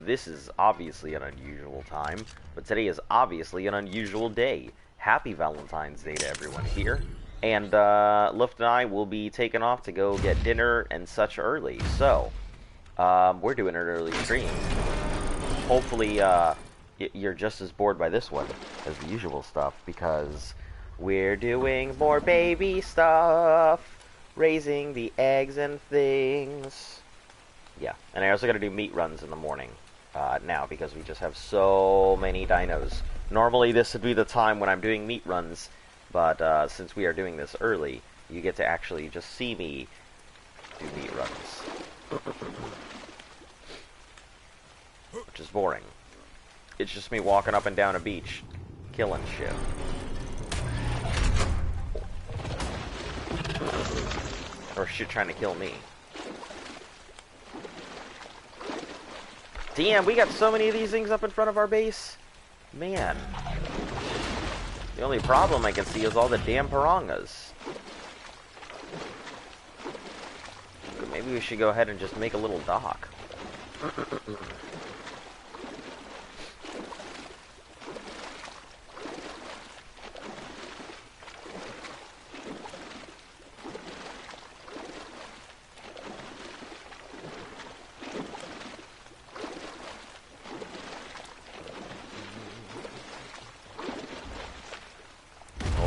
This is obviously an unusual time, but today is obviously an unusual day. Happy Valentine's Day to everyone here. And Luft and I will be taking off to go get dinner and such early. So, we're doing an early stream. Hopefully, you're just as bored by this one as the usual stuff, because we're doing more baby stuff, raising the eggs and things. Yeah, and I also got to do meat runs in the morning. Now, because we just have so many dinos. Normally this would be the time when I'm doing meat runs, but since we are doing this early, you get to actually just see me do meat runs. Which is boring. It's just me walking up and down a beach, killing shit. Or shit trying to kill me. Damn, we got so many of these things up in front of our base. Man. The only problem I can see is all the damn piranhas. Maybe we should go ahead and just make a little dock.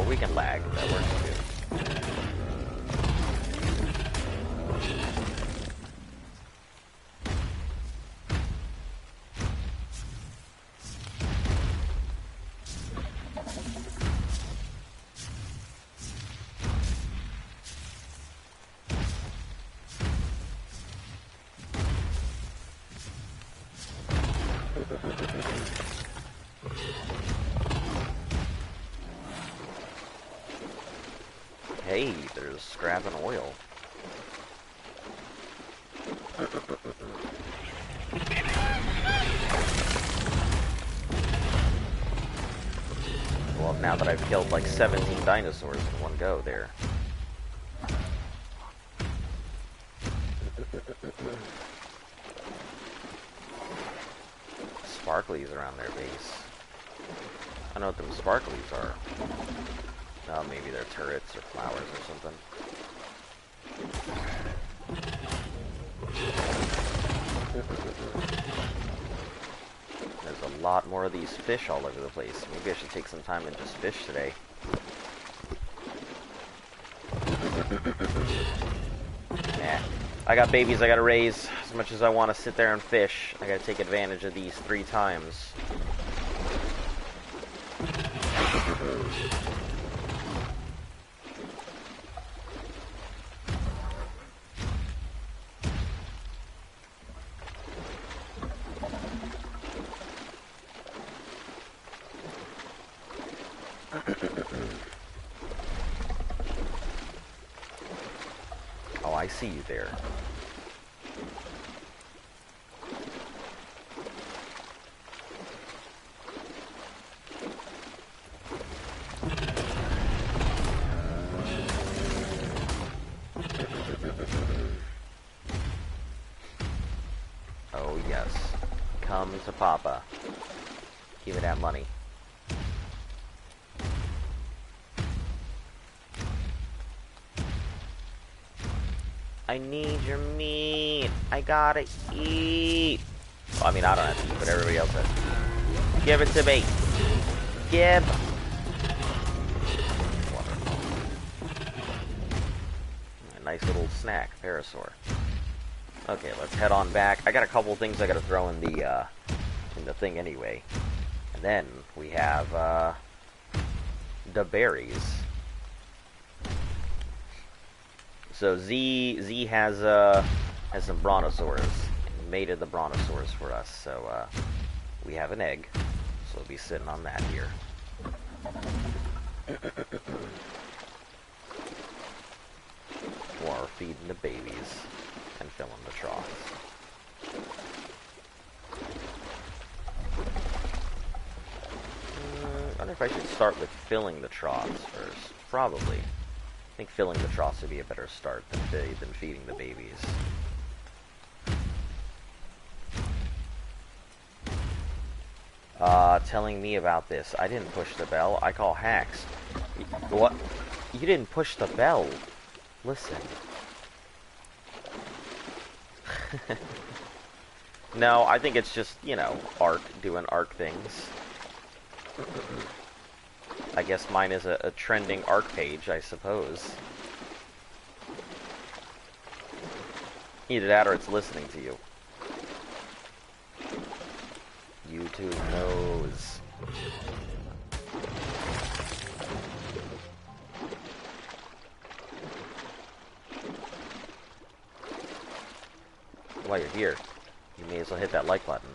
We can lag, that works too. Hey, there's scrap and oil. Well, now that I've killed like 17 dinosaurs in one go there. Sparklies around their base. I know what them sparklies are. Oh, maybe they're turrets or flowers or something. There's a lot more of these fish all over the place. Maybe I should take some time and just fish today. Nah. I got babies I gotta raise. As much as I want to sit there and fish, I gotta take advantage of these 3 times. Oh, I see you there. Oh, yes. Come to Papa. Give me that money. I need your meat. I gotta eat. Well, I mean, I don't have to eat, but everybody else has to eat. Give it to me. Give. Wonderful. A nice little snack, parasaur. Okay, let's head on back. I got a couple things I gotta throw in the thing anyway. And then we have the berries. So Z has some brontosaurs. He mated the brontosaurs for us. So we have an egg. So we'll be sitting on that here. Or feeding the babies and filling the troughs. I wonder if I should start with filling the troughs first. Probably. I think filling the troughs would be a better start than feeding the babies. telling me about this. I didn't push the bell. I call hacks. What? You didn't push the bell. Listen. No, I think it's just, you know, Ark doing Ark things. I guess mine is a trending Ark page, I suppose. Either that or it's listening to you. YouTube knows. While you're here, you may as well hit that like button.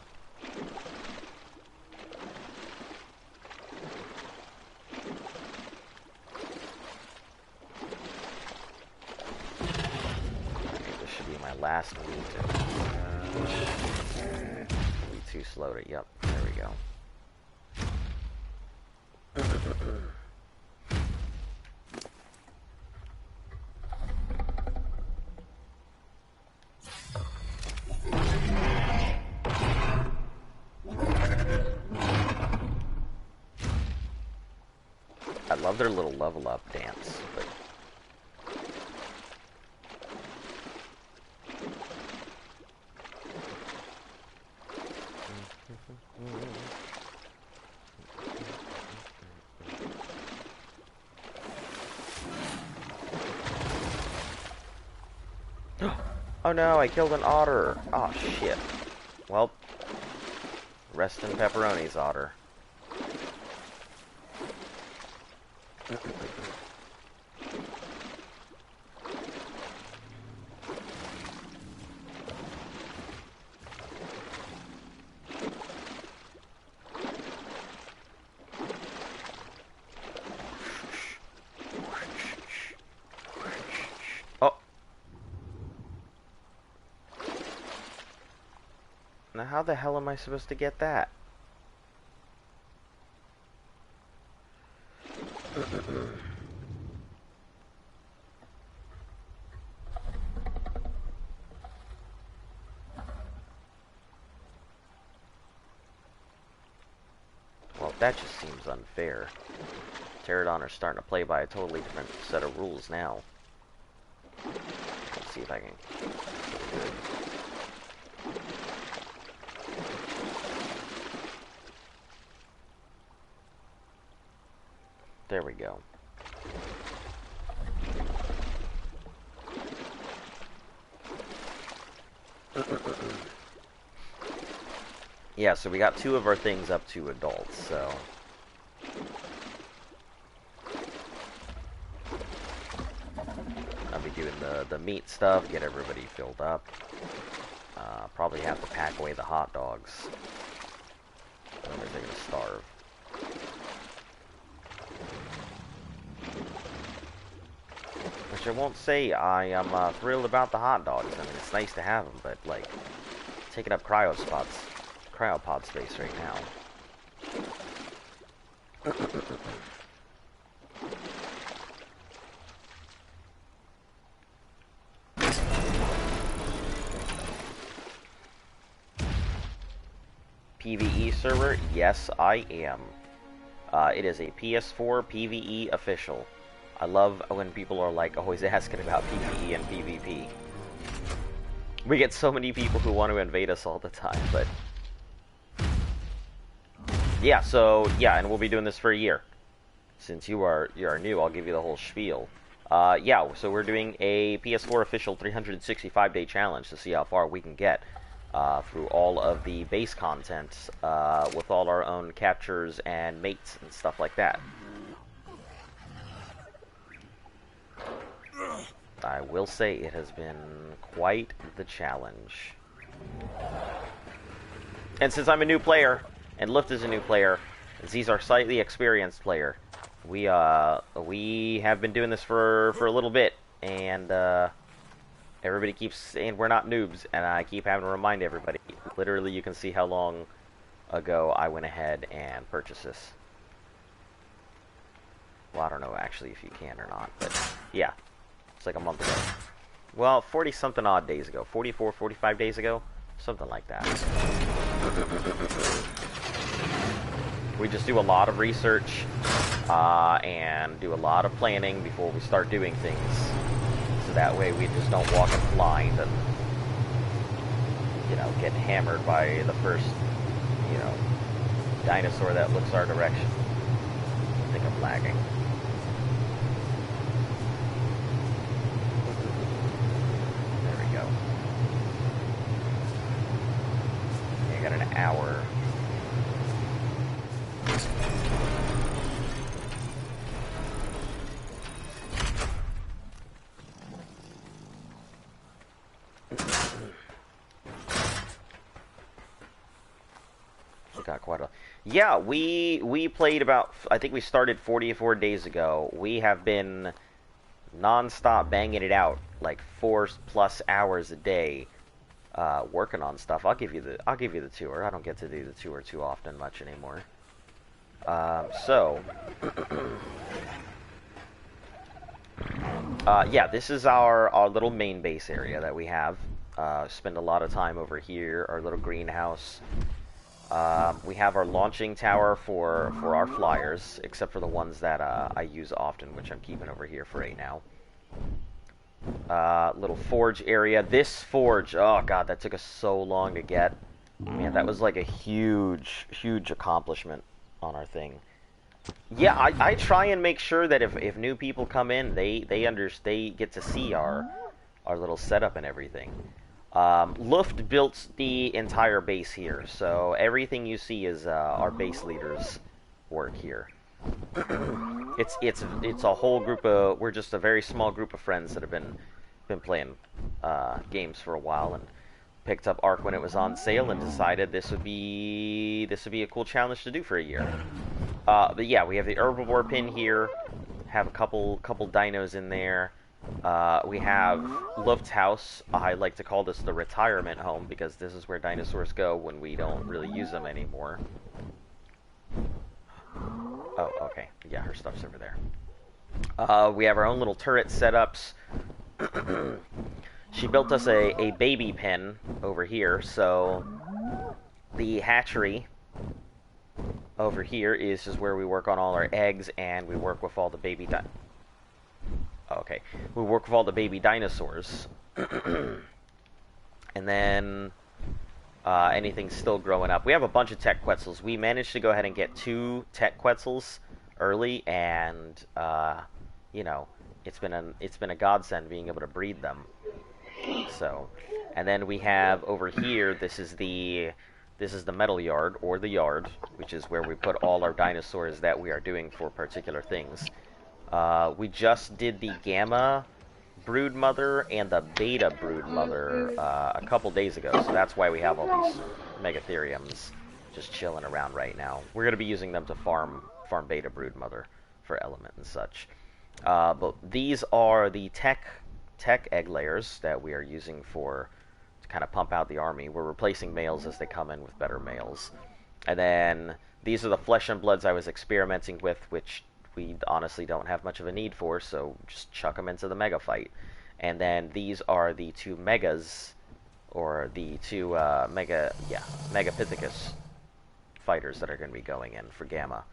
This should be my last meet. Be too slow to. Yep, there we go. I love their little level up dance, but oh no, I killed an otter. Oh shit. Well, rest in pepperonis, otter. Oh. Now how the hell am I supposed to get that? Well, that just seems unfair. Pterodon are starting to play by a totally different set of rules now. Let's see if I can get good. There we go. Yeah, so we got 2 of our things up to adults, so... I'll be doing the meat stuff, get everybody filled up. Probably have to pack away the hot dogs. Otherwise they're gonna starve. Which I won't say I am thrilled about the hot dogs. I mean, it's nice to have them, but, like, taking up cryopod space right now. PvE server? Yes, I am. It is a PS4 PvE official. I love when people are like always asking about PvE and PvP. We get so many people who want to invade us all the time, but... Yeah, so, yeah, and we'll be doing this for a year. Since you are new, I'll give you the whole spiel. Yeah, so we're doing a PS4 official 365-day challenge to see how far we can get through all of the base content with all our own captures and mates and stuff like that. I will say it has been quite the challenge. And since I'm a new player, and Lift is a new player, and Z's our slightly experienced player, we have been doing this for a little bit, and everybody keeps saying we're not noobs, and I keep having to remind everybody. Literally, you can see how long ago I went ahead and purchased this. Well, I don't know actually if you can or not, but yeah. It's like a month ago. Well, 40-something odd days ago. 44, 45 days ago? Something like that. We just do a lot of research and do a lot of planning before we start doing things. So that way we just don't walk in blind and, you know, get hammered by the first, you know, dinosaur that looks our direction. I think I'm lagging. There we go. I got an hour. Got quite a... Yeah, we played about... I think we started 44 days ago. We have been non-stop banging it out, like 4+ hours a day, working on stuff. I'll give you the tour. I don't get to do the tour too often much anymore. Yeah, this is our little main base area that we have. Spend a lot of time over here, our little greenhouse. We have our launching tower for our flyers, except for the ones that I use often, which I'm keeping over here for right now. Little forge area. This forge, oh god, that took us so long to get. Man, that was like a huge accomplishment on our thing. Yeah, I try and make sure that if new people come in, they get to see our little setup and everything. Luft built the entire base here, so everything you see is our base leaders' work here. It's a whole group of... We're just a very small group of friends that have been playing games for a while and picked up Ark when it was on sale and decided this would be a cool challenge to do for a year. But yeah, we have the herbivore pin here. Have a couple dinos in there. We have Luft's house. I like to call this the retirement home because this is where dinosaurs go when we don't really use them anymore. Oh, okay. Yeah, her stuff's over there. We have our own little turret setups. She built us a baby pen over here, so the hatchery over here is just where we work on all our eggs and we work with all the baby Okay, we work with all the baby dinosaurs. And then anything still growing up. We have a bunch of tech quetzals. We managed to go ahead and get 2 tech quetzals early, and you know, it's been a godsend being able to breed them. So, and then we have over here, this is the metal yard, or the yard, which is where we put all our dinosaurs that we are doing for particular things. We just did the gamma brood mother and the beta brood mother a couple days ago, so that's why we have all these megatheriums just chilling around right now. We're going to be using them to farm beta brood mother for element and such. But these are the tech egg layers that we are using to kind of pump out the army. We're replacing males as they come in with better males. And then these are the flesh and bloods I was experimenting with, which we honestly don't have much of a need for, so just chuck them into the mega fight. And then these are the 2 megas, or the 2 Megapithecus fighters that are going to be going in for gamma.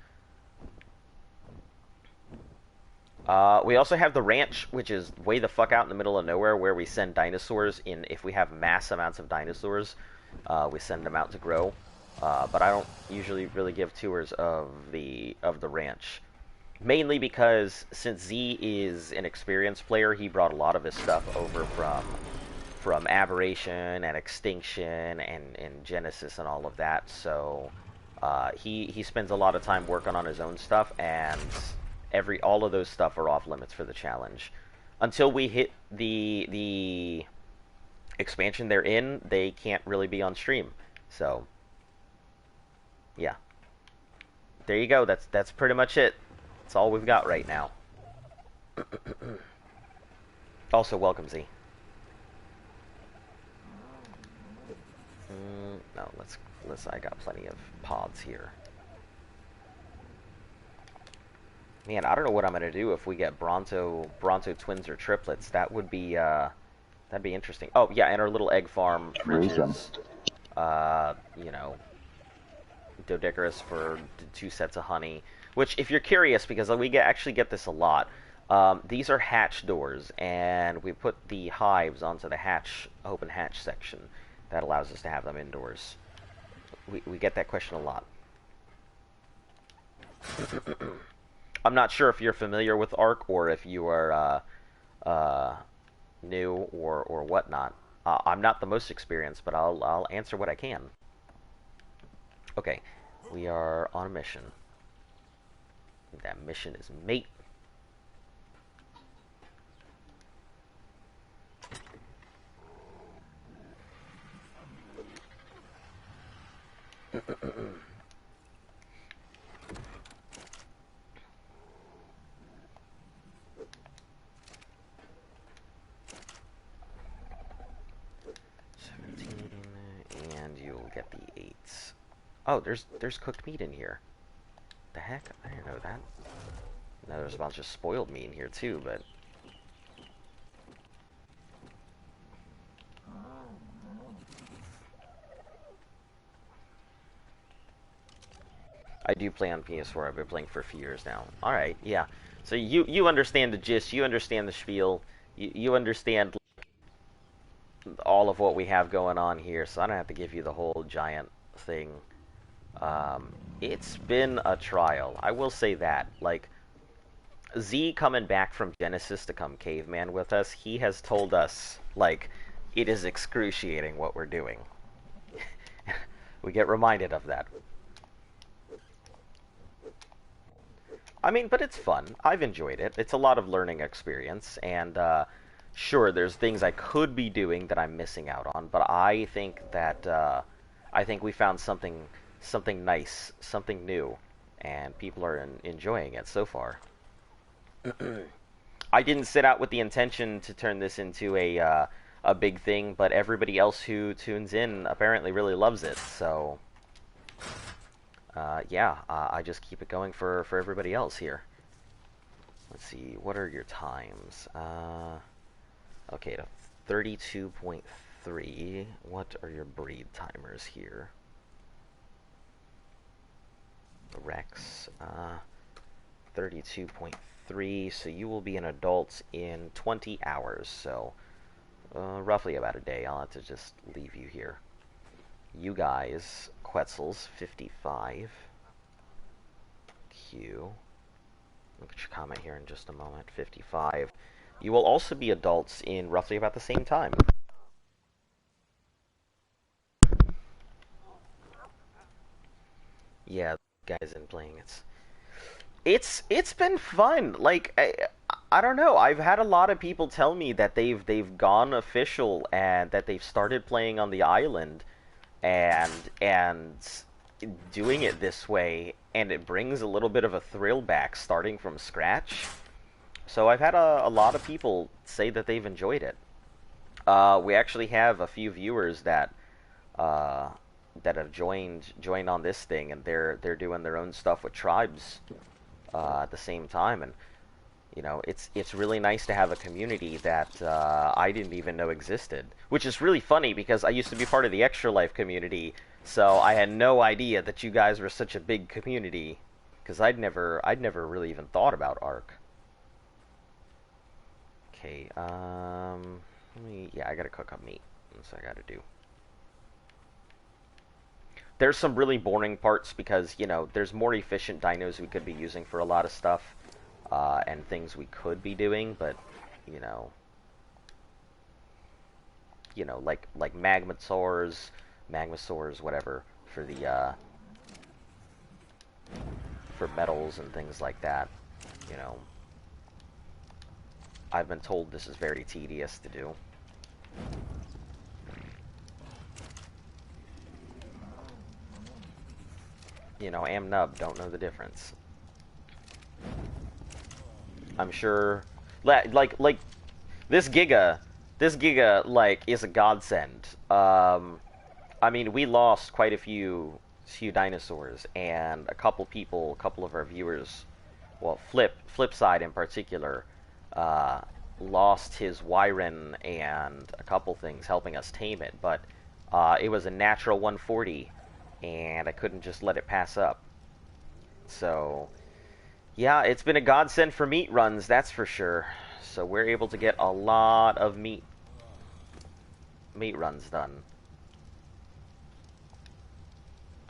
We also have the ranch, which is way the fuck out in the middle of nowhere, where we send dinosaurs in. If we have mass amounts of dinosaurs, we send them out to grow. But I don't usually really give tours of the ranch. Mainly because, since Z is an experienced player, he brought a lot of his stuff over from Aberration and Extinction and Genesis and all of that. So he spends a lot of time working on his own stuff, and all of those stuff are off limits for the challenge. Until we hit the expansion they're in, they can't really be on stream. So yeah, there you go. That's pretty much it. That's all we've got right now. Also, welcome, Z. No, let's. I got plenty of pods here. Man, I don't know what I'm gonna do if we get Bronto twins or triplets. That would be that'd be interesting. Oh yeah, and our little egg farm fridges. You know, Doedicurus for 2 sets of honey. Which, if you're curious, because we actually get this a lot, these are hatch doors, and we put the hives onto the open hatch section. That allows us to have them indoors. We get that question a lot. I'm not sure if you're familiar with Ark or if you are new or whatnot. I'm not the most experienced, but I'll answer what I can. Okay, we are on a mission. That mission is mate. And you'll get the 8s. Oh, there's cooked meat in here. The heck? I didn't know that. No, there's a bunch of spoiled meat in here too, but I do play on PS4. I've been playing for a few years now. Alright, yeah. So you understand the gist, you understand the spiel, you understand all of what we have going on here, so I don't have to give you the whole giant thing. It's been a trial. I will say that. Like, Z coming back from Genesis to come caveman with us, he has told us, like, it is excruciating what we're doing. We get reminded of that. I mean, but it's fun. I've enjoyed it. It's a lot of learning experience, and sure, there's things I could be doing that I'm missing out on, but I think that I think we found something nice, something new, and people are enjoying it so far. I didn't set out with the intention to turn this into a big thing, but everybody else who tunes in apparently really loves it, so yeah, I just keep it going for everybody else here. Let's see, what are your times? Okay, 32.3. What are your breed timers here? Rex, 32.3, so you will be an adult in 20 hours, so roughly about a day. I'll have to just leave you here. You guys, Quetzal's 55. Q. Look at your comment here in just a moment. 55. You will also be adults in roughly about the same time. Yeah, guys in playing it's been fun. Like I don't know. I've had a lot of people tell me that they've gone official and that they've started playing on the island and doing it this way, and it brings a little bit of a thrill back starting from scratch. So I've had a lot of people say that they've enjoyed it. We actually have a few viewers that have joined on this thing, and they're doing their own stuff with tribes at the same time, and you know, it's really nice to have a community that I didn't even know existed, which is really funny because I used to be part of the Extra Life community, so I had no idea that you guys were such a big community, because I'd never really even thought about Ark. Okay, yeah, I gotta cook up meat. That's what I gotta do. There's some really boring parts because, you know, there's more efficient dinos we could be using for a lot of stuff, and things we could be doing, but, you know, like magmasaurs, whatever, for the, for metals and things like that, you know. I've been told this is very tedious to do. You know, am nub, don't know the difference. I'm sure, like this Giga, like, is a godsend. I mean, we lost quite a few dinosaurs, and a couple of our viewers, well, Flipside in particular, lost his Wyron and a couple things helping us tame it, but it was a natural 140, and I couldn't just let it pass up. So, yeah, it's been a godsend for meat runs, that's for sure. So we're able to get a lot of meat runs done.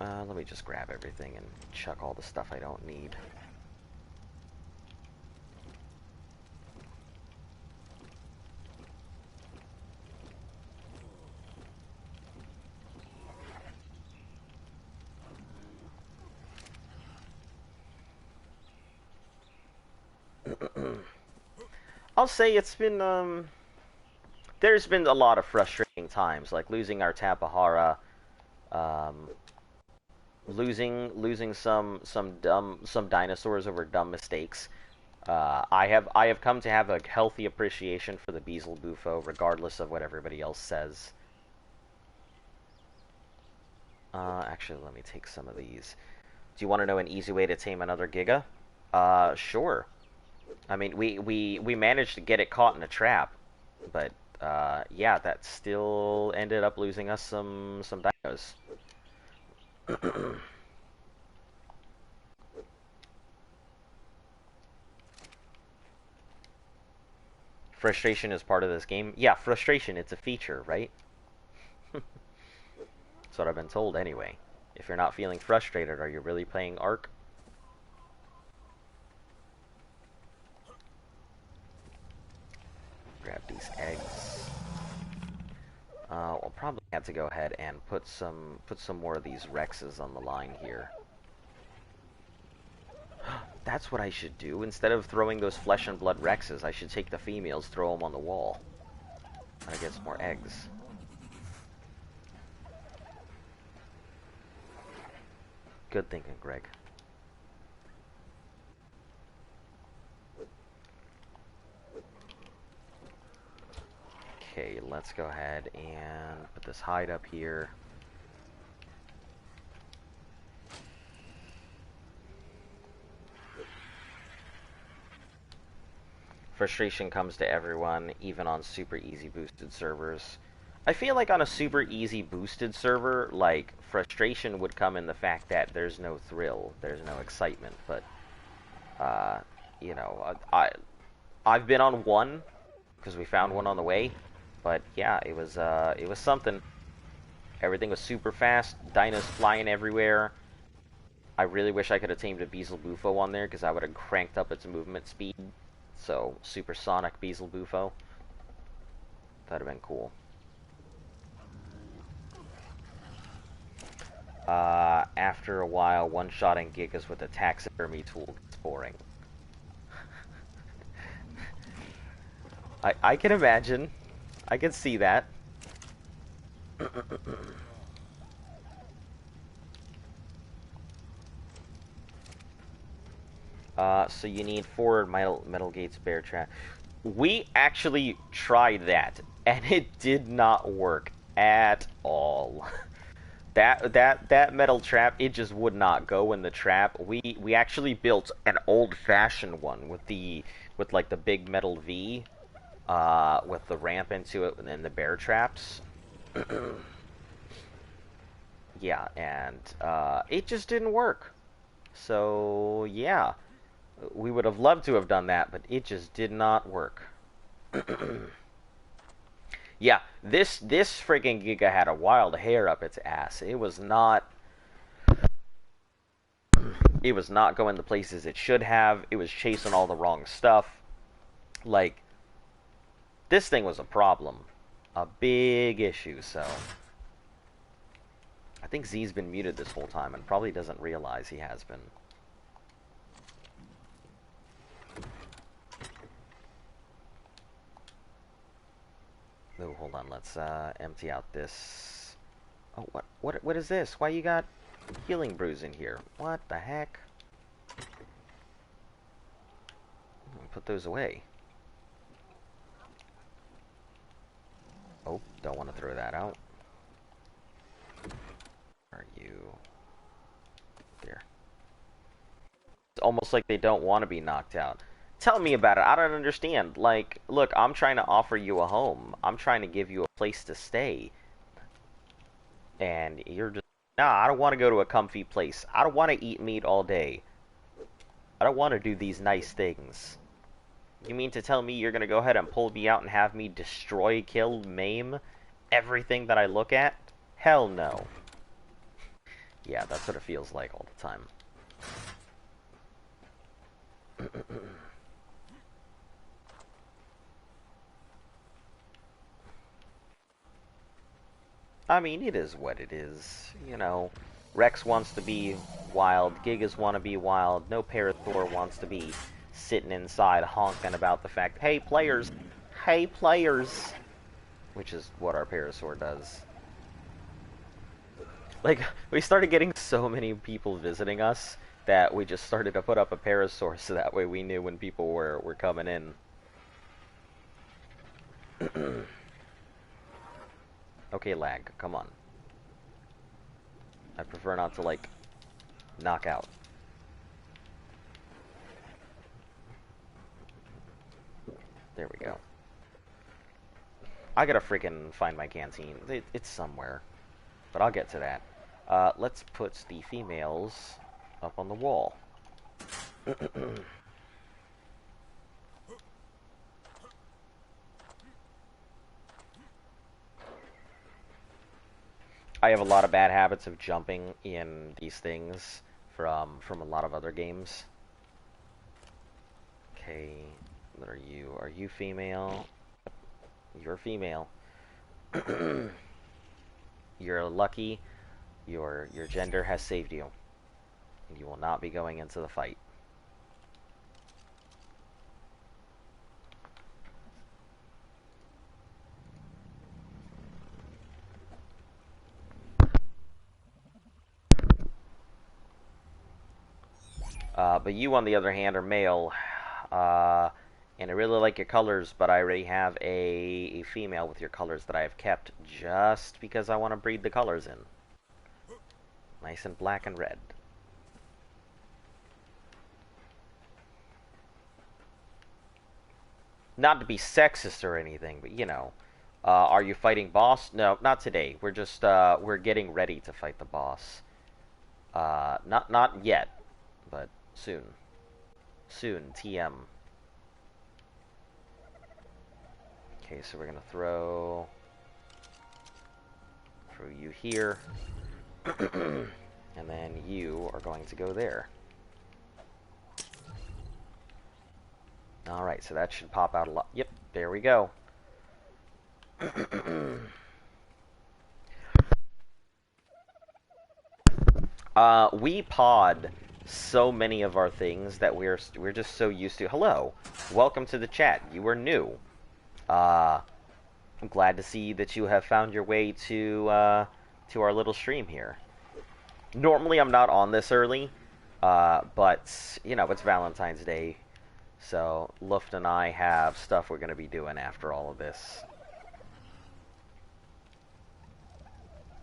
Let me just grab everything and chuck all the stuff I don't need. I'll say it's been, there's been a lot of frustrating times, like losing our Tapahara, um, losing some dinosaurs over dumb mistakes. I have come to have a healthy appreciation for the Beezle Bufo, regardless of what everybody else says. Actually, let me take some of these. Do you want to know an easy way to tame another Giga? Sure. I mean, we managed to get it caught in a trap, but yeah, that still ended up losing us some dinos. Frustration is part of this game. Yeah, frustration, it's a feature, right? That's what I've been told anyway. If you're not feeling frustrated, are you really playing Ark? Grab these eggs. I'll probably have to go ahead and put some more of these Rexes on the line here. That's what I should do. Instead of throwing those flesh and blood Rexes, I should take the females, throw them on the wall. And I get some more eggs. Good thinking, Greg. Okay, let's go ahead and put this hide up here. Frustration comes to everyone, even on super easy boosted servers. I feel like on a super easy boosted server, like, frustration would come in the fact that there's no thrill, there's no excitement, but, you know, I've been on one, because we found one on the way, but yeah, it was something. Everything was super fast, dinos flying everywhere. I really wish I could have tamed a Beezle Bufo on there, because I would have cranked up its movement speed. So, supersonic Beezle Bufo. That'd have been cool. After a while, one-shotting Gigas with a taxidermy tool gets boring. I can imagine. I can see that. So you need 4 metal gates bear trap. We actually tried that, and it did not work at all. That metal trap, it just would not go in the trap. We actually built an old-fashioned one with like the big metal V, with the ramp into it and then the bear traps. Yeah, and it just didn't work. So yeah, we would have loved to have done that, but it just did not work. Yeah, this freaking Giga had a wild hair up its ass. It was not going the places it should have. It was chasing all the wrong stuff. Like, this thing was a problem. A big issue, so I think Z's been muted this whole time and probably doesn't realize he has been. Oh, hold on. Let's empty out this. Oh, what is this? Why you got healing brews in here? What the heck? Put those away. Oh, don't want to throw that out. Are you there? It's almost like they don't want to be knocked out. Tell me about it. I don't understand. Like, look, I'm trying to offer you a home. I'm trying to give you a place to stay. And you're just Nah, I don't want to go to a comfy place. I don't want to eat meat all day. I don't want to do these nice things. You mean to tell me you're going to go ahead and pull me out and have me destroy, kill, maim everything that I look at? Hell no. Yeah, that's what it feels like all the time. I mean, it is what it is. You know, Rex wants to be wild, Gigas want to be wild, no Parathor wants to be sitting inside honking about the fact, hey players, which is what our Parasaur does. Like, we started getting so many people visiting us that we just started to put up a Parasaur so that way we knew when people were coming in. Okay, lag, come on. I prefer not to, like, knock out. There we go. I gotta freaking find my canteen. It's somewhere. But I'll get to that. Let's put the females up on the wall. I have a lot of bad habits of jumping in these things from a lot of other games. Okay, what are you? Are you female? You're female. You're lucky. Your gender has saved you. And you will not be going into the fight. But you, on the other hand, are male. And I really like your colors, but I already have a female with your colors that I have kept just because I want to breed the colors in. Nice and black and red. Not to be sexist or anything, but you know. Are you fighting boss? No, not today. We're just, we're getting ready to fight the boss. Not yet, but soon. Soon, TM. Okay, so we're gonna throw you here. And then you are going to go there. Alright, so that should pop out a lot. Yep, there we go. We pod so many of our things that we're just so used to. Hello, welcome to the chat. You are new. I'm glad to see that you have found your way to our little stream here. Normally, I'm not on this early, but you know it's Valentine's Day, so Luft and I have stuff we're going to be doing after all of this.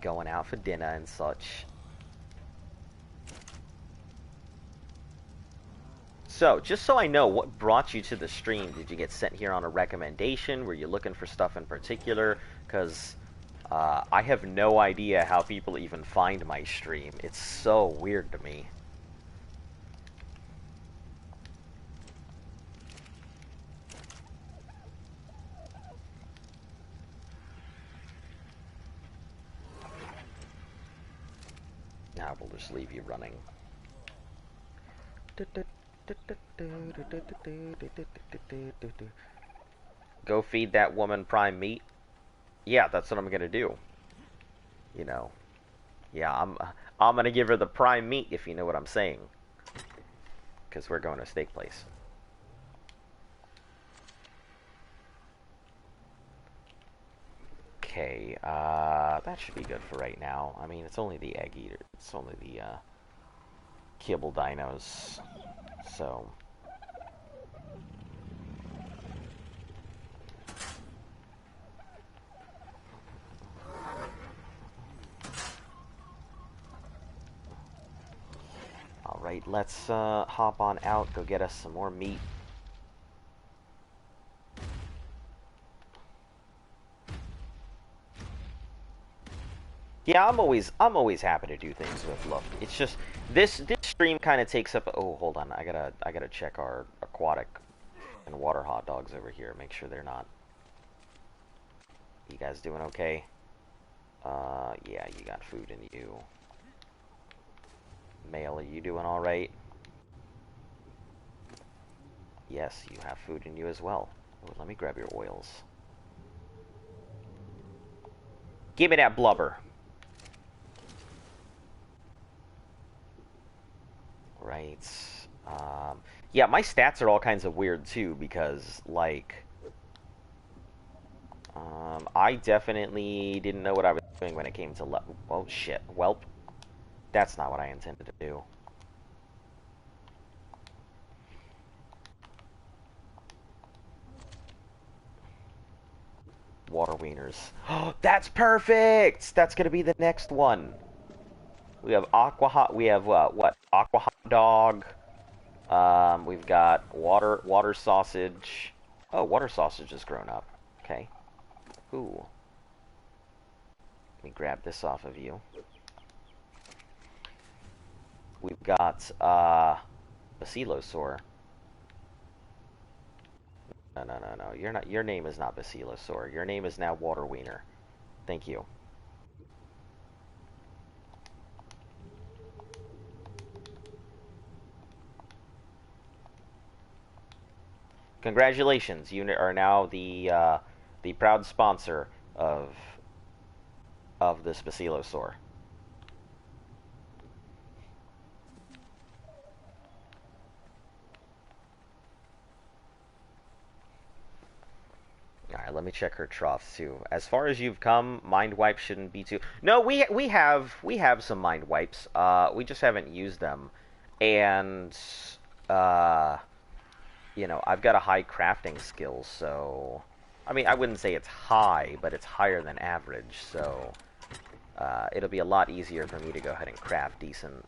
Going out for dinner and such. So, just so I know, what brought you to the stream? Did you get sent here on a recommendation? Were you looking for stuff in particular? Because I have no idea how people even find my stream. It's so weird to me. Now we'll just leave you running. Go feed that woman prime meat. Yeah, that's what I'm gonna do. You know. Yeah, I'm gonna give her the prime meat, if you know what I'm saying. Because we're going to steak place. Okay, that should be good for right now. I mean, it's only the egg eater. It's only the kibble dinos. So. Alright, let's hop on out, go get us some more meat. Yeah, I'm always happy to do things with Luft. It's just this stream kind of takes up. Oh, hold on, I gotta check our aquatic and water hot dogs over here. Make sure they're not. You guys doing okay? Yeah, you got food in you. Male, are you doing all right? Yes, you have food in you as well. Oh, let me grab your oils. Give me that blubber. Right. Yeah, my stats are all kinds of weird too because, like, I definitely didn't know what I was doing when it came to oh shit, welp. That's not what I intended to do. Water wieners. Oh, that's perfect! That's gonna be the next one. We have we have, what? Aqua hot dog. We've got water sausage. Oh, water sausage has grown up. Okay. Ooh. Let me grab this off of you. We've got, Basilosaur. No. You're not. Your name is not Basilosaur. Your name is now Water Wiener. Thank you. Congratulations, you are now the proud sponsor of this Basilosaur. Alright, let me check her troughs too. As far as you've come, mind wipes shouldn't be too. No, we have some mind wipes. We just haven't used them, and uh, you know, I've got a high crafting skill, so I mean, I wouldn't say it's high, but it's higher than average. So it'll be a lot easier for me to go ahead and craft decent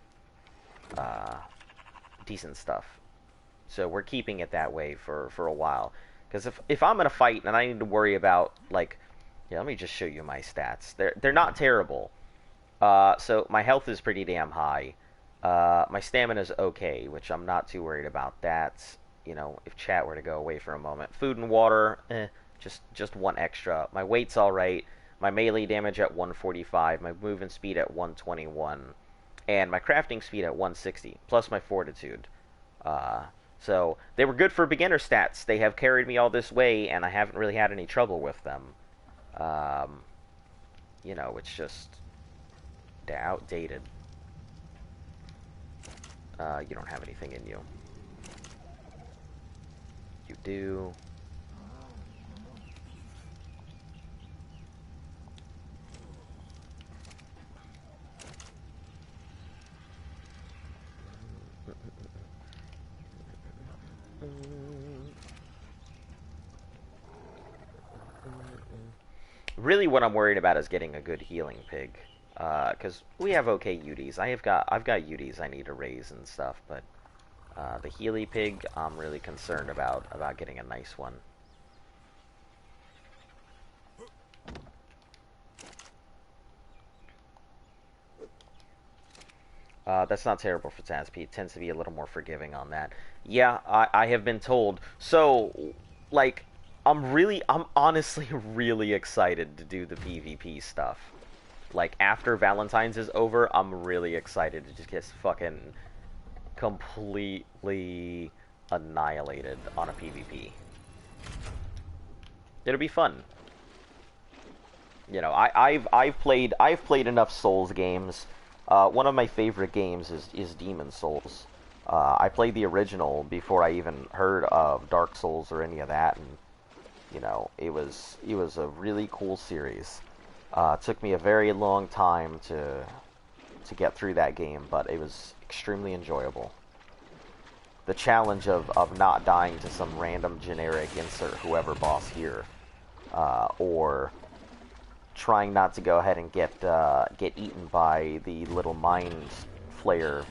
stuff. So we're keeping it that way for a while. Because if I'm in a fight and I need to worry about, like, yeah, let me just show you my stats. They're not terrible. So my health is pretty damn high. My stamina is okay, which I'm not too worried about that. You know, if chat were to go away for a moment. Food and water, just one extra. My weight's all right. My melee damage at 145. My movement speed at 121. And my crafting speed at 160. Plus my fortitude. So they were good for beginner stats. They have carried me all this way, and I haven't really had any trouble with them. You know, it's just they're outdated. You don't have anything in you. You do. Really, what I'm worried about is getting a good healing pig, because we have okay UDs. I've got UDs I need to raise and stuff, but the Healy pig, I'm really concerned about getting a nice one. That's not terrible for Tazp. It tends to be a little more forgiving on that. Yeah, I have been told. So, like, I'm honestly really excited to do the PvP stuff. Like, after Valentine's is over, I'm really excited to just get fucking completely annihilated on a PvP. It'll be fun. You know, I've played enough Souls games. One of my favorite games is Demon Souls. I played the original before I even heard of Dark Souls or any of that, and you know, it was a really cool series. It took me a very long time to get through that game, but it was extremely enjoyable. The challenge of not dying to some random generic insert whoever boss here, or trying not to go ahead and get eaten by the little mind flare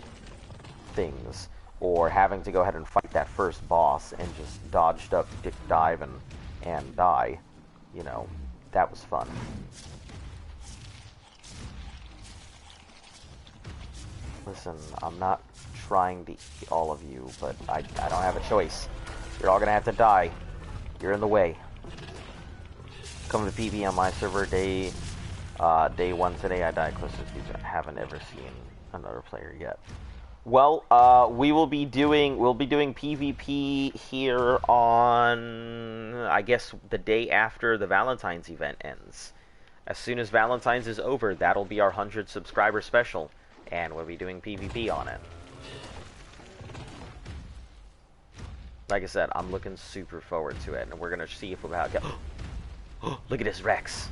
things, or having to go ahead and fight that first boss and just dodged up, dive, and die. You know, that was fun. Listen, I'm not trying to eat all of you, but I don't have a choice. You're all gonna have to die. You're in the way. Come to PvP on my server day 1 today. I died close to the I haven't ever seen another player yet. Well, we'll be doing PvP here on, I guess, the day after the Valentine's event ends. As soon as Valentine's is over, that'll be our 100 subscriber special, and we'll be doing PvP on it. Like I said, I'm looking super forward to it, and we're gonna see if we'll have. Look at this Rex.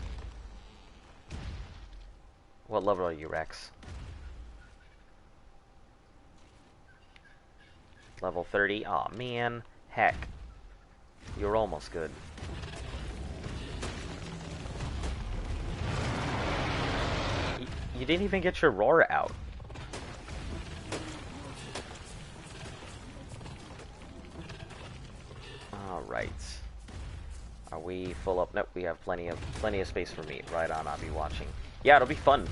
What level are you, Rex? Level 30? Aw, oh, man. Heck. You're almost good. You didn't even get your roar out. Alright. Are we full up? Nope, we have plenty of space for meat. Right on, I'll be watching. Yeah, it'll be fun.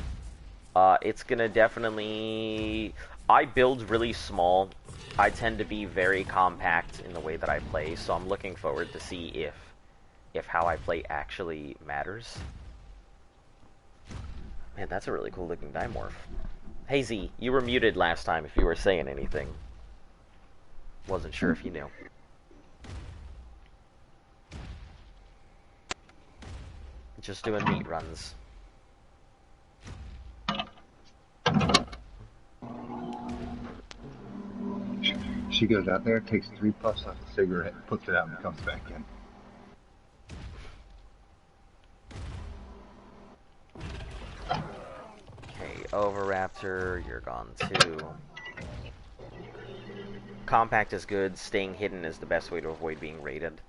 It's gonna definitely... I build really small. I tend to be very compact in the way that I play, so I'm looking forward to see if how I play actually matters. Man, that's a really cool looking Dimorph. Hey Z, you were muted last time if you were saying anything. Wasn't sure if you knew. Just doing meat runs. She goes out there, takes 3 puffs off a cigarette, puts it out, and comes back in. Okay, Overraptor, you're gone too. Compact is good, staying hidden is the best way to avoid being raided.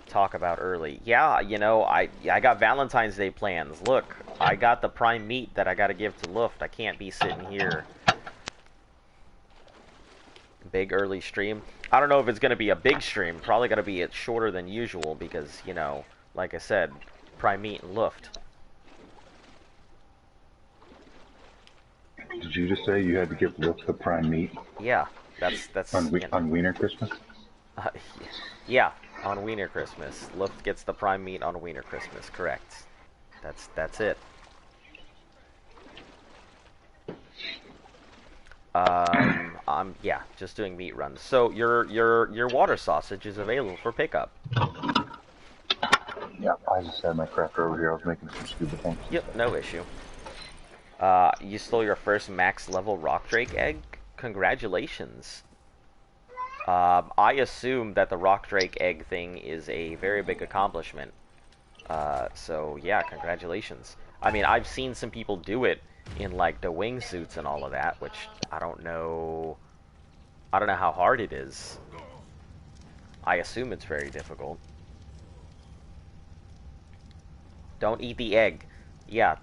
Talk about early. Yeah, you know, I got Valentine's Day plans. Look, I got the prime meat that I gotta give to Luft. I can't be sitting here. Big early stream. I don't know if it's gonna be a big stream. Probably gonna be shorter than usual because, you know, like I said, prime meat and Luft. Did you just say you had to give Luft the prime meat? Yeah, that's on, you know, on Wiener Christmas? Yeah, on Wiener Christmas. Luft gets the prime meat on Wiener Christmas, correct. That's it. I'm yeah, just doing meat runs. So your water sausage is available for pickup. Yeah, I just had my crafter over here. I was making some scuba tanks. Yep, no issue. You stole your first max level rock drake egg? Congratulations. I assume that the rock drake egg thing is a very big accomplishment. So yeah, congratulations. I mean, I've seen some people do it in like the wingsuits and all of that, which I don't know how hard it is. I assume it's very difficult. Don't eat the egg. Yeah.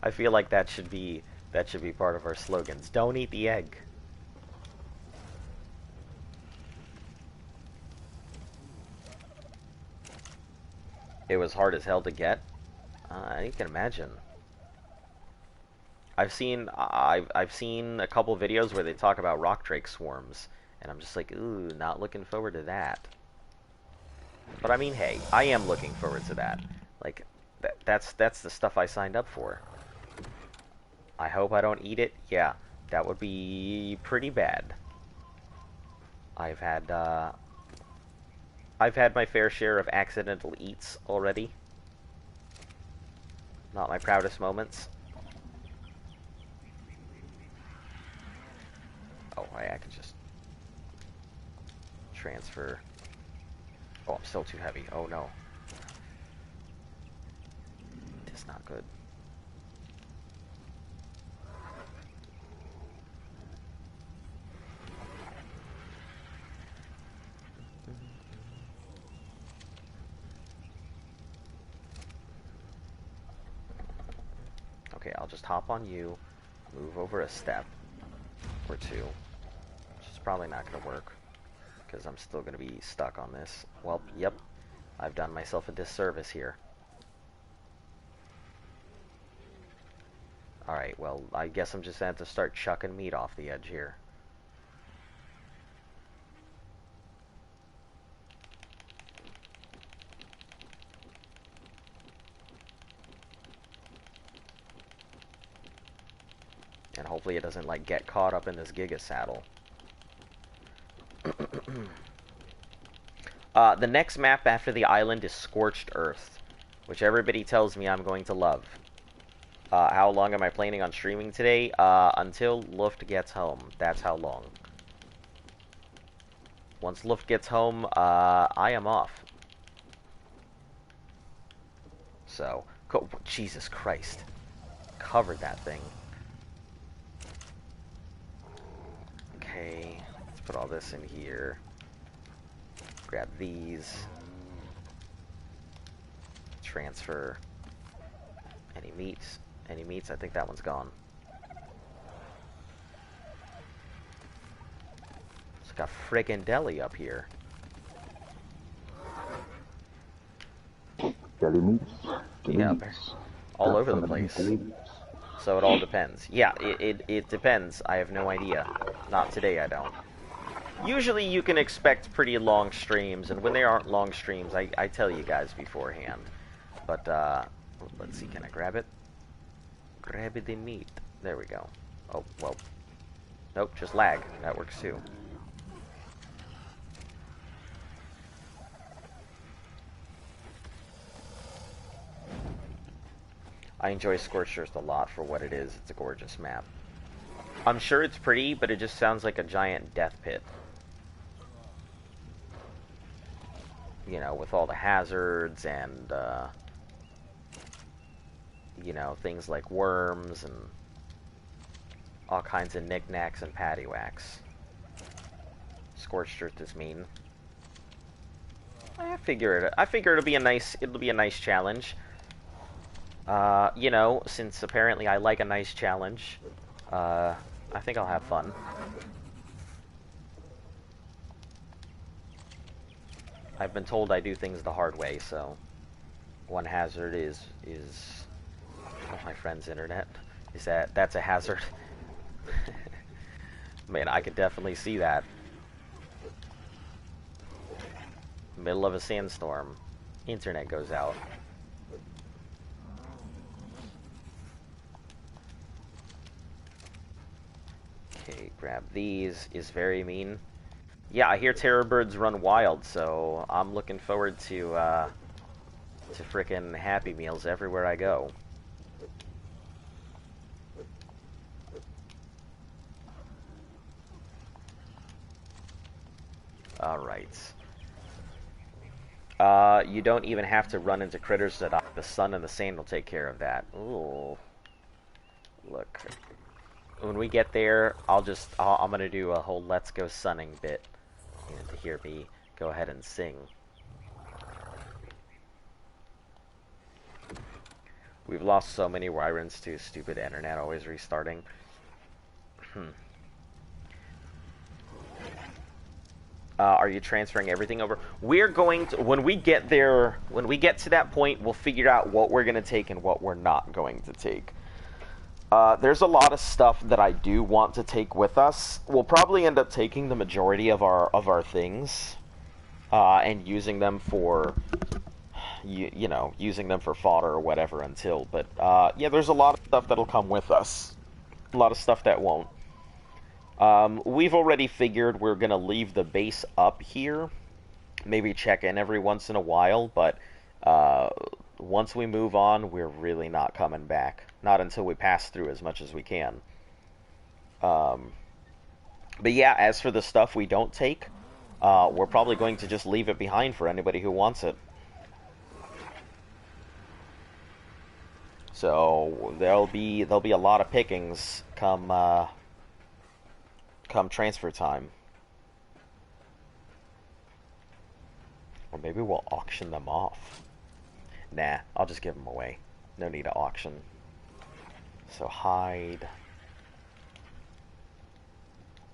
I feel like that should be part of our slogans. Don't eat the egg. It was hard as hell to get. You can imagine. I've seen a couple videos where they talk about rock drake swarms, and I'm just like, ooh, not looking forward to that. But I mean, hey, I am looking forward to that. Like, that's the stuff I signed up for. I hope I don't eat it. Yeah, that would be pretty bad. I've had my fair share of accidental eats already. Not my proudest moments. Oh, I can just transfer. Oh, I'm still too heavy. Oh no. It's not good. Okay, I'll just hop on you, move over a step or two, which is probably not going to work because I'm still going to be stuck on this. Well, yep, I've done myself a disservice here. Alright, well, I guess I'm just gonna have to start chucking meat off the edge here. And hopefully it doesn't, like, get caught up in this Giga saddle. The next map after the island is Scorched Earth, which everybody tells me I'm going to love. How long am I planning on streaming today? Until Luft gets home. That's how long. Once Luft gets home, I am off. So, Jesus Christ. Covered that thing. Okay, let's put all this in here. Grab these. Transfer. Any meats? Any meats? I think that one's gone. It's got frickin' deli up here. Deli meats. Yeah, all over the place. So it all depends. Yeah, it depends. I have no idea. Not today, I don't. Usually you can expect pretty long streams, and when they aren't long streams, I tell you guys beforehand. But, let's see, can I grab it? Grab the meat. There we go. Oh, well. Nope, just lag. That works too. I enjoy Scorched Earth a lot for what it is. It's a gorgeous map. I'm sure it's pretty, but it just sounds like a giant death pit. You know, with all the hazards and, you know, things like worms and all kinds of knickknacks and paddywhacks. Scorched Earth is mean. I figure it'll be a nice challenge. You know, since apparently I like a nice challenge, I think I'll have fun. I've been told I do things the hard way, so one hazard is my friend's internet. That's a hazard. Man, I could definitely see that. Middle of a sandstorm, internet goes out. Okay, grab these. Is very mean. Yeah, I hear terror birds run wild, so I'm looking forward to frickin' Happy Meals everywhere I go. Alright. You don't even have to run into critters that the sun and the sand will take care of that. Ooh. Look. When we get there, I'm gonna do a whole Let's Go Sunning bit. And to hear me go ahead and sing. We've lost so many Wyrens to stupid internet always restarting. Are you transferring everything over? We're going to, when we get there, when we get to that point, we'll figure out what we're going to take and what we're not going to take. There's a lot of stuff that I do want to take with us. We'll probably end up taking the majority of our things, and using them for, you know, using them for fodder or whatever until, but, yeah, there's a lot of stuff that'll come with us. A lot of stuff that won't. We've already figured we're gonna leave the base up here, maybe check in every once in a while, but once we move on, we're really not coming back. Not until we pass through as much as we can. But yeah, as for the stuff we don't take, we're probably going to just leave it behind for anybody who wants it. So there'll be a lot of pickings come transfer time. Or maybe we'll auction them off. Nah, I'll just give them away. No need to auction. So hide.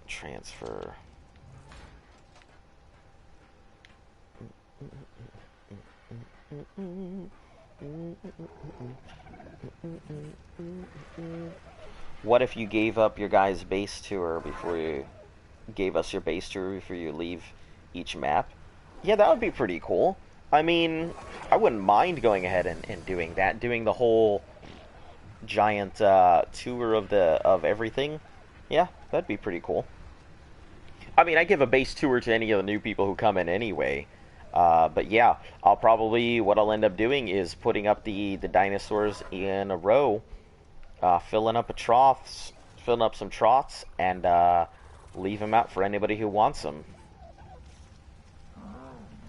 Transfer. What if you gave up your guys' base tour before you gave us your base tour before you leave each map? Yeah, that would be pretty cool. I mean, I wouldn't mind going ahead and doing that, doing the whole giant tour of everything. Yeah, that'd be pretty cool. I mean, I give a base tour to any of the new people who come in anyway. But yeah, what I'll end up doing is putting up the dinosaurs in a row, filling up some troughs, and leave them out for anybody who wants them.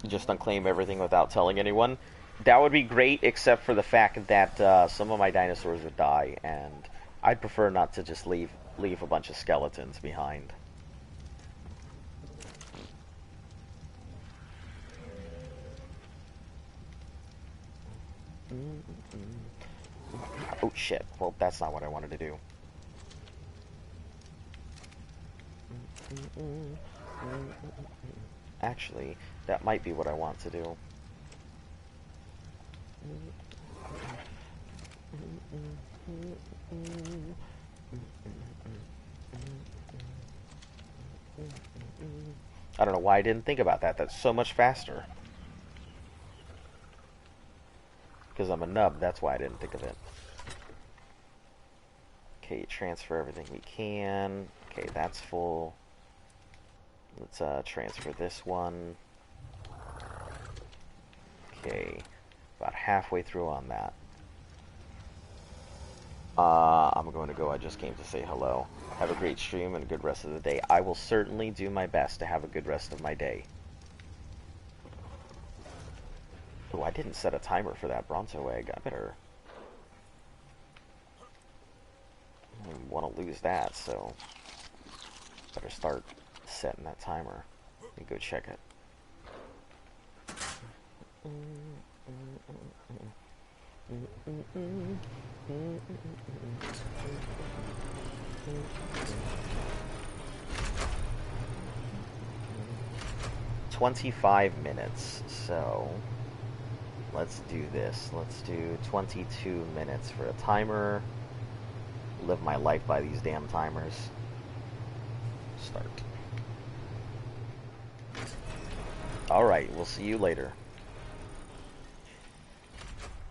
Just unclaim everything without telling anyone. That would be great, except for the fact that some of my dinosaurs would die, and I'd prefer not to just leave a bunch of skeletons behind. Oh shit, well that's not what I wanted to do. Actually, that might be what I want to do. I don't know why I didn't think about that. That's so much faster. Because I'm a nub, that's why I didn't think of it. Okay, transfer everything we can. Okay, that's full. Let's transfer this one. Okay, about halfway through on that. I'm going to go. I just came to say hello. Have a great stream and a good rest of the day. I will certainly do my best to have a good rest of my day. Oh, I didn't set a timer for that Bronto egg. I better... I want to lose that, so... better start setting that timer. Let me go check it. 25 minutes, so let's do this. Let's do 22 minutes for a timer. Live my life by these damn timers. Start. Alright, we'll see you later.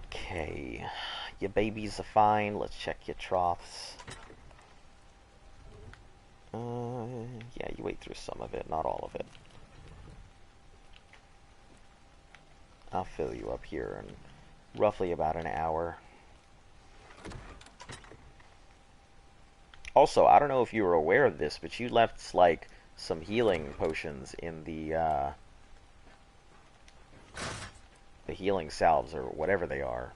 Okay, your babies are fine. Let's check your troughs. Yeah, you ate through some of it, not all of it. I'll fill you up here in roughly about an hour. Also, I don't know if you were aware of this, but you left, like, some healing potions in the healing salves, or whatever they are,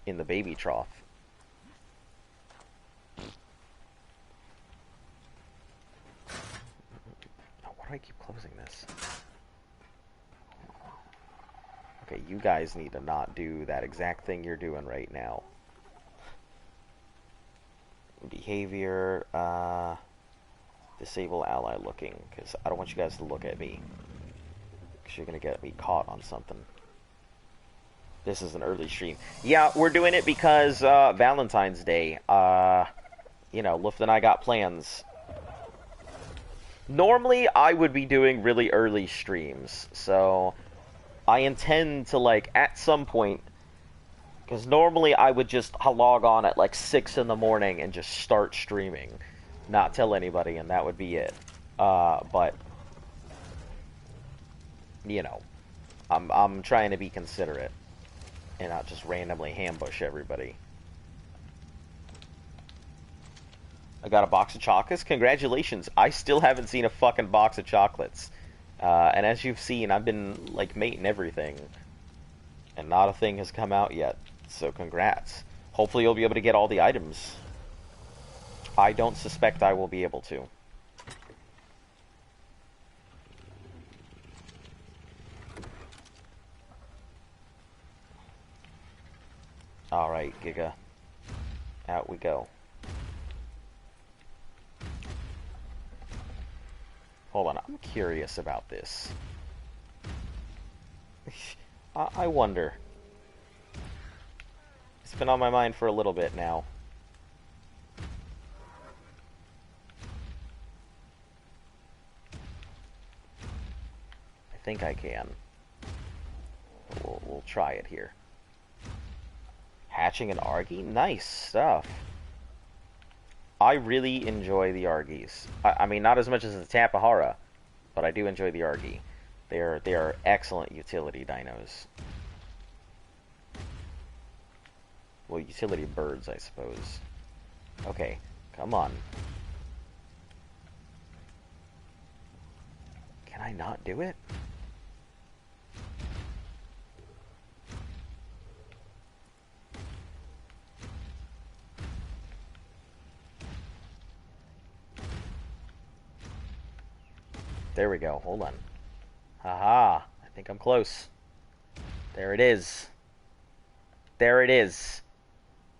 in the baby trough. Why do I keep closing this? Okay, you guys need to not do that exact thing you're doing right now. Behavior, disable ally looking, because I don't want you guys to look at me, because you're going to get me caught on something. This is an early stream. Yeah, we're doing it because Valentine's Day. You know, Luft and I got plans. Normally, I would be doing really early streams, so I intend to, like, at some point, because normally I would just log on at like 6 in the morning and just start streaming, not tell anybody, and that would be it. But you know, I'm trying to be considerate and not just randomly ambush everybody. I got a box of chocolates. Congratulations! I still haven't seen a fucking box of chocolates, and as you've seen, I've been like mating everything, and not a thing has come out yet. So congrats. Hopefully you'll be able to get all the items. I don't suspect I will be able to. Alright, Giga. Out we go. Hold on, I'm curious about this. I wonder. It's been on my mind for a little bit now. I think I can. We'll try it here. Hatching an Argy? Nice stuff. I really enjoy the Argies. I mean, not as much as the Tapahara, but I do enjoy the Argy. They are excellent utility dinos. Well, utility birds, I suppose. Okay, come on. Can I not do it? There we go. Hold on. Haha. I think I'm close. There it is. There it is.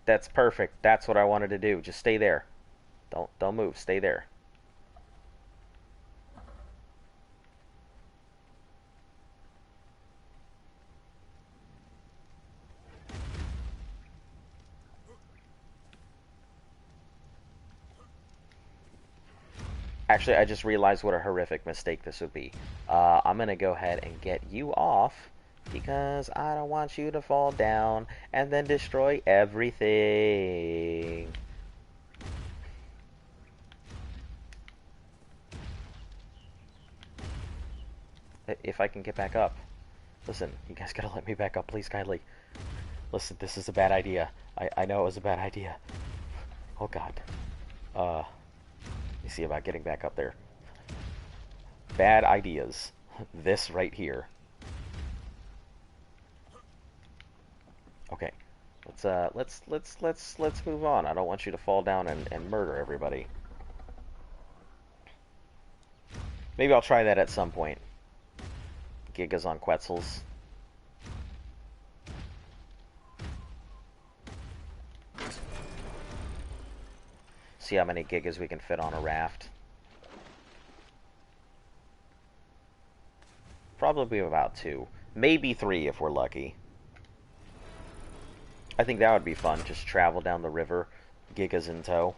That's perfect. That's what I wanted to do. Just stay there. Don't move. Stay there. Actually, I just realized what a horrific mistake this would be. I'm going to go ahead and get you off because I don't want you to fall down and then destroy everything. If I can get back up. Listen, you guys gotta let me back up, please, kindly. Listen, this is a bad idea. I know it was a bad idea. Oh, God. Let me see about getting back up there. Bad ideas. This right here. Okay. Let's move on. I don't want you to fall down and murder everybody. Maybe I'll try that at some point. Gigas on Quetzals. See how many gigas we can fit on a raft. Probably about 2. Maybe 3 if we're lucky. I think that would be fun. Just travel down the river, gigas in tow.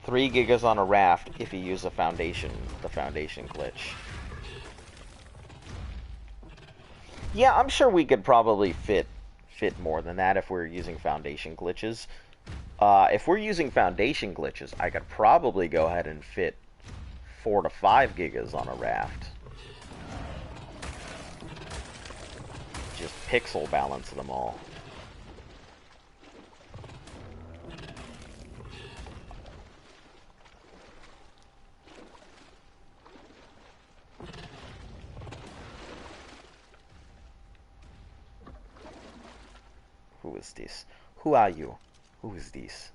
Three gigas on a raft if you use the foundation glitch. Yeah, I'm sure we could probably fit more than that if we're using foundation glitches. If we're using foundation glitches, I could probably go ahead and fit 4 to 5 gigas on a raft. Just pixel balance them all. Who is this? Who are you? Who is this?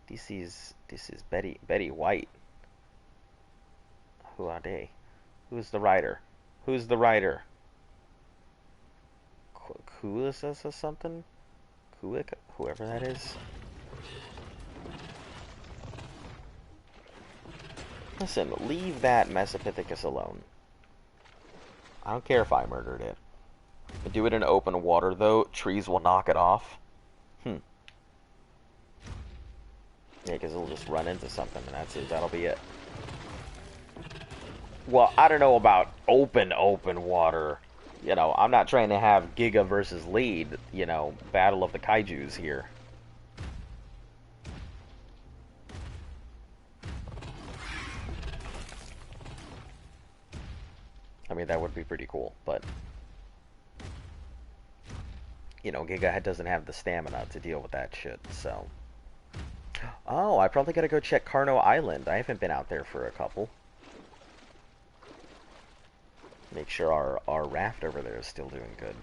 This is Betty White. Who are they? Who's the writer? Who's the writer? Kulis or something? Kulik? Whoever that is. Listen, leave that Mesopithecus alone. I don't care if I murdered it. Do it in open water, though. Trees will knock it off. Yeah, because it'll just run into something, and that's it. That'll be it. Well, I don't know about open water. You know, I'm not trying to have Giga versus Lead, you know, battle of the kaijus here. I mean, that would be pretty cool, but... you know, Giga doesn't have the stamina to deal with that shit, so... Oh, I probably gotta go check Carno Island. I haven't been out there for a couple. Make sure our raft over there is still doing good.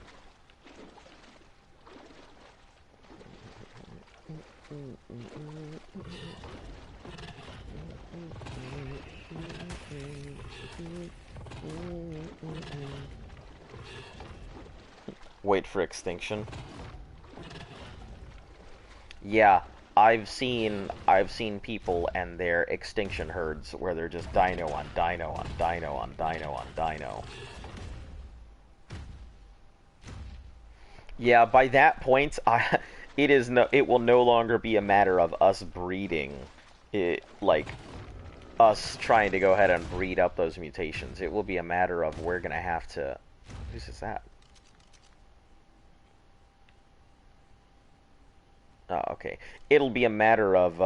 Wait for extinction. Yeah, I've seen people and their extinction herds where they're just dino on dino on dino on dino on dino. Yeah, by that point, it will no longer be a matter of us breeding, like us trying to go ahead and breed up those mutations. It will be a matter of we're gonna have to. Who's that? Oh, okay. It'll be a matter of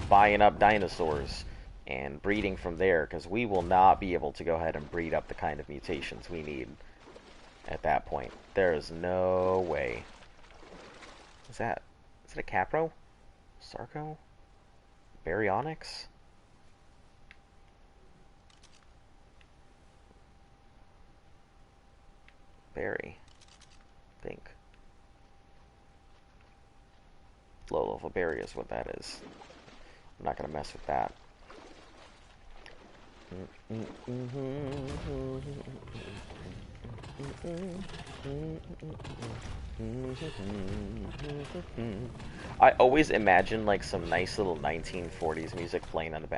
buying up dinosaurs and breeding from there, because we will not be able to go ahead and breed up the kind of mutations we need at that point. There is no way. Is it a Capro? Sarco? Baryonyx? Berry. Think. Low level berry is what that is. I'm not gonna mess with that. I always imagine like some nice little 1940s music playing in the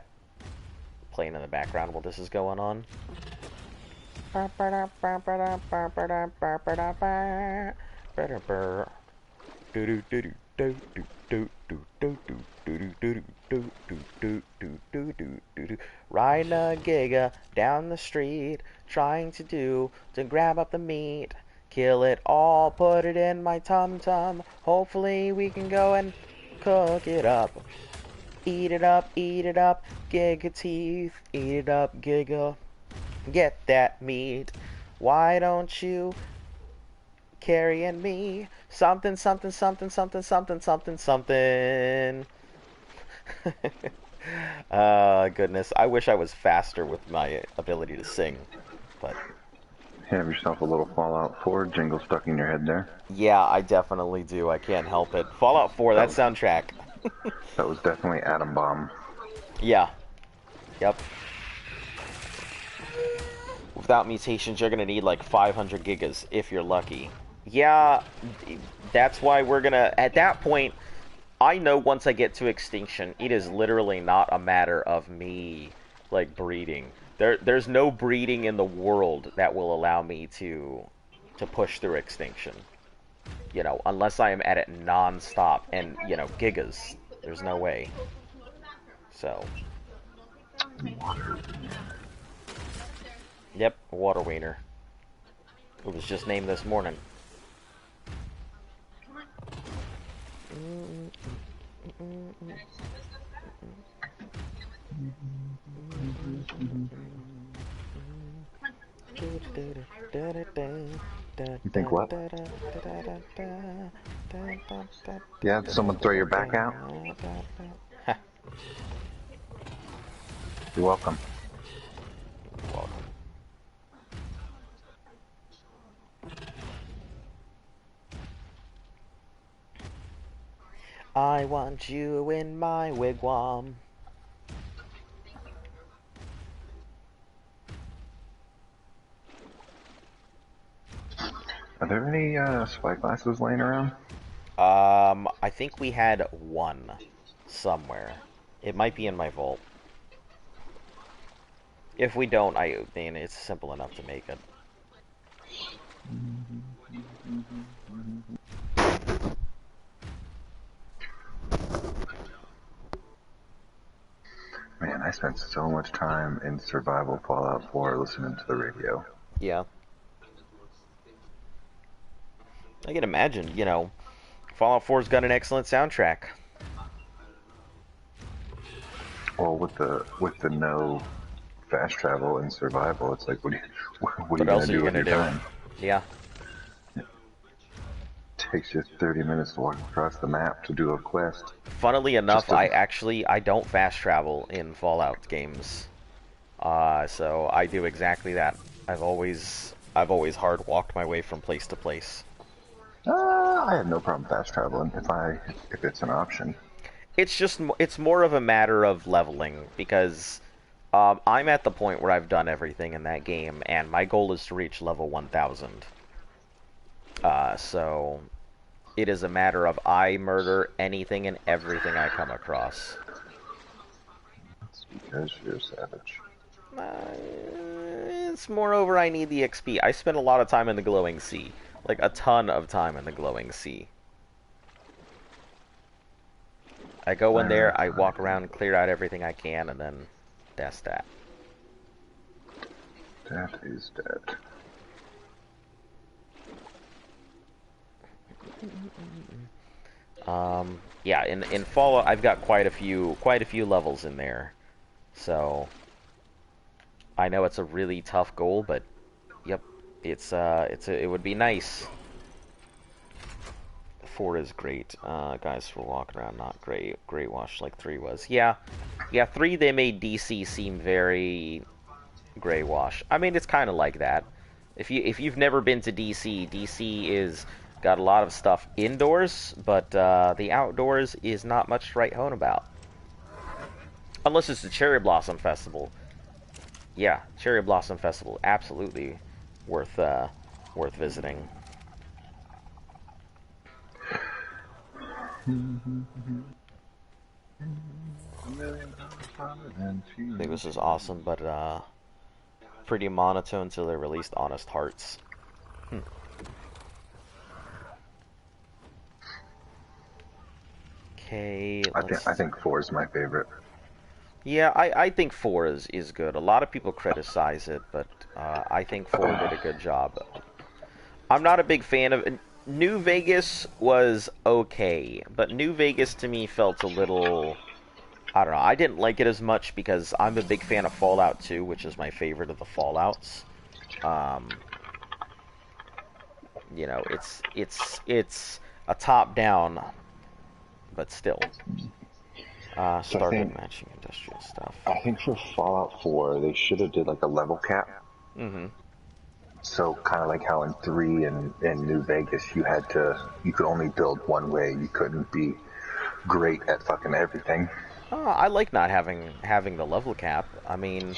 background while this is going on. Riding a giga down the street, trying to grab up the meat, kill it all, put it in my tum tum. Hopefully we can go and cook it up. Eat it up, giga teeth, eat it up, giga. Get that meat. Why don't you carrying me? Something, something, something, something, something, something, something. Goodness. I wish I was faster with my ability to sing, but... Have yourself a little Fallout 4 jingle stuck in your head there. Yeah, I definitely do. I can't help it. Fallout 4, that soundtrack. That was definitely Atom Bomb. Yeah. Yep. Without mutations, you're gonna need like 500 gigas if you're lucky. Yeah, that's why we're gonna... At that point, I know once I get to extinction, it is literally not a matter of me, like, breeding. There's no breeding in the world that will allow me to push through extinction. You know, unless I am at it non-stop and, you know, gigas. There's no way. So... Yep, water wiener. It was just named this morning. You think what? Yeah, someone throw your back out? You're welcome. Welcome. I want you in my wigwam. Are there any spyglasses laying around? I think we had one somewhere. It might be in my vault. If we don't, I mean, it's simple enough to make it. Man, I spent so much time in survival Fallout 4 listening to the radio. Yeah. I can imagine, you know, Fallout 4's got an excellent soundtrack. Well, with the no fast travel and survival, it's like, what are you What else gonna are you do with gonna your do? time? Yeah. takes you 30 minutes to walk across the map to do a quest. Funnily enough, Just to... I don't fast travel in Fallout games. So I do exactly that. I've always hard walked my way from place to place. I have no problem fast traveling if it's an option. It's more of a matter of leveling because I'm at the point where I've done everything in that game, and my goal is to reach level 1000. So it is a matter of I murder anything and everything I come across. That's because you're a savage. It's moreover I need the XP. I spend a lot of time in the glowing sea. Like, a ton of time in the glowing sea. I go in there, I walk around, clear out everything I can, and then that's that. That is dead. Yeah, in Fallout I've got quite a few levels in there. So I know it's a really tough goal, but yep, it would be nice. 4 is great. Guys for walking around, not great. Great Wash like 3 was. Yeah, 3 they made DC seem very Grey Wash. I mean, it's kind of like that. If you've never been to DC, DC is got a lot of stuff indoors, but the outdoors is not much to write home about. Unless it's the Cherry Blossom Festival. Yeah, Cherry Blossom Festival, absolutely worth visiting. I think this is awesome, but pretty monotone until they released Honest Hearts. Okay, I think 4 is my favorite. Yeah, I think 4 is good. A lot of people criticize it, but I think 4 did a good job. I'm not a big fan of... New Vegas was okay, but New Vegas to me felt a little... I don't know, I didn't like it as much because I'm a big fan of Fallout 2, which is my favorite of the Fallouts. You know, it's a top-down, but still. Started matching industrial stuff. I think for Fallout 4, they should have did like a level cap. Mm-hmm. So kind of like how in 3 and New Vegas, you could only build one way. You couldn't be great at fucking everything. I like not having the level cap. I mean,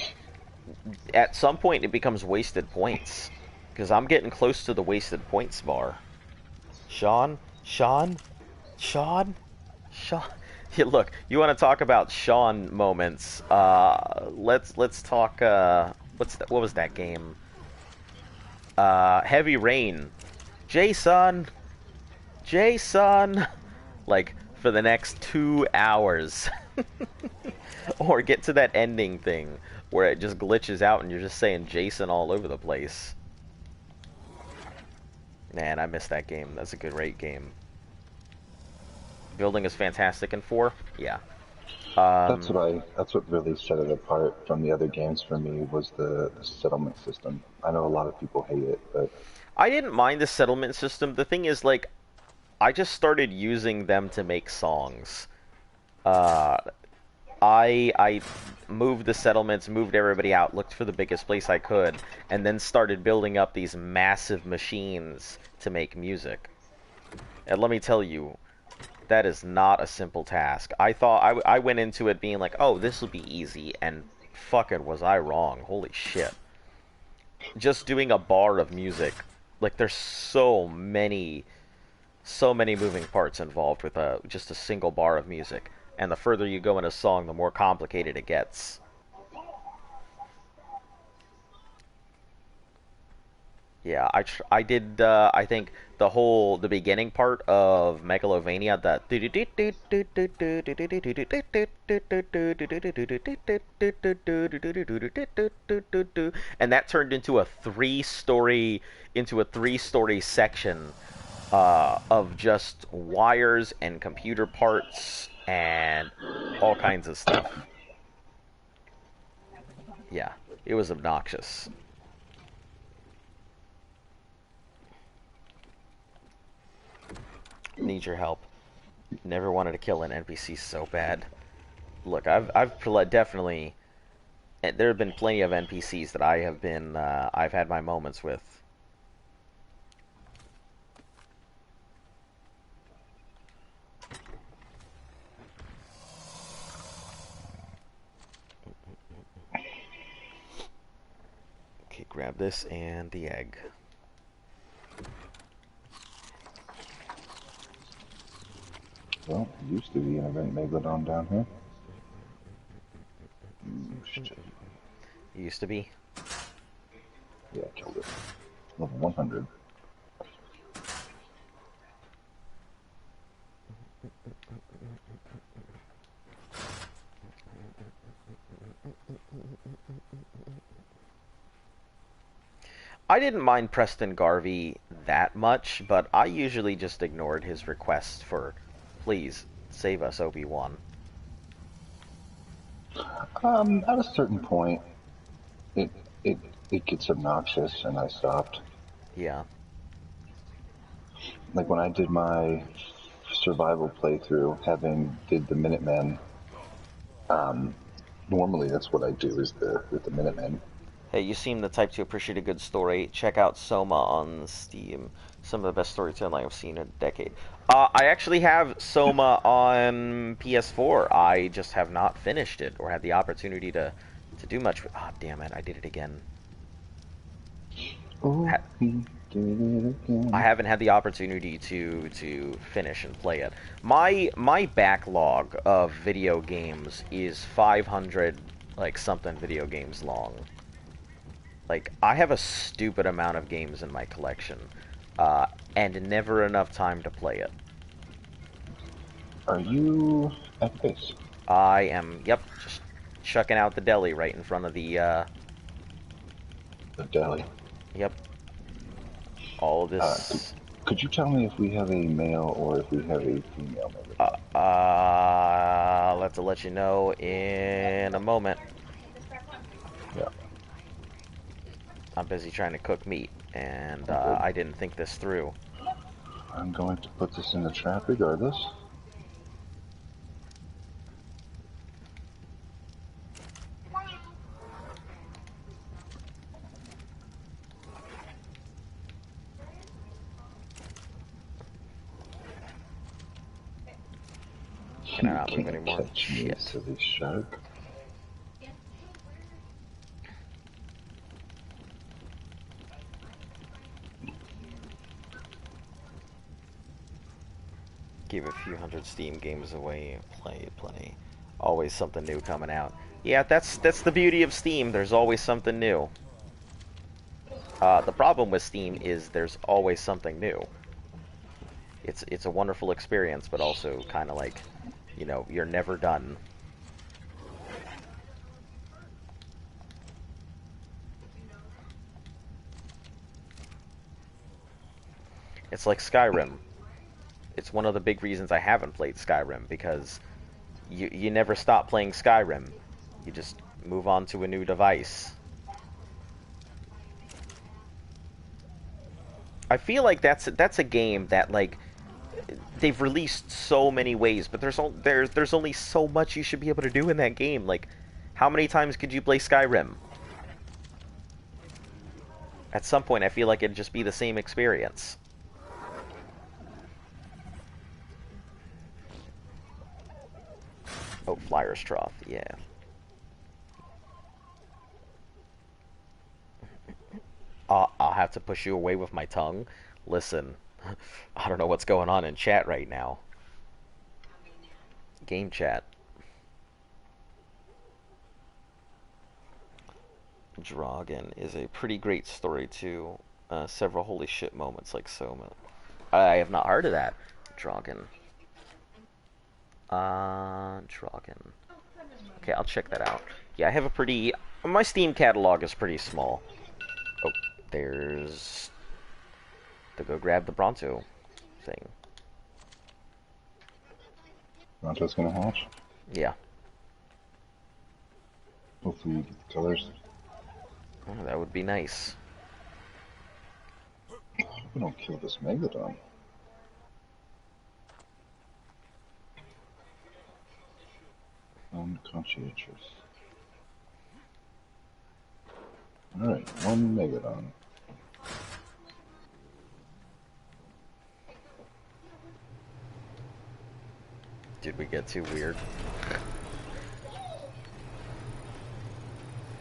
at some point it becomes wasted points. Because I'm getting close to the wasted points bar. Sean? Yeah, look, you want to talk about Sean moments? Let's talk. What was that game? Heavy Rain. Jason, like for the next 2 hours, or get to that ending thing where it just glitches out and you're just saying Jason all over the place. Man, I missed that game. That's a great game. Building is fantastic in 4. Yeah. That's what really set it apart from the other games for me was the settlement system. I know a lot of people hate it, but I didn't mind the settlement system. The thing is, like, I just started using them to make songs. I moved the settlements, moved everybody out, looked for the biggest place I could, and then started building up these massive machines to make music. And let me tell you, that is not a simple task. I thought I went into it being like, oh, this will be easy, and fucking was I wrong. Holy shit. Just doing a bar of music, like there's so many moving parts involved with just a single bar of music. And the further you go in a song, the more complicated it gets. Yeah, I did, I think, the beginning part of Megalovania, that... And that turned into a three-story section of just wires and computer parts and all kinds of stuff. Yeah, it was obnoxious. Need your help. Never wanted to kill an NPC so bad. Look, definitely. There have been plenty of NPCs that I've had my moments with. Okay, grab this and the egg. Well, it used to be an event Megalodon down here. It used to be. Yeah, I killed it. Level 100. I didn't mind Preston Garvey that much, but I usually just ignored his requests for, please, save us, Obi-Wan. At a certain point, it it it gets obnoxious, and I stopped. Yeah. Like when I did my survival playthrough, having did the Minutemen. Normally, that's what I do is with the Minutemen. Hey, you seem the type to appreciate a good story. Check out Soma on Steam. Some of the best storytelling I've seen in a decade. I actually have Soma on PS4. I just have not finished it or had the opportunity to do much. Ah, oh, damn it! I did it again. Oh, he did it I again. haven't had the opportunity to finish and play it. My backlog of video games is 500 like something video games long. Like, I have a stupid amount of games in my collection, and never enough time to play it. Are you at the base? I am, yep, just chucking out the deli right in front of The deli. yep, all of Uh, this, could you tell me if we have a male or if we have a female Megalodon? I'll have to let you know in a moment. Yeah. I'm busy trying to cook meat, and Okay. I didn't think this through. I'm going to put this in the trap regardless. Can I You not move can't anymore? catch me, Shit. silly shark. Give a few hundred Steam games away, play plenty. Always something new coming out. Yeah, that's the beauty of Steam. There's always something new. The problem with Steam is there's always something new. It's a wonderful experience, but also kind of like, you know, you're never done. It's like Skyrim. It's one of the big reasons I haven't played Skyrim, because you never stop playing Skyrim. You just move on to a new device. I feel like that's a game that, like, they've released so many ways, but there's only so much you should be able to do in that game. Like, how many times could you play Skyrim? At some point, I feel like it'd just be the same experience. Oh, Flyer's Trough, yeah. I'll have to push you away with my tongue. Listen, I don't know what's going on in chat right now. Game chat. Dragon is a pretty great story too. Several holy shit moments like Soma. I have not heard of that. Dragon. Dragon. Okay, I'll check that out. Yeah, I have a pretty... My Steam catalog is pretty small. Oh, there's... To go grab the Bronto thing. Bronto's gonna hatch. Yeah. Hopefully you get the colors. Oh, that would be nice. We don't kill this Megalodon. Conscientious. Alright, 1 Megadon. Did we get too weird?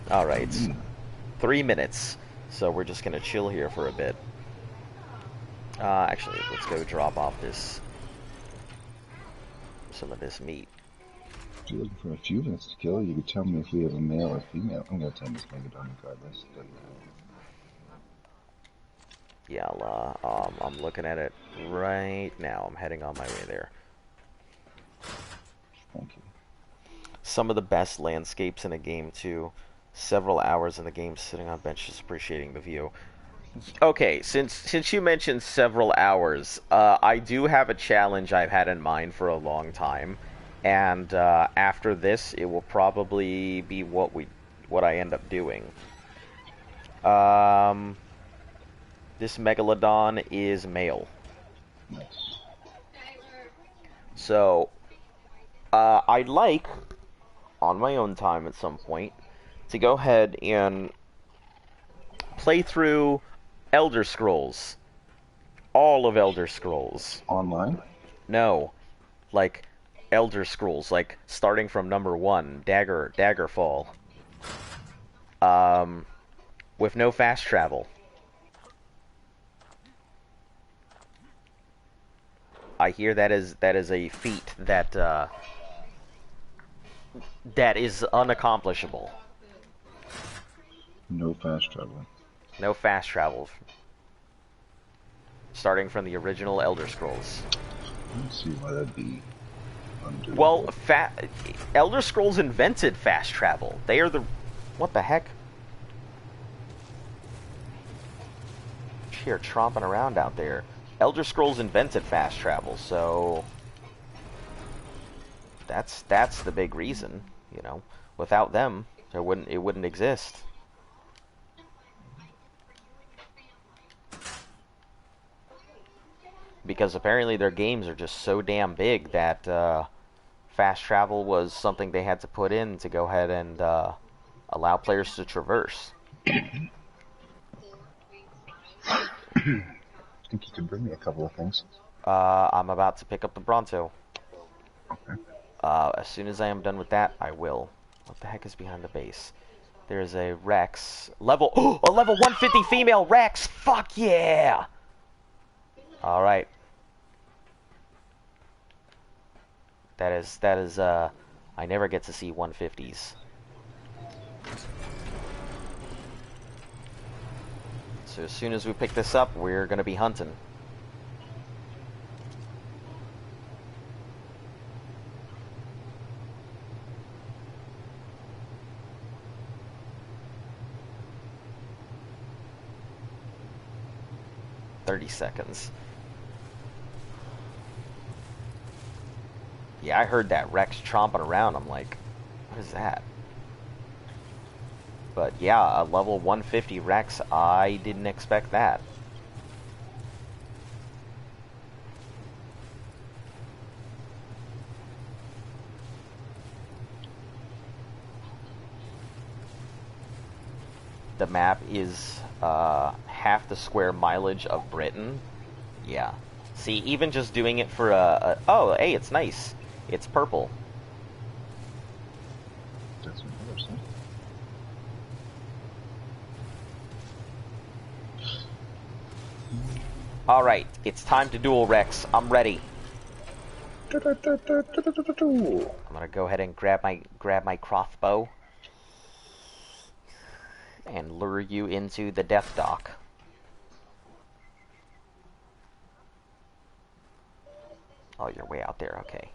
Alright. 3 minutes. So we're just gonna chill here for a bit. Actually, let's go drop off some of this meat. If you're looking for a few minutes to kill, you can tell me if we have a male or female. I'm gonna tell this Megadon regardless. Doesn't matter. Yeah, I'm looking at it right now. I'm heading on my way there. Thank you. Some of the best landscapes in a game, too. Several hours in the game sitting on benches appreciating the view. Okay, since you mentioned several hours, I do have a challenge I've had in mind for a long time. And after this, it will probably be what I end up doing. This Megalodon is male. Nice. So, I'd like, on my own time at some point, to go ahead and play through Elder Scrolls. All of Elder Scrolls. Online? No. Like, Elder Scrolls, like, starting from number 1, Daggerfall. With no fast travel. I hear that is a feat that is unaccomplishable. No fast travel. No fast travel. Starting from the original Elder Scrolls. I don't see why that'd be undoable. Well, Elder Scrolls invented fast travel. They are the... What the heck? Here, tromping around out there. Elder Scrolls invented fast travel, so... That's the big reason, you know. Without them, it wouldn't exist. Because apparently their games are just so damn big that fast travel was something they had to put in to go ahead and allow players to traverse. I think you could bring me a couple of things. I'm about to pick up the Bronto. Okay. As soon as I am done with that, I will. What the heck is behind the base? There's a Rex. A level 150 female Rex! Fuck yeah! Alright. That is, I never get to see 150s. So as soon as we pick this up, we're gonna be hunting. "30 seconds. Yeah, I heard that Rex tromping around. I'm like, what is that? But yeah, a level 150 Rex, I didn't expect that. The map is half the square mileage of Britain. Yeah. See, even just doing it for oh, hey, it's nice. It's purple. That's interesting. Alright, it's time to duel Rex. I'm ready. I'm gonna go ahead and grab my crossbow and lure you into the death dock. Oh, you're way out there, okay.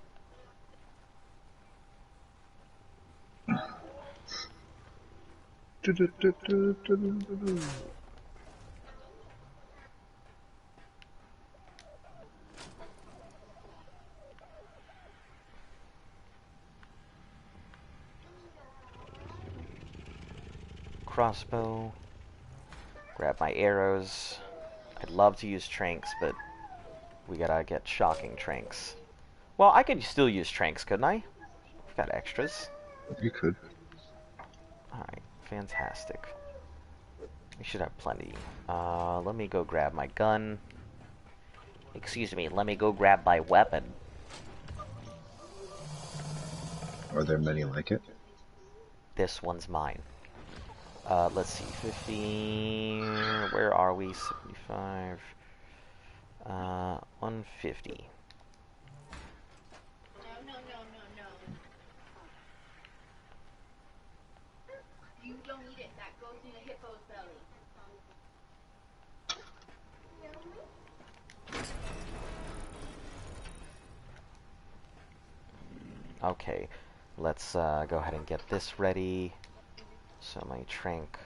Crossbow. Grab my arrows. I'd love to use tranks, but we gotta get shocking tranks. Well, I could still use tranks, couldn't I? I've got extras. You could. Alright, fantastic. We should have plenty. Let me go grab my gun. Excuse me, let me go grab my weapon. Are there many like it? This one's mine. Let's see, 50... Where are we? 75... 150. No. You don't eat it. That goes in the hippo's belly. Okay, let's go ahead and get this ready. So my trank.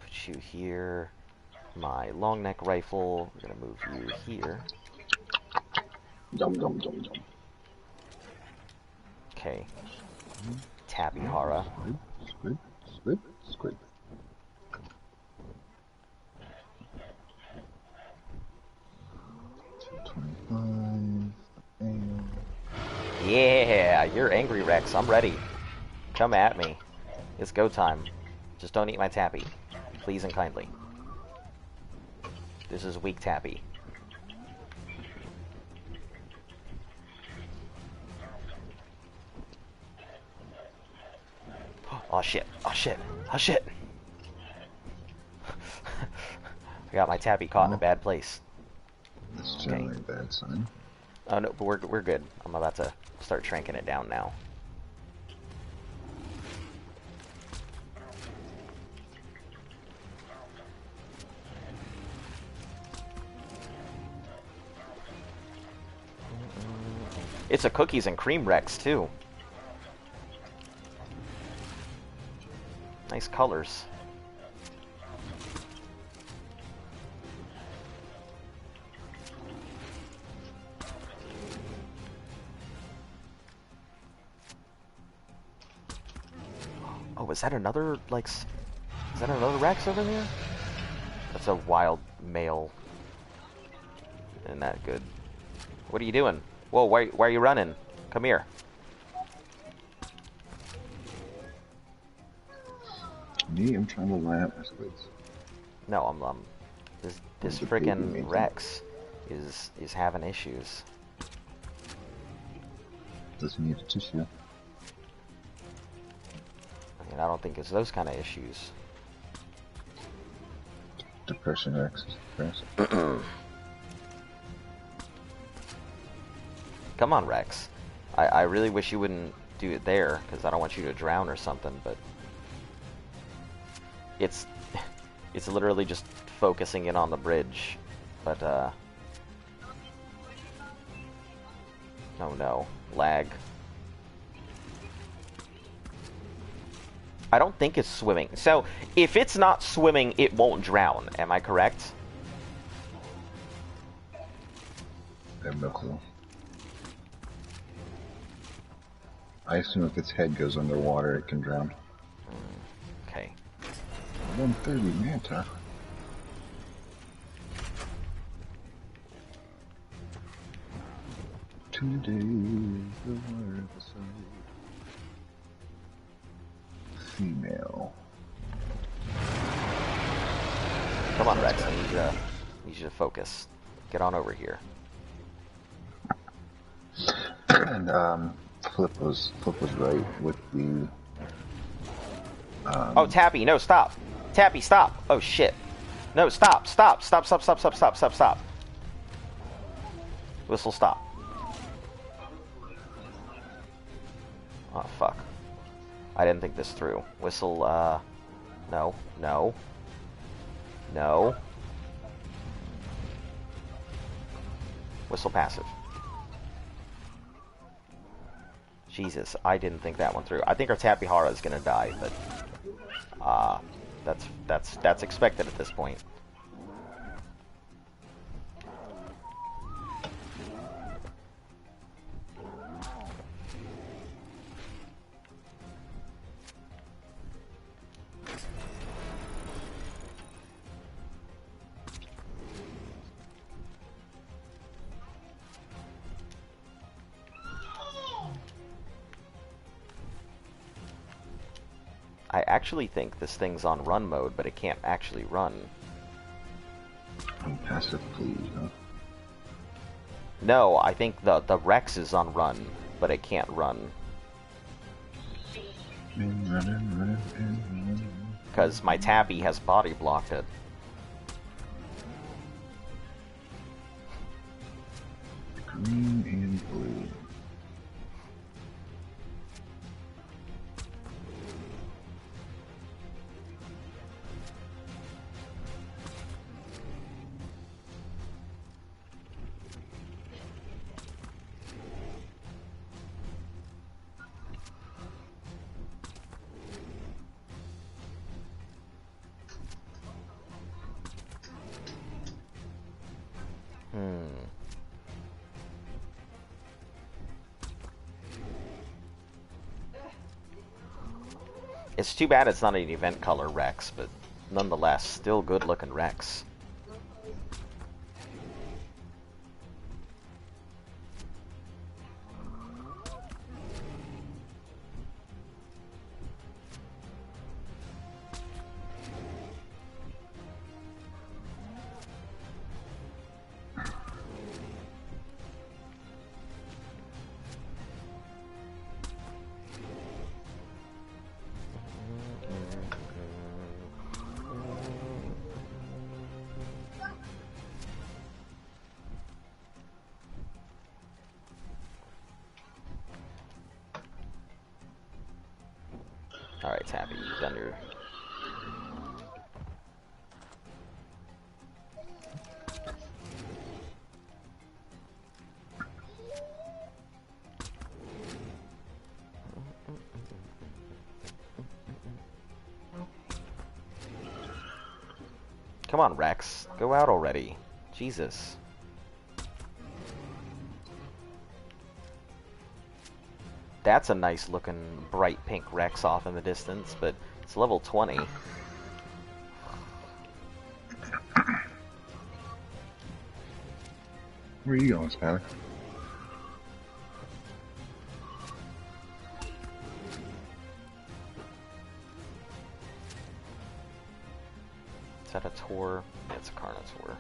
Put you here. My long neck rifle. We're gonna move you here. Dum dum dum dum. Okay. Tapihara. Squid, squid, squid. Yeah, you're angry, Rex. I'm ready. Come at me. It's go time. Just don't eat my tappy. Please and kindly. This is weak tappy. Oh shit. Oh shit. Oh shit. I got my tappy caught in a bad place. That's generally a bad sign. Oh no, but we're good. I'm about to start tranking it down now. It's a cookies and cream Rex too. Nice colors. Oh, is that another, like, is that another Rex over there? That's a wild male. Isn't that good? What are you doing? Whoa, why are you running? Come here. Me, I'm trying to line up my squids. No, this frickin' Rex is having issues. Does he need a tissue? I mean, I don't think it's those kind of issues. Depression Rex is depressed. Come on, Rex. I really wish you wouldn't do it there, because I don't want you to drown or something, but... It's literally just focusing in on the bridge, but, oh no. Lag. I don't think it's swimming. So, if it's not swimming, it won't drown. Am I correct? I have no clue. I assume if its head goes underwater, it can drown. Okay. 130 Manta. Today is the word episode. Female. Come on, Rex. I need you to focus. Get on over here. And Flip was right with the. Oh, Tappy, no, stop. Tappy, stop. Oh shit. No, stop. Whistle, stop. Oh fuck. I didn't think this through. Whistle, no. Whistle passive. Jesus, I didn't think that one through. I think our Tapihara is gonna die, but that's expected at this point. I actually think this thing's on run mode, but it can't actually run. Oh, passive, please, huh? No, I think the Rex is on run, but it can't run. Because my Tappy has body blocked it. Green and blue. It's too bad it's not an event color Rex, but nonetheless, still good looking Rex. Alright, Tappy, you've done your... Come on, Rex. Go out already. Jesus. That's a nice looking bright pink Rex off in the distance, but it's level 20. Where are you going, Skyler? Is that a Tor? Yeah, it's a Carnotaur.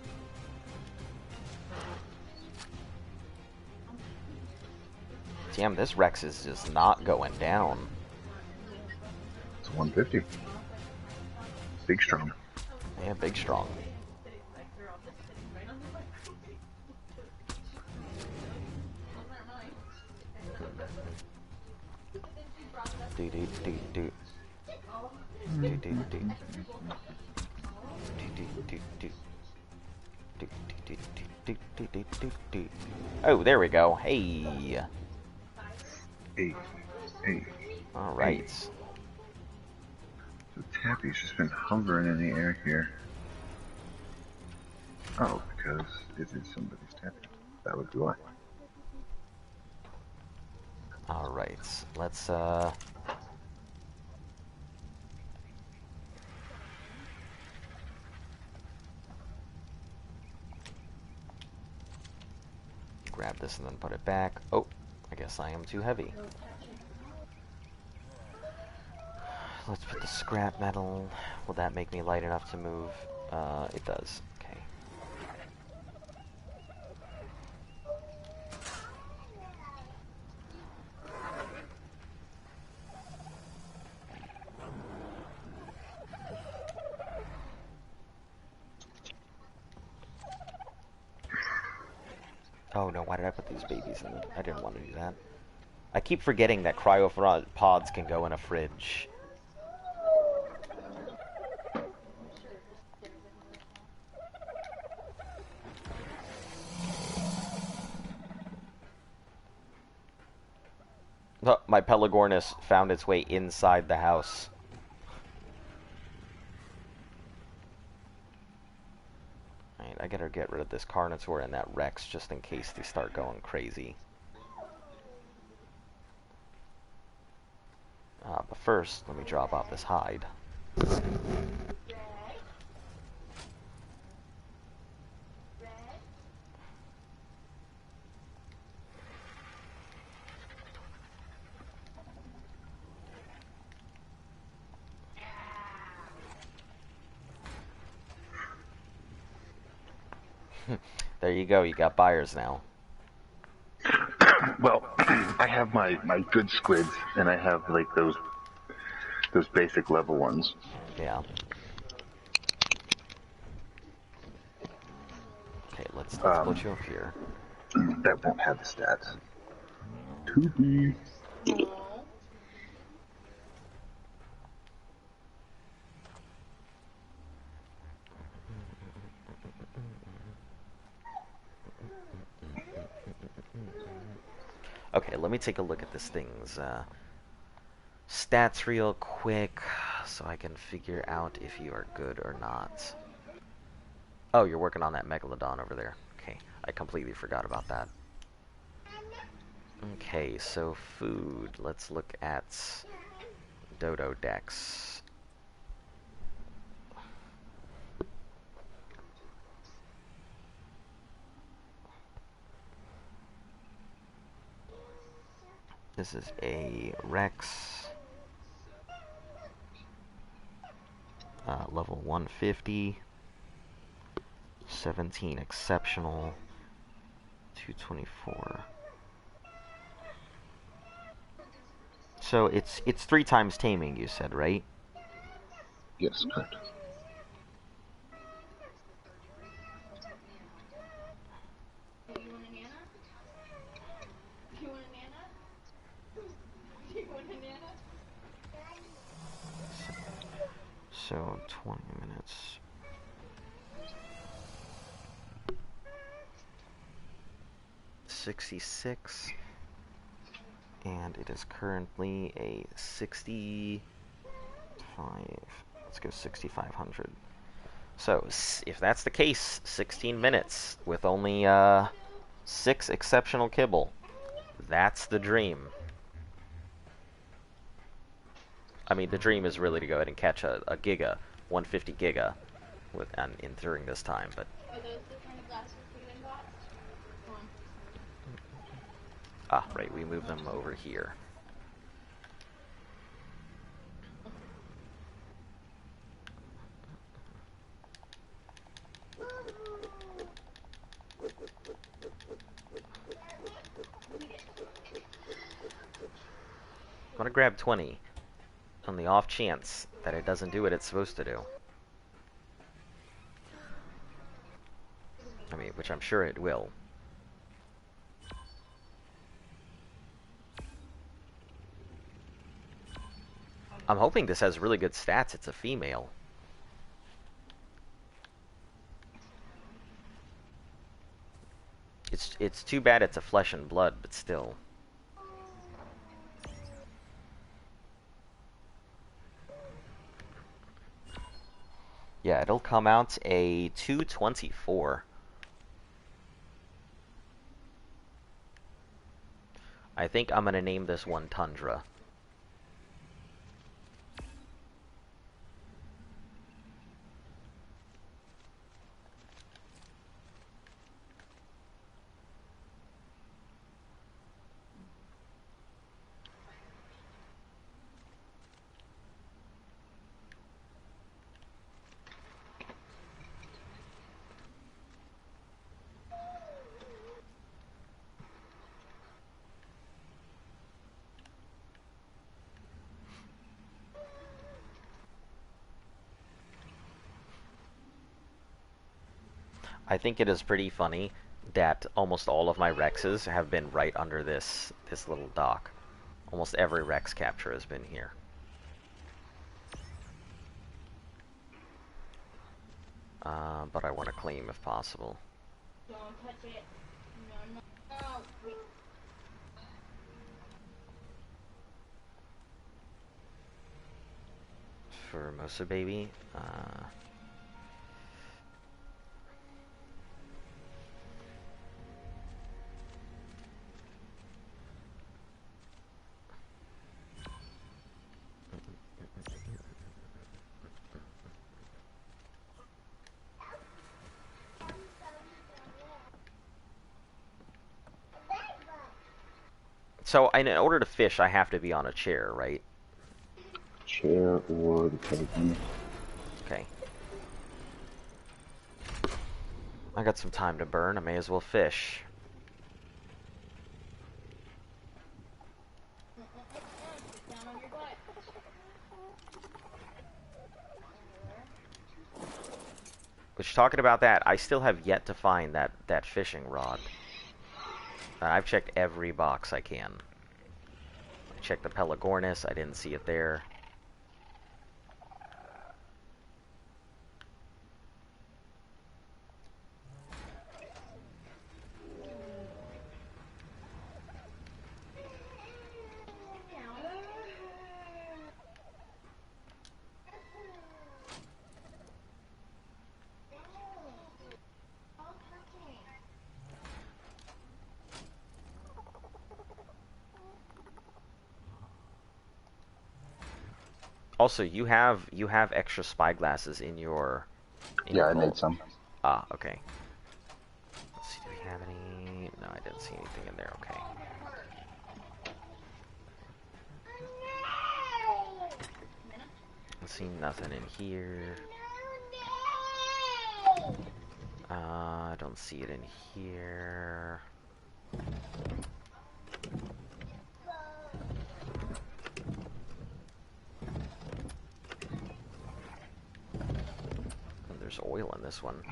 Damn, this Rex is just not going down. It's 150. Big strong. Yeah, big strong. Do do do do. Do do do. Oh, there we go. Hey. Hey. Hey. Alright. So Tappy's just been hovering in the air here. Oh, because it is somebody's Tappy. That would be why. Alright. Let's, grab this and then put it back. Oh, I guess I am too heavy. Let's put the scrap metal. Will that make me light enough to move? It does. Okay. Oh no, why did I put these babies in? I didn't want to do that. I keep forgetting that cryopods can go in a fridge. Oh, my Pelagornis found its way inside the house. Alright, I gotta get rid of this Carnotaur and that Rex just in case they start going crazy. But first, let me drop off this hide. There you go. You got buyers now. Well, I have my good squids, and I have like those basic level ones. Yeah. Okay, let's put you up here. That won't have the stats. To be. Okay, let me take a look at this thing's stats real quick so I can figure out if you are good or not. Oh, you're working on that Megalodon over there. Okay, I completely forgot about that. Okay, so food. Let's look at Dodo Dex. This is a Rex. Level 150. 17 exceptional. 224. So it's 3 times taming, you said, right? Yes, correct. So 20 minutes. $66, and it is currently a 65. Let's go 6,500. So if that's the case, 16 minutes with only 6 exceptional kibble. That's the dream. I mean, the dream is really to go ahead and catch a giga, 150 giga, during this time, but. Are those the kind of glasses we even got? Ah, right, we move them over here. I'm gonna grab 20 on the off chance that it doesn't do what it's supposed to do. I mean, which I'm sure it will. I'm hoping this has really good stats. It's a female. It's too bad it's a flesh and blood, but still. Yeah, it'll come out a 224. I think I'm gonna name this one Tundra. I think it is pretty funny that almost all of my Rexes have been right under this little dock. Almost every Rex capture has been here. But I want to claim if possible. Don't touch it. No, no. No. For Mosa Baby, so in order to fish, I have to be on a chair, right? Chair or the Titan. Okay. I got some time to burn. I may as well fish. Sit down on your butt. Which, talking about that, I still have yet to find that fishing rod. I've checked every box I can. I checked the Pelagornis. I didn't see it there. Also, you have extra spyglasses in your Yeah, I vault. made some. Ah, okay. Let's see, do we have any? No, I didn't see anything in there. Okay. I see nothing in here. I don't see it in here. There's oil in this one.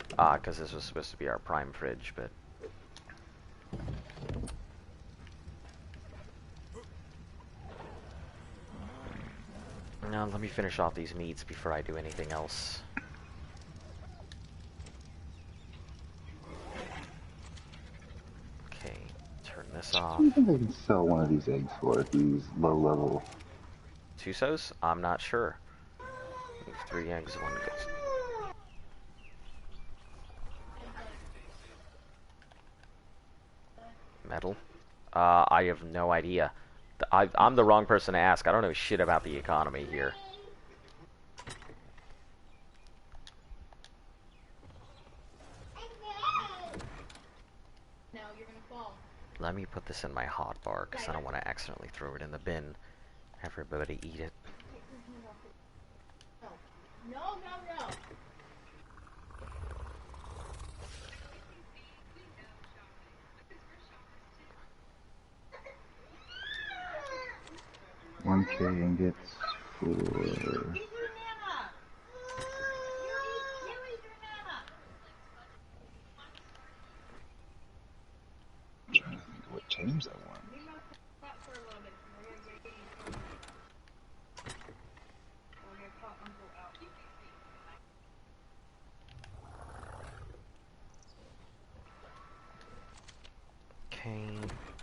Because this was supposed to be our prime fridge, but... Now, let me finish off these meats before I do anything else. Okay, turn this off. What do you think I can sell one of these eggs for? These low-level... Tusos? I'm not sure. 3 eggs, 1 goes. Metal? I have no idea. I'm the wrong person to ask. I don't know shit about the economy here. Now you're gonna fall. Let me put this in my hot bar, because I don't want to accidentally throw it in the bin. Have everybody eat it. No, no, no. One K ingots for... Eat your nana. You eat your nana. I'm trying to think of what tames I want. We must stop for a little bit. We're gonna get eaten. We're gonna call Uncle out. Okay,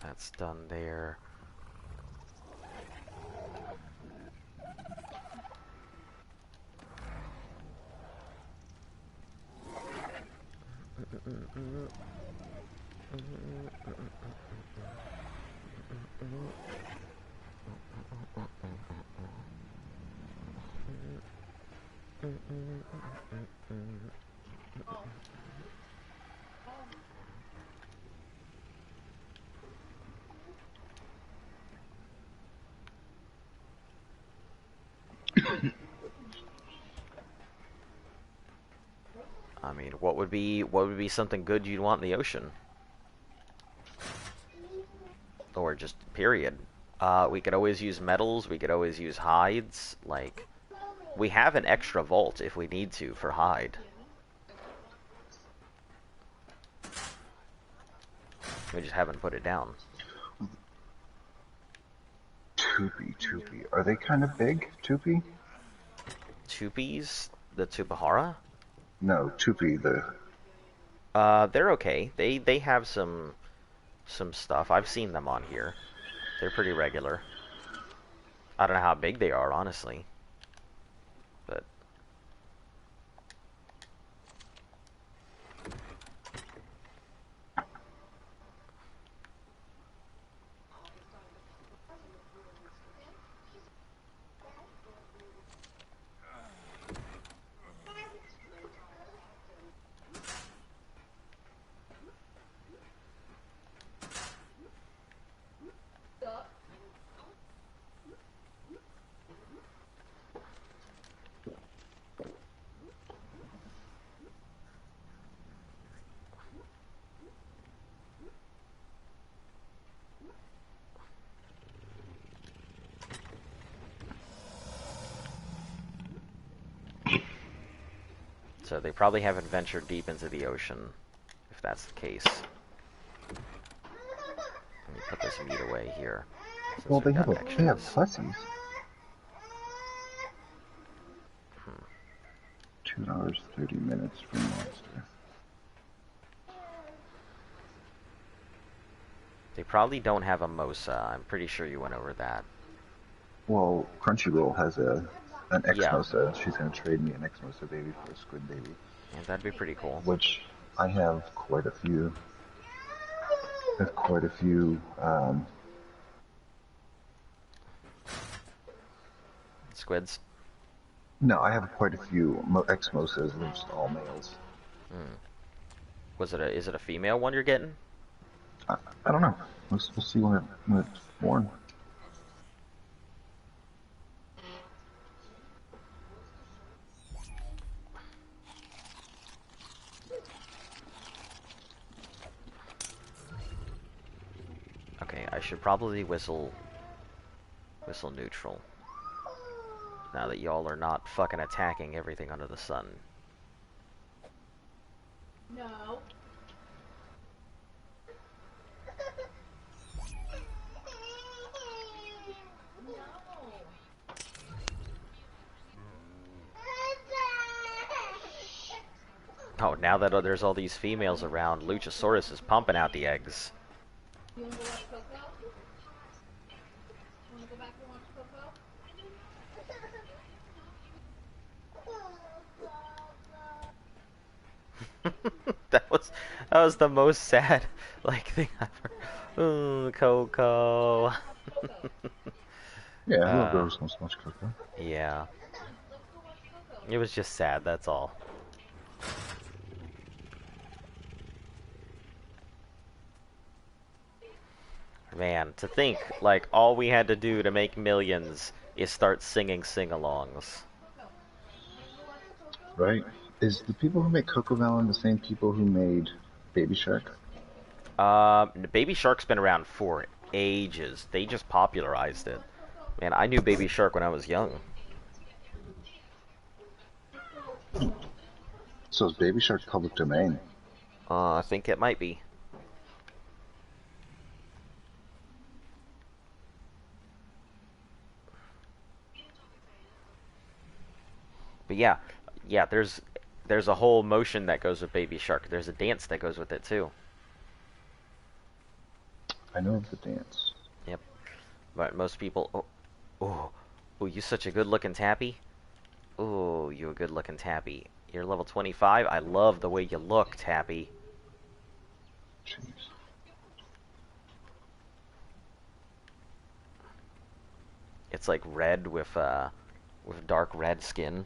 that's done there. I mean, what would be something good you'd want in the ocean? Or just period. We could always use metals, we could always use hides, like we have an extra vault if we need to for hide. We just haven't put it down. Tupi. Are they kind of big, Tupi? Tupies? The Tupahara? No, Tupi, the... They're okay. They have some stuff. I've seen them on here. They're pretty regular. I don't know how big they are, honestly. But So they probably haven't ventured deep into the ocean, if that's the case. Let me put this meat away here, since Well, we've got they have extras. pussies. 2 hours 30 minutes for monster. They probably don't have a Mosa. I'm pretty sure you went over that. Well, Crunchyroll has an Yeah. Exmosa. She's gonna trade me an Exmosa baby for a squid baby, Yeah, that'd be pretty cool. which I have quite a few. I have quite a few. Squids? No, I have quite a few Exmosas. They're just all males. Is it a female one you're getting? I don't know. We'll see when it's born. Okay, I should probably whistle neutral. Now that y'all are not fucking attacking everything under the sun. No. Oh, now that there's all these females around, Luchasaurus is pumping out the eggs. You wanna go watch Coco? Wanna go back and watch Coco? that was the most sad thing ever. Ooh, Coco. Watch Coco. Yeah, little girls don't much Coco. Yeah. Let's go watch Coco. It was just sad, that's all. Man, to think, all we had to do to make millions is start singing sing-alongs. Right? Is the people who make Coco Melon the same people who made Baby Shark? Baby Shark's been around for ages. They just popularized it. Man, I knew Baby Shark when I was young. So is Baby Shark public domain? I think it might be. But yeah, there's a whole motion that goes with Baby Shark. There's a dance that goes with it too. I know of the dance. Yep. But most people, oh, you such a good-looking tappy. Oh, you a good-looking tappy. You're level 25. I love the way you look, tappy. Jeez. It's like red with dark red skin.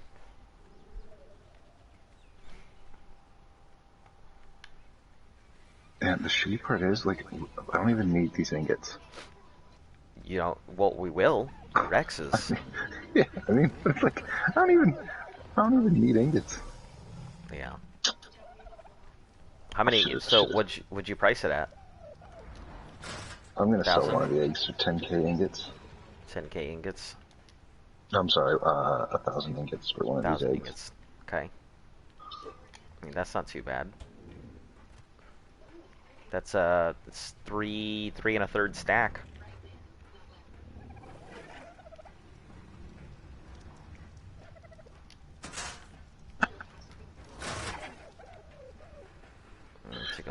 And the shitty part is, I don't even need these ingots. You know, well, we will. Rexes. Yeah, I mean, it's I don't even need ingots. Yeah. How many? So, would you price it at? I'm gonna sell 1,000? one of the eggs for 10k ingots. 10k ingots. I'm sorry, 1,000 ingots for one of these 1,000 eggs. ingots. Okay. I mean, that's not too bad. It's three and a third stack.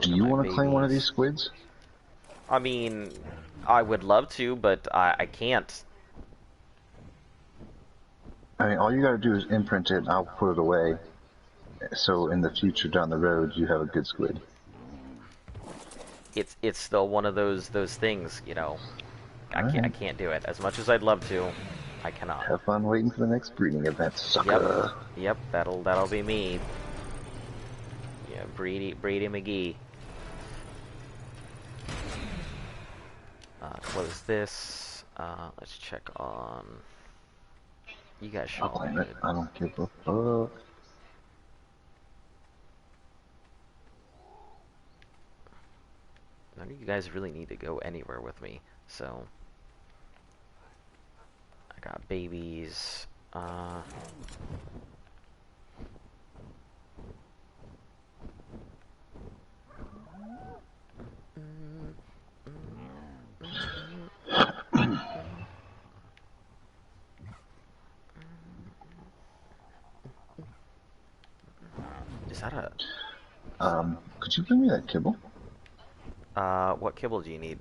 Do you want to claim one of these squids? I mean, I would love to, but I can't. I mean, all you gotta do is imprint it and I'll put it away. So in the future down the road, you have a good squid. It's still one of those things, you know. I can't do it. As much as I'd love to, I cannot. Have fun waiting for the next breeding event, sucker. Yep, that'll be me. Yeah, Brady McGee. Close this. Let's check on. You guys should I'll all claim be it. good. I don't give a fuck. None of you guys really need to go anywhere with me, so I got babies. that a... Could you bring me that kibble? What kibble do you need?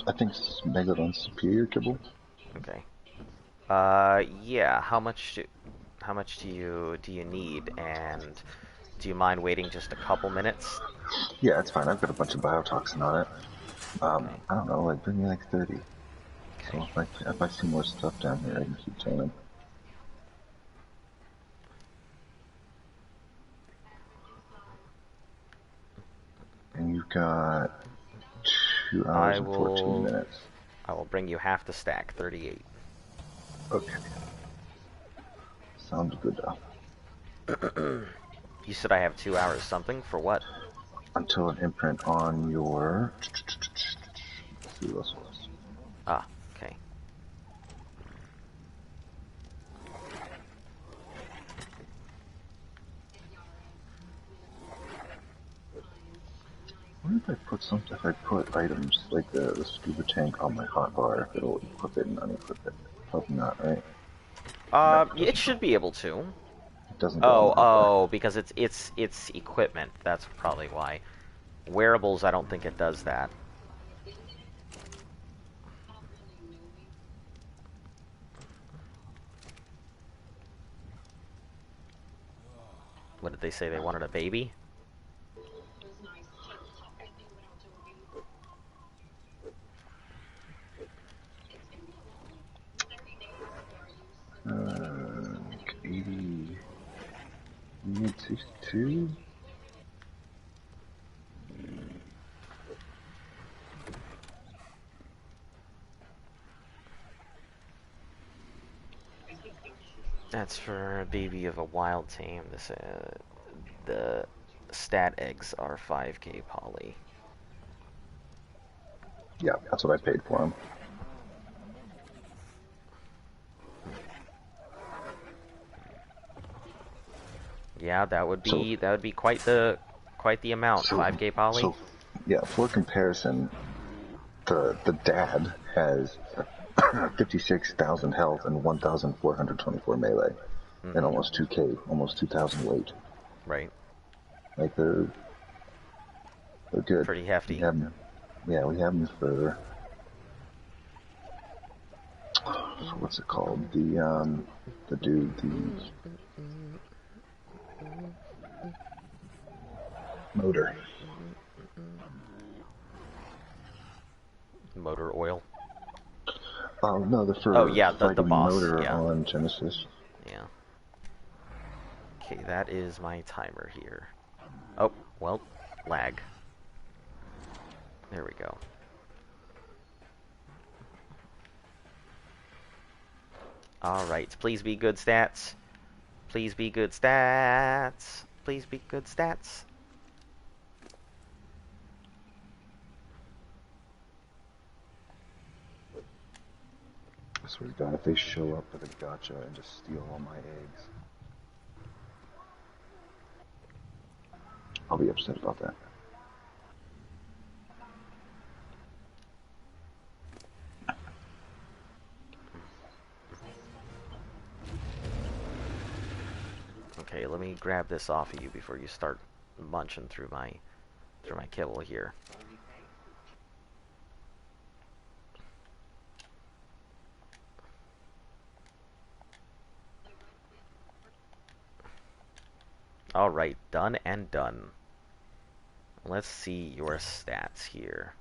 I think it's Megalodon Superior kibble. Okay. Yeah, how much do you need, and do you mind waiting just a couple minutes? Yeah, it's fine. I've got a bunch of biotoxin on it. Okay. I don't know, like bring me like 30. Okay. So if I see more stuff down here, I can keep telling. And you've got 2 hours and 14 minutes. I will bring you half the stack, 38. Okay. Sounds good though. You said I have 2 hours something? For what? Until an imprint on your... Let's see what else it was. Ah, okay. I wonder if I put items like the scuba tank on my hotbar, if it'll equip it and unequip it. Probably not, right? No, It should be able to. It doesn't go on the hotbar. Oh, because it's equipment. That's probably why. Wearables, I don't think it does that. What did they say? They wanted a baby? Like 80... You need 62? That's for a baby of a wild tame. This the stat eggs are 5k poly. Yeah, that's what I paid for them. Yeah, that would be quite the amount. 5k poly. So, yeah, for comparison, the dad has 56,000 health and 1,424 melee, and almost 2k, almost 2,000 weight. Right. Like they're good. Pretty hefty. We have them for what's it called? The motor. Motor oil. No, the Oh yeah, the fighting boss. motor Yeah. on Genesis. Yeah. Okay, that is my timer here. Oh, well, lag. There we go. Alright, please be good stats. Please be good stats. Please be good stats. I swear to God, if they show up with a gotcha and just steal all my eggs, I'll be upset about that. Okay, let me grab this off of you before you start munching through my kibble here. Alright, done and done. Let's see your stats here.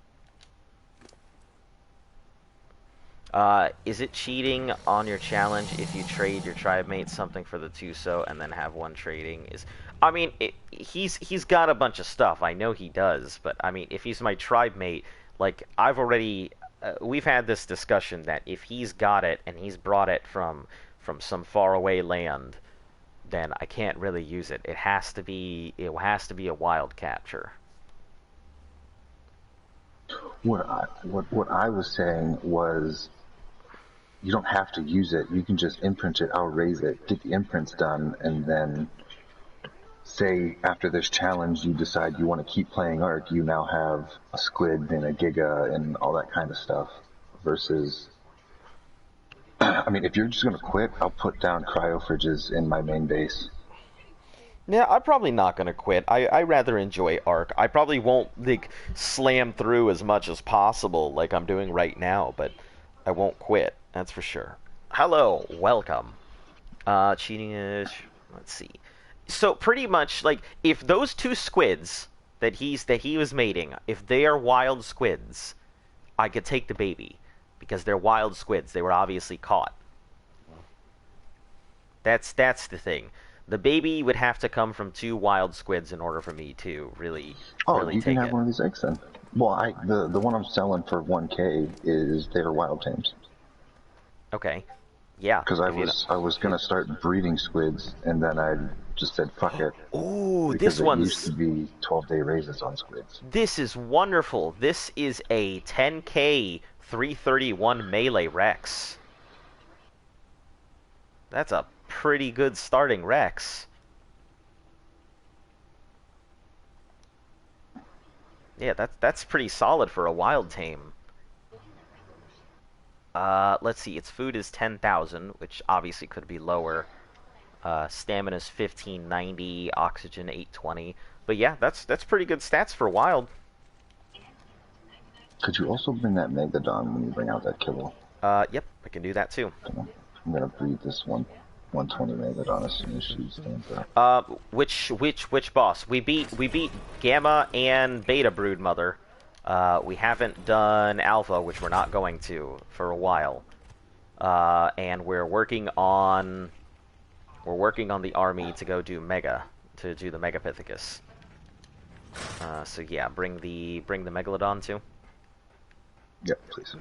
Is it cheating on your challenge if you trade your tribe mate something for the Tuso and then have one trading? I mean, he's got a bunch of stuff. I know he does, but I mean, if he's my tribe mate, like I've already, we've had this discussion that if he's got it and he's brought it from some faraway land, then I can't really use it. It has to be a wild capture. What I was saying was, you don't have to use it. You can just imprint it. I'll raise it, get the imprints done, and then say after this challenge you decide you want to keep playing Ark. You now have a squid and a giga and all that kind of stuff. Versus, I mean, if you're just gonna quit, I'll put down cryo fridges in my main base. Yeah, I'm probably not gonna quit. I rather enjoy Ark. I probably won't like slam through as much as possible like I'm doing right now, but I won't quit. That's for sure. Hello, welcome. Cheating is. Let's see. So pretty much like if those two squids that he was mating, if they are wild squids, I could take the baby because they're wild squids. They were obviously caught. That's the thing. The baby would have to come from two wild squids in order for me to really Oh, really you can take have it. one of these eggs then. Well, the one I'm selling for 1K is they're wild tames. Okay. Yeah. Because I was gonna start breeding squids, and then I just said fuck it Ooh, because this it used one's to be 12-day raises on squids. this is wonderful. This is a 10K 331 melee Rex. That's a pretty good starting Rex. Yeah, that's pretty solid for a wild tame. Let's see. Its food is 10,000, which obviously could be lower. Stamina is 1590, oxygen 820. But yeah, that's pretty good stats for wild. Could you also bring that Megadon when you bring out that killer? Yep, I can do that too. I'm gonna breed this 120 Megadon as soon as she stands up. Which boss? We beat Gamma and Beta Broodmother. We haven't done Alpha, which we're not going to for a while. And we're working on the army to go do Mega, to do the Megapithecus. So yeah, bring the Megalodon too. Yep, please.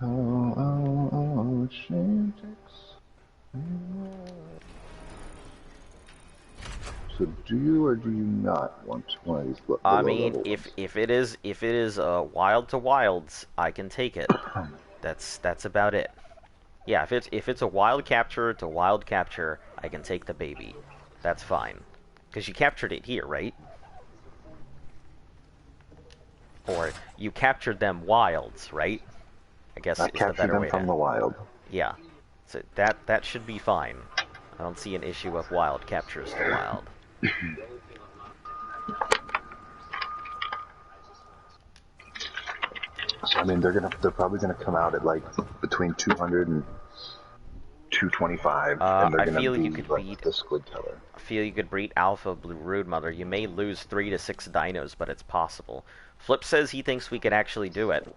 Oh, shame takes. So do you or do you not want one of these I below mean, level if it is wild to wilds, I can take it. That's about it. Yeah, if it's a wild capture to wild capture, I can take the baby. That's fine, because you captured it here, right? Or you captured them wilds, right? I guess I is the captured better them way from to. the wild. Yeah, so that should be fine. I don't see an issue with wild captures to wild. So I mean, they're probably gonna come out at like between 200 and 225, and they're I gonna feel be you could like beat. the squid killer. I feel you could breed Alpha Blue Broodmother. You may lose 3 to 6 dinos, but it's possible. Flip says he thinks we could actually do it.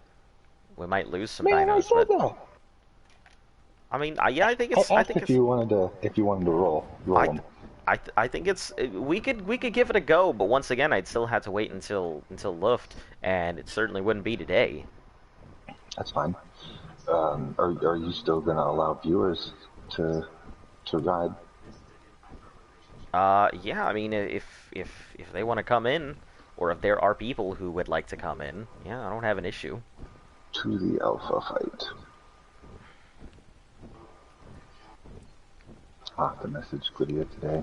We might lose some Man, I dinos, said but that. I mean, yeah, I think I it's. asked if you wanted to roll them. I think it's. We could give it a go, but once again, I'd still have to wait until Luft, and it certainly wouldn't be today. That's fine. Are you still gonna allow viewers to ride? Yeah, I mean, if they want to come in, or if there are people who would like to come in, yeah, I don't have an issue. To the alpha fight. I'll have to message Lydia today.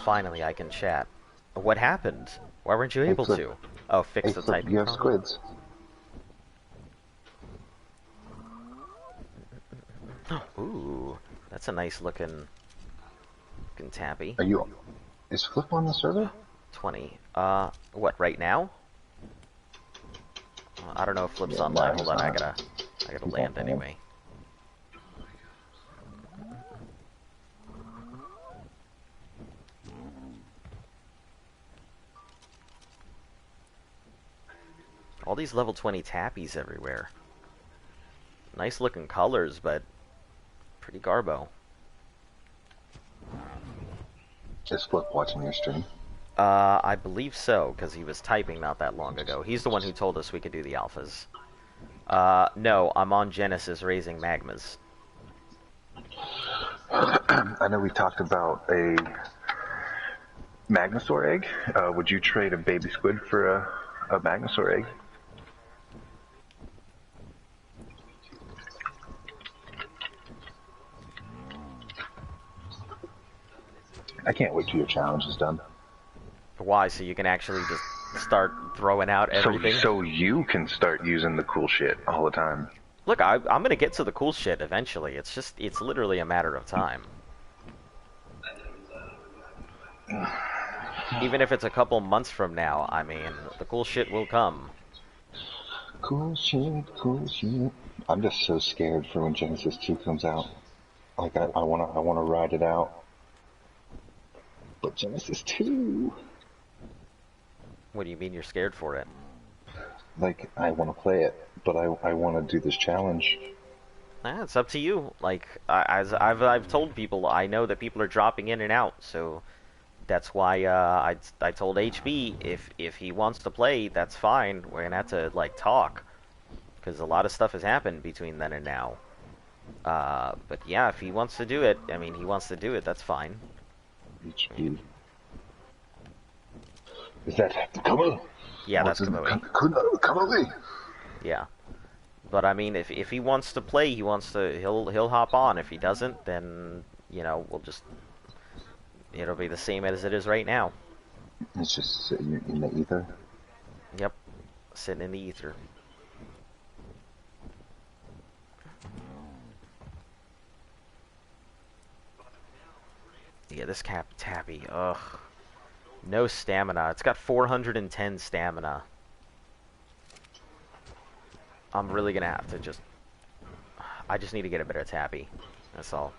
Finally, I can chat. What happened? Why weren't you able to? Oh, fix the typing You have problem. squids. Ooh, that's a nice looking tappy. Are you? Is Flip on the server? 20. What, right now? I don't know if Flip's Yeah, online. no, Hold on, he's I gotta He's land not on. anyway. All these level 20 tappies everywhere. Nice looking colors, but pretty garbo. Is Flip watching your stream? I believe so, because he was typing not that long ago. He's the one who told us we could do the alphas. No, I'm on Genesis raising magmas. I know we talked about Magnosaur egg? Would you trade a baby squid for a Magnosaur egg? I can't wait till your challenge is done. Why? So you can actually just start throwing out everything? So you can start using the cool shit all the time. Look, I'm gonna get to the cool shit eventually. It's literally a matter of time. Even if it's a couple months from now, I mean, the cool shit will come. Cool shit, cool shit. I'm just so scared for when Genesis 2 comes out. Like, I wanna ride it out. But Genesis 2... What do you mean you're scared for it? Like, I wanna play it, but I wanna do this challenge. It's up to you. Like, as I've told people, I know that people are dropping in and out, so that's why I told HB if he wants to play, that's fine. We're gonna have to like talk, because a lot of stuff has happened between then and now. But yeah, if he wants to do it, I mean, he wants to do it. That's fine. HB. Is that Kamala? Yeah, that's Kamui. Kamala. Yeah, but I mean, if he wants to play, he'll hop on. If he doesn't, then you know it'll be the same as it is right now. It's just sitting in the ether. Yep, sitting in the ether. Yeah, this Tappy, ugh. No stamina. It's got 410 stamina. I'm really gonna have to I just need to get a better Tappy. That's all.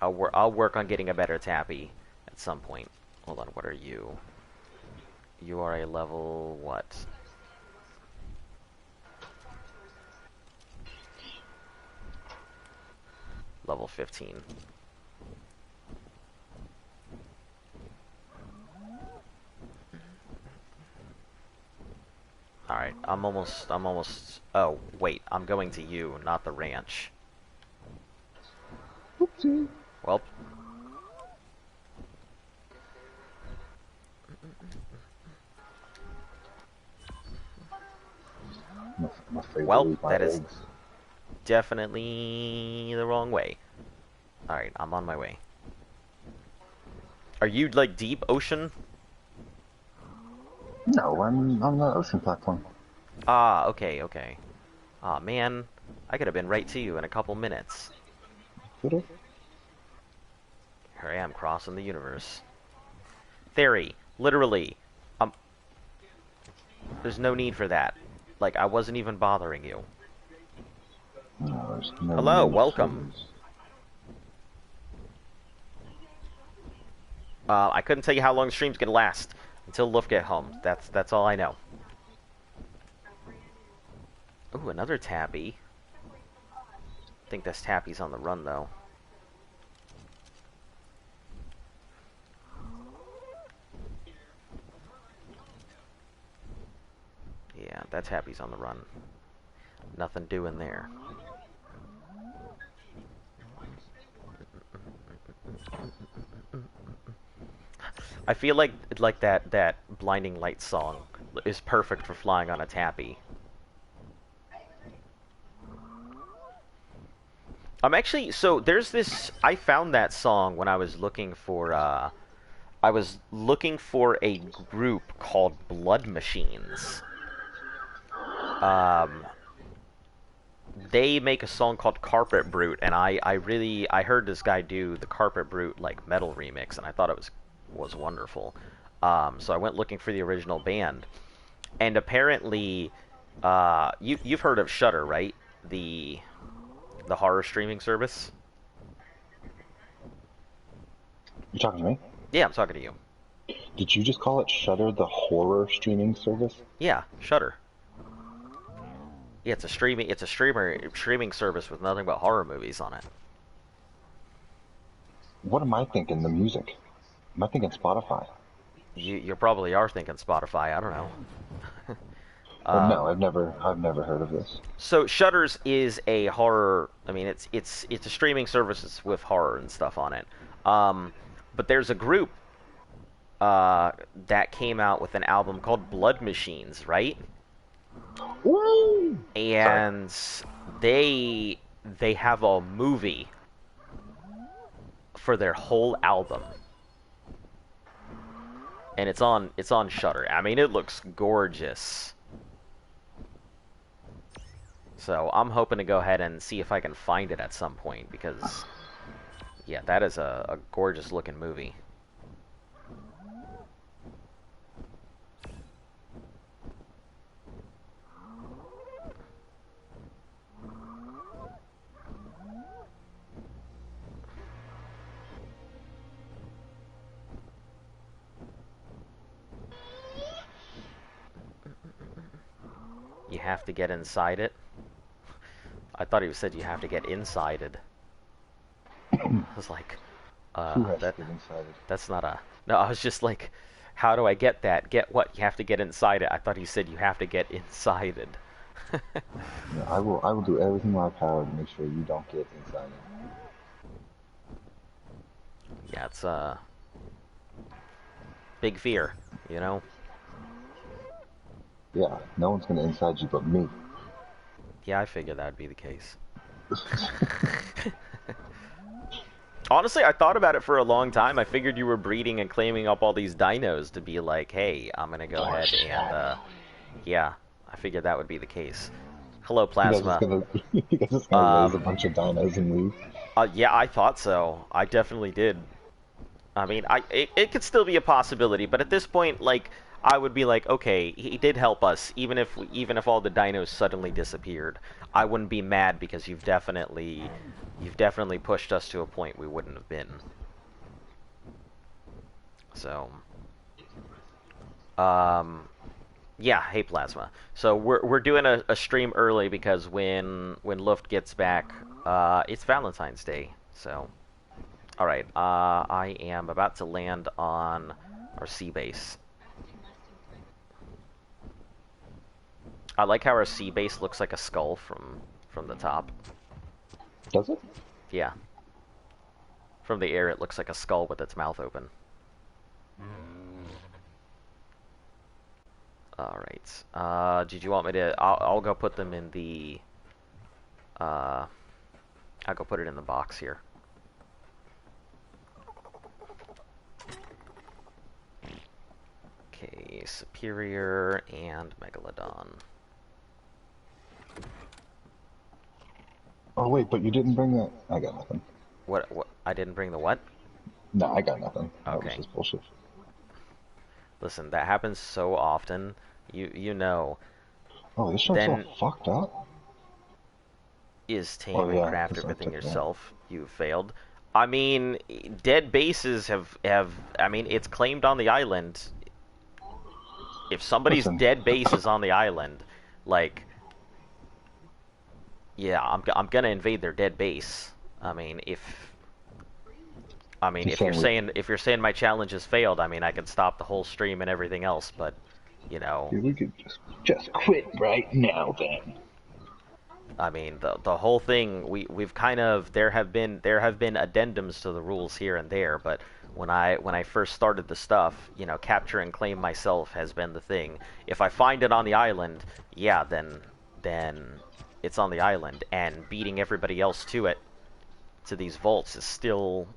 I'll work on getting a better Tappy at some point. Hold on, what are you? You are a level what? Level 15. Alright, I'm almost, oh, wait, I'm going to you, not the ranch. Oopsie. Well. Well, that is definitely the wrong way. Alright, I'm on my way. Are you, like, deep ocean? No, I'm on the ocean platform. Ah, okay, okay. Aw, man. I could have been right to you in a couple minutes. Could've. Here I am, crossing the universe. Theory. Literally. There's no need for that. Like, I wasn't even bothering you. No, there's no Hello, welcome. I couldn't tell you how long the stream's gonna last until Luft get home. That's all I know. Ooh, another Tappy. I think this Tappy's on the run though. Yeah, that Tappy's on the run. Nothing doing there. I feel like that Blinding Light song is perfect for flying on a Tappy. I'm actually, so there's this, I found that song when I was looking for a group called Blood Machines. They make a song called Carpet Brute, and I heard this guy do the Carpet Brute like metal remix, and I thought it was wonderful. So I went looking for the original band, and apparently, you've heard of Shudder, right? The horror streaming service. You talking to me? Yeah, I'm talking to you. Did you just call it Shudder, the horror streaming service? Yeah, Shudder. Yeah, it's a streaming service with nothing but horror movies on it. What am I thinking? The music? Am I thinking Spotify? You probably are thinking Spotify. I don't know. No, I've never heard of this. So Shudders is a horror. I mean, it's a streaming service with horror and stuff on it. But there's a group that came out with an album called Blood Machines, right? Woo! And they have a movie for their whole album. And it's on Shudder. I mean, it looks gorgeous. So I'm hoping to go ahead and see if I can find it at some point, because yeah, that is a gorgeous looking movie. You have to get inside it. I thought he said you have to get insided. I was like, Who has to get inside it? that's not a... No, I was just like, how do I get that? Get what? You have to get inside it. I thought he said you have to get insided. Yeah, I will do everything in my power to make sure you don't get inside it. Yeah, it's a big fear, you know? Yeah, no one's gonna inside you but me. Yeah, I figured that would be the case. Honestly, I thought about it for a long time. I figured you were breeding and claiming up all these dinos to be like, hey, I'm gonna go ahead and, yeah, I figured that would be the case. Hello, Plasma. You guys just gonna raise a bunch of dinos and leave? Yeah, I thought so. I definitely did. I mean, it could still be a possibility, but at this point, like, I would be like, okay, he did help us, even if all the dinos suddenly disappeared. I wouldn't be mad because you've definitely pushed us to a point we wouldn't have been. So, yeah, hey Plasma. So we're doing a stream early because when Luft gets back, it's Valentine's Day. So, all right, I am about to land on our sea base. I like how our sea base looks like a skull from the top. Does it? Yeah. From the air, it looks like a skull with its mouth open. Alright. Did you want me to... I'll go put them in the... I'll go put it in the box here. Okay, Superior and Megalodon. Oh wait, but you didn't bring that. I got nothing. What? I didn't bring the what? No, I got nothing. That was Okay. just bullshit. Listen, that happens so often. You know. Oh, this show's Then- all fucked up. Is tame Oh, and yeah, craft this everything one took that. yourself. You failed. I mean, dead bases have. I mean, it's claimed on the island. If somebody's Listen. dead base is on the island, like, yeah, I'm gonna invade their dead base. I mean, if you're saying my challenge has failed, I mean, I can stop the whole stream and everything else, but you know, Dude, we could just quit right now then. I mean, the whole thing, we've kind of, there have been addendums to the rules here and there, but when I first started the stuff, you know, capture and claim myself has been the thing. If I find it on the island, yeah, then it's on the island, and beating everybody else to it, to these vaults, is still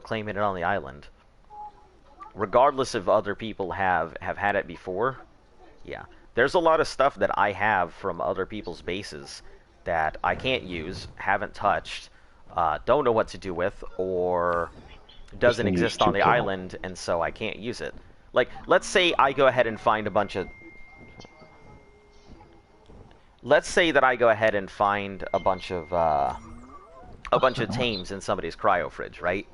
claiming it on the island. Regardless if other people have had it before, yeah. There's a lot of stuff that I have from other people's bases that I can't use, haven't touched, don't know what to do with, or doesn't Just exist use on the Jupiter. island, and so I can't use it. Like, let's say I go ahead and find a bunch of... Let's say that I go ahead and find a bunch of tames in somebody's cryo fridge, right?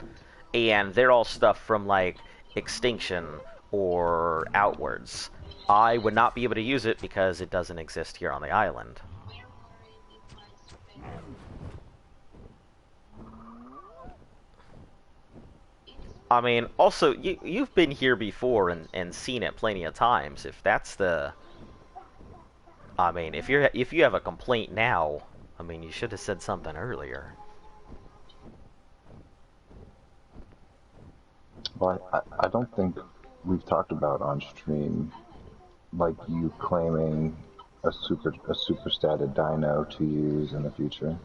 And they're all stuff from, like, Extinction or outwards. I would not be able to use it because it doesn't exist here on the island. I mean, also, you've been here before and seen it plenty of times. If that's the... I mean, if you have a complaint now, I mean, you should have said something earlier. Well, I don't think we've talked about on stream, like you claiming a super statted dino to use in the future.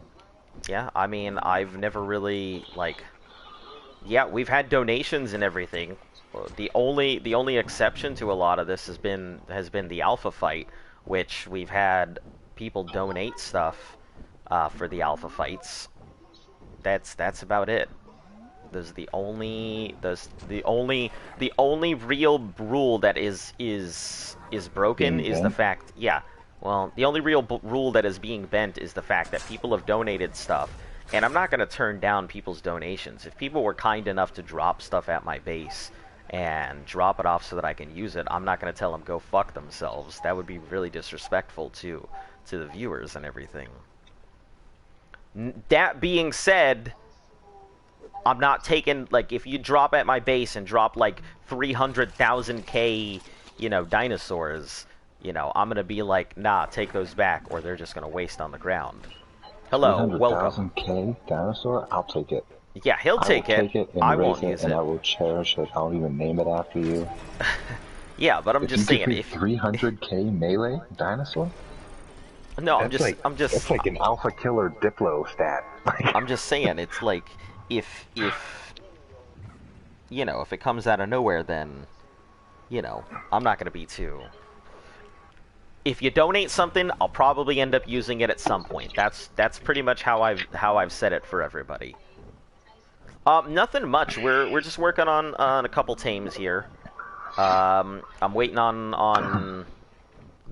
Yeah, I mean, I've never really, like... Yeah, we've had donations and everything. The only exception to a lot of this has been the alpha fight, which we've had people donate stuff for the alpha fights. That's about it. The only real rule that is broken Being is the bent? fact, yeah. Well, the only real rule that is being bent is the fact that people have donated stuff, and I'm not going to turn down people's donations. If people were kind enough to drop stuff at my base and drop it off so that I can use it, I'm not going to tell them go fuck themselves. That would be really disrespectful to the viewers and everything. That being said, I'm not taking, like, if you drop at my base and drop, like, 300,000k, dinosaurs, I'm gonna be like, nah, take those back, or they're just gonna waste on the ground. Hello, welcome. 300,000K dinosaur? I'll take it. Yeah, he'll I will take it. take it and I raise won't it, use and it. I will cherish it. I'll even name it after you. Yeah, but I'm just you saying, give me 300K melee dinosaur? No, That's that's like an alpha killer Diplo stat. I'm just saying, it's like, if it comes out of nowhere, then, I'm not gonna be too... If you donate something, I'll probably end up using it at some point. That's pretty much how I've said it for everybody. Nothing much. We're just working on a couple tames here. I'm waiting on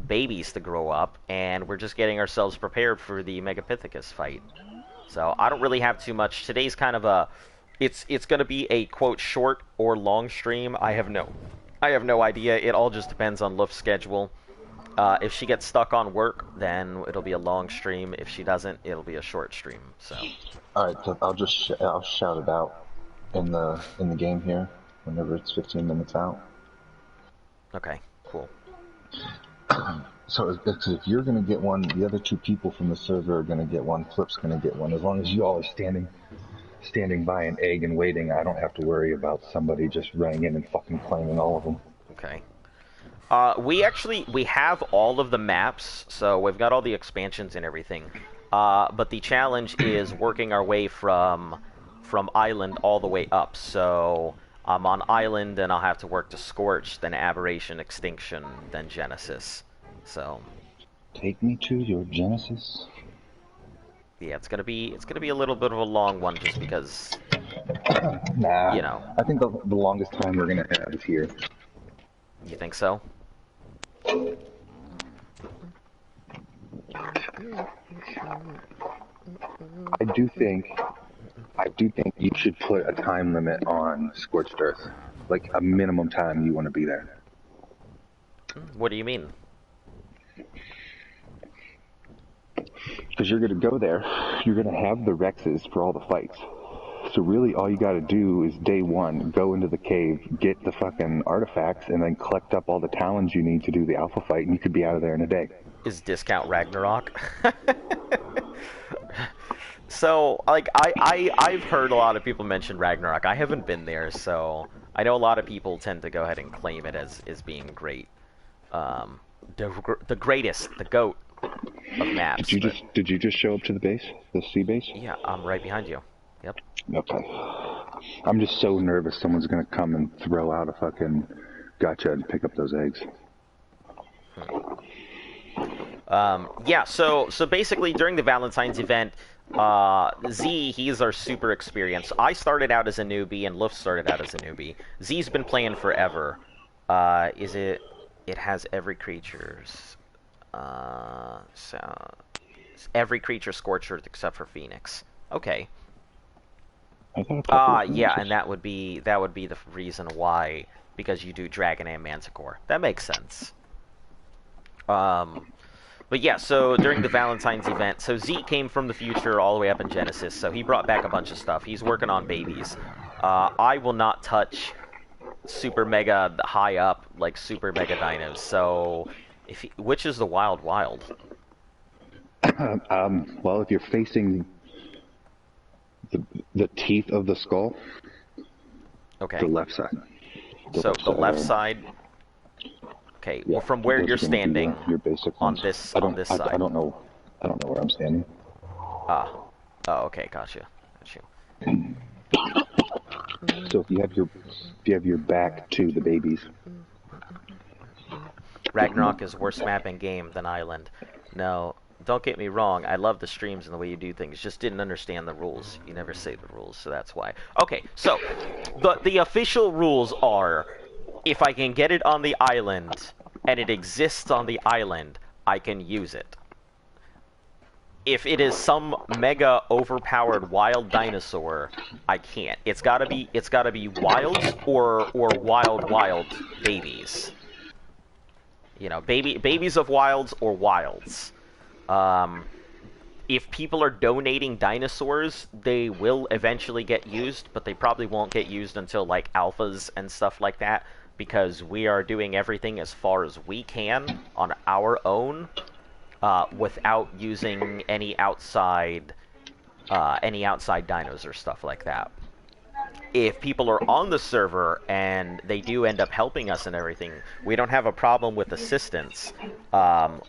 babies to grow up, and we're just getting ourselves prepared for the Megapithecus fight. So I don't really have too much. Today's kind of a... It's going to be a, quote, short or long stream. I have no idea. It all just depends on Luft's schedule. If she gets stuck on work, then it'll be a long stream. If she doesn't, it'll be a short stream. So. All right, so I'll shout it out in the game here whenever it's 15 minutes out. Okay, cool. So if you're gonna get one, the other two people from the server are gonna get one. Flip's gonna get one. As long as you all are standing by an egg and waiting, I don't have to worry about somebody just running in and fucking claiming all of them. Okay. We have all of the maps, so we've got all the expansions and everything. But the challenge is working our way from Island all the way up. So I'm on Island, and I'll have to work to Scorch, then Aberration, Extinction, then Genesis. So. Take me to your Genesis. Yeah, it's gonna be a little bit of a long one, just because. Nah. I think the longest time we're gonna have is here. You think so? I do think you should put a time limit on Scorched Earth, like a minimum time you want to be there. What do you mean? Because you're going to go there, you're going to have the Rexes for all the fights. So really all you got to do is day one, go into the cave, get the fucking artifacts, and then collect up all the talons you need to do the alpha fight, and you could be out of there in a day. Is discount Ragnarok? So, like, I've heard a lot of people mention Ragnarok. I haven't been there, so I know a lot of people tend to go ahead and claim it as being great. The greatest, the GOAT of maps. Did you just show up to the base, the sea base? Yeah, I'm right behind you. Yep. Okay. I'm just so nervous someone's gonna come and throw out a fucking gotcha and pick up those eggs. Yeah, so basically during the Valentine's event, Z, he's our super experienced. I started out as a newbie, and Luft started out as a newbie. Z's been playing forever. It has every creature's, so every creature Scorched Earth except for Phoenix. Okay. Yeah, and that would be the reason why, because you do Dragon and Manticore. That makes sense. But yeah, so during the Valentine's event, so Z came from the future all the way up in Genesis, so he brought back a bunch of stuff. He's working on babies. I will not touch super mega high up, like super mega dinos. So, which is the wild? Well, if you're facing the teeth of the skull, okay, the left side. So the left side. Okay, Yeah, well, from where those you're are gonna be standing your basic on ones. this I don't side. know. I don't know where I'm standing. Ah. Oh, okay, gotcha. Got you. So if you have your back to the babies. Ragnarok is worse map in game than Island. No, don't get me wrong. I love the streams and the way you do things. Just didn't understand the rules. You never say the rules, so that's why. Okay, so the official rules are: if I can get it on the island and it exists on the island, I can use it. If it is some mega overpowered wild dinosaur, I can't. It's gotta be wilds or wild babies. You know, babies of wilds or wilds. If people are donating dinosaurs, they will eventually get used, but they probably won't get used until like alphas and stuff like that, because we are doing everything as far as we can on our own, without using any outside dinos or stuff like that. If people are on the server and they do end up helping us and everything, we don't have a problem with assistance.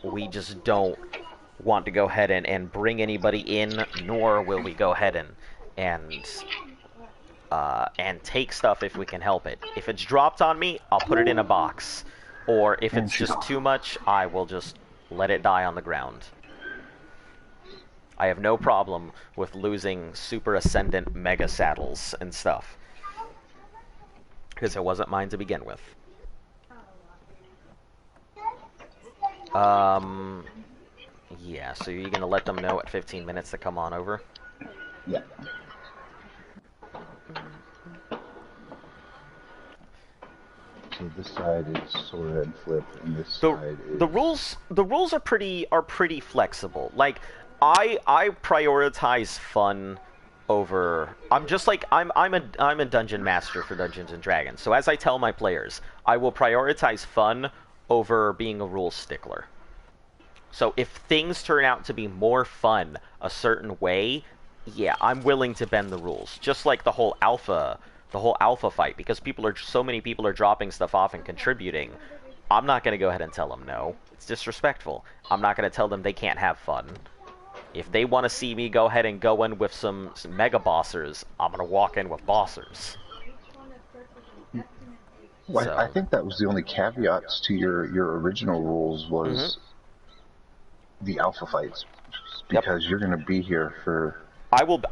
We just don't want to go ahead and bring anybody in, nor will we go ahead and take stuff if we can help it. If it's dropped on me, I'll put it in a box. Or if it's just too much, I will just let it die on the ground. I have no problem with losing super ascendant mega saddles and stuff, because it wasn't mine to begin with. Yeah, so you're gonna let them know at 15 minutes to come on over? Yeah. So this side is Sora and Flip, and this side is... The rules are pretty flexible. Like, I prioritize fun over... I'm a dungeon master for Dungeons and Dragons. So as I tell my players, I will prioritize fun over being a rule stickler. So if things turn out to be more fun a certain way, yeah, I'm willing to bend the rules. Just like the whole alpha fight, because so many people are dropping stuff off and contributing. I'm not going to go ahead and tell them no. It's disrespectful. I'm not going to tell them they can't have fun. If they want to see me go ahead and go in with some mega bossers, I'm going to walk in with bossers. Well, So. I think that was the only caveats to your original rules was the alpha fights, because you're going to be here for...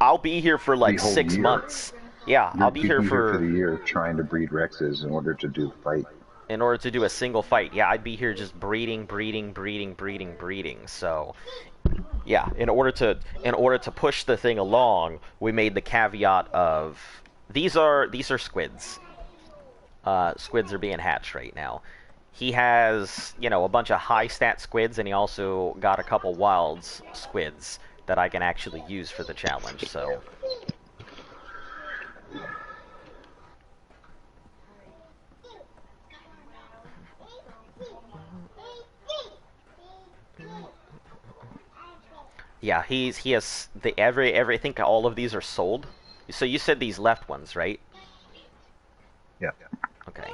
I'll be here for like 6 year. months. Yeah, I'll be here for the year trying to breed Rexes in order to do the fight. In order to do a single fight, yeah, I'd be here just breeding. So, yeah, in order to push the thing along, we made the caveat of these are squids. Squids are being hatched right now. He has, a bunch of high stat squids, and he also got a couple wilds squids that I can actually use for the challenge. So. Yeah, he has I think all of these are sold. So you said these left ones, right? Yeah. Okay.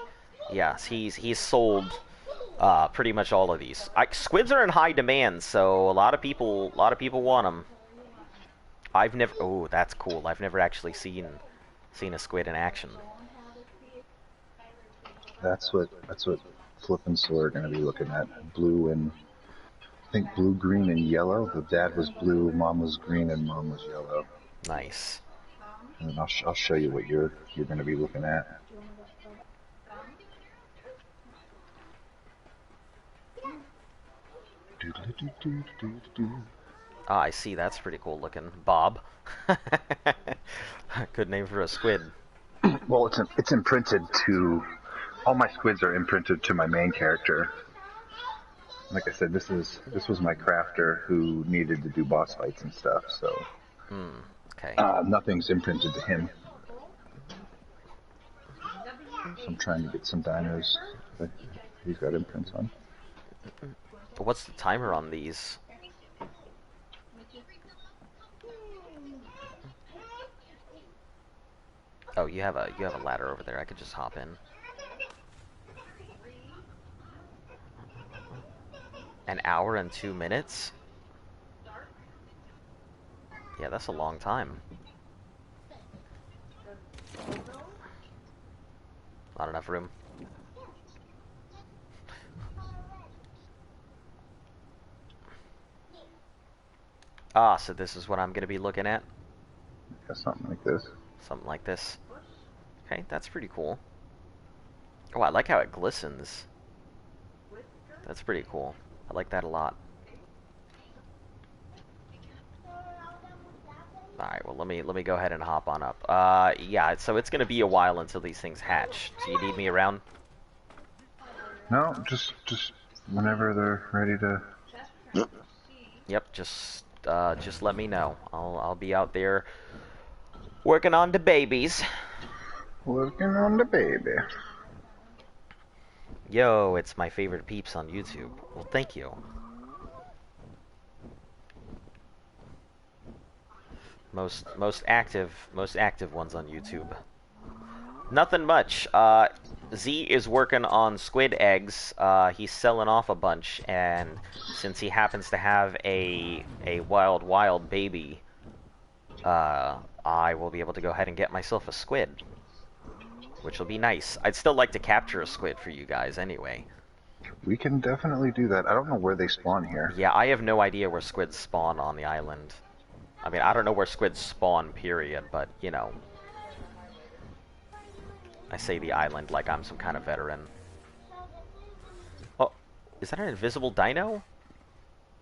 Yes, he's sold pretty much all of these. Squids are in high demand, so a lot of people want them. I've never. Oh, that's cool. I've never actually seen a squid in action. That's what Flip and Sora are going to be looking at. Blue and... I think blue, green, and yellow. The dad was blue, mom was green, and mom was yellow. Nice. And then I'll show you what you're going to be looking at. Ah, I see. That's pretty cool looking. Bob. Good name for a squid. Well, it's imprinted to... All my squids are imprinted to my main character. Like I said, this was my crafter who needed to do boss fights and stuff, so... Okay. Nothing's imprinted to him. So I'm trying to get some dinos that he's got imprints on. What's the timer on these? Oh, you have a ladder over there. I could just hop in. An hour and 2 minutes? Yeah, that's a long time. Not enough room. Ah, so this is what I'm going to be looking at? Yeah, something like this. Something like this. Okay, that's pretty cool. Oh, I like how it glistens. That's pretty cool. I like that a lot. Alright, well let me go ahead and hop on up. Yeah, so it's gonna be a while until these things hatch. Do you need me around? No, just whenever they're ready to. Yep, just let me know. I'll be out there working on the babies. Working on the baby. Yo, it's my favorite peeps on YouTube. Well, thank you. Most active ones on YouTube. Nothing much. Z is working on squid eggs. He's selling off a bunch, and since he happens to have a wild baby, I will be able to go ahead and get myself a squid, which will be nice. I'd still like to capture a squid for you guys anyway. We can definitely do that. I don't know where they spawn here. Yeah, I have no idea where squids spawn on the island. I mean, I don't know where squids spawn, period, but, you know. I say the island like I'm some kind of veteran. Oh, is that an invisible dino?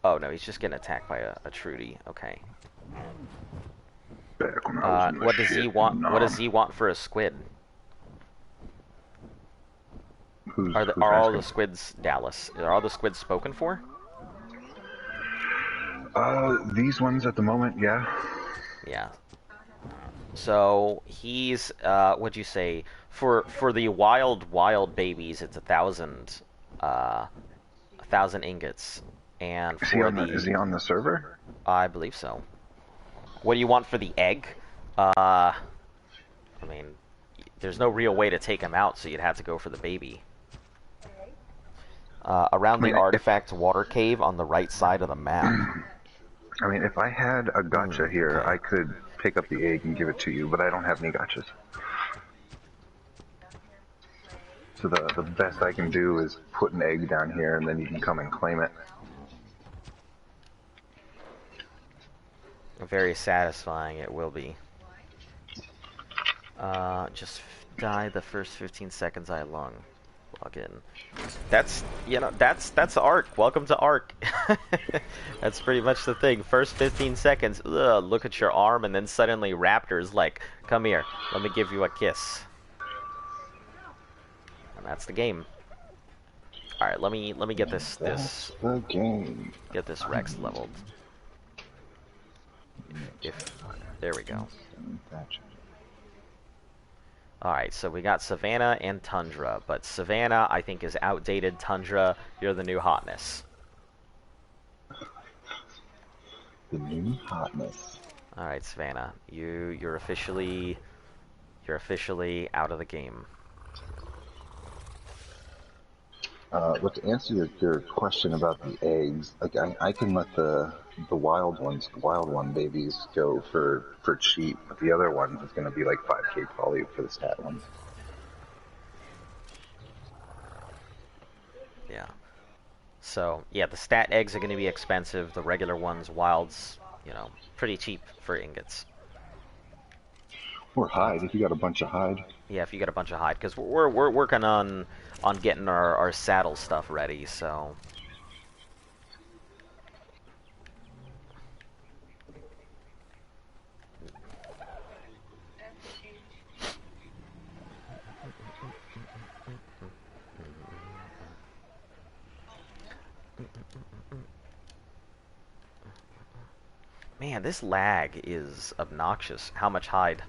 Oh, no, he's just getting attacked by a Trudy. Okay. What does he want? What does he want for a squid? Are all the squids Dallas? Are all the squids spoken for? These ones at the moment, yeah. Yeah. So he's what'd you say? For the wild babies, it's 1,000 ingots, and for is he on the server? I believe so. What do you want for the egg? I mean, there's no real way to take him out, so you'd have to go for the baby. Around the artifact water cave on the right side of the map. I mean, if I had a gacha here, I could pick up the egg and give it to you, but I don't have any gachas. So the best I can do is put an egg down here, and then you can come and claim it. Very satisfying it will be. Just die the first 15 seconds I log in. That's, you know, that's Ark. Welcome to Ark. That's pretty much the thing. First 15 seconds, ugh, look at your arm, and then suddenly Raptor's like, come here, let me give you a kiss. And that's the game. Alright, let me get this the game. Get this Rex leveled. There we go. Alright, so we got Savannah and Tundra, but Savannah, I think, is outdated. Tundra, you're the new hotness. The new hotness. Alright, Savannah, you're officially out of the game. But to answer your question about the eggs, like I can let the wild one babies go for cheap, but the other ones is going to be like 5K probably for the stat ones. Yeah. So yeah, the stat eggs are going to be expensive. The regular ones, wilds, you know, pretty cheap for ingots. Or hide if you got a bunch of hide. Yeah, if you got a bunch of hide, because we're working on getting our saddle stuff ready. So. Man, this lag is obnoxious. How much hide?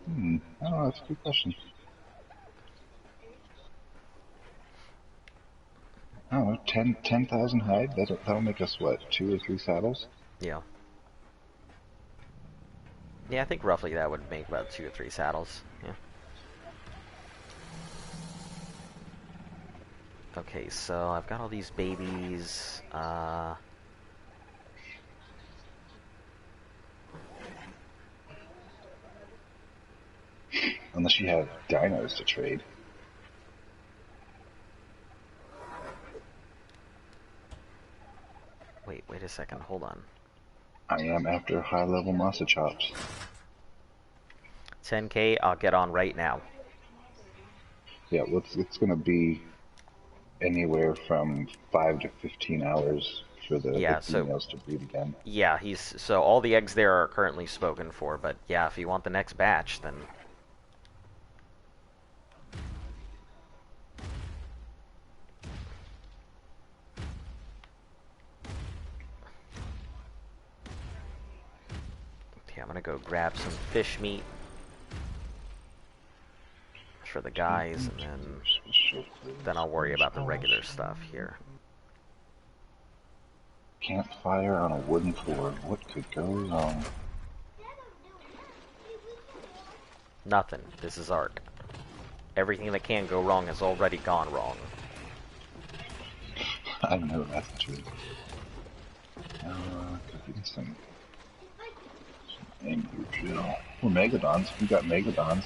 I don't know, that's a good question. I don't know, 10,000 hide? That'll make us, what, 2 or 3 saddles? Yeah. Yeah, I think roughly that would make about 2 or 3 saddles. Yeah. Okay, so I've got all these babies. Unless you have dinos to trade. Wait a second. Hold on. I am after high-level masa chops. 10K. I'll get on right now. Yeah, well, it's going to be anywhere from 5 to 15 hours for the Yeah. So females to breed again. yeah, so all the eggs there are currently spoken for. But yeah, if you want the next batch, then. Okay, I'm gonna go grab some fish meat for the guys, and then I'll worry about the regular stuff here. Campfire on a wooden floor. What could go wrong? Nothing. This is Ark. Everything that can go wrong has already gone wrong. I know that's the truth. Could be some angry drill. Or megadons. We got megadons.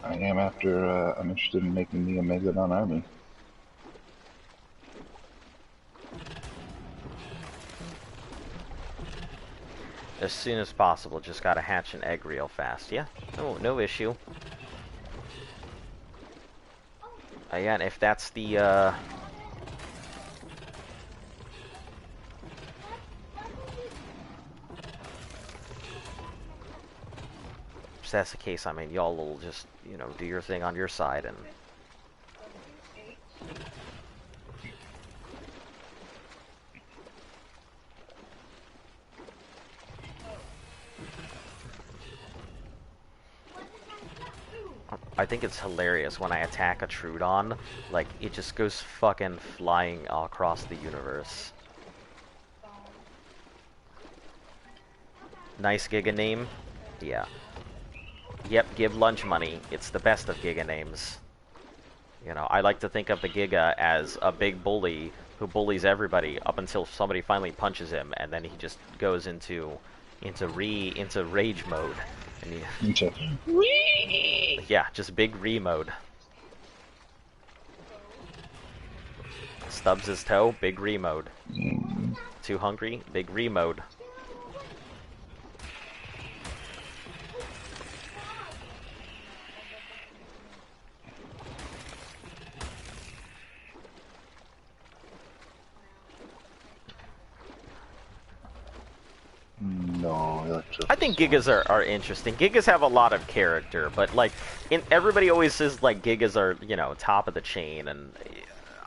I am after. I'm interested in making me a megadon army. As soon as possible, just gotta hatch an egg real fast. Yeah, no issue. Yeah, and if that's the, if that's the case, I mean, y'all will just, you know, do your thing on your side, and... I think it's hilarious when I attack a Trudon, like, it just goes fucking flying across the universe. Nice Giga name? Yeah. Yep, give lunch money. It's the best of Giga names. You know, I like to think of the Giga as a big bully who bullies everybody up until somebody finally punches him, and then he just goes into rage mode. And yeah, just big re mode. Stubs his toe, big re mode. Too hungry, big re mode. No, I think Gigas are interesting. Gigas have a lot of character, but like, everybody always says like Gigas are, you know, top of the chain, and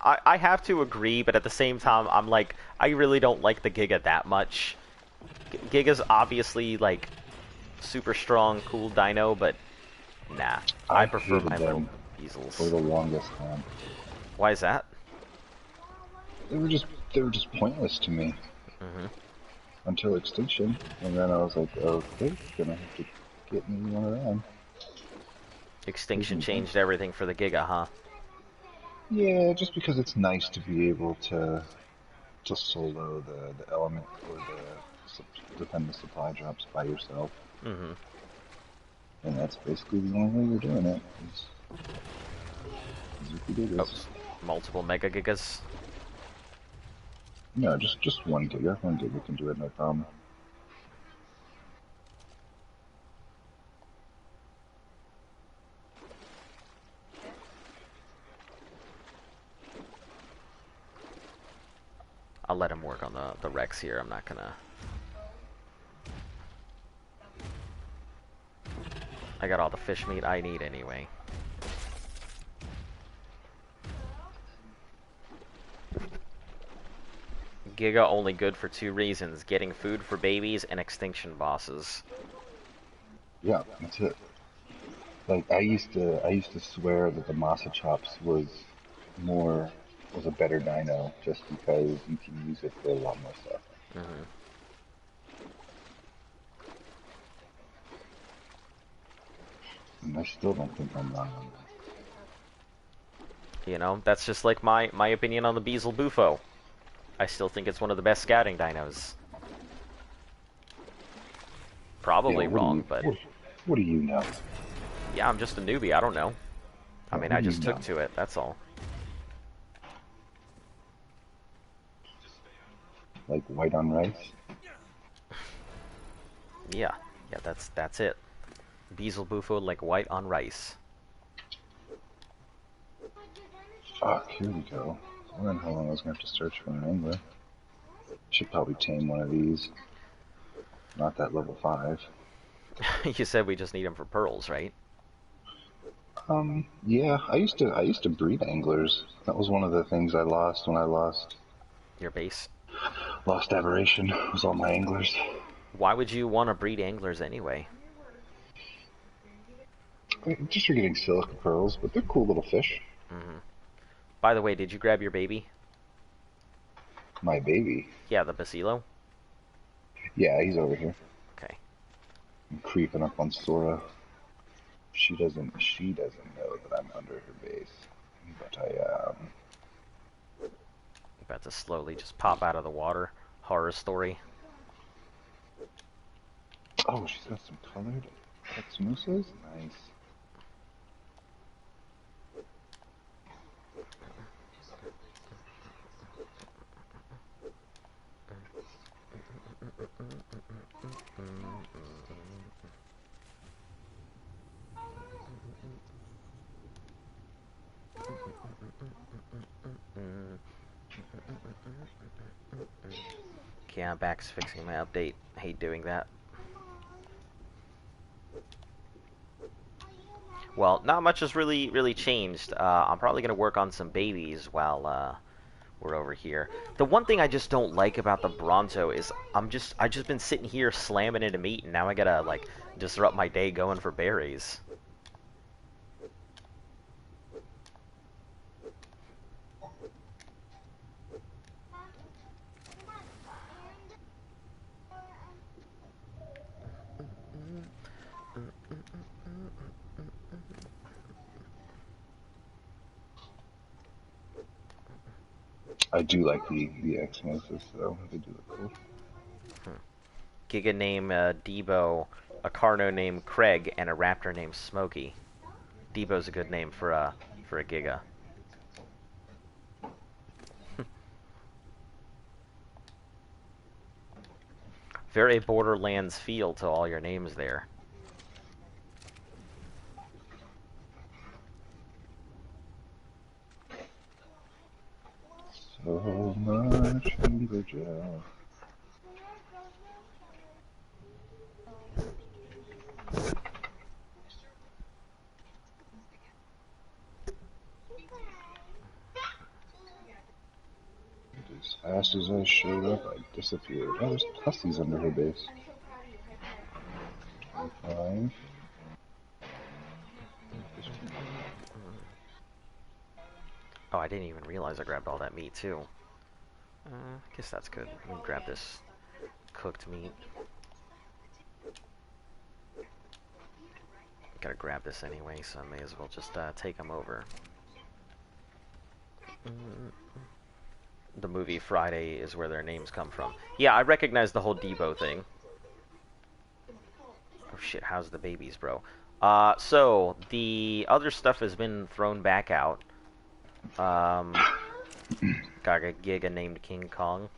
I have to agree, but at the same time, I'm like, I really don't like the Giga that much. Giga's obviously like super strong, cool dino, but nah, I prefer my little weasels. For the longest time. Why is that? They were just pointless to me. Until extinction, and then I was like, okay, gonna have to get me one of them. Extinction changed everything for the Giga, huh? Yeah, just because it's nice to be able to solo the element or defend the supply drops by yourself. And that's basically the only way you're doing it. Multiple Mega Gigas? No, just one Giga. One Giga can do it, no problem. I'll let him work on the Rex here. I'm not gonna... I got all the fish meat I need anyway. Giga only good for 2 reasons: getting food for babies and extinction bosses. Yeah, that's it. Like I used to swear that the Masa Chops was a better dino just because you can use it for a lot more stuff. And I still don't think I'm wrong on that. You know, that's just like my opinion on the Beazle Bufo. I still think it's one of the best scouting dinos. Yeah, Probably wrong, but what do you know? yeah, I'm just a newbie. I don't know. I Yeah, mean, what I do you just took know? to it. That's all. Like white on rice? Yeah, yeah, that's it. Beazle Bufo like white on rice. Fuck, here we go. I wonder how long I was gonna have to search for an angler. Should probably tame one of these. Not that level 5. You said we just need them for pearls, right? Yeah, I used to breed anglers. That was one of the things I lost when I Your base. lost aberration, was all my anglers. Why would you want to breed anglers anyway? Just for getting silica pearls, but they're cool little fish. Mm-hmm. By the way, did you grab your baby? My baby. Yeah, the Basilo? Yeah, he's over here. Okay. I'm creeping up on Sora. She doesn't know that I'm under her base. But I am. About to slowly just pop out of the water. Horror story. Oh, she's got some colored Exmousas? Nice. Okay, I'm back fixing my update. I hate doing that. Well, not much has really changed. I'm probably gonna work on some babies while we're over here. The one thing I just don't like about the Bronto is I just been sitting here slamming into meat, and now I gotta like disrupt my day going for berries. I do like the Exmousas, though. They do look cool. Giga named Debo, a Carno named Craig, and a Raptor named Smokey. Debo's a good name for a Giga. Very Borderlands feel to all your names there. So much fever gel. As fast as I showed up, I disappeared. Oh, there's pussies under her base. 25. Oh, I didn't even realize I grabbed all that meat too. I guess that's good. Let me grab this cooked meat. Gotta grab this anyway, so I may as well just take them over. The movie Friday is where their names come from. Yeah, I recognize the whole Debo thing. Oh shit, how's the babies, bro? So, the other stuff has been thrown back out. Got a Giga named King Kong.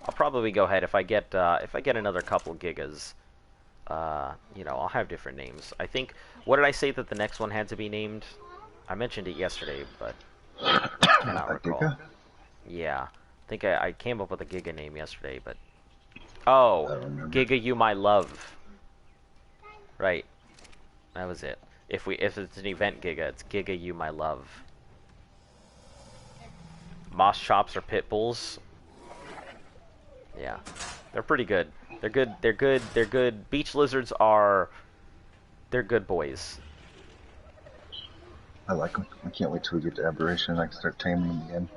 I'll probably go ahead if I get another couple gigas. You know, I'll have different names. I think. What did I say that the next one had to be named? I mentioned it yesterday, but I cannot recall. Giga? Yeah, I think I came up with a Giga name yesterday, but oh, Giga You My Love. Right, that was it. If it's an event Giga, it's Giga You My Love. Moss chops or pit bulls. Yeah, they're pretty good. They're good. They're good. They're good. Beach lizards are. They're good boys. I like them. I can't wait till we get to aberration and I can start taming them again.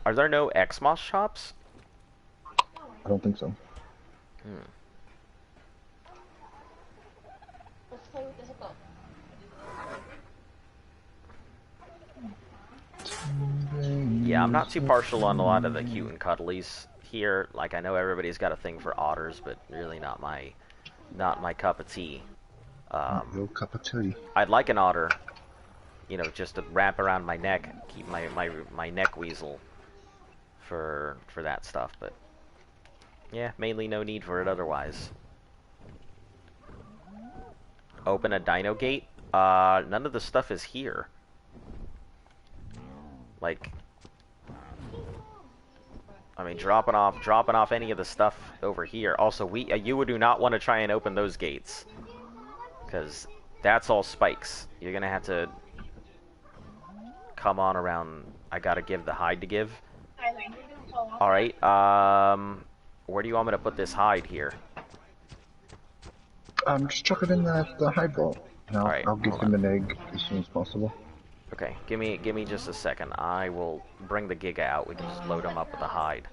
Are there no X-Moss chops? I don't think so. Yeah, I'm not too partial on a lot of the cute and cuddlies here. Like, I know everybody's got a thing for otters, but really not my cup of tea. Not your cup of tea. I'd like an otter, you know, just to wrap around my neck, keep my neck weasel for that stuff. But yeah, mainly no need for it otherwise. Open a dino gate. None of the stuff is here. Like, I mean, dropping off any of the stuff over here. Also, you do not want to try and open those gates, because that's all spikes. You're gonna have to come on around. I gotta give the hide to give. All right. Where do you want me to put this hide here? Just chuck it in the hide vault. All right, I'll give hold him on. an egg as soon as possible. Okay, give me just a second. I will bring the Giga out. We can just load him up with the hide.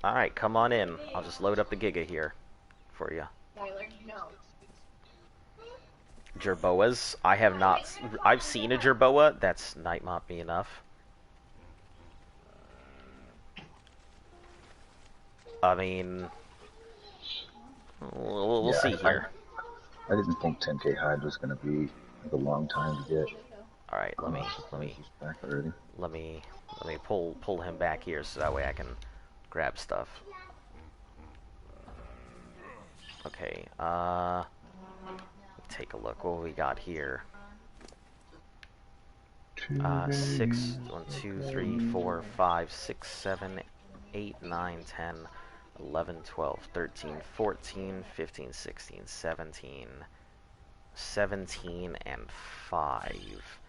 All right, come on in. I'll just load up the Giga here for you. Jerboas. I have not. I've seen a Jerboa. That's night mop me enough. I mean, we'll see here. I didn't think 10k hide was gonna be like a long time to get. All right, let me He's back already. let me pull him back here so that way I can grab stuff. Okay. Take a look. What we got here? 6, 1, 2, 3, 4, 5, 6, 7, 8, 9, 10, 11, 12, 13, 14, 15, 16, 17, 17, and 5.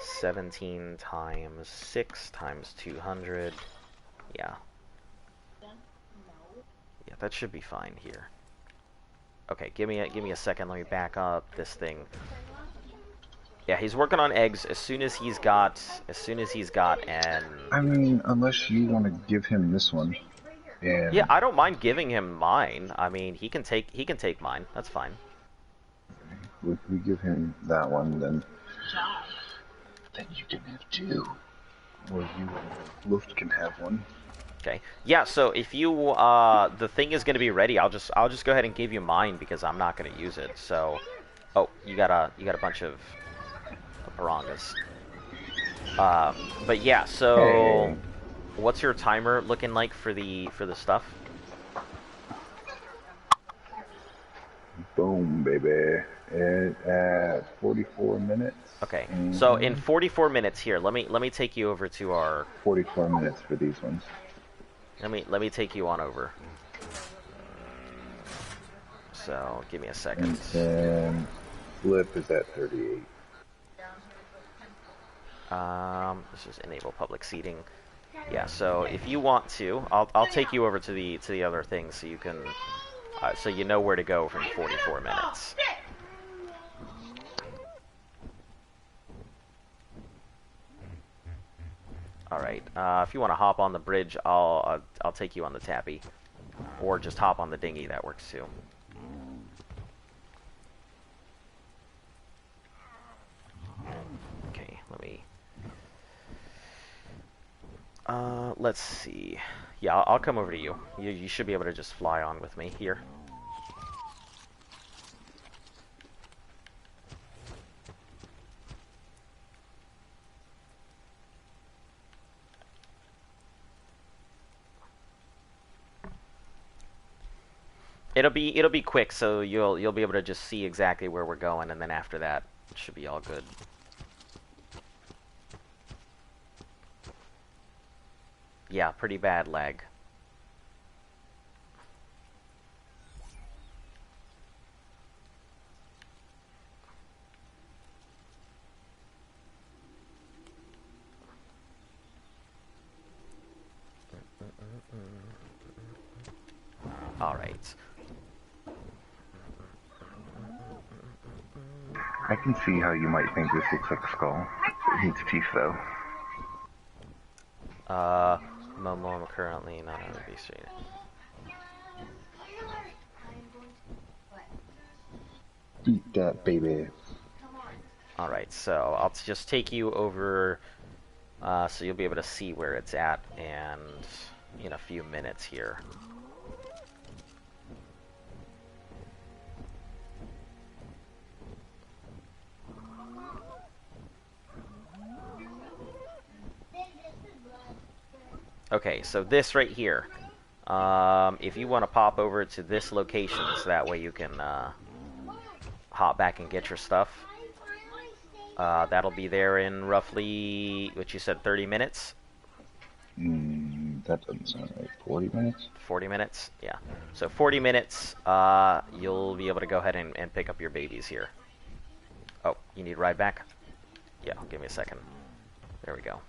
17 times 6 times 200. Yeah. Yeah, that should be fine here. Okay, give me a second. Let me back up this thing. Yeah, he's working on eggs. As soon as he's got an. I mean, unless you want to give him this one. And Yeah, I don't mind giving him mine. I mean, he can take mine. That's fine. if we give him that one, then you can have two. Or you and Luft can have one. Okay. Yeah. So if you the thing is going to be ready, I'll just go ahead and give you mine because I'm not going to use it. So, oh, you got a bunch of pirangas. But yeah. So, Hey. What's your timer looking like for the stuff? Boom, baby. At 44 minutes. Okay. So in 44 minutes here, let me take you over to our 44 minutes for these ones. Let me take you on over. So give me a second. And then Flip is at 38. Let's just enable public seating. Yeah. So if you want to, I'll take you over to the other thing so you can so you know where to go from 44 minutes. All right. If you want to hop on the bridge, I'll take you on the tappy, or just hop on the dinghy. That works too. Okay. Let me. Let's see. Yeah, I'll come over to you. You should be able to just fly on with me here. It'll be quick, so you'll be able to just see exactly where we're going, and then after that, it should be all good. Yeah, pretty bad lag. All right. I can see how you might think this looks like a skull. It needs teeth, though. Momo currently not on the B Street. Eat that, baby. Alright, so I'll just take you over, so you'll be able to see where it's at, and in a few minutes here. Okay, so this right here, if you want to pop over to this location, so that way you can hop back and get your stuff, that'll be there in roughly, what you said, 30 minutes? That doesn't sound right. 40 minutes? 40 minutes? Yeah. So 40 minutes, you'll be able to go ahead and pick up your babies here. Oh, you need a ride back? Yeah, give me a second. There we go.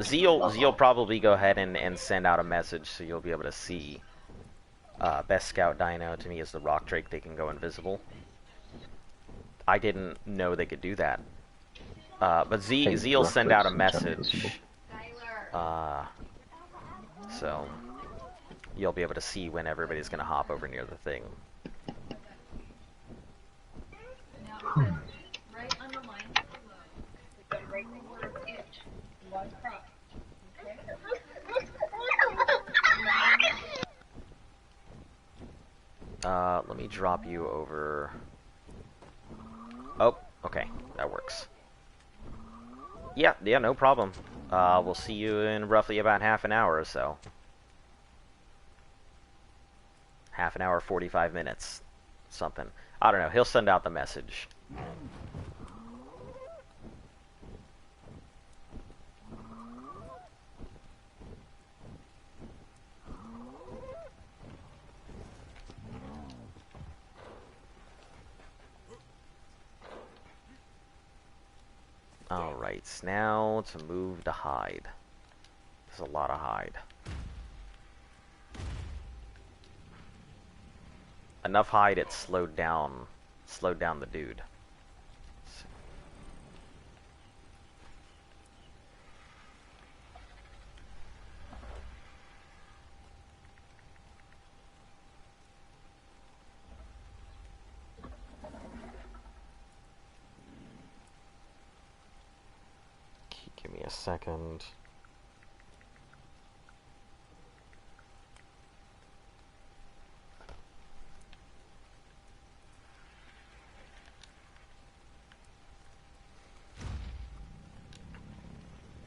Zeal probably go ahead and send out a message so you'll be able to see. Best scout dino to me is the rock drake. They can go invisible. I didn't know they could do that. But Zeal send out a message. So you'll be able to see when everybody's going to hop over near the thing. Let me drop you over. Oh, okay, that works. Yeah, no problem. We'll see you in roughly about half an hour or so. Half an hour, 45 minutes. Something. I don't know, he'll send out the message. Alright, now to move to hide. There's a lot of hide. Enough hide it slowed down the dude. Give me a second.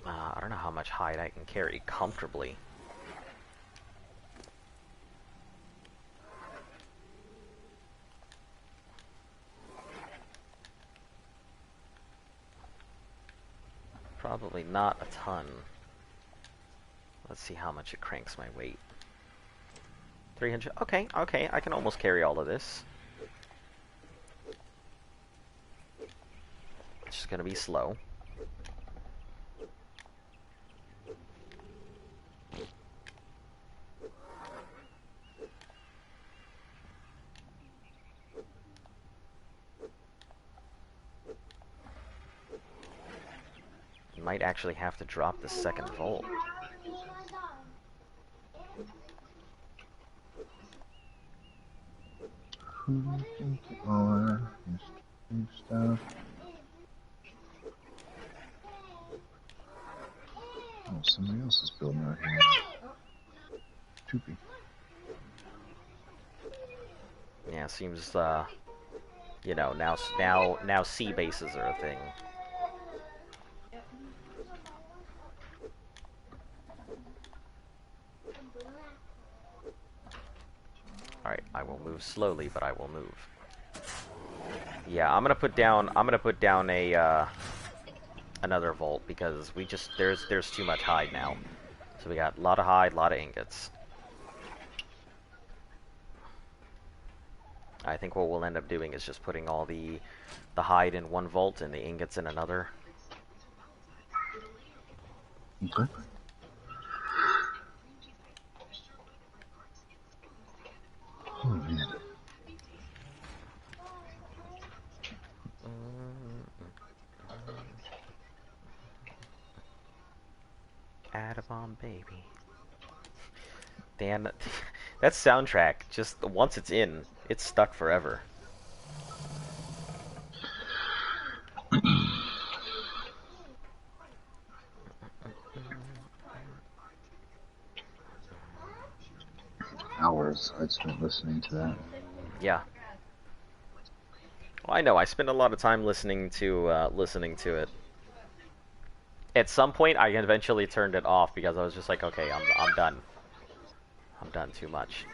I don't know how much hide I can carry comfortably. Probably not a ton. Let's see how much it cranks my weight. 300. Okay, I can almost carry all of this. It's just gonna be slow. Might actually have to drop the second volt. Stuff. Oh, somebody else is building out here. Toopy. Yeah, seems you know, now sea bases are a thing. Alright, I will move slowly, but I will move. Yeah, I'm gonna put down a another vault because we just there's too much hide now. So we got a lot of hide, a lot of ingots. I think what we'll end up doing is just putting all the hide in one vault and the ingots in another. Okay. Oh man. on, baby. Dan, that soundtrack, just once it's in, it's stuck forever. Hours I'd spent listening to that. Yeah. Well, I know. I spend a lot of time listening to it. At some point, I eventually turned it off because I was just like, okay, I'm done. I'm done too much.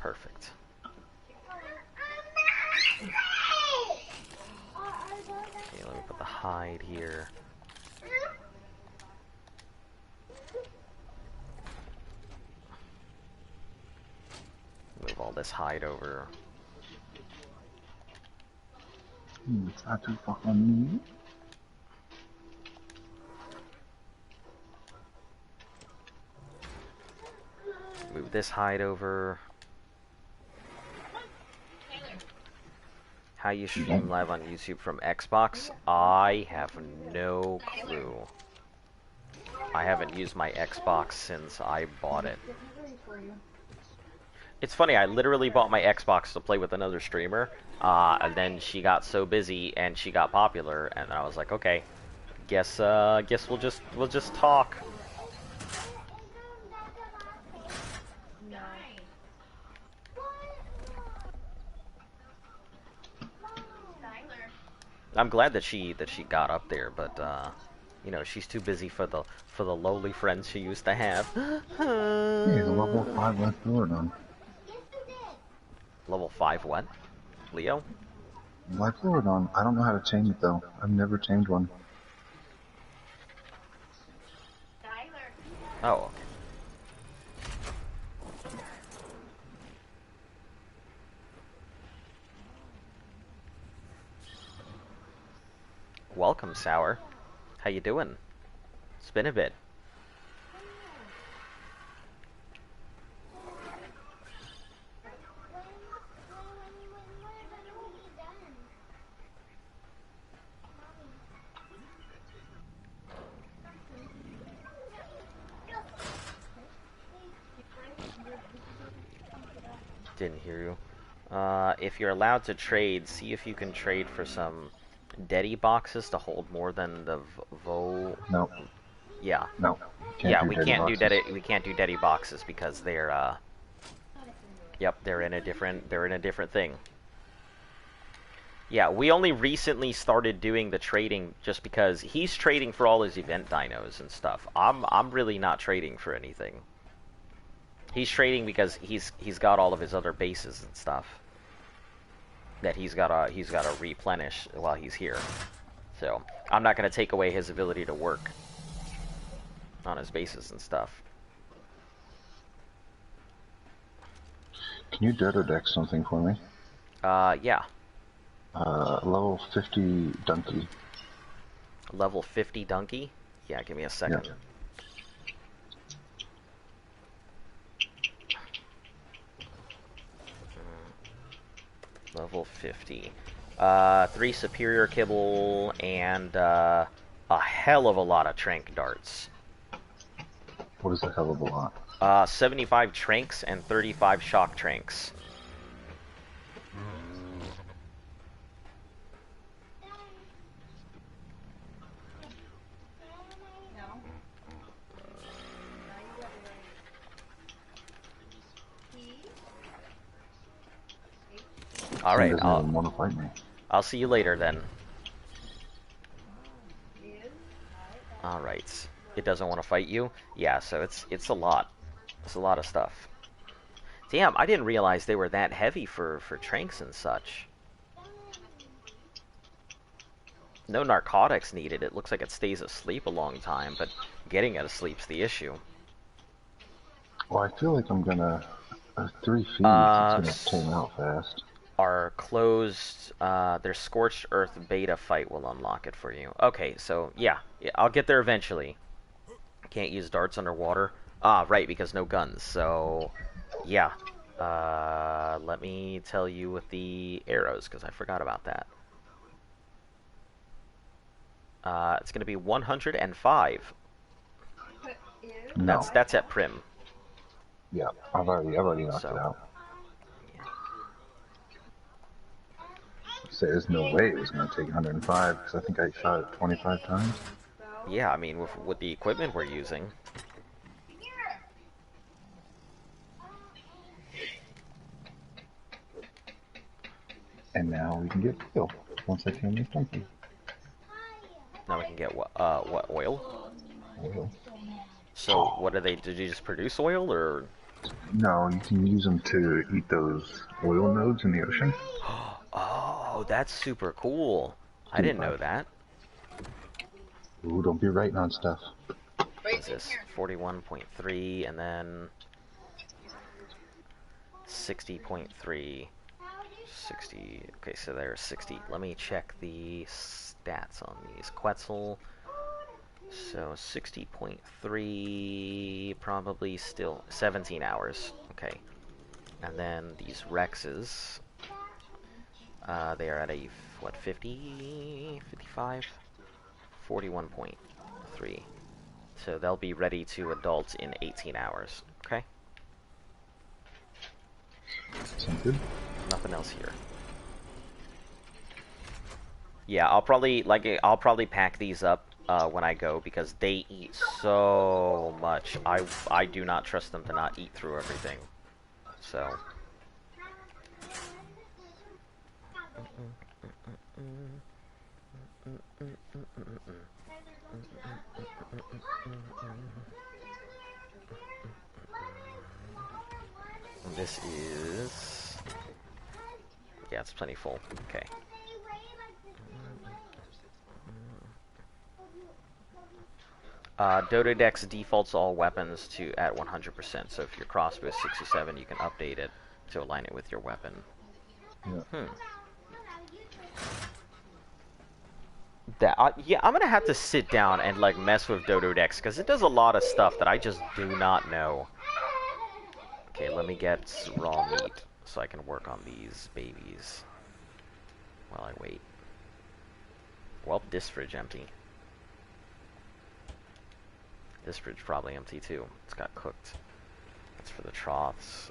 Perfect. Okay, let me put the hide here. Move all this hide over. Try to fuck on me. Move this hide over. How you stream live on YouTube from Xbox? I have no clue. I haven't used my Xbox since I bought it. It's funny, I literally bought my Xbox to play with another streamer, and then she got so busy and she got popular, and I was like, okay, guess we'll just talk. I'm glad that she got up there, but you know, she's too busy for the lowly friends she used to have. Hey, the level 5 left door done. Level 5 what? Leo? Black Lord I don't know how to tame it though. I've never tamed one. Oh. Welcome, Sour. How you doing? It's been a bit. Didn't hear you. If you're allowed to trade, see if you can trade for some Dedi boxes to hold more than the No. Yeah. No. We can't do Dedi boxes because they're yep, they're in a different thing. Yeah, we only recently started doing the trading just because he's trading for all his event dinos and stuff. I'm really not trading for anything. He's trading because he's got all of his other bases and stuff that he's gotta replenish while he's here. So I'm not gonna take away his ability to work on his bases and stuff. Can you dead or deck something for me? Yeah. Level 50 donkey. Level 50 donkey? Yeah, give me a second. Yeah. Level 50. 3 superior kibble and a hell of a lot of trank darts. What is a hell of a lot? 75 tranks and 35 shock tranks. All right, want to fight me. I'll see you later then. All right. It doesn't want to fight you? Yeah, so it's a lot. It's a lot of stuff. Damn, I didn't realize they were that heavy for tranks and such. No narcotics needed. It looks like it stays asleep a long time, but getting it asleep's the issue. Well, I feel like I'm gonna 3 feet. It's gonna tame out fast. Are closed. Their Scorched Earth beta fight will unlock it for you. Okay, so yeah, I'll get there eventually. Can't use darts underwater. Ah, right, because no guns. So, yeah, Let me tell you with the arrows, because I forgot about that. It's going to be 105. No. That's at Prim. Yeah, I've already knocked it So, out. Say there's no way it was going to take 105 because I think I shot it 25 times. yeah, I mean, with the equipment we're using. And now we can get oil once I tame this donkey. Now we can get what oil? Oil. So what are they? Did you just produce oil or? No, you can use them to eat those oil nodes in the ocean. Oh, that's super cool. I Give me didn't know 5. that. Ooh, don't be writing on stuff. What is this? 41.3 and then 60.3. 60. Okay, so there's 60. Let me check the stats on these. Quetzal. So 60.3, probably still 17 hours. Okay. And then these Rexes, they are at a, what, 50, 55? 41.3. So they'll be ready to adult in 18 hours. Okay? Sound good? Nothing else here. Yeah, I'll probably pack these up when I go because they eat so much. I do not trust them to not eat through everything. So. This is... yeah, it's plenty full. Okay. Dododex defaults all weapons to at 100%, so if your crossbow is 67, you can update it to align it with your weapon. Yeah. Yeah, I'm gonna have to sit down and like mess with Dododex because it does a lot of stuff that I just do not know. Okay, let me get raw meat so I can work on these babies while I wait. Well, this fridge empty. This fridge probably empty too. It's got cooked. That's for the troughs.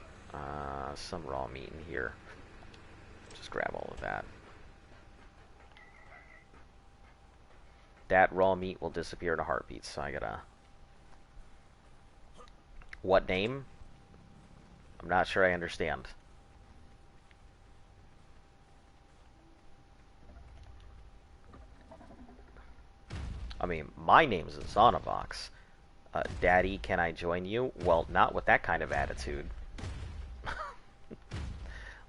Some raw meat in here. Just grab all of that. That raw meat will disappear in a heartbeat, so I gotta... What name? I'm not sure I understand. I mean, my name's Azonavox. Daddy, can I join you? Well, not with that kind of attitude.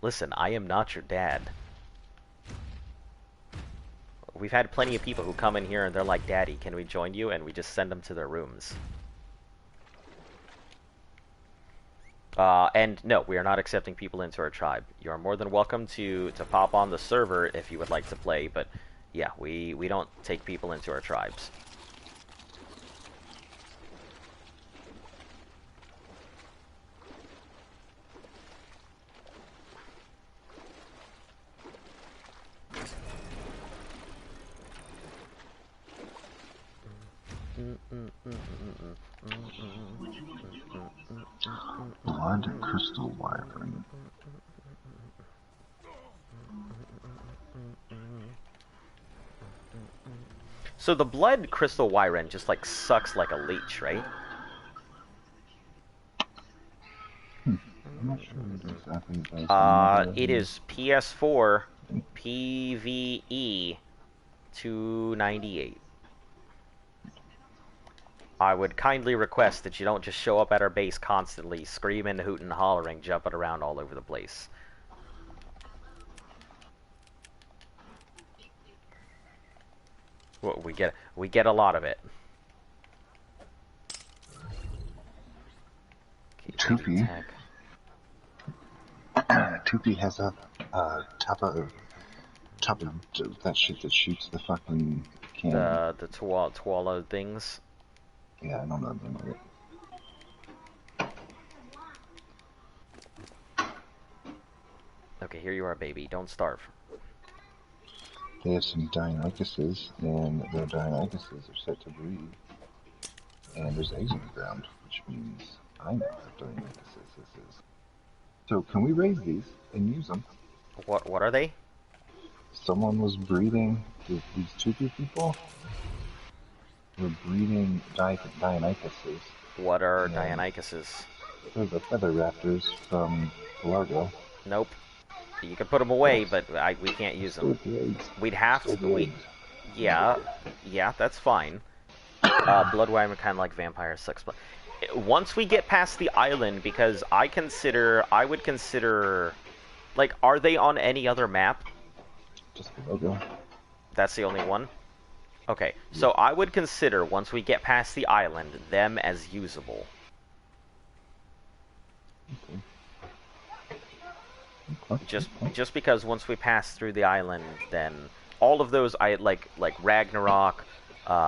Listen, I am not your dad. We've had plenty of people who come in here and they're like, Daddy, can we join you? And we just send them to their rooms. And no, we are not accepting people into our tribe. You are more than welcome to pop on the server if you would like to play, but yeah, we don't take people into our tribes. Blood crystal wiring. So the blood crystal Wyren just like sucks like a leech, right? I'm not sure exactly what that is. It is PS4 PVE 298. I would kindly request that you don't just show up at our base constantly, screaming, hooting, hollering, jumping around all over the place. Well, we get a lot of it. Tupi. Tupi has a top of that shit that shoots the fucking cannon. The Tuala things. Yeah, I don't know the name of it. Okay, here you are, baby. Don't starve. They have some Dionycuses, and their Dionycuses are set to breed. And there's eggs on the ground, which means I know what Dionycuses this is. So can we raise these and use them? What are they? Someone was breeding, these two people were breeding Dionycuses. What are And Dionycuses? they're the feather raptors from Largo. Nope. You can put them away, Yes. but we can't use Still them. with the eggs. We'd have Still to. with the eggs. Yeah, that's fine. Blood Wyvern kind of like vampire sucks. But once we get past the island, because I would consider, like, are they on any other map? Just the logo. That's the only one? Okay, so I would consider, once we get past the island, them as usable. Okay. Just because once we pass through the island, then all of those, like Ragnarok,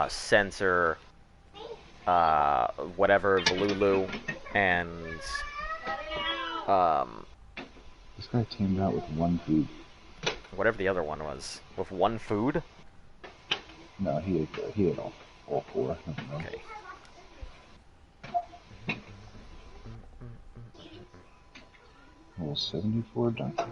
Censor, whatever, Valulu, and, This guy teamed out with one food. whatever the other one was. With one food? No, he ate all four. I don't know. Okay. Well, 74 donkey.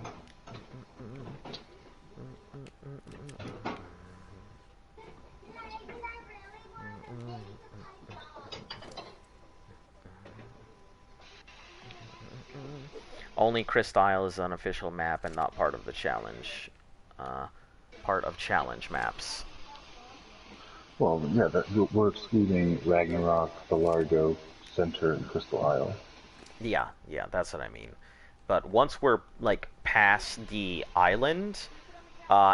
Only Crystile is an official map and not part of the challenge. Part of challenge maps. Well, yeah, we're excluding Ragnarok, the Largo, Center, and Crystal Isle. Yeah, that's what I mean. But once we're, like, past the island,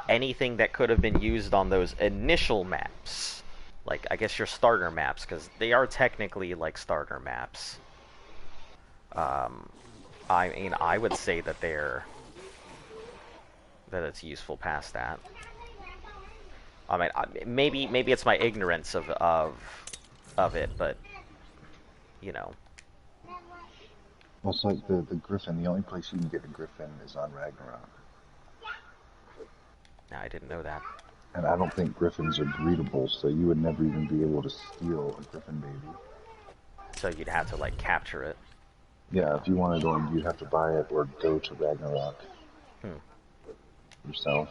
anything that could have been used on those initial maps, like, I guess your starter maps, because they are technically, like, starter maps. I mean, I would say that that it's useful past that. I mean, maybe it's my ignorance of it, but, you know. Well, it's like the Griffin. The only place you can get a Griffin is on Ragnarok. No, I didn't know that. And I don't think Griffins are breedable, so you would never even be able to steal a Griffin baby. So you'd have to, like, capture it. Yeah, if you wanted one, you'd have to buy it or go to Ragnarok yourself.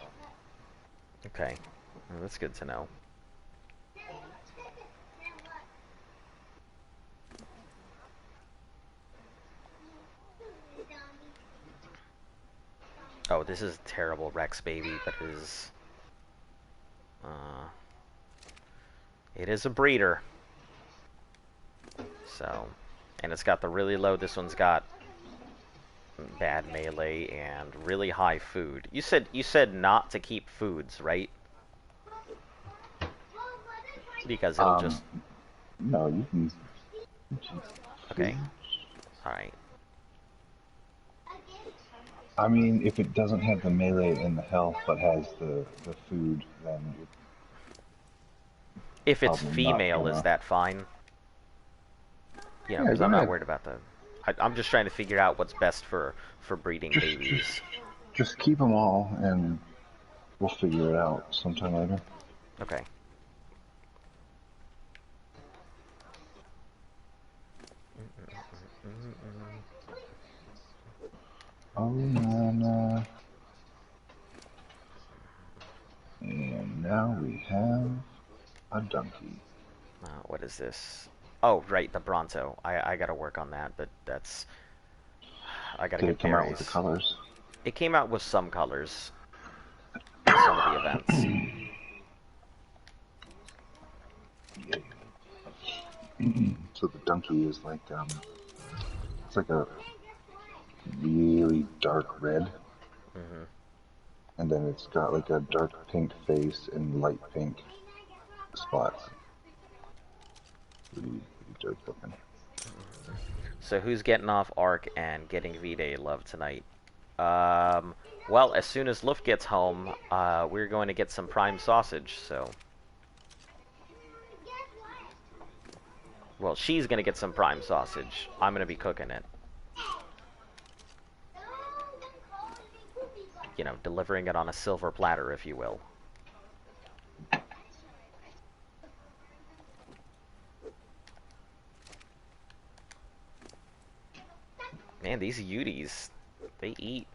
Okay. Well, that's good to know. Oh, this is terrible Rex baby, but it is a breeder. So, and it's got the really low, this one's got bad melee and really high food. You said not to keep foods, right? Because it'll just... No, you can... Okay. Alright. I mean, if it doesn't have the melee and the health, but has the food, then... If it's Probably female, not is gonna- that fine? You know, Yeah, because go I'm not ahead. worried about the... I'm just trying to figure out what's best for breeding babies. Just keep them all, and we'll figure it out sometime later. Okay. Oh, Nana. And now we have a donkey. What is this? Oh, right, the Bronto. I gotta work on that, but that's... I gotta Did get it come out with berries. the colors? It came out with some colors. Some of the events. So the donkey is like, it's like a really dark red. And then it's got like a dark pink face and light pink spots. Pretty dope looking. So who's getting off Ark and getting V-Day love tonight? Well, as soon as Luft gets home, we're going to get some prime sausage, so... Well, she's gonna get some prime sausage. I'm gonna be cooking it. delivering it on a silver platter, if you will. Man, these Uties, they eat.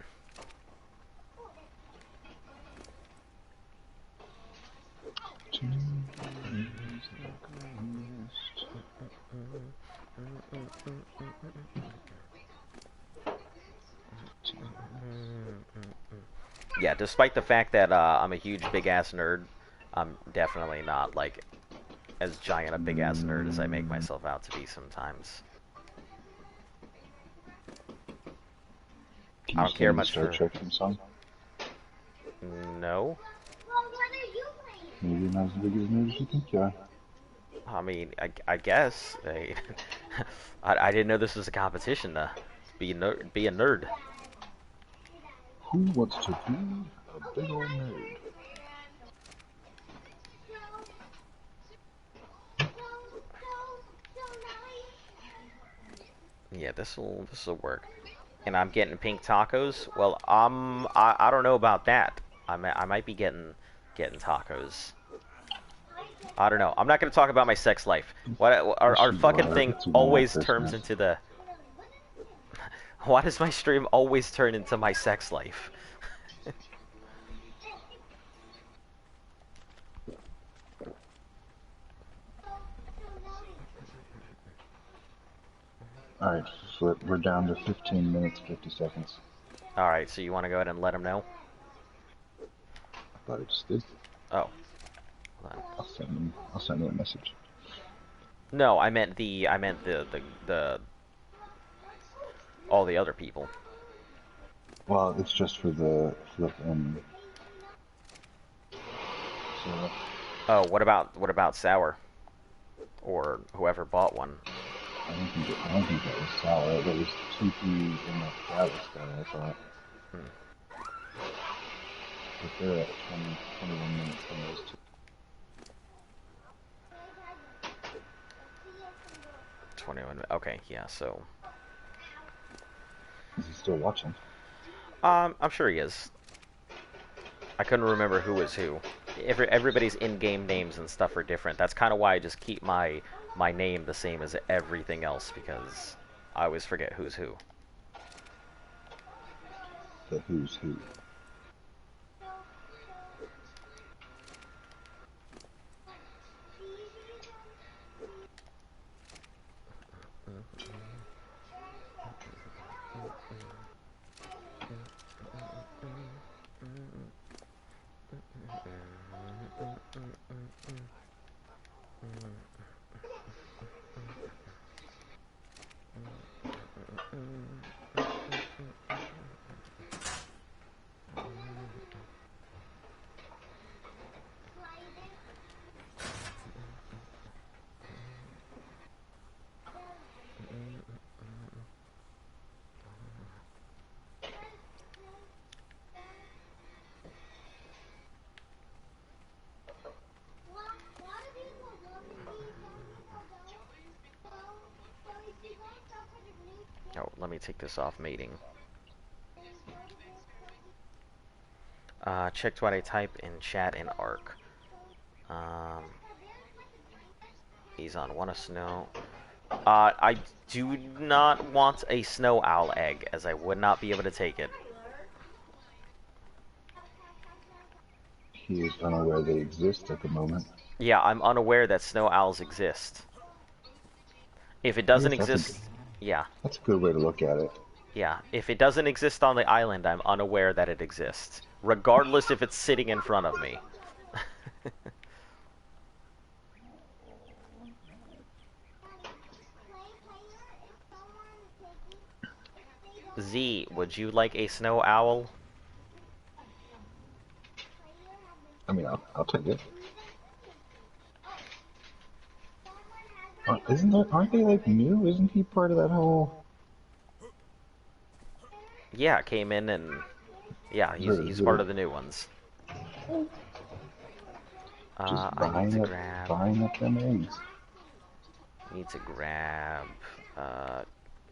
Yeah, despite the fact that I'm a huge big-ass nerd, I'm definitely not, like, as giant a big-ass nerd as I make myself out to be sometimes. I don't care much Star for... Trek theme song? No. Maybe you're not as big as nerd as you think you are. I mean, I guess. I didn't know this was a competition to be a nerd. Who wants to be a big old nerd? Yeah, this'll work. And I'm getting pink tacos. Well, I don't know about that. I might be getting tacos. I don't know. I'm not going to talk about my sex life. What our fucking thing always turns into the... Why does my stream always turn into my sex life? Alright, so we're down to 15 minutes, 50 seconds. Alright, so you want to go ahead and let them know? I thought I just did. Oh. Hold on. I'll send them a message. No, I meant the all the other people. Well, it's just for the flip and... So, Oh, what about Sour? Or whoever bought one? I don't think that was sour. That was TP in the Dallas guy, I thought. But they're at 21 minutes on those two. 21. Okay, yeah. So. Is he still watching? I'm sure he is. I couldn't remember who was who. Everybody's in-game names and stuff are different. That's kind of why I just keep my name the same as everything else, because I always forget who's who. The who's who. Oh, let me take this off mating. Checked what I type in chat in ARC. He's on one of snow. I do not want a snow owl egg, as I would not be able to take it. He is unaware they exist at the moment. Yeah, I'm unaware that snow owls exist. If it doesn't exist... Yeah. That's a good way to look at it. Yeah, if it doesn't exist on the island, I'm unaware that it exists. Regardless if it's sitting in front of me. Z, would you like a snow owl? I mean, I'll take it. Aren't they like new? Isn't he part of that whole? Yeah, it came in and yeah, he's part of the new ones. Just I need to buying up them eggs. Need to grab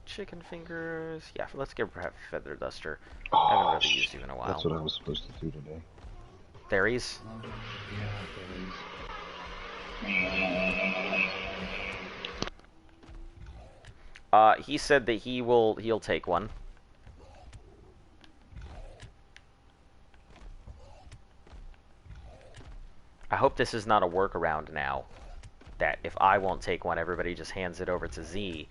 chicken fingers. Yeah, let's get a feather duster. I haven't Oh, really used you in a while. that's what I was supposed to do today. Berries? Yeah, He said that he'll take one. I hope this is not a workaround now. That if I won't take one, everybody just hands it over to Z,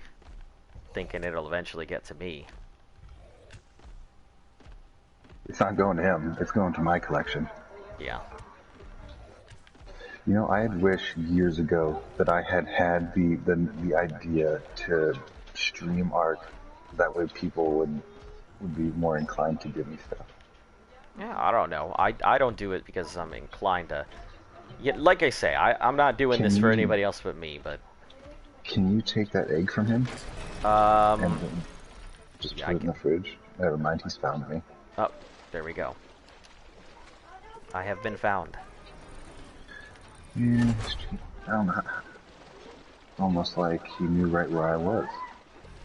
thinking it'll eventually get to me. it's not going to him. It's going to my collection. Yeah. You know, I had wished years ago that I had had the idea to stream art. That way, people would be more inclined to give me stuff. Yeah, I don't know. I don't do it because I'm inclined to. Yeah, like I say, I'm not doing this for anybody else but me. But can you take that egg from him and then just yeah, put it in the fridge? Never mind, he's found me. Oh, there we go. I have been found. Yeah, I don't know. Almost like he knew right where I was.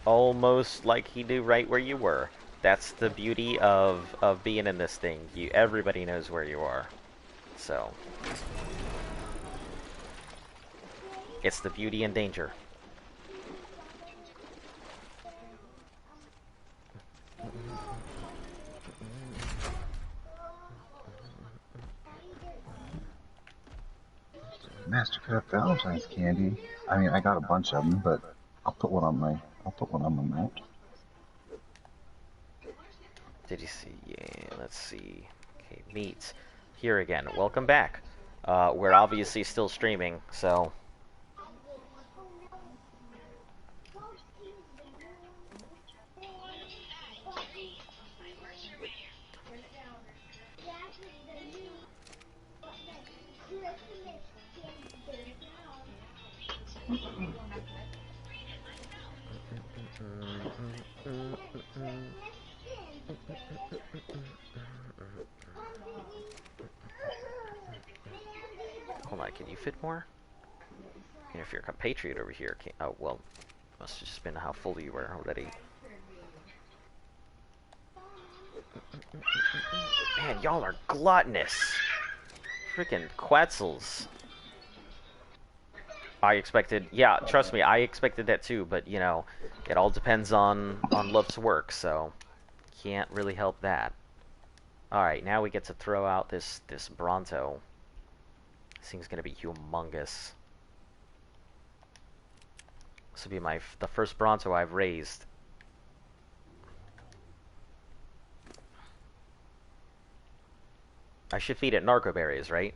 Almost like he knew right where you were. That's the beauty of being in this thing. Everybody knows where you are. So it's the beauty and danger. Mastercraft Valentine's candy. I mean, I got a bunch of them, but I'll put one on my mount. Did you see? Yeah, let's see. Okay, meat. Here again. Welcome back. We're obviously still streaming, so. Hold on, can you fit more? And if you're a compatriot over here, can't. Oh, well, must have just been how full you were already. Man, y'all are gluttonous. Freaking Quetzals. I expected, yeah, trust me, I expected that too, but, you know, it all depends on Love's work, so can't really help that. Alright, now we get to throw out this Bronto. This thing's gonna be humongous. This will be the first Bronto I've raised. I should feed it narco berries, right?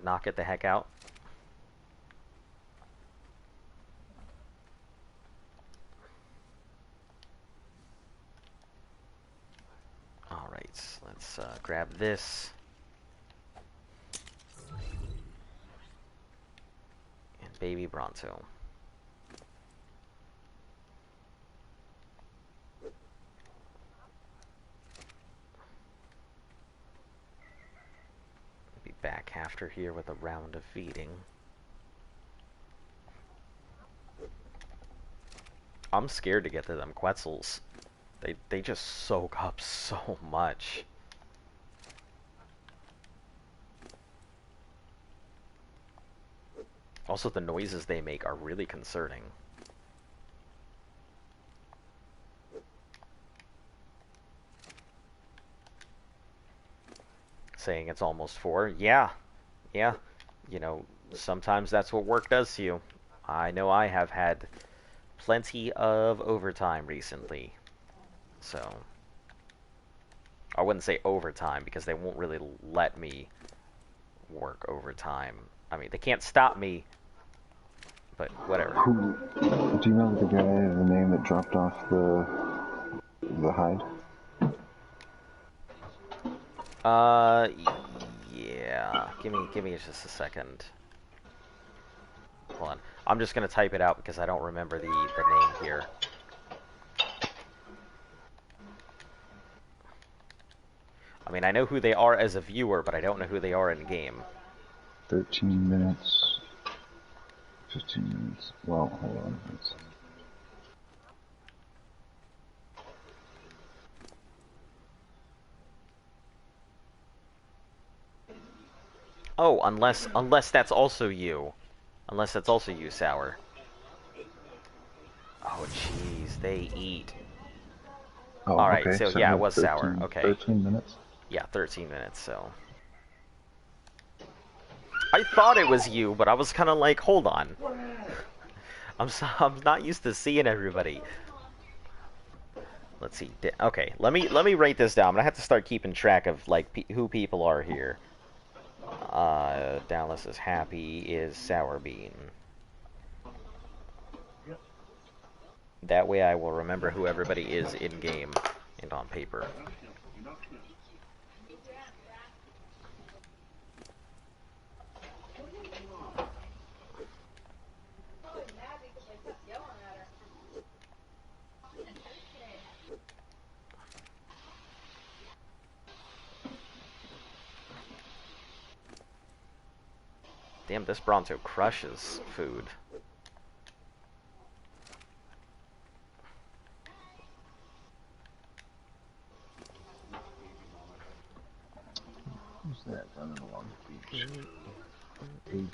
Knock it the heck out. Alright, let's grab this. And baby Bronto. Be back after here with a round of feeding. I'm scared to get to them Quetzals. They just soak up so much. Also, the noises they make are really concerning. Saying it's almost 4. Yeah. Yeah. You know, sometimes that's what work does to you. I know I have had plenty of overtime recently. So, I wouldn't say overtime because they won't really let me work overtime. I mean, they can't stop me, but whatever. Do you remember the guy, the name that dropped off the hide? Yeah. Give me just a second. Hold on. I'm just gonna type it out because I don't remember the name here. I mean, I know who they are as a viewer, but I don't know who they are in game. 13 minutes, 15 minutes. Well, hold on. Oh, unless that's also you. Unless that's also you, Sour. Oh, jeez, they eat. Oh, Alright, okay. so So yeah, I it have was Sour. Okay. 13 minutes. Yeah, 13 minutes, so... I thought it was you, but I was kind of like, hold on. I'm not used to seeing everybody. Let's see. Okay, let me write this down. I'm gonna have to start keeping track of like who people are here. Dallas is happy. Is Sour Bean. That way, I will remember who everybody is in game and on paper. Damn, this Bronto crushes food. Who's that running along the beach? ABH.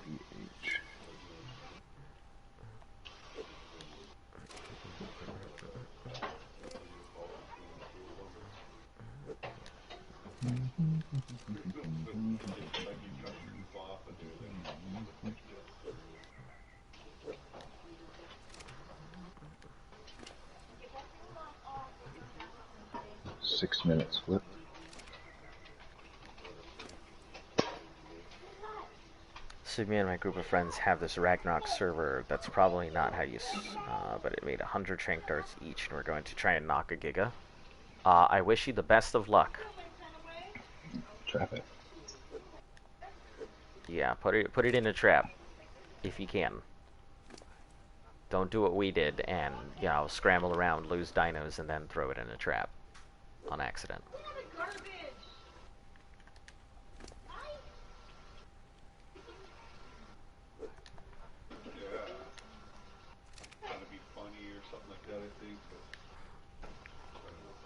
Six minutes flip. So me and my group of friends have this Ragnarok server. That's probably not how you... but it made 100 trank darts each, and we're going to try and knock a Giga. I wish you the best of luck. Traffic. Yeah, put it in a trap, if you can. Don't do what we did and, you know, scramble around, lose dinos, and then throw it in a trap. On accident.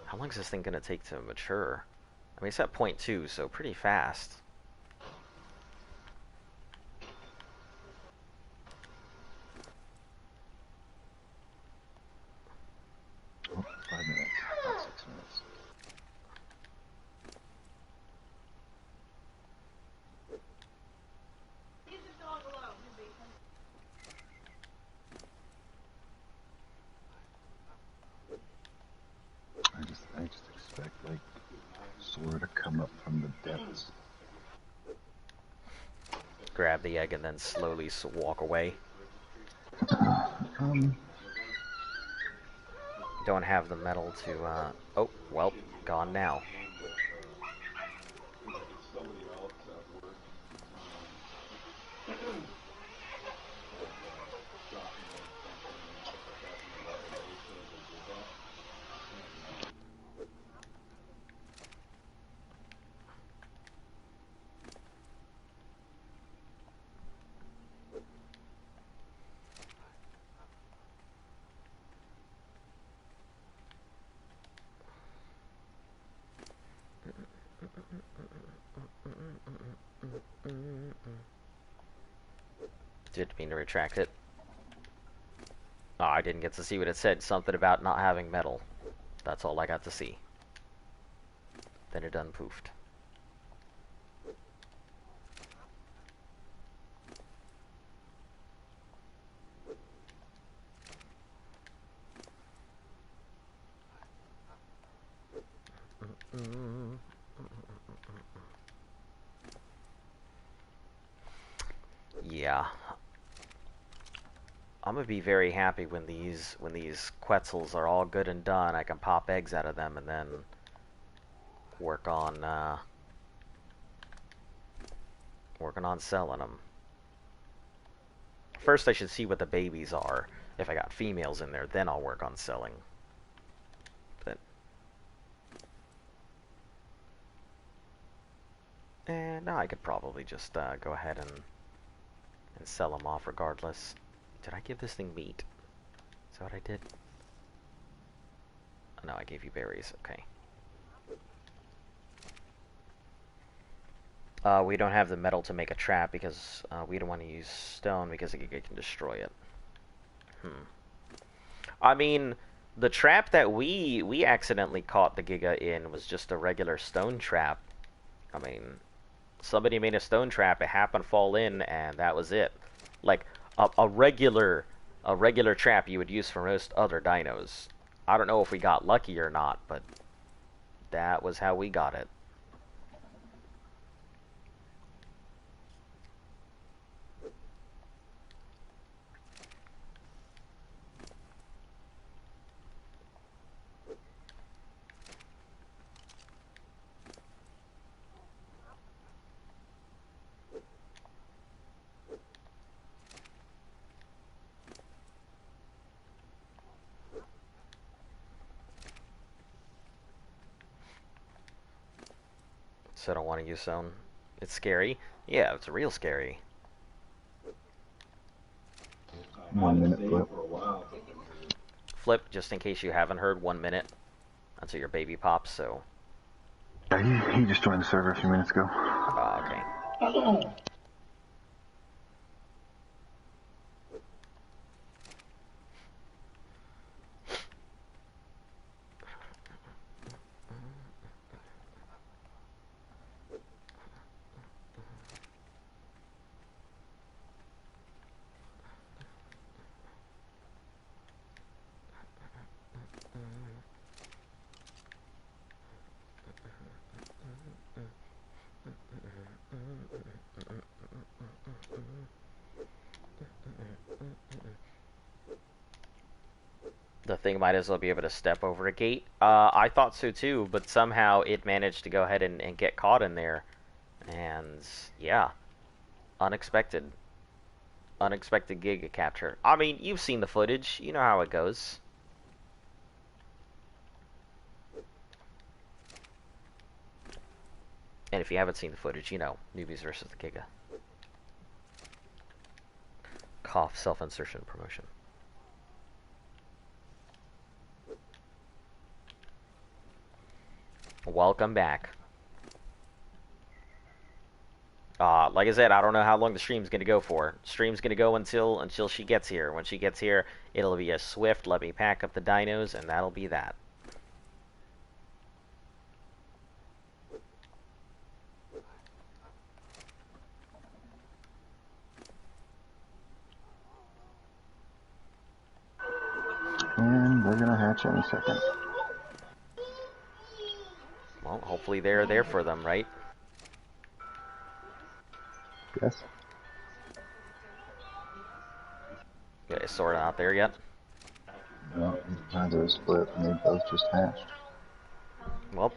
How long is this thing gonna take to mature? I mean, it's at 0.2, so pretty fast. Oh, 5 minutes. About 6 minutes. I just expect like Sora to come up from the depths. Grab the egg and then slowly walk away. Don't have the metal to, oh, well, gone now. Didn't mean to retract it. Oh, I didn't get to see what it said. Something about not having metal. That's all I got to see. Then it done poofed. Yeah. I'm gonna be very happy when these Quetzals are all good and done. I can pop eggs out of them and then work on working on selling them. First, I should see what the babies are. If I got females in there, then I'll work on selling. But no, I could probably just go ahead and sell them off regardless. Did I give this thing meat? Is that what I did? Oh, no, I gave you berries. Okay. We don't have the metal to make a trap because we don't want to use stone because it can destroy it. I mean, the trap that we accidentally caught the Giga in was just a regular stone trap. I mean, somebody made a stone trap, it happened to fall in, and that was it. Like, a regular trap you would use for most other dinos. I don't know if we got lucky or not, but that was how we got it. So I don't want to use stone. It's scary. Yeah, it's real scary. 1 minute flip. Flip, just in case you haven't heard, 1 minute until your baby pops, so... Yeah, he just joined the server a few minutes ago. Okay. The thing might as well be able to step over a gate. I thought so too, but somehow it managed to go ahead and get caught in there. And, yeah. Unexpected. Unexpected Giga capture. I mean, you've seen the footage. You know how it goes. And if you haven't seen the footage, you know, Newbies versus the Giga. Cough, self-insertion promotion. Welcome back. Like I said, I don't know how long the stream's gonna go for. Stream's gonna go until she gets here. When she gets here, it'll be a swift, let me pack up the dinos, and that'll be that. And they're gonna hatch any second. Well, hopefully they're there for them, right? Yes. Okay, Sora not there yet? No, times are split and they both just hatched. Well.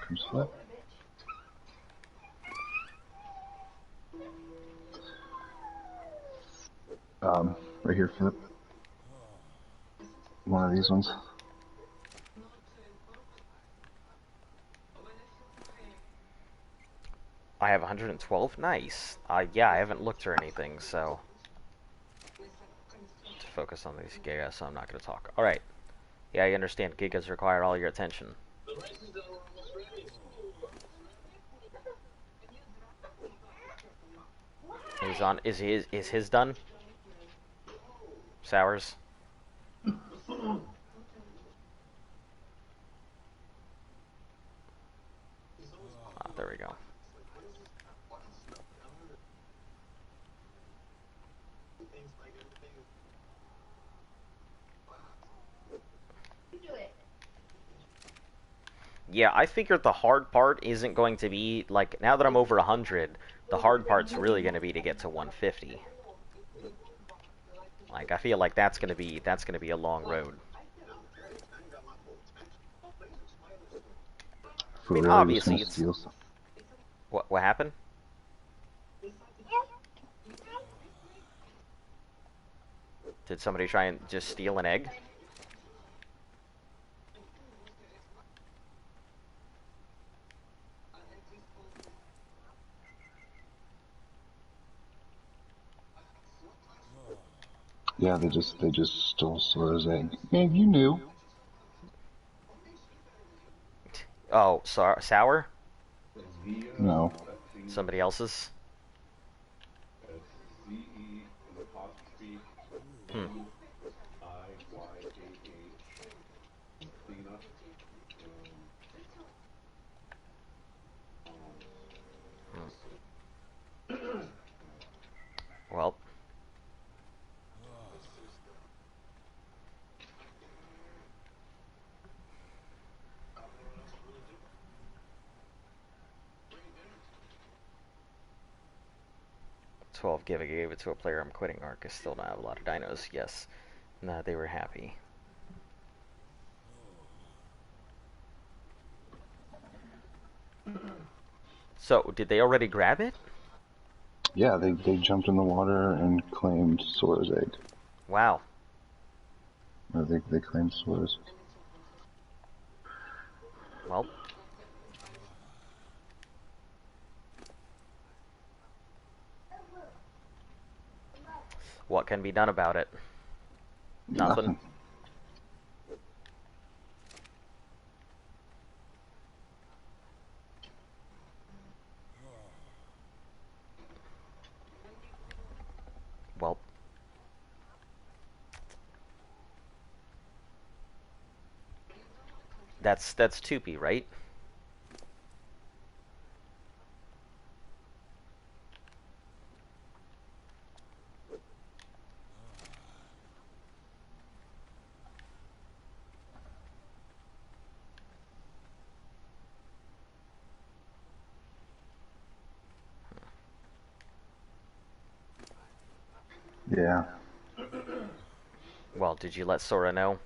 Comes flip. Right here, flip. One of these ones. I have 112? Nice. Yeah, I haven't looked or anything, so... to focus on these gigas, so I'm not going to talk. Alright. Yeah, I understand gigas require all your attention. He's on... Is his done? Sours? There we go. Yeah, I figured the hard part isn't going to be, like, now that I'm over 100, the hard part's really going to be to get to 150. Like, I feel like that's gonna be a long road. For mean, real, you're just gonna obviously, it's steal some? what happened? Did somebody try and just steal an egg? Yeah, they just stole Sora's egg. Maybe you knew. Oh, sour? No. Somebody else's? Hmm. Well, gave it to a player. I'm quitting Arc. I still don't have a lot of dinos. Yes. Nah, they were happy. So, did they already grab it? Yeah, they jumped in the water and claimed Sora's egg. Wow. Or they claimed Sora's. Well. What can be done about it? Nothing. Well. That's 2P, right? Yeah. Well, did you let Sora know?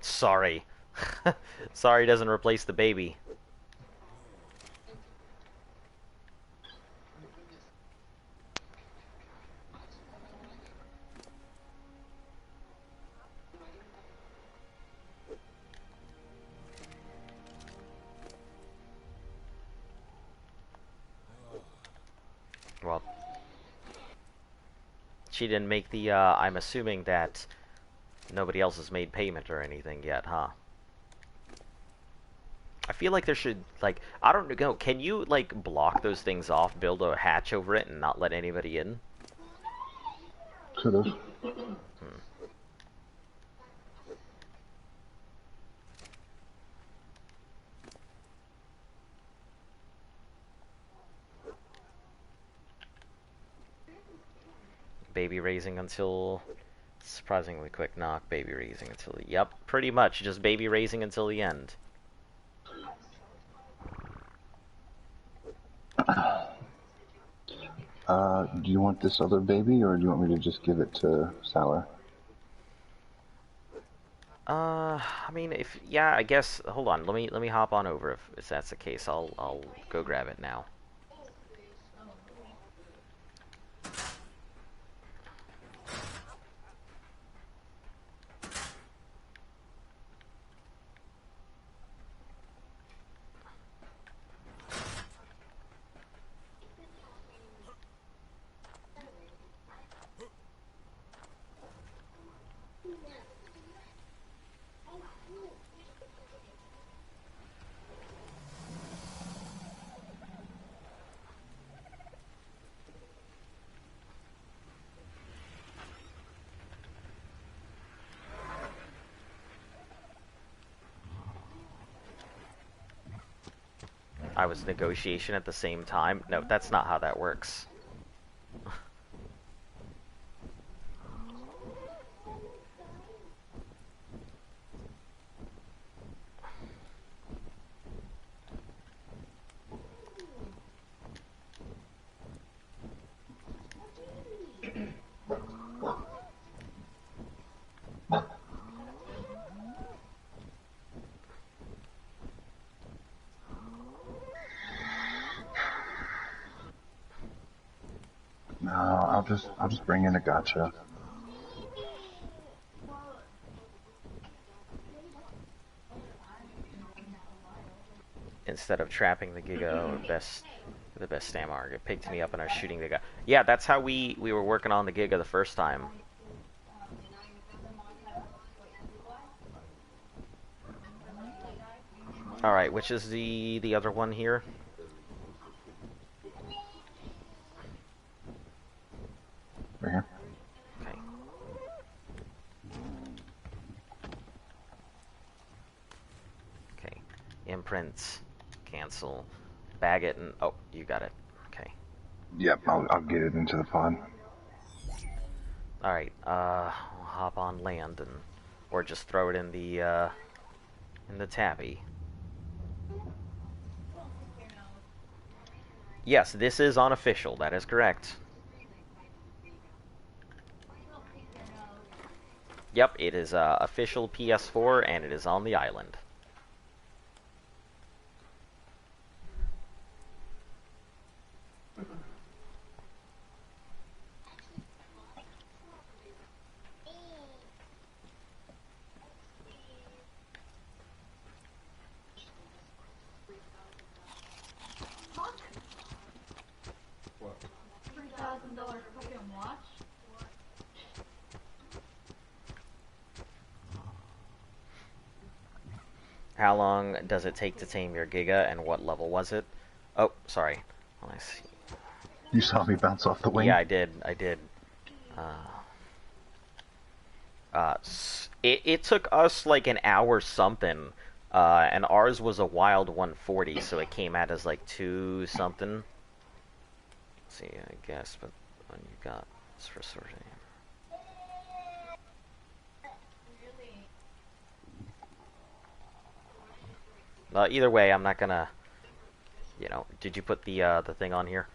Sorry. Sorry doesn't replace the baby. Well, she didn't make the, I'm assuming that nobody else has made payment or anything yet, huh? I feel like there should, like, I don't know, can you, like, block those things off, build a hatch over it, and not let anybody in? Could've. Baby raising until... Surprisingly quick knock, baby raising until... Yep, pretty much, just baby raising until the end. Do you want this other baby, or do you want me to just give it to Sour? I mean, yeah, I guess, hold on, let me hop on over if that's the case. I'll go grab it now. I was negotiation at the same time. No, that's not how that works. No, I'll just bring in a gotcha. Instead of trapping the Giga, or the best Stamar, it picked me up and I was shooting the guy. Yeah, that's how we were working on the Giga the first time. All right, which is the other one here? Right here. Okay. Okay. Imprints. Cancel. Bag it and oh, you got it. Okay. Yep, I'll get it into the pod. All right. We'll hop on land and or just throw it in the tabby. Yes, this is unofficial. That is correct. Yep, it is official PS4 and it is on the island. $3,000 fucking watch? How long does it take to tame your Giga, and what level was it? Oh, sorry. Well, I see. You saw me bounce off the wing? Yeah, I did. It took us like an hour something, and ours was a wild 140, so it came out as like 2 something. Let's see, I guess, but when you got this for sorting. Either way, I'm not gonna, you know, did you put the thing on here?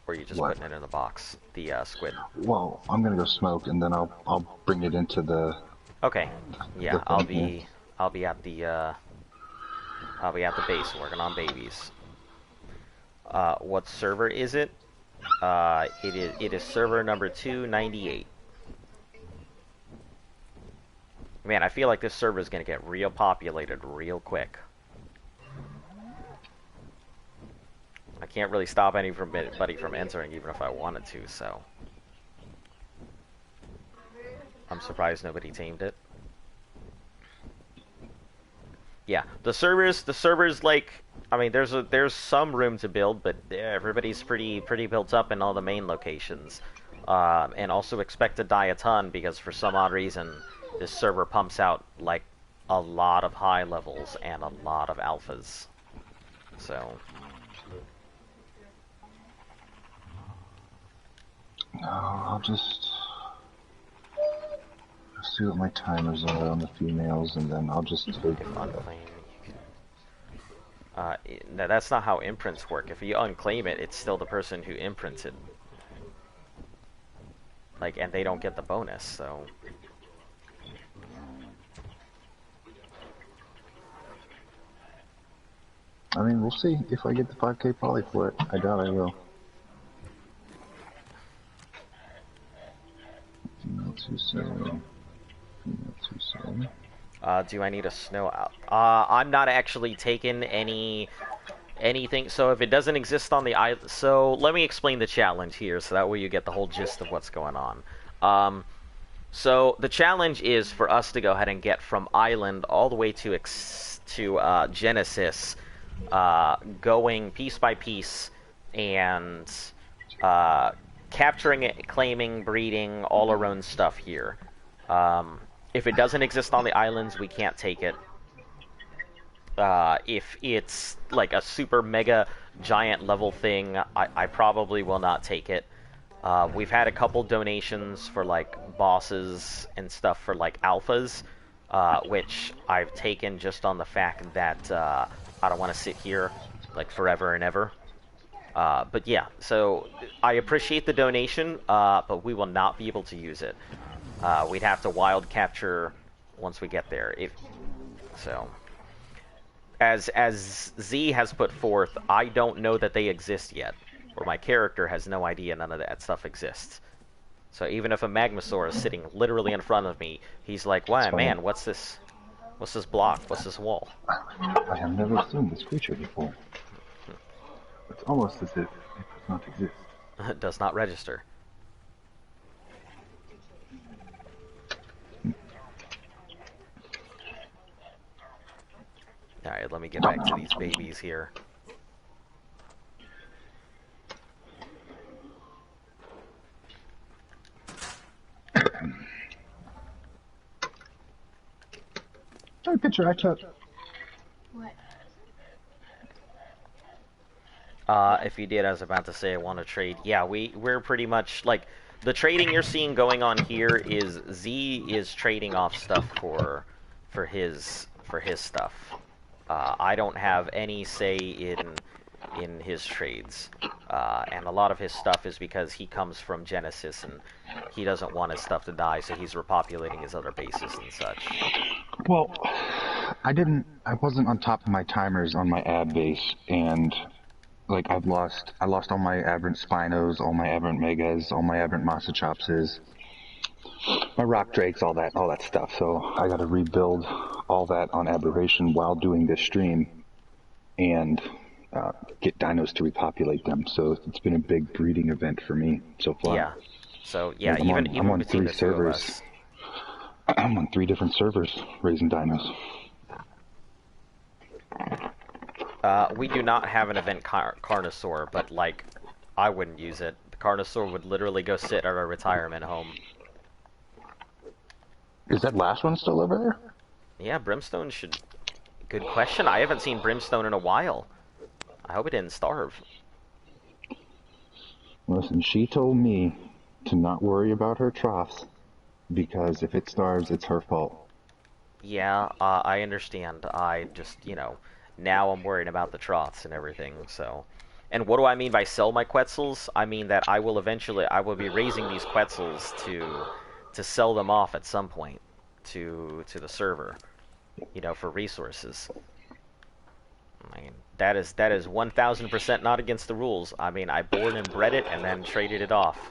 Or are you just putting it in the box? The squid. Well, I'm gonna go smoke and then I'll bring it into the. Okay. Yeah, the I'll thing be at the base working on babies. What server is it? It is server number 298. Man, I feel like this server is gonna get real populated real quick. I can't really stop anybody from entering, even if I wanted to, so I'm surprised nobody tamed it. Yeah, the servers like, I mean, there's some room to build, but everybody's pretty built up in all the main locations, and also expect to die a ton because for some odd reason this server pumps out like a lot of high levels and a lot of alphas. So. No, I'll just see what my timers are on the females, and then I'll just take. If unclaim, you can. No, that's not how imprints work. If you unclaim it, it's still the person who imprinted. Like, and they don't get the bonus, so. I mean, we'll see if I get the 5K poly for it. I doubt I will. Female 27. Female 27. Do I need a snow out? I'm not actually taking anything. So if it doesn't exist on the island, so let me explain the challenge here, so that way you get the whole gist of what's going on. So the challenge is for us to go ahead and get from island all the way to Genesis, going piece by piece and capturing it, claiming, breeding, all our own stuff here. If it doesn't exist on the islands, we can't take it. If it's like a super mega giant level thing, I probably will not take it. We've had a couple donations for like bosses and stuff for like alphas, which I've taken just on the fact that I don't want to sit here like forever and ever. But yeah, so I appreciate the donation, but we will not be able to use it. We'd have to wild capture once we get there. If so, as Z has put forth, I don't know that they exist yet, or my character has no idea none of that stuff exists. So even if a Magmasaur is sitting literally in front of me, he's like, "Wow, man, what's this? What's this block? What's this wall?" I have never seen this creature before. It's almost as if it does not exist. It does not register. Alright, let me get back to these babies here. Show a picture I took. What? If you did, I was about to say I want to trade. Yeah, we're pretty much, like, the trading you're seeing going on here is Z is trading off stuff for his stuff. I don't have any say in his trades. And a lot of his stuff is because he comes from Genesis and he doesn't want his stuff to die, so he's repopulating his other bases and such. Well, I wasn't on top of my timers on my ab base, and like I lost all my aberrant Spinos, all my aberrant Megas, all my aberrant Masachopses, my Rock Drakes, all that stuff. So I got to rebuild all that on Aberration while doing this stream, and get dinos to repopulate them. So it's been a big breeding event for me so far. Yeah. So yeah, Like, even I'm on between 3 the two of servers. us. I'm on 3 different servers raising dinos. We do not have an event Carnosaur, but like, I wouldn't use it. The Carnosaur would literally go sit at our retirement home. Is that last one still over there? Yeah, Brimstone should... Good question. I haven't seen Brimstone in a while. I hope it didn't starve. Listen, she told me to not worry about her troughs, because if it starves, it's her fault. Yeah, I understand. I just, you know, now I'm worried about the troughs and everything, so... And what do I mean by sell my Quetzals? I mean that I will be raising these Quetzals to sell them off at some point to the server, you know, for resources. I mean, that is 1000% not against the rules. I mean, I born and bred it and then traded it off.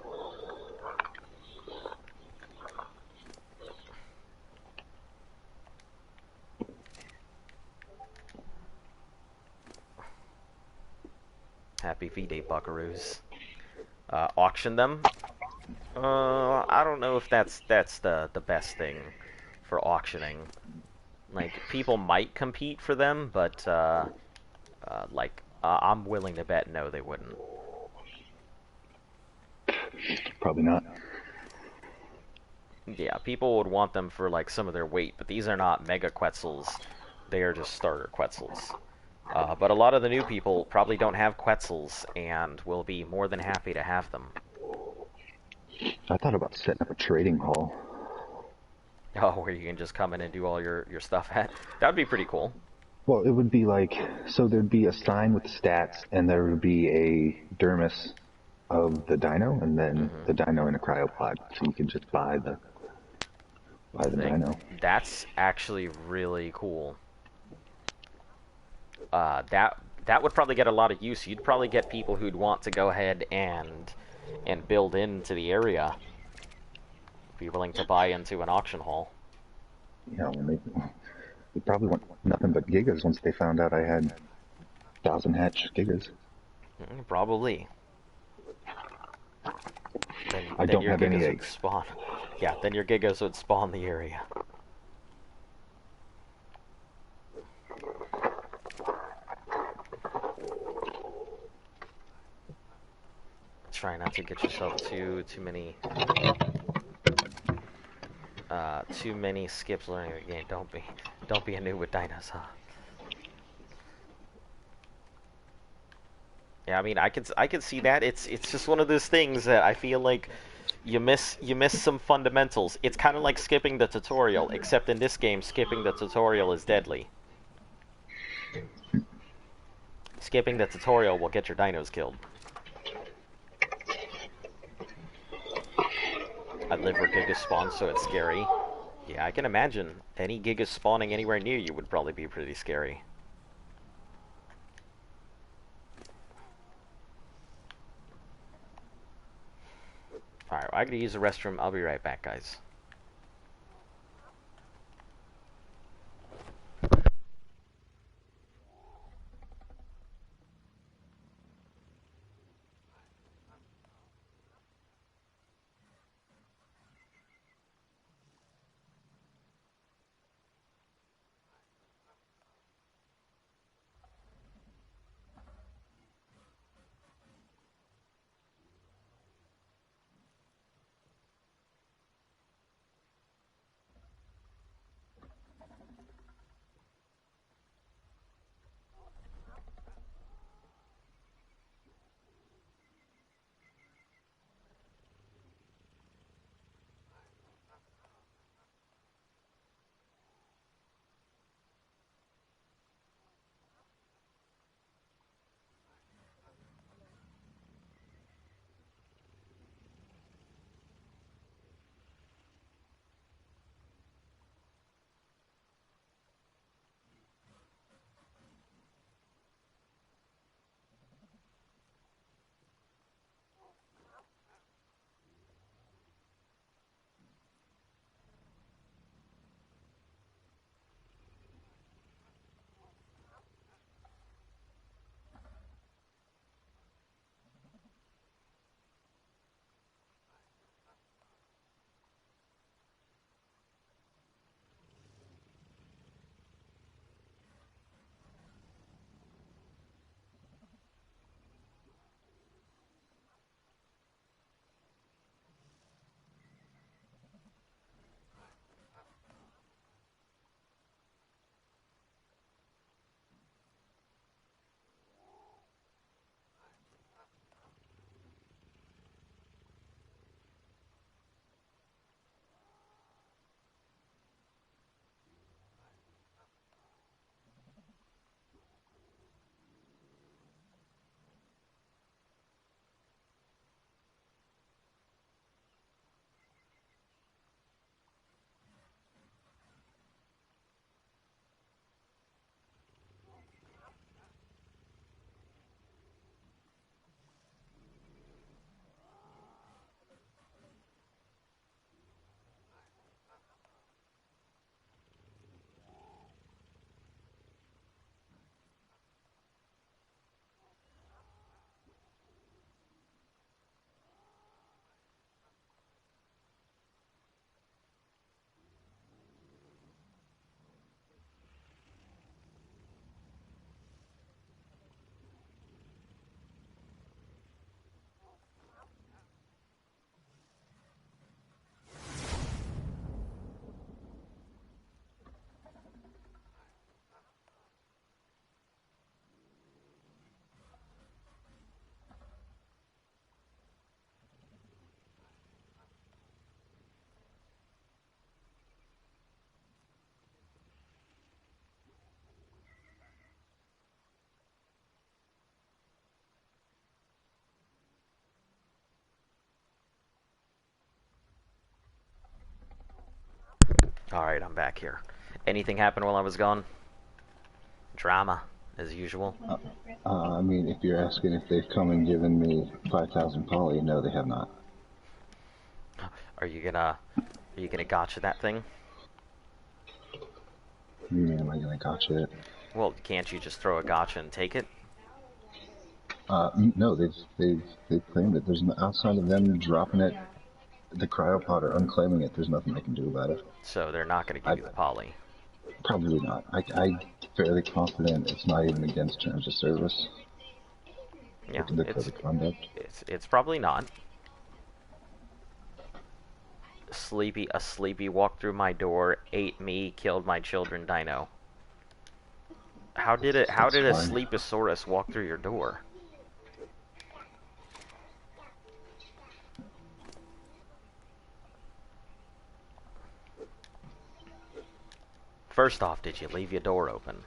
Happy V-Day, buckaroos. Auction them? I don't know if that's the best thing for auctioning. Like, people might compete for them, but, I'm willing to bet no, they wouldn't. Probably not. Yeah, people would want them for, like, some of their weight, but these are not Mega Quetzals. They are just starter Quetzals. But a lot of the new people probably don't have Quetzals, and will be more than happy to have them. I thought about setting up a trading hall. Oh, where you can just come in and do all your stuff at? That would be pretty cool. Well, it would be like, so there'd be a sign with the stats, and there would be a dermis of the dino, and then the dino in a cryopod, so you can just buy the dino. That's actually really cool. That would probably get a lot of use. You'd probably get people who'd want to go ahead and build into the area. Be willing to buy into an auction hall. Yeah, well, they probably want nothing but gigas once they found out I had 1,000 hatch gigas. Probably. I don't have any eggs. Spawn. Yeah, then your gigas would spawn the area. Try not to get yourself too many skips learning the game. Don't be a noob with dinos, huh? Yeah, I mean, I could see that. It's just one of those things that I feel like you miss some fundamentals. It's kind of like skipping the tutorial, except in this game, skipping the tutorial is deadly. Skipping the tutorial will get your dinos killed. I live where gigas spawn, so it's scary. Yeah, I can imagine. Any gigas spawning anywhere near you would probably be pretty scary. Alright, I gotta use the restroom. I'll be right back, guys. Alright, I'm back here. Anything happened while I was gone? Drama, as usual. I mean, if you're asking if they've come and given me 5,000 poly, no, they have not. Are you gonna gotcha that thing? Am I gonna gotcha it? Well, can't you just throw a gotcha and take it? No, they've claimed it. There's outside of them dropping it, the cryopod or unclaiming it. There's nothing they can do about it. So they're not gonna give you the poly. Probably not. I'm fairly confident it's not even against terms of service. Yeah, The code of conduct. it's probably not. A sleepy walked through my door, ate me, killed my children, dino. How did a That's fine. sleeposaurus walk through your door? First off, did you leave your door open?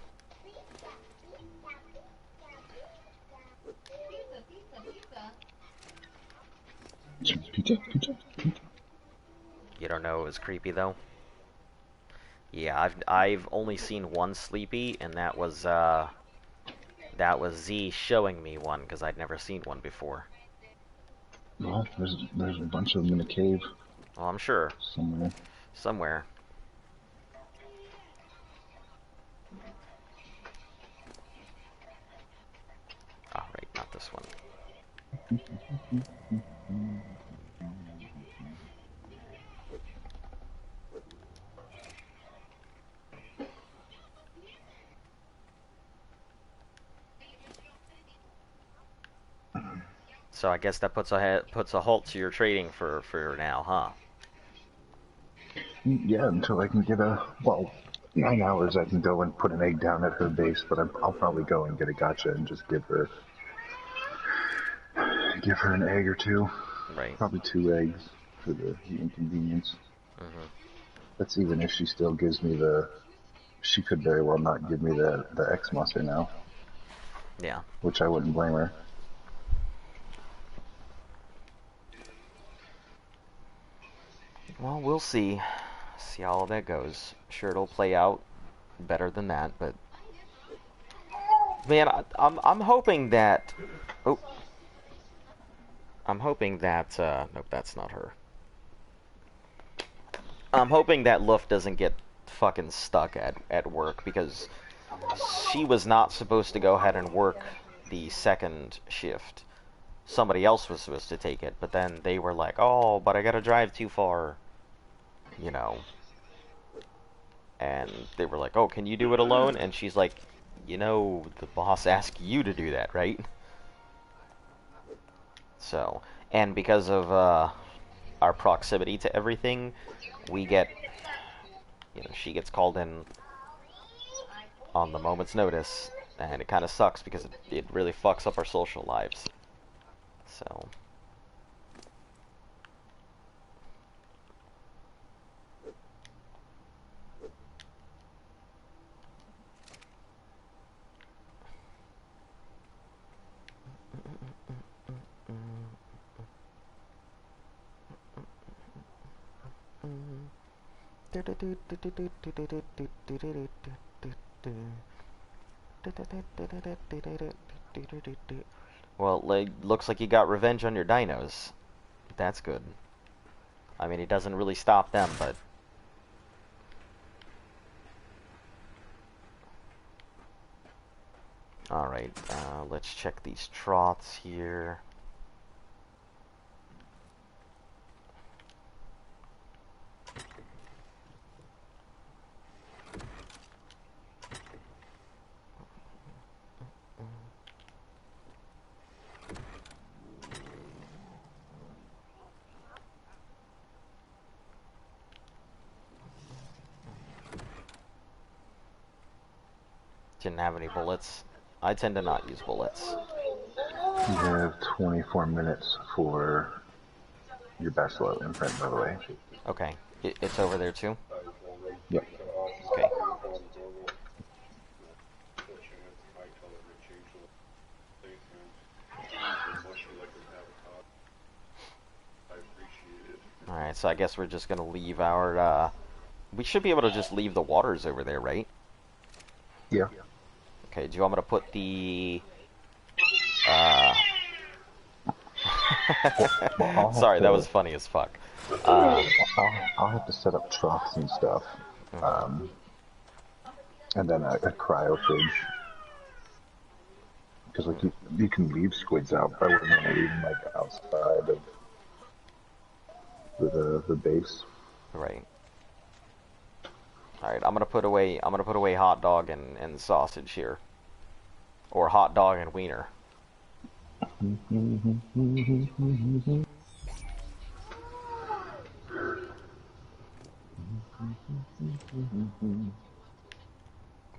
Pizza, pizza, pizza. You don't know it was creepy though? Yeah, I've only seen one Sleepy, and that was Z showing me one because I'd never seen one before. Well, there's a bunch of them in a cave Well, I'm sure somewhere. somewhere. Oh, right, not this one. So I guess that puts a halt to your trading for now, huh? Yeah, until I can get 9 hours I can go and put an egg down at her base, but I'll probably go and get a gotcha and just give her an egg or two. Right. Probably 2 eggs for the inconvenience. Mm-hmm. That's even if she still gives me she could very well not give me the X muster now. Yeah. Which I wouldn't blame her. Well, we'll see. See how all that goes. Sure, it'll play out better than that, but man, I'm hoping that. Oh, I'm hoping that. Nope, that's not her. I'm hoping that Luft doesn't get fucking stuck at work because she was not supposed to go ahead and work the second shift. Somebody else was supposed to take it, but then they were like, "Oh, but I gotta drive too far," you know. And they were like, "Oh, can you do it alone?" And she's like, "You know, the boss asked you to do that, right?" So, and because of our proximity to everything, we get, she gets called in on the moment's notice, and it kind of sucks because it really fucks up our social lives. So. Well, looks like you got revenge on your dinos. That's good. I mean, it doesn't really stop them, but... Alright, let's check these troths here. Didn't have any bullets. I tend to not use bullets. You have 24 minutes for your best low imprint, by the way. Okay. It's over there too? Yep. Okay. Alright, so I guess we're just gonna leave our, we should be able to just leave the waters over there, right? Yeah. Okay, do you want me to put the... Sorry, that was funny as fuck. I'll have to set up troughs and stuff. And then a cryo fridge. Because like you can leave squids out, but I wouldn't want to leave them like outside of the base. Right. Alright, I'm gonna put away hot dog and sausage here. Or hot dog and wiener.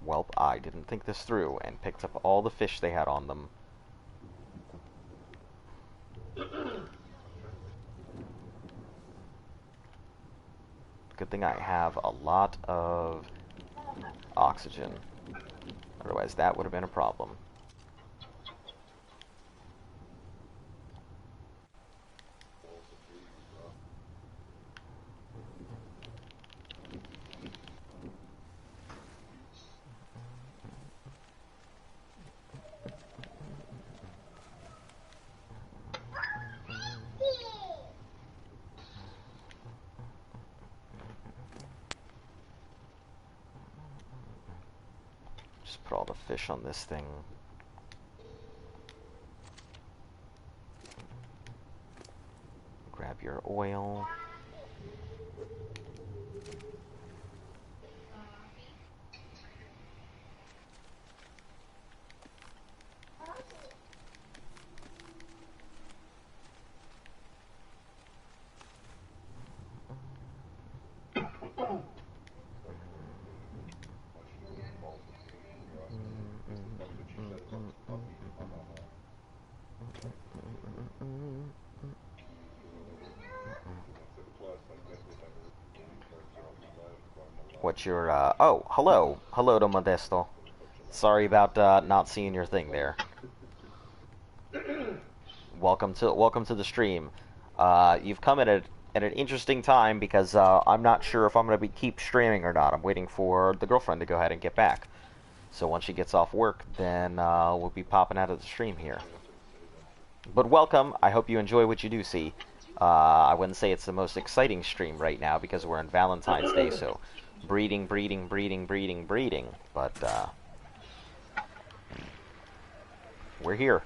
Welp, I didn't think this through and picked up all the fish they had on them. Good thing I have a lot of oxygen. Otherwise, that would have been a problem. Just put all the fish on this thing. Grab your oil. What's your, oh, hello. Hello to Modesto. Sorry about, not seeing your thing there. Welcome to the stream. You've come at an interesting time because, I'm not sure if I'm gonna keep streaming or not. I'm waiting for the girlfriend to go ahead and get back. So once she gets off work, then, we'll be popping out of the stream here. But welcome. I hope you enjoy what you do see. I wouldn't say it's the most exciting stream right now because we're on Valentine's Day, so breeding. But, we're here.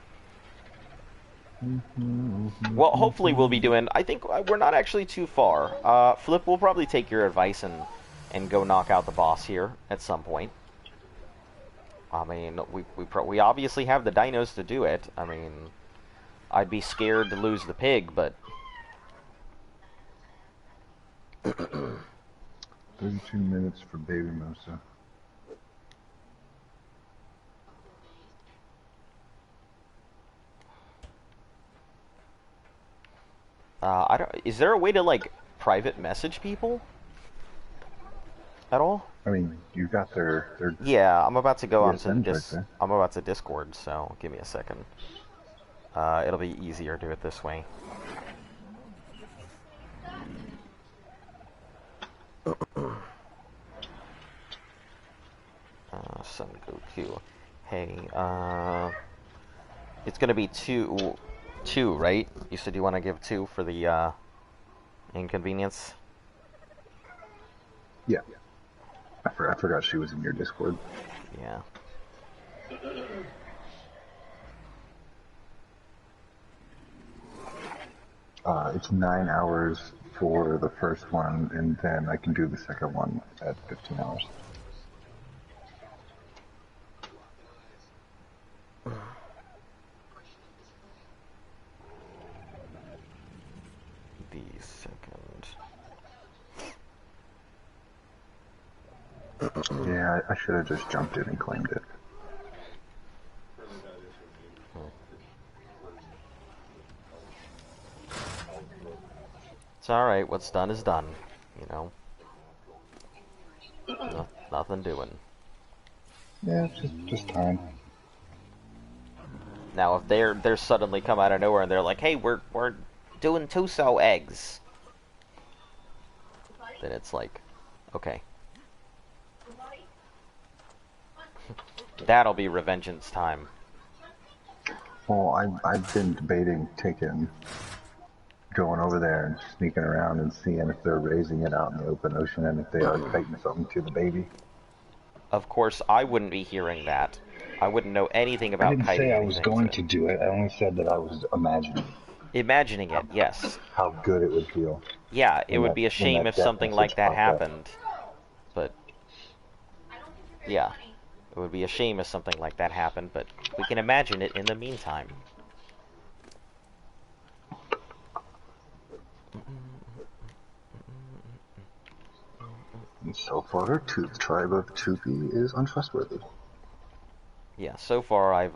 Well, hopefully we'll be doing... I think we're not actually too far. Flip, we'll probably take your advice and go knock out the boss here at some point. I mean, we obviously have the dinos to do it. I mean, I'd be scared to lose the pig, but... 32 minutes for Baby Mosa. I don't... Is there a way to, like, private message people? At all? I mean, you got their Yeah, I'm about to go on to PSNs right I'm about to Discord, so give me a second. It'll be easier to do it this way. Son Goku. Hey, it's gonna be two, right? You said you want to give 2 for the, inconvenience? Yeah. I forgot she was in your Discord. Yeah. It's 9 hours for the first one, and then I can do the second one at 15 hours. The second. Yeah, I should have just jumped in and claimed it. It's alright, what's done is done, you know. Nothing doing. Yeah, just time. Now, if they're suddenly come out of nowhere and they're like, "Hey, we're doing Tuso eggs," then it's like, okay, that'll be revengeance time. Well, I've been debating going over there and sneaking around and seeing if they're raising it out in the open ocean and if they are taking something to the baby. Of course, I wouldn't be hearing that. I wouldn't know anything about I didn't kiting say I was anything, going so. to do it. I only said that I was imagining. Imagining it, yes. How good it would feel. Yeah, it would that- be a when shame that if death something like message that popped up. happened. But, yeah. It would be a shame if something like that happened, but we can imagine it in the meantime. And so far, the tribe of Tupi is untrustworthy. Yeah, so far I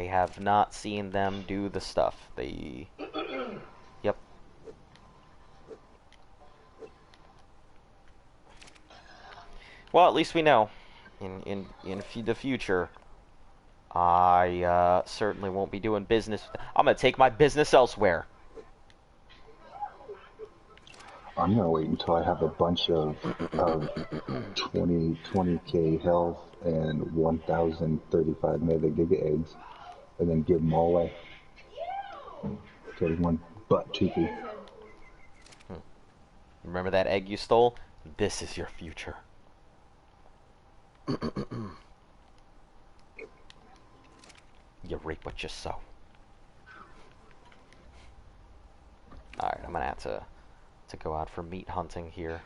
have not seen them do the stuff. Yep. Well, at least we know. In the future, I certainly won't be doing business. I'm gonna take my business elsewhere. I'm gonna wait until I have a bunch of 20k health and 1035 mega giga eggs, and then give them all away to everyone but Tupi. Remember that egg you stole? This is your future. You reap what you sow. Alright, I'm gonna have to go out for meat hunting here.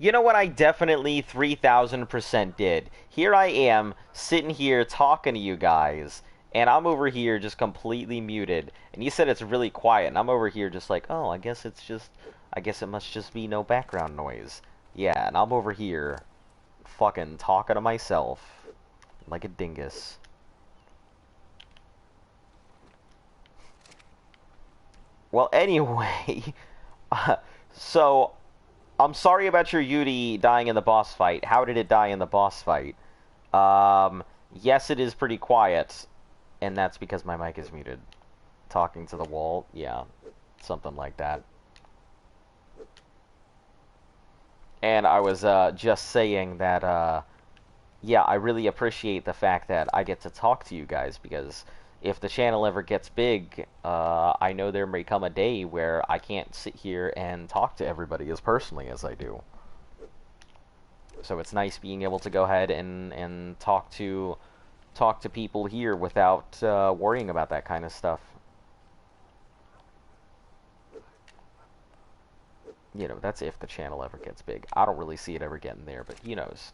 You know what I definitely 3000% did? Here I am, sitting here talking to you guys, and I'm over here just completely muted, and you said it's really quiet, and I'm over here just like, oh, I guess it must just be no background noise. Yeah, and I'm over here fucking talking to myself like a dingus. Well, anyway, so I'm sorry about your Yudi dying in the boss fight. How did it die in the boss fight? Yes, it is pretty quiet, and that's because my mic is muted. Talking to the wall, yeah, something like that. And I was just saying that, yeah, I really appreciate the fact that I get to talk to you guys, because if the channel ever gets big, I know there may come a day where I can't sit here and talk to everybody as personally as I do. So it's nice being able to go ahead and talk to people here without worrying about that kind of stuff. You know, that's if the channel ever gets big. I don't really see it ever getting there, but who knows.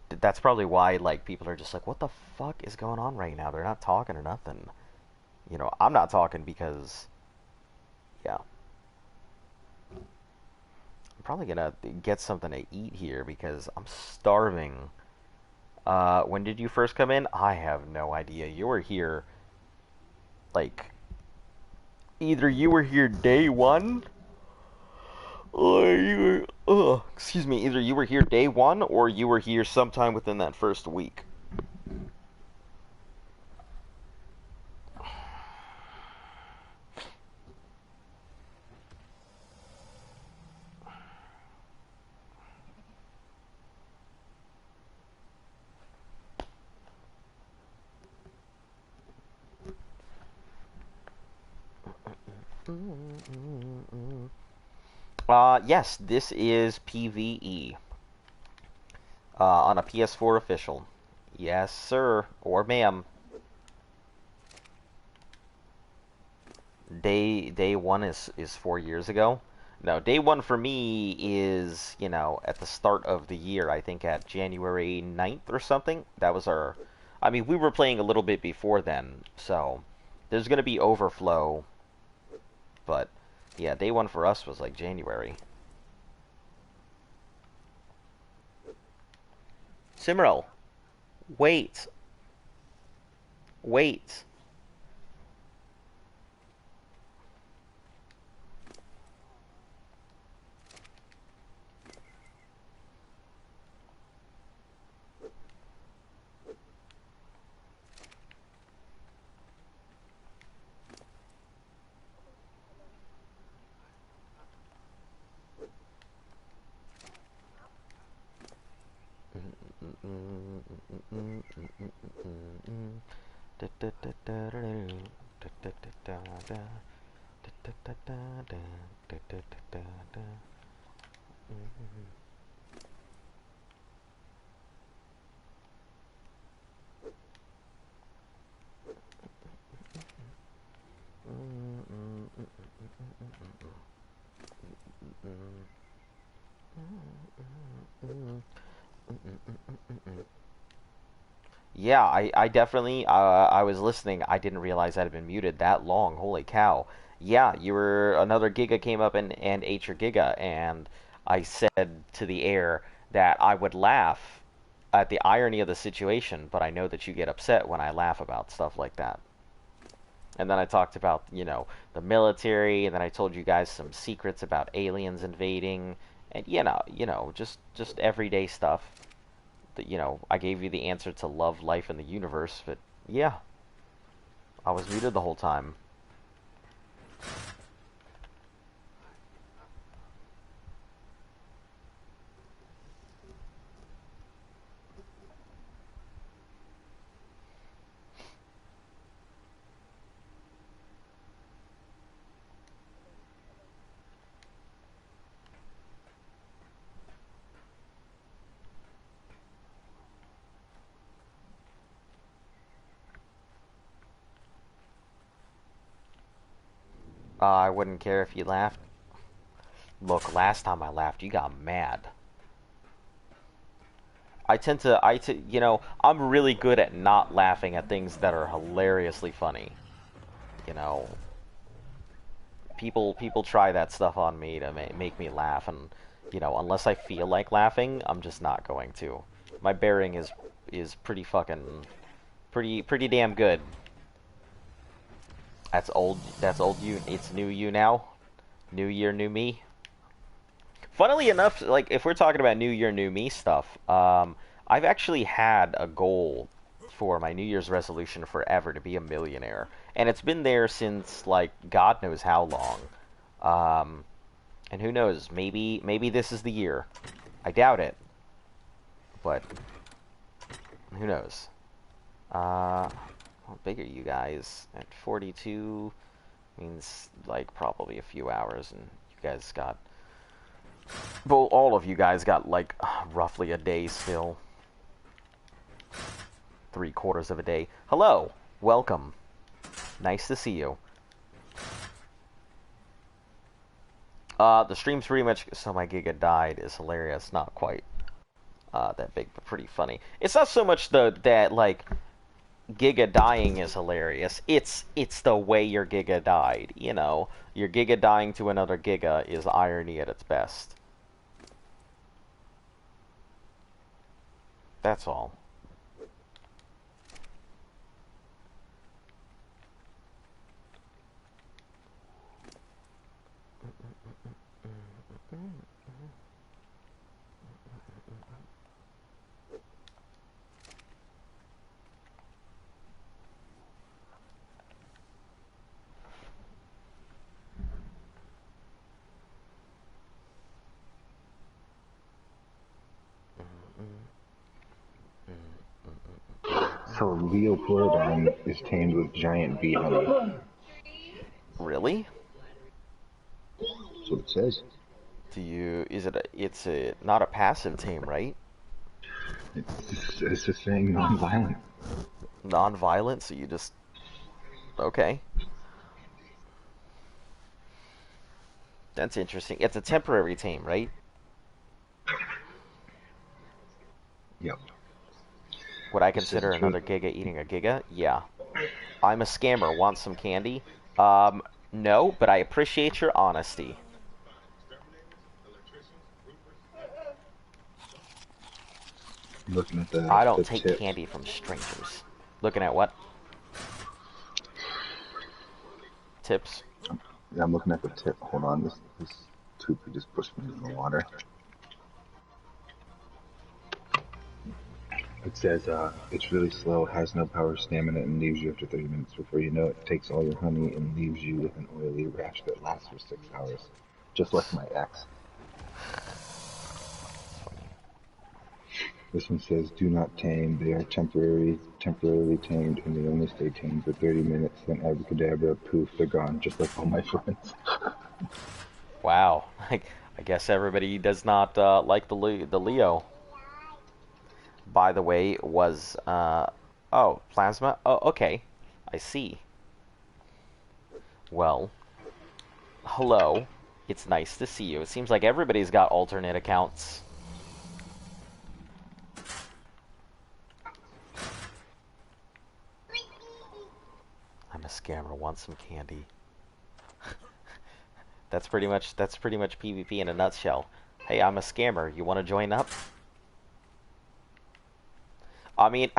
That's probably why, like, people are just like, what the fuck is going on right now? They're not talking or nothing. You know, I'm not talking because, yeah. I'm probably gonna get something to eat here because I'm starving. When did you first come in? I have no idea. You were here, like, either you were here day one, or you were, excuse me, either you were here day one, or you were here sometime within that first week. Yes, this is PvE. On a PS4 official. Yes, sir. Or ma'am. Day one is 4 years ago. No, day one for me is, you know, at the start of the year. I think at January 9th or something. That was our... I mean, we were playing a little bit before then, so there's going to be overflow. But, yeah, day one for us was like January. Simro, wait. Wait. Yeah, I definitely, I was listening. I didn't realize I'd been muted that long. Holy cow. Yeah, you were, another Giga came up and ate your Giga, and I said to the air that I would laugh at the irony of the situation, but I know that you get upset when I laugh about stuff like that. And then I talked about, you know, the military, and then I told you guys some secrets about aliens invading, and just everyday stuff. That, you know, I gave you the answer to love, life, and the universe, but yeah, I was muted the whole time. I wouldn't care if you laughed. Look, last time I laughed, you got mad. You know, I'm really good at not laughing at things that are hilariously funny. You know, people try that stuff on me to make me laugh, and you know, unless I feel like laughing, I'm just not going to. My bearing is pretty fucking pretty damn good. That's old. That's old you. It's new you now. New year, new me. Funnily enough, like if we're talking about new year, new me stuff, I've actually had a goal for my New Year's resolution forever to be a millionaire, and it's been there since like God knows how long. And who knows? Maybe this is the year. I doubt it, but who knows? How big are you guys? At 42 means like probably a few hours, and you guys got. Well, all of you guys got like roughly a day still. 3/4 of a day. Hello, welcome. Nice to see you. The stream's pretty much so my Giga died is hilarious. Not quite that big, but pretty funny. It's not so much that like Giga dying is hilarious. It's the way your Giga died. You know, your Giga dying to another Giga is irony at its best. That's all. So Leopolden is tamed with giant bee honey. Really? That's what it says. It's not a passive tame, right? It's just saying non-violent. Non-violent, so you just... Okay. That's interesting. It's a temporary tame, right? Yep. Would I consider another Giga eating a Giga? Yeah. I'm a scammer. Want some candy? No, but I appreciate your honesty. Looking at the I don't take tips. candy from strangers. Looking at what? Tips? Yeah, I'm looking at the tip. Hold on, this Tupi just pushed me in the water. It says, it's really slow, has no power, stamina, and leaves you after 30 minutes. Before you know it, takes all your honey and leaves you with an oily rash that lasts for 6 hours. Just like my ex. This one says, do not tame. They are temporarily tamed, and they only stay tamed for 30 minutes. Then abracadabra, poof, they're gone, just like all my friends. Wow. I guess everybody does not like the Leo. By the way, was oh, plasma? Oh, okay. I see. Well, hello. It's nice to see you. It seems like everybody's got alternate accounts. I'm a scammer. Want some candy? That's pretty much PvP in a nutshell. Hey, I'm a scammer. You want to join up? I mean,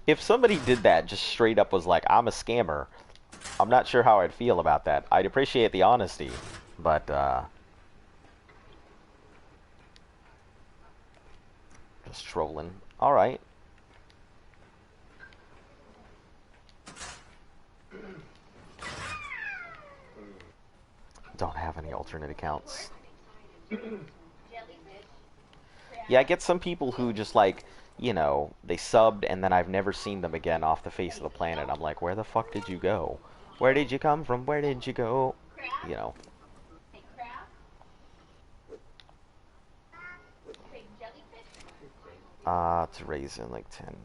if somebody did that, just straight up was like, I'm a scammer, I'm not sure how I'd feel about that. I'd appreciate the honesty, but, just trolling. Alright. Don't have any alternate accounts. Yeah, I get some people who just, like, you know, they subbed and then I've never seen them again off the face of the planet. I'm like, where the fuck did you go? Where did you come from? Where did you go? You know. To raise in like 10.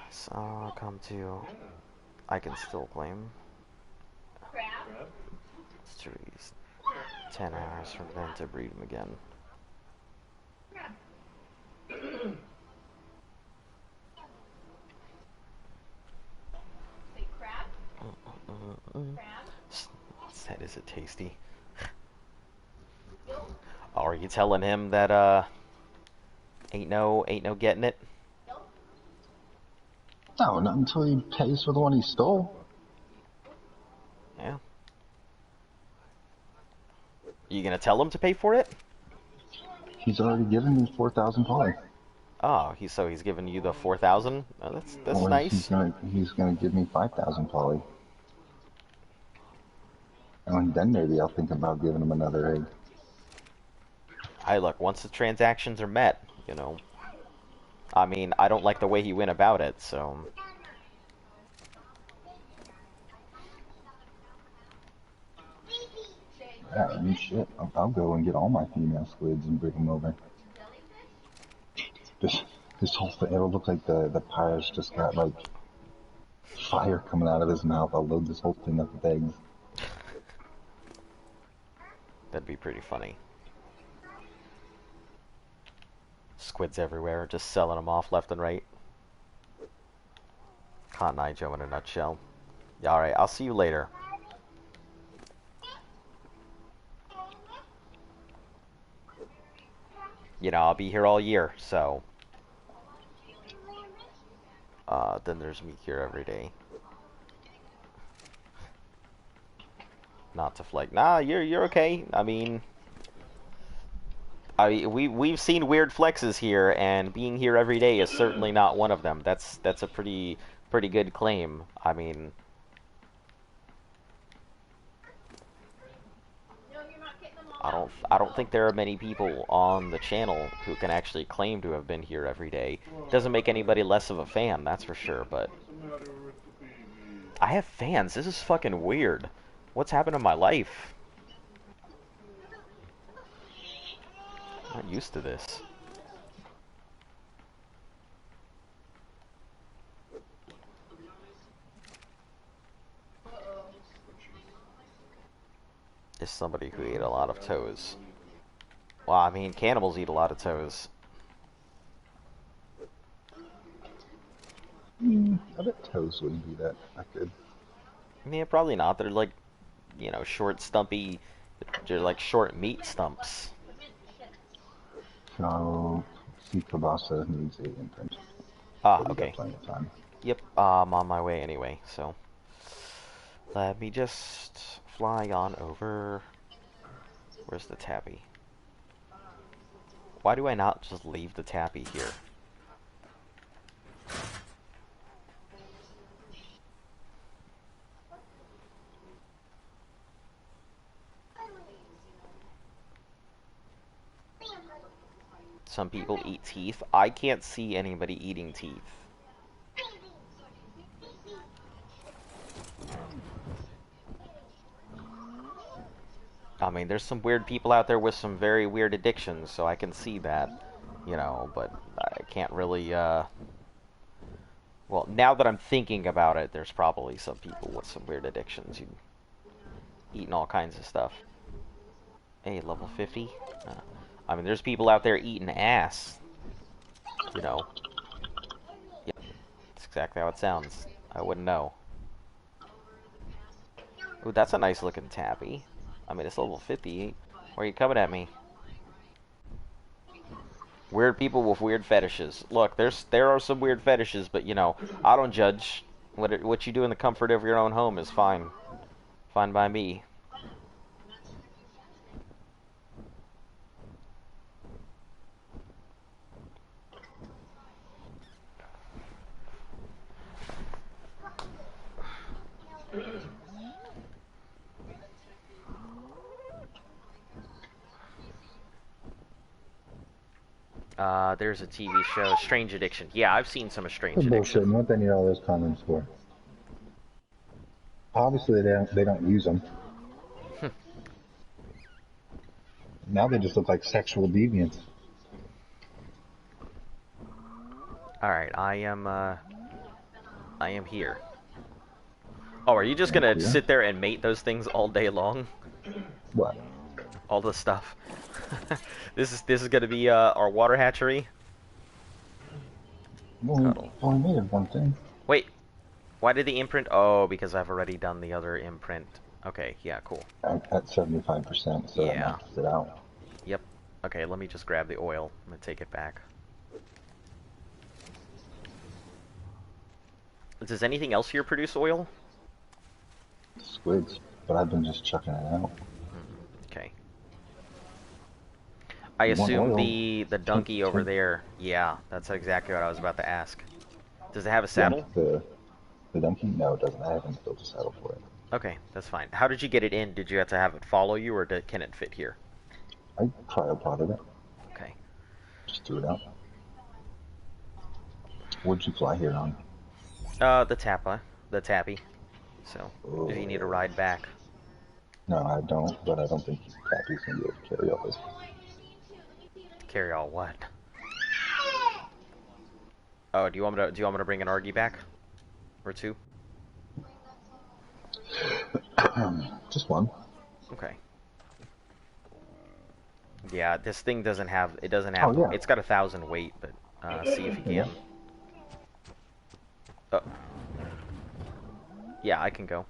So I'll come to I can still claim. Crab? Trees. 10 hours from then to breed them again. Say crab? Mm. Crab? Said, is it tasty? Oh, are you telling him that ain't no getting it? No, not until he pays for the one he stole. Yeah. You gonna tell him to pay for it? He's already given me 4,000 poly. Oh, he's giving you the 4,000. Oh, that's Or nice. he's gonna give me 5,000 poly. And then maybe I'll think about giving him another egg. Look, once the transactions are met, you know. I mean, I don't like the way he went about it, so. Yeah, I mean, shit. I'll go and get all my female squids and bring them over. This whole thing, it'll look like the pirate's just got, like, fire coming out of his mouth. I'll load this whole thing up with eggs. That'd be pretty funny. Squids everywhere, just selling them off left and right. Cotton Eye Joe in a nutshell. Yeah, alright, I'll see you later. You know, I'll be here all year, so. Then there's me here every day. Not to flake. Nah, you're okay. I mean, we've seen weird flexes here, and being here every day is certainly not one of them. That's a pretty good claim. I mean, I don't think there are many people on the channel who can actually claim to have been here every day. Doesn't make anybody less of a fan, that's for sure, but I have fans. This is fucking weird. What's happened to my life? I'm not used to this. Is somebody who ate a lot of toes. Well, I mean, cannibals eat a lot of toes. I bet toes wouldn't be that good. Yeah, probably not. They're like, you know, short, stumpy. They're like short meat stumps. So, see, Kabasa needs 8 imprints. Ah, But we okay. got plenty of time. Yep, I'm on my way anyway, so. Let me just fly on over. Where's the tappy? Why do I not just leave the tappy here? Some people eat teeth. I can't see anybody eating teeth. I mean, there's some weird people out there with some very weird addictions, so I can see that, you know, but I can't really, well, now that I'm thinking about it, there's probably some people with some weird addictions, eating all kinds of stuff. Hey, level 50? I mean, there's people out there eating ass, you know. Yep, that's exactly how it sounds. I wouldn't know. Ooh, that's a nice looking tappy. I mean, it's level 50. Why are you coming at me? Weird people with weird fetishes. Look, there are some weird fetishes, but you know, I don't judge. What you do in the comfort of your own home is fine. Fine by me. There's a TV show, Strange Addiction. Yeah, I've seen some of Strange That's Addiction. bullshit. What they need all those condoms for? Obviously, they don't use them. Now they just look like sexual deviants. All right, I am here. Oh, are you just gonna Clear. sit there and mate those things all day long? What? All the stuff. This is gonna be our water hatchery. Only made it one thing. Wait, why did the imprint? Oh, because I've already done the other imprint. Okay, yeah, cool. At 75%, so that Yeah. maxes it out. Yep. Okay, let me just grab the oil. I'm gonna take it back. Does anything else here produce oil? Squids, but I've been just chucking it out. Okay. I You want assume oil? the donkey over there. Yeah, that's exactly what I was about to ask. Does it have a saddle? The donkey? No, it doesn't. I haven't built a saddle for it. Okay, that's fine. How did you get it in? Did you have to have it follow you, or can it fit here? I cryopotted it. Okay. Just threw it out. What'd you fly here on? The tappy. So, if you need a ride back. No, I don't, but I don't think Cappy's gonna be able to carry all this. Carry all what? Oh, do you want me to bring an Argy back? Or two? Just one. Okay. Yeah, this thing doesn't have, Oh, yeah. it's got 1,000 weight, but, see if you can. Yeah. Oh. Yeah, I can go.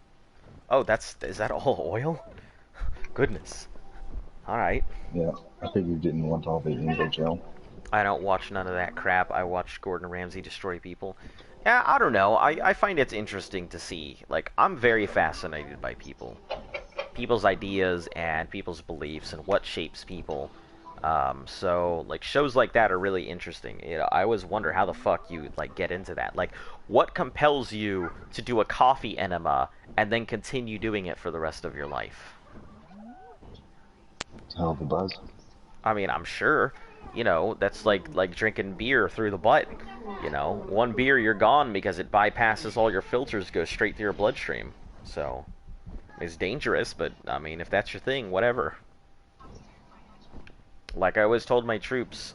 Oh, is that all oil? Goodness. Alright. Yeah, I figured you didn't want all the Ingo gel. I don't watch none of that crap. I watch Gordon Ramsay destroy people. Yeah, I don't know. I find it's interesting to see. Like, I'm very fascinated by people. People's ideas and people's beliefs and what shapes people. So, like, shows like that are really interesting. You know, I always wonder how the fuck you, like, get into that. Like, what compels you to do a coffee enema and then continue doing it for the rest of your life? Hell of a buzz. I mean, I'm sure. You know, that's like drinking beer through the butt. You know, one beer, you're gone because it bypasses all your filters, goes straight to your bloodstream. So, it's dangerous, but, I mean, if that's your thing, whatever. Like I always told my troops,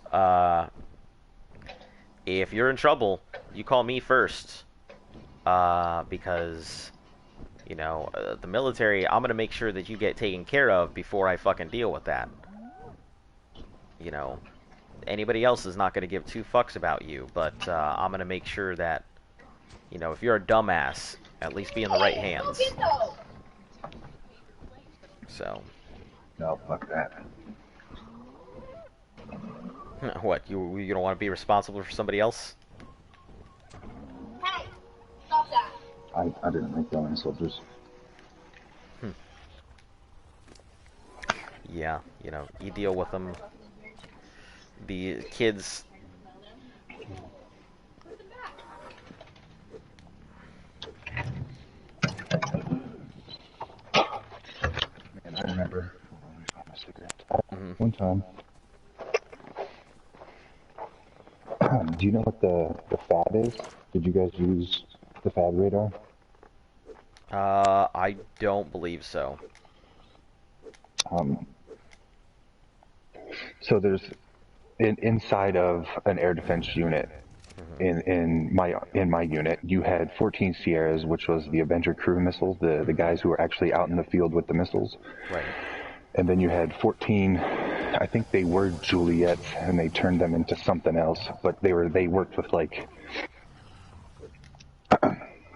if you're in trouble, you call me first. Because, you know, the military, I'm gonna make sure that you get taken care of before I fucking deal with that. You know, anybody else is not gonna give two fucks about you, but, I'm gonna make sure that, you know, if you're a dumbass, at least be in the right hands. So. No, fuck that. What, you don't want to be responsible for somebody else? Hey, stop that. I didn't make Roman soldiers. Yeah, you know, you deal with them. The kids... Man, I remember. One time. Do you know what the FAD is? Did you guys use the FAD radar? I don't believe so. So there's inside of an air defense unit. In my unit, you had 14 Sierras, which was the Avenger crew missiles, the guys who were actually out in the field with the missiles. Right. And then you had 14, I think they were Juliets, and they turned them into something else. But they worked with like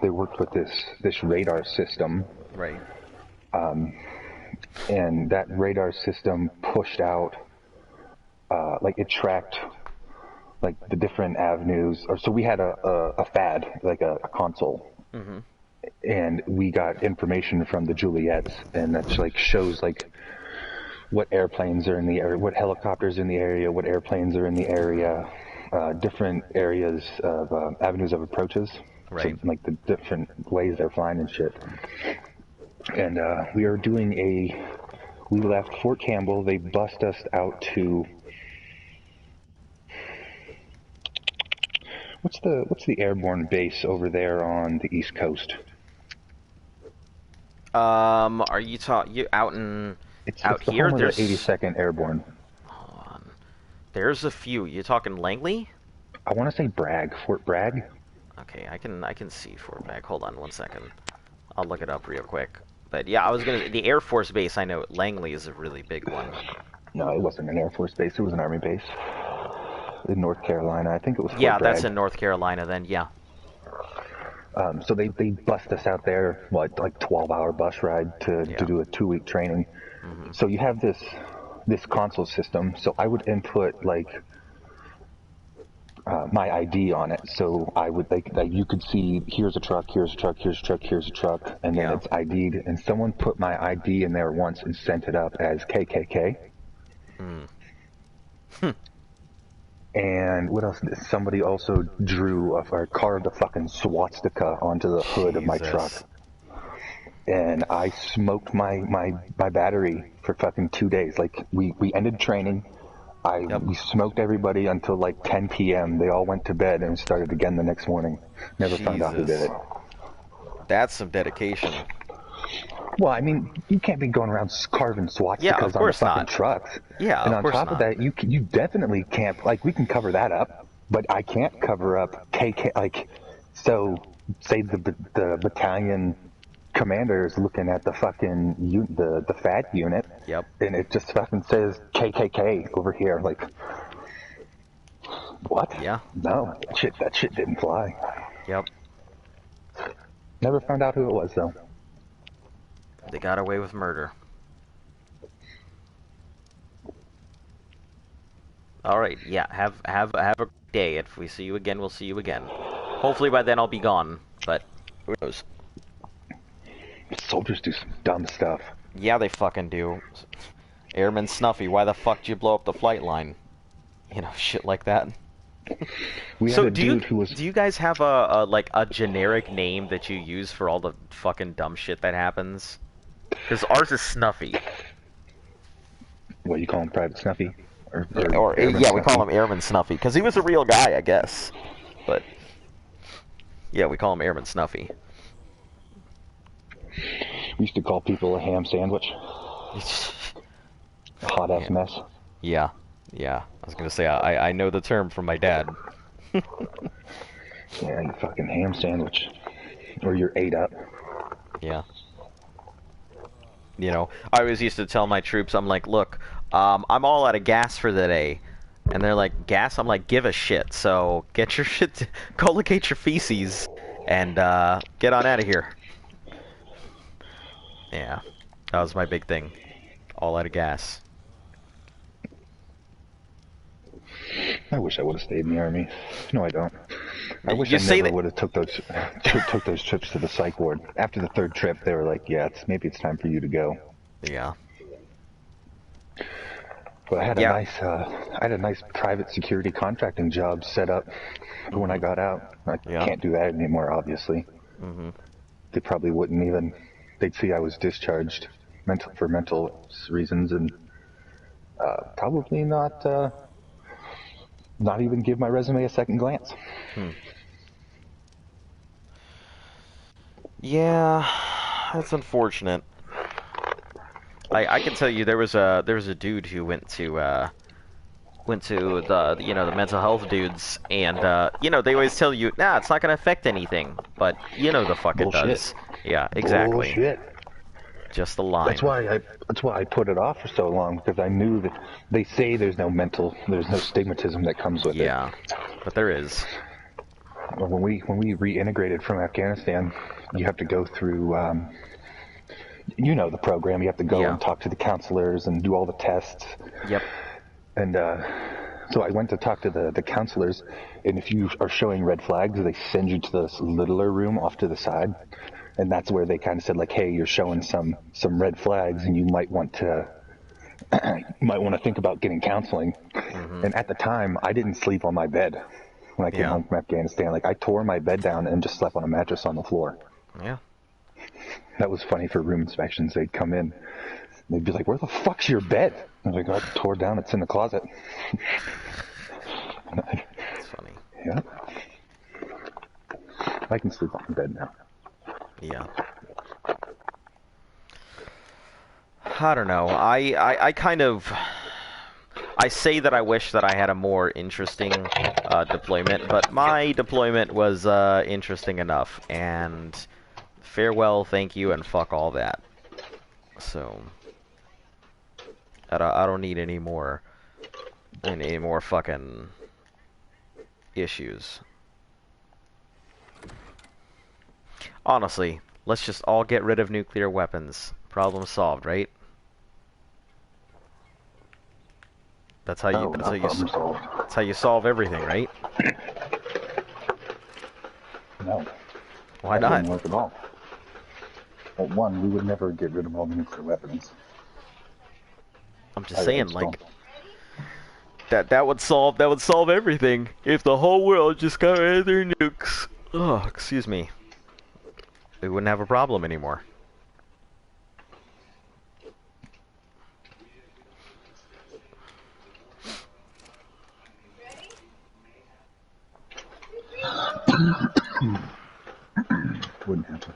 they worked with this radar system. Right. And that radar system pushed out, like it tracked, like the different avenues. Or so we had a FAD, like a console, and we got information from the Juliets, and that's like shows like what airplanes are in the area, what helicopters in the area, what airplanes are in the area, different areas of avenues of approaches, Right. so, like the different ways they're flying and shit. And we are doing we left Fort Campbell. They bussed us out to what's the airborne base over there on the East Coast? Are you out in out it's the here? home There's of the 82nd Airborne. Hold on. There's a few. You talking Langley? I want to say Bragg, Fort Bragg. Okay, I can see Fort Bragg. Hold on one second. I'll look it up real quick. But yeah, I was gonna. The Air Force Base, I know Langley is a really big one. No, it wasn't an Air Force base. It was an Army base in North Carolina. I think it was Fort Yeah, Bragg. that's in North Carolina then. Yeah. So they bust us out there, like 12-hour bus ride to do a 2-week training. Mm-hmm. So you have this console system. So I would input like my ID on it. So I would like you could see here's a truck, here's a truck, here's a truck, here's a truck, and then it's ID'd. And someone put my ID in there once and sent it up as KKK. And what else? Somebody also drew or carved a fucking swastika onto the hood of my truck. And I smoked my battery for fucking 2 days. Like we ended training. We smoked everybody until like 10 p.m. They all went to bed and started again the next morning. Never found out who did it. That's some dedication. Well, I mean, you can't be going around carving swastikas on the fucking trucks. Yeah, and on top of that, you definitely can't. Like, we can cover that up, but I can't cover up KK. Like, so say the battalion commander is looking at the fucking the FAT unit. Yep. And it just fucking says KKK over here. Like, what? Yeah. No, that shit didn't fly. Yep. Never found out who it was though. They got away with murder. All right, yeah. Have a great day. If we see you again, we'll see you again. Hopefully by then I'll be gone, but who knows? Soldiers do some dumb stuff. Yeah, they fucking do. Airman Snuffy, why the fuck did you blow up the flight line? You know, shit like that. So do you guys have a generic name that you use for all the fucking dumb shit that happens? Because ours is Snuffy. What, you call him Private Snuffy? Yeah, we call him Airman Snuffy because he was a real guy, I guess. But yeah, we call him Airman Snuffy. We used to call people a ham sandwich. A hot ass mess. Yeah, yeah. I was gonna say I know the term from my dad. Yeah, you fucking ham sandwich, or you're ate up. Yeah. You know, I always used to tell my troops, I'm like, look, I'm all out of gas for the day. And they're like, gas? I'm like, give a shit. So get your shit, collocate your feces, and get on out of here. Yeah, that was my big thing. All out of gas. I wish I would have stayed in the Army. No, I don't. I wish You I say never would have took those trips to the psych ward. After the third trip, they were like, "Yeah, maybe it's time for you to go." Yeah. But I had a nice private security contracting job set up when I got out. I can't do that anymore, obviously. Mm-hmm. They probably wouldn't even. They'd see I was discharged for mental reasons, and probably not even give my resume a second glance. Yeah, that's unfortunate. I can tell you there was a dude who went to the mental health dudes, and they always tell you, nah, it's not gonna affect anything, but the fuck it does. Yeah, exactly. Bullshit. Just the line. That's why I put it off for so long, because I knew that they say there's no stigmatism that comes with it. Yeah, but there is. When we reintegrated from Afghanistan, you have to go through the program. You have to go and talk to the counselors and do all the tests. Yep. And so I went to talk to the counselors, and if you are showing red flags, they send you to this littler room off to the side. And that's where they kind of said, like, hey, you're showing some red flags, and you might want to think about getting counseling. Mm-hmm. And at the time, I didn't sleep on my bed when I came home from Afghanistan. Like, I tore my bed down and just slept on a mattress on the floor. Yeah. That was funny for room inspections. They'd come in, they'd be like, where the fuck's your bed? I was like, I tore it down. It's in the closet. That's funny. Yeah. I can sleep on the bed now. Yeah. I don't know. I kind of... I say that I wish that I had a more interesting deployment, but my deployment was interesting enough, and Farewell, thank you, and fuck all that. So, I don't need any more fucking issues. Honestly, let's just all get rid of nuclear weapons. Problem solved, right? That's how you that's how you solve everything, right? No. Why That not? wouldn't work at all. Well, one, we would never get rid of all the nuclear weapons. I'm just saying, like, that would solve everything if the whole world just got rid of their nukes. Oh, excuse me. We wouldn't have a problem anymore. Wouldn't happen.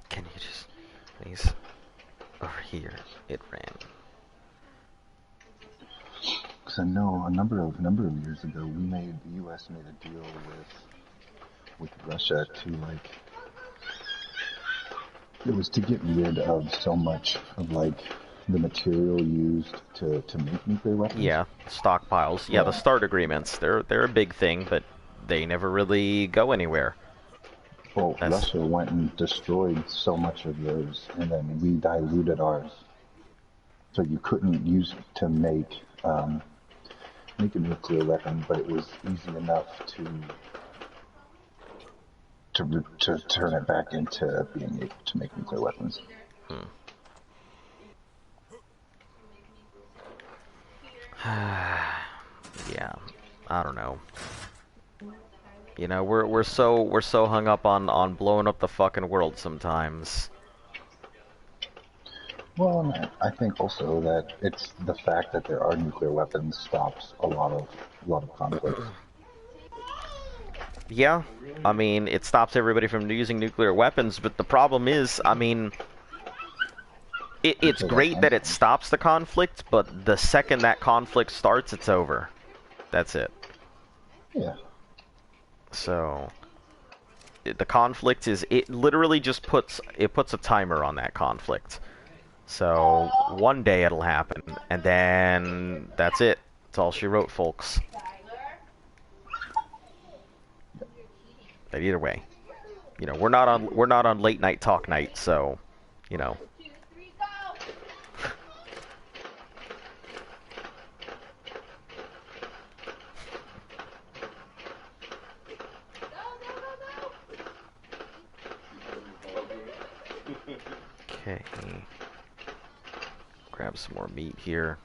Can you just please over here? It ran. Because I know a number of years ago, the U.S. made a deal with Russia to, like, it was to get rid of so much of, like, the material used to make nuclear weapons. Yeah, stockpiles. Yeah, the START agreements. They're a big thing, but they never really go anywhere. Well, Russia went and destroyed so much of theirs, and then we diluted ours. So you couldn't use it to make a nuclear weapon, but it was easy enough to turn it back into being able to make nuclear weapons. Yeah, I don't know. You know, we're so hung up on blowing up the fucking world sometimes. Well, and I think also that it's the fact that there are nuclear weapons stops a lot of conflicts. Yeah, I mean, it stops everybody from using nuclear weapons, but the problem is, I mean, it's great that it stops the conflict, but the second that conflict starts, it's over. That's it. Yeah. So, the conflict is, it literally just puts a timer on that conflict. So, one day it'll happen, and then that's it. That's all she wrote, folks. But either way, you know, we're not on late night talk night, so, you know. Okay. Grab some more meat here.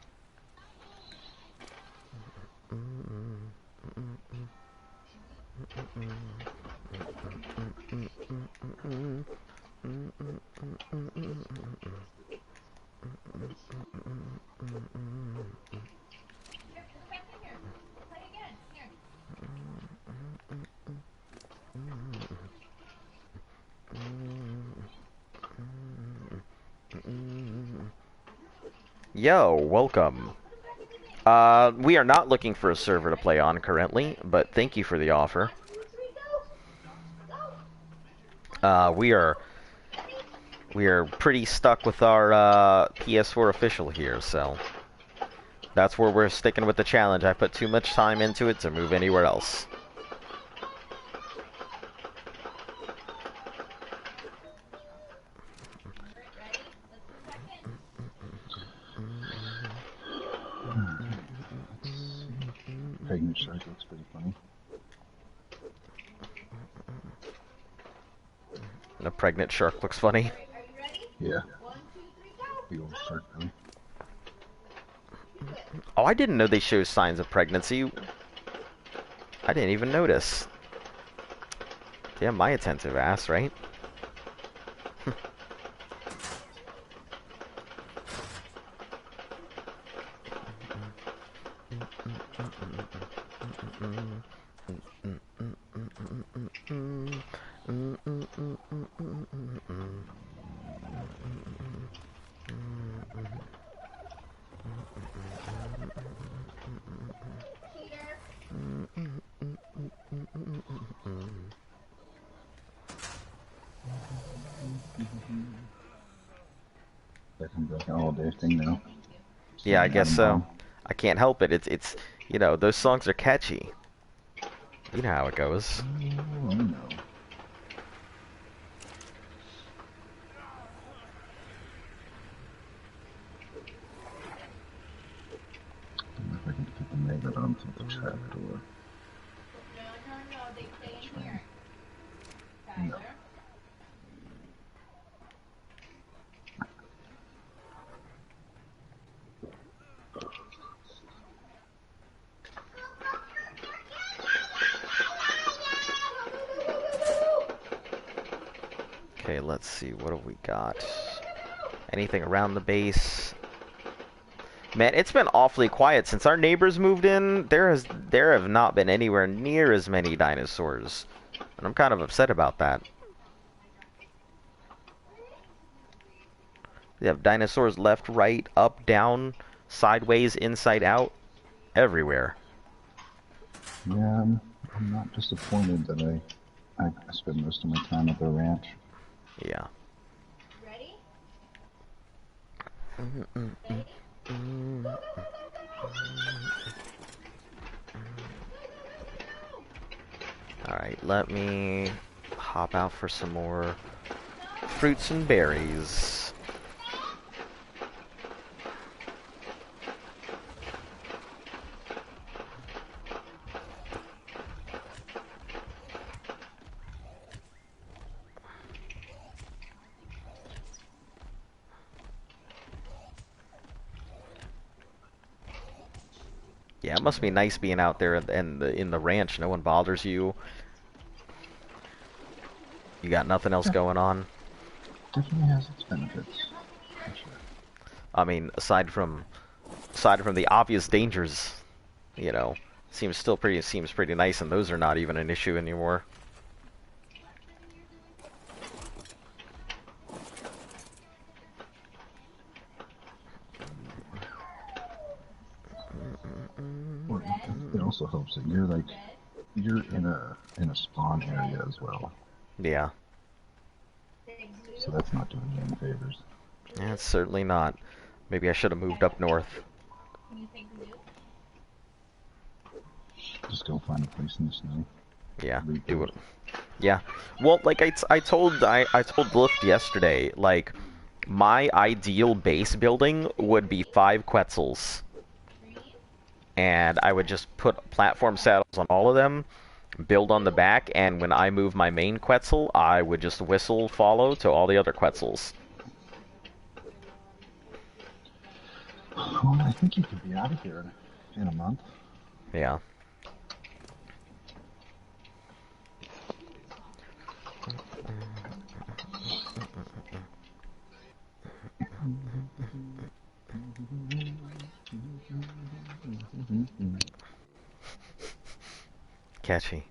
Yo, welcome. We are not looking for a server to play on currently, but thank you for the offer. We are pretty stuck with our PS4 official here, so that's where we're sticking with the challenge. I put too much time into it to move anywhere else. Pregnant shark looks pretty funny. A pregnant shark looks funny. Yeah. Big old shark belly. Oh, I didn't know they show signs of pregnancy. I didn't even notice. Damn, my attentive ass, right? That can be like an all-day thing now. Yeah, I Singing guess Atom so. Bomb. I can't help it. It's you know, those songs are catchy. You know how it goes. Oh, I know. I wonder if I can get the magnet through the trapdoor. No, they stay in Try. here. No. Tyler. Okay, let's see. What have we got? Anything around the base? Man, it's been awfully quiet since our neighbors moved in. There have not been anywhere near as many dinosaurs, and I'm kind of upset about that. They have dinosaurs left, right, up, down, sideways, inside out, everywhere. Yeah, I'm not disappointed that I spend most of my time at the ranch. Yeah. Ready? Alright, let me hop out for some more fruits and berries. Yeah, it must be nice being out there in the ranch. No one bothers you. You got nothing else going on. Definitely has its benefits, for sure. I mean, aside from the obvious dangers, you know, seems pretty nice, and those are not even an issue anymore. Well, it also helps that you're in a spawn area as well, Yeah, so that's not doing you any favors. yeah, it's certainly not. Maybe I should have moved up north. Can you think new? Just go find a place in the snow. Yeah, do it. Rebuild. Yeah. Well, like I told Lift yesterday, like my ideal base building would be 5 Quetzals, and I would just put platform saddles on all of them, build on the back, and when I move my main Quetzal, I would just whistle follow to all the other Quetzals. Well, I think you could be out of here in a month. Yeah. Catchy.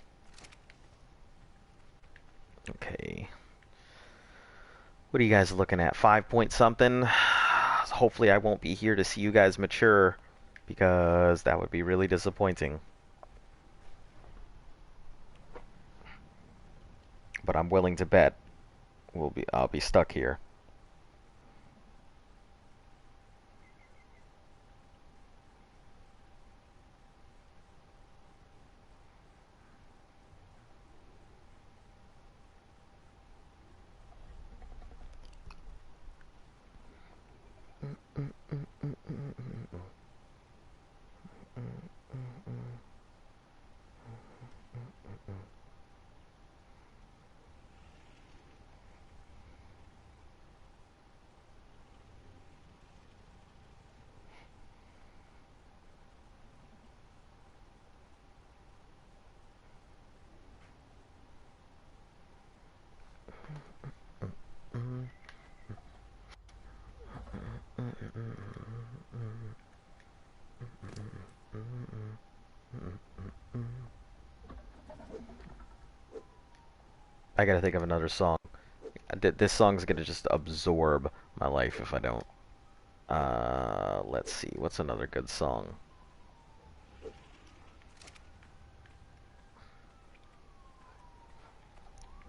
Okay. What are you guys looking at? 5 point something? Hopefully I won't be here to see you guys mature, because that would be really disappointing. But I'm willing to bet I'll be stuck here. I gotta think of another song. This song's gonna just absorb my life if I don't. Let's see. What's another good song?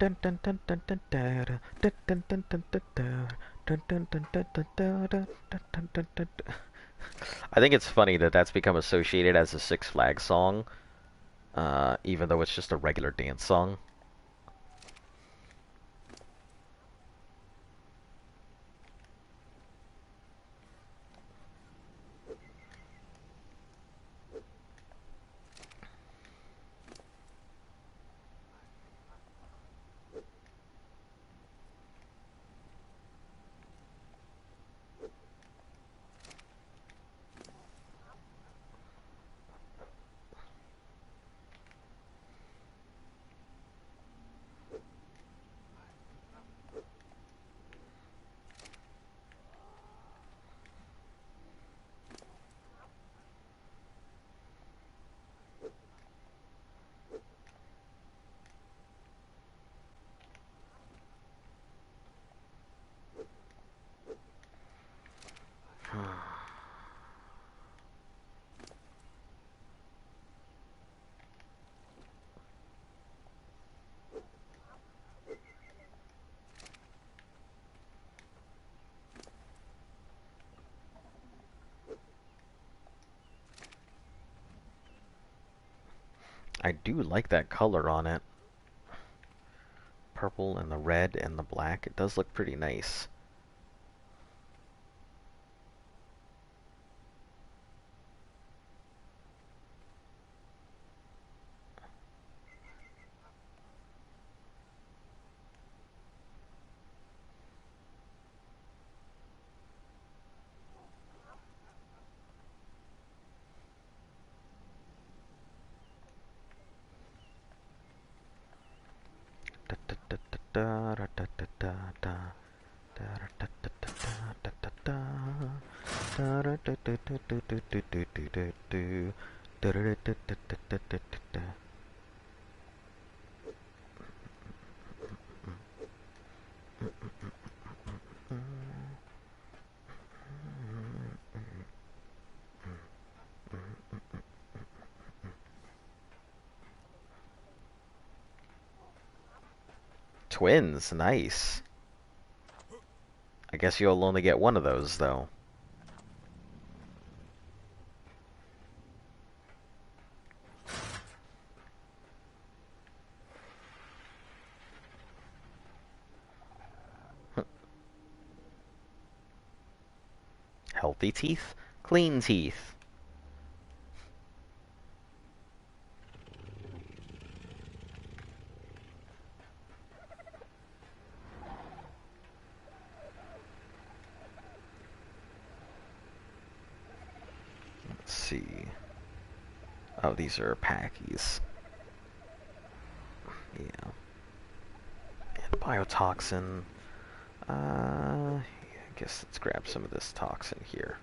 I think it's funny that that's become associated as a Six Flags song, even though it's just a regular dance song. I do like that color on it. Purple and the red and the black. It does look pretty nice. Twins, nice. I guess you'll only get one of those, though. Healthy teeth, clean teeth. Let's see. Oh, these are packies. Yeah. And biotoxin. I guess let's grab some of this toxin here.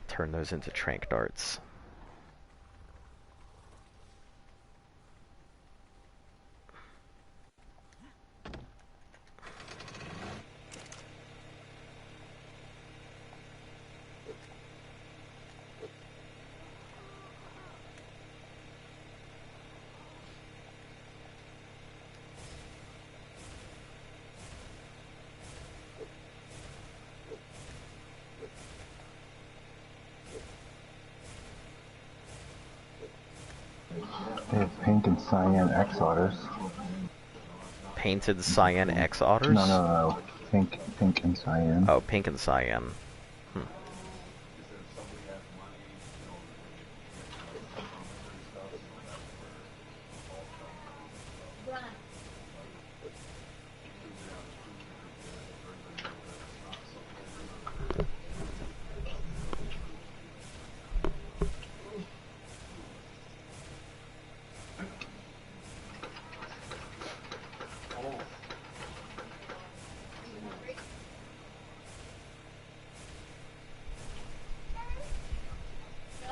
Turn those into trank darts. They have pink and cyan X otters. Painted cyan X otters? No. Pink and cyan. Oh, pink and cyan.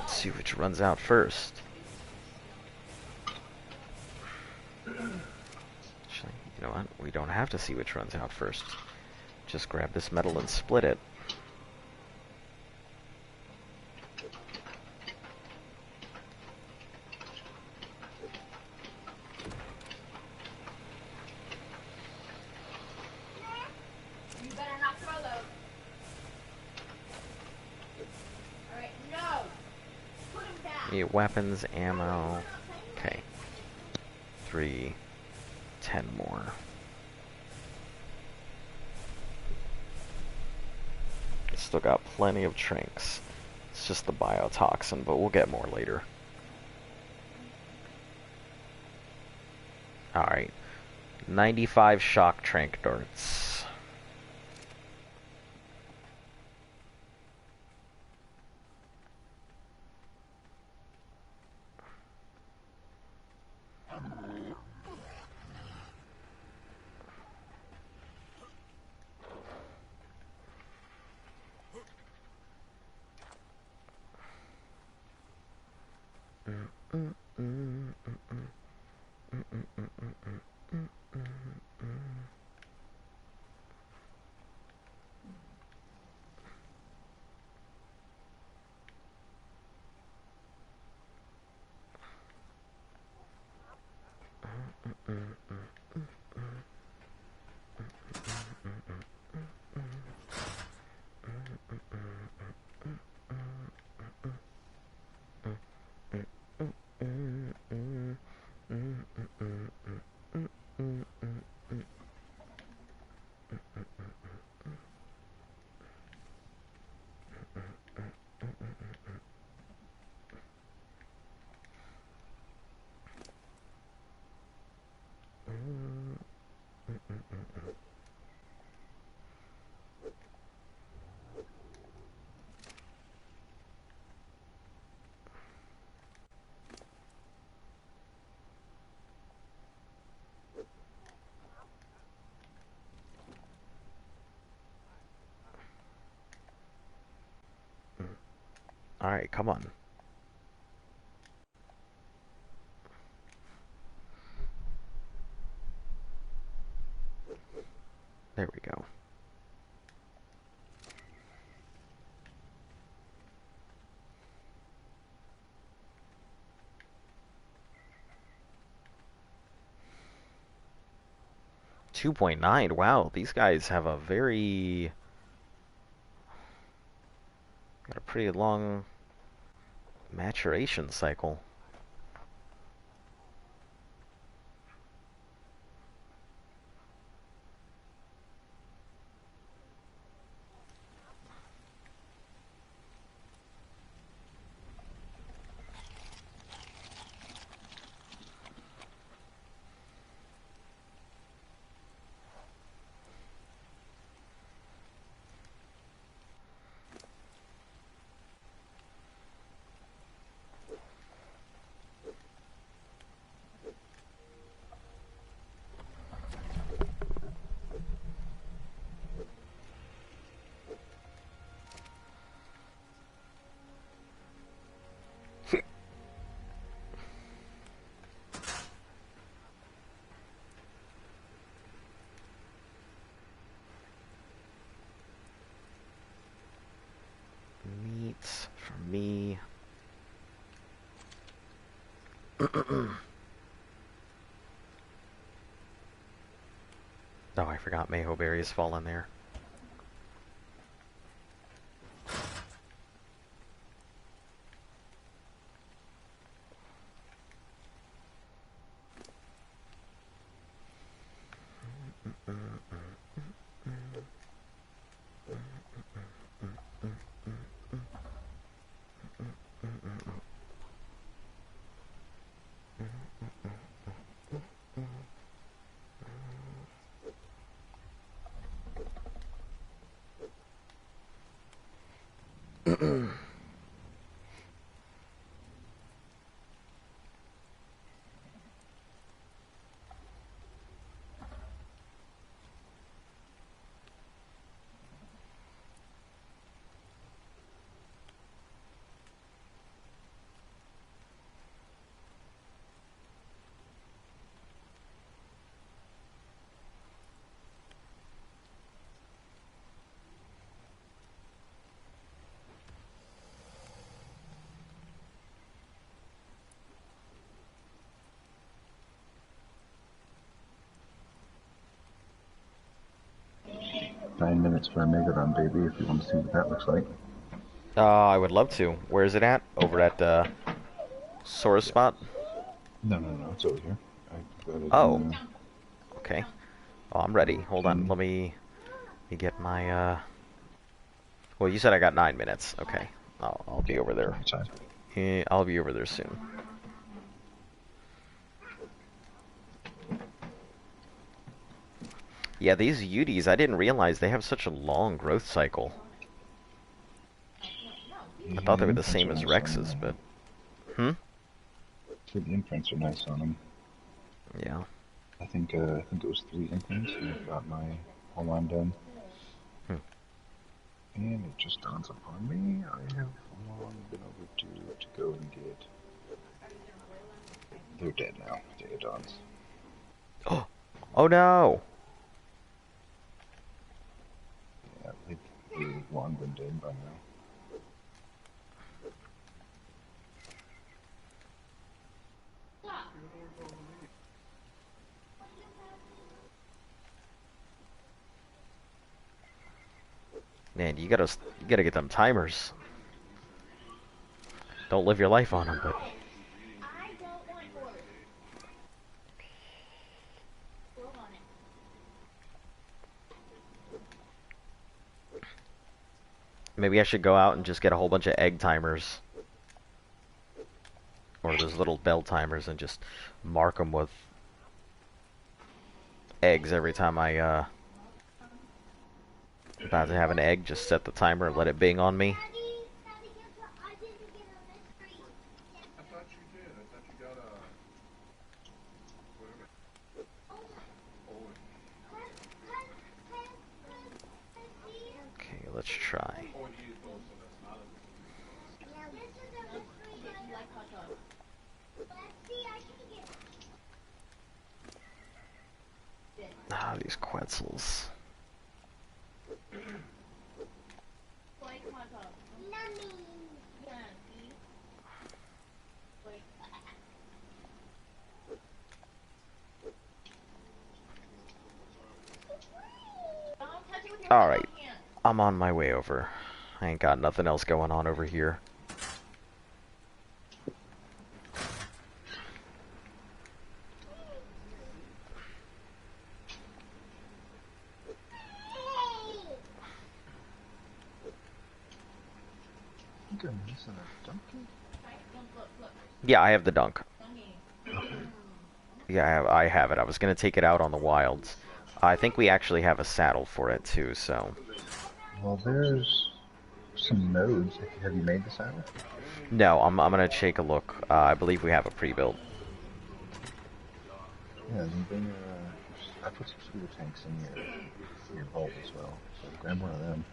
Let's see which runs out first. Actually, you know what? We don't have to see which runs out first. Just grab this metal and split it. Need weapons, ammo. Okay. 3, 10 more. Still got plenty of trinks. It's just the biotoxin, but we'll get more later. Alright. 95 shock trank darts. Alright, come on. There we go. $2.9. Wow, these guys have a very... got a pretty long maturation cycle. Meats for me. Oh, I forgot Mayho berries fall in there. Nine minutes for a mega run, baby, if you want to see what that looks like. I would love to. Where is it at? Over at Sore Yeah. spot? No, it's over here. I got it Oh, in okay. Oh, I'm ready. Hold on. pin. Let me get my, Well, you said I got 9 minutes. Okay. I'll be Yeah, over there. plenty of time. Yeah, I'll be over there soon. Yeah, these Uties, I didn't realize they have such a long growth cycle. I Yeah, thought the they were the imprints same are as nice on Rexes, them. but... Hmm? The imprints are nice on them. Yeah. I think it was 3 imprints, and I've got my whole line done. Hmm. And it just dawns upon me, I have long been overdue to go and get... They're dead now, Daedons. Oh! Oh no! Yeah, they've long been dead by now. Man, you gotta get them timers. Don't live your life on them, but... I don't want yours. Work on it. Maybe I should go out and just get a whole bunch of egg timers. Or those little bell timers and just mark them with eggs every time I, about to have an egg, just set the timer and let it bing on me. Daddy, guess what? I didn't get a mystery. I thought you did. I thought you got a. Okay, let's try. Oh, and he is both, so that's not a. Yeah, this is a mystery. You like hot dogs? Let's see, I can get. Ah, these Quetzals. Like hot dogs. Nummy. Yeah, see? Like. Don't touch it with your Alright, hand. I'm on my way over. I ain't got nothing else going on over here. I think I'm missing a donkey. Yeah, I have the dunk. Okay. Yeah, I have it. I was gonna take it out on the wilds. I think we actually have a saddle for it too, so... Well, there's some nodes. Have you made the saddle? No, I'm gonna take a look. I believe we have a pre-built. Yeah, then bring your, I put some fuel tanks in your vault as well. So grab one of them.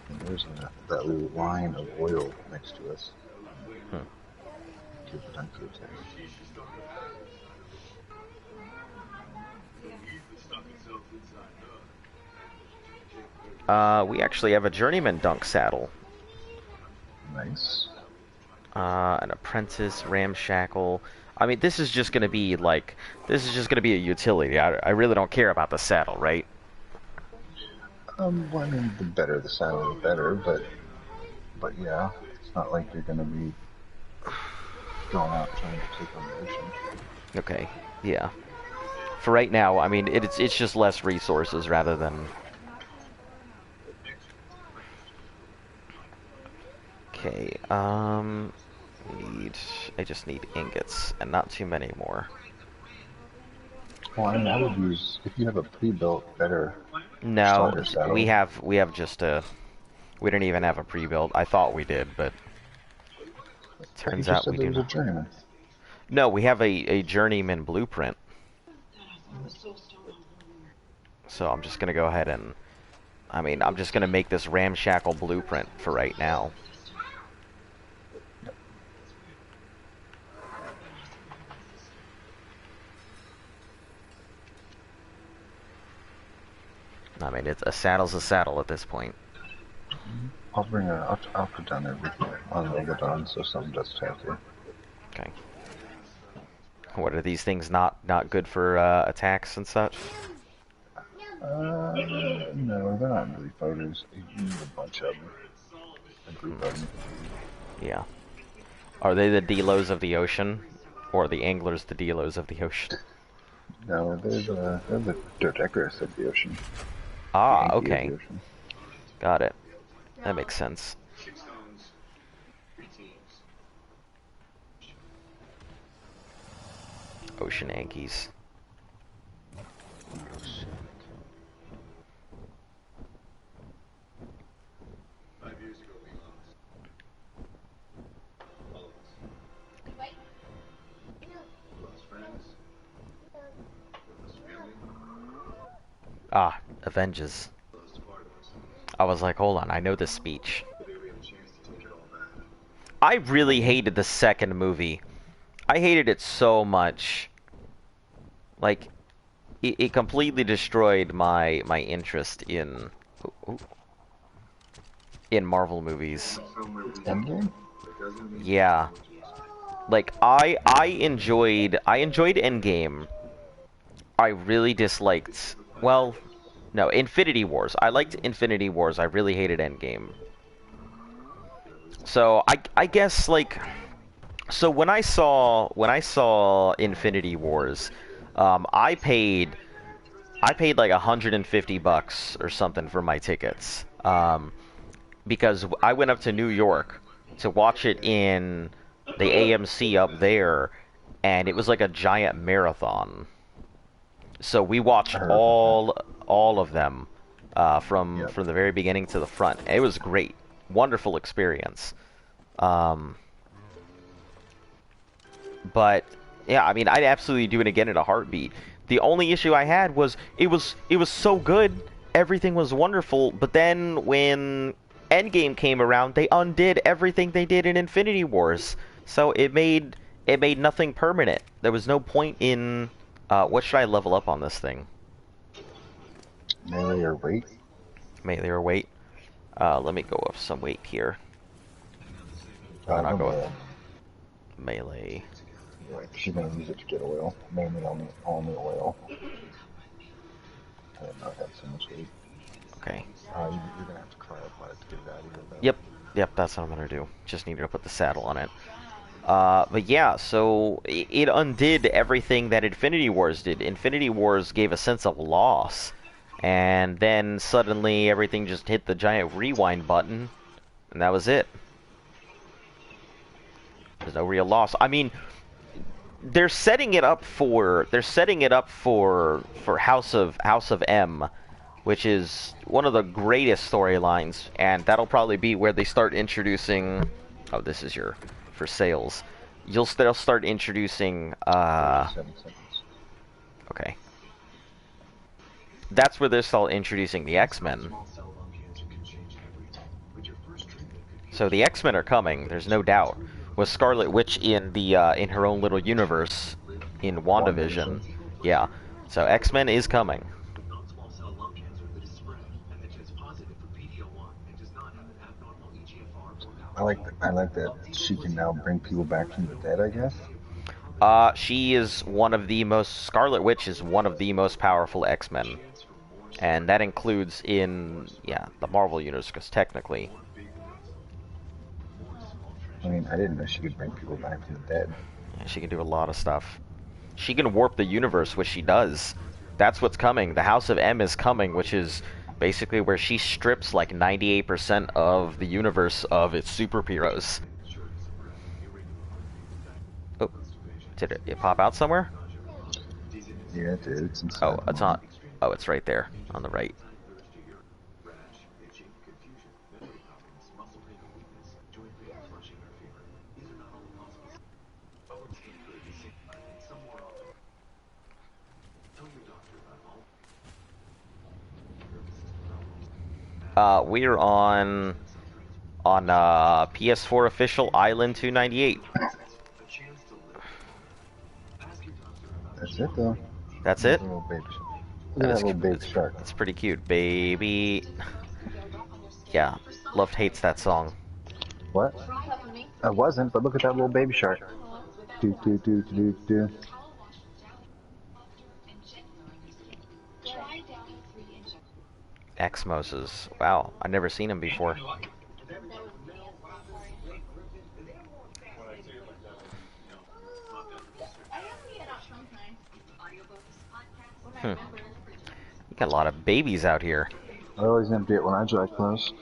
And there's that little line of oil next to us. Hmm. Give the tank fuel tank. We actually have a journeyman dunk saddle. Nice. An apprentice, ramshackle. I mean, this is just gonna be like, this is just gonna be a utility. I really don't care about the saddle, right? Well, I mean, the better the saddle, the better, but yeah, it's not like you're gonna be going out trying to take on the ocean. Okay, yeah. For right now, I mean, it's just less resources rather than... Okay, I just need ingots, and not too many more. Well, I mean, I would use, if you have a pre-built, better No, starter saddle. we have just a... We don't even have a pre-built. I thought we did, but... You Turns just out said we there do was a not. journeyman. No, we have a journeyman blueprint. So I'm just gonna go ahead and... I mean, I'm just gonna make this ramshackle blueprint for right now. I mean, a saddle's a saddle at this point. I'll put down everything on Megadon so something does attack you. Okay. What are these things not good for attacks and such? No, they're not really fighters. You need a bunch of them. A group of them. Yeah. Are they the Delos of the ocean? Or the anglers the Delos of the ocean? No, they're the Dodecaris of the ocean. The Ah, Anki of okay. the ocean. Got it. That makes sense. 6 stones, 3 teams. Ocean Ankies. 5 years ago, we lost. All of us. Lost friends. Lost family. Ah, Avengers. Lost part of us. I was like, hold on, I know this speech. Today we have a chance to take it all back. I really hated the second movie. I hated it so much. Like, it completely destroyed my interest in Marvel movies. Endgame? Yeah. Like, I enjoyed Endgame. I really disliked, well, no, Infinity Wars. I liked Infinity Wars. I really hated Endgame. So I guess, like, so when I saw Infinity Wars, I paid like $150 or something for my tickets, because I went up to New York to watch it in the AMC up there, and it was like a giant marathon. So we I watched heard about all of them, from Yep. the very beginning to the front. It was great, wonderful experience. Um, but yeah, I mean, I'd absolutely do it again in a heartbeat. The only issue I had was it was so good, everything was wonderful, but then when Endgame came around, they undid everything they did in Infinity Wars. So it made nothing permanent. There was no point in what should I level up on this thing? that. Melee or weight? Melee or weight? Let me go up some weight here. Why not Go go with melee. melee? Right. She's gonna use it to get oil. Mainly only oil. I did not have so much weight. Okay. You're gonna have to cryopod to get it out of here, though. Yep, that's what I'm gonna do. Just needed to put the saddle on it. But yeah, so it undid everything that Infinity Wars did. Infinity Wars gave a sense of loss, and then suddenly everything just hit the giant rewind button, and that was it. There's no real loss. I mean, they're setting it up for House of M, which is one of the greatest storylines, and that'll probably be where they start introducing. Oh, this is your for sales. They'll start introducing. 7 seconds. Okay. That's where they'll start introducing the X-Men. So the X-Men are coming. There's no doubt. With Scarlet Witch in her own little universe in WandaVision. Yeah. So X-Men is coming. I like that she can now bring people back from the dead, I guess. She is one of the most. Scarlet Witch is one of the most powerful X-Men, and that includes in the Marvel universe, because technically. I mean, I didn't know she could bring people back from the dead. Yeah, she can do a lot of stuff. She can warp the universe, which she does. That's what's coming. The House of M is coming, which is basically where she strips like 98% of the universe of its superheroes. Oh, did it pop out somewhere? Yeah, it did. It's inside. Oh, it's not. Oh, it's right there on the right. We're on PS4 official Island 298. That's it, though. That's it? Little baby shark. Look at that little baby shark. It's pretty cute, baby. Yeah, Luft hates that song. What? I wasn't, but look at that little baby shark. Do do do do do. X-Moses. Wow, I've never seen him before. Hmm. You got a lot of babies out here. I always empty it when I dry clothes.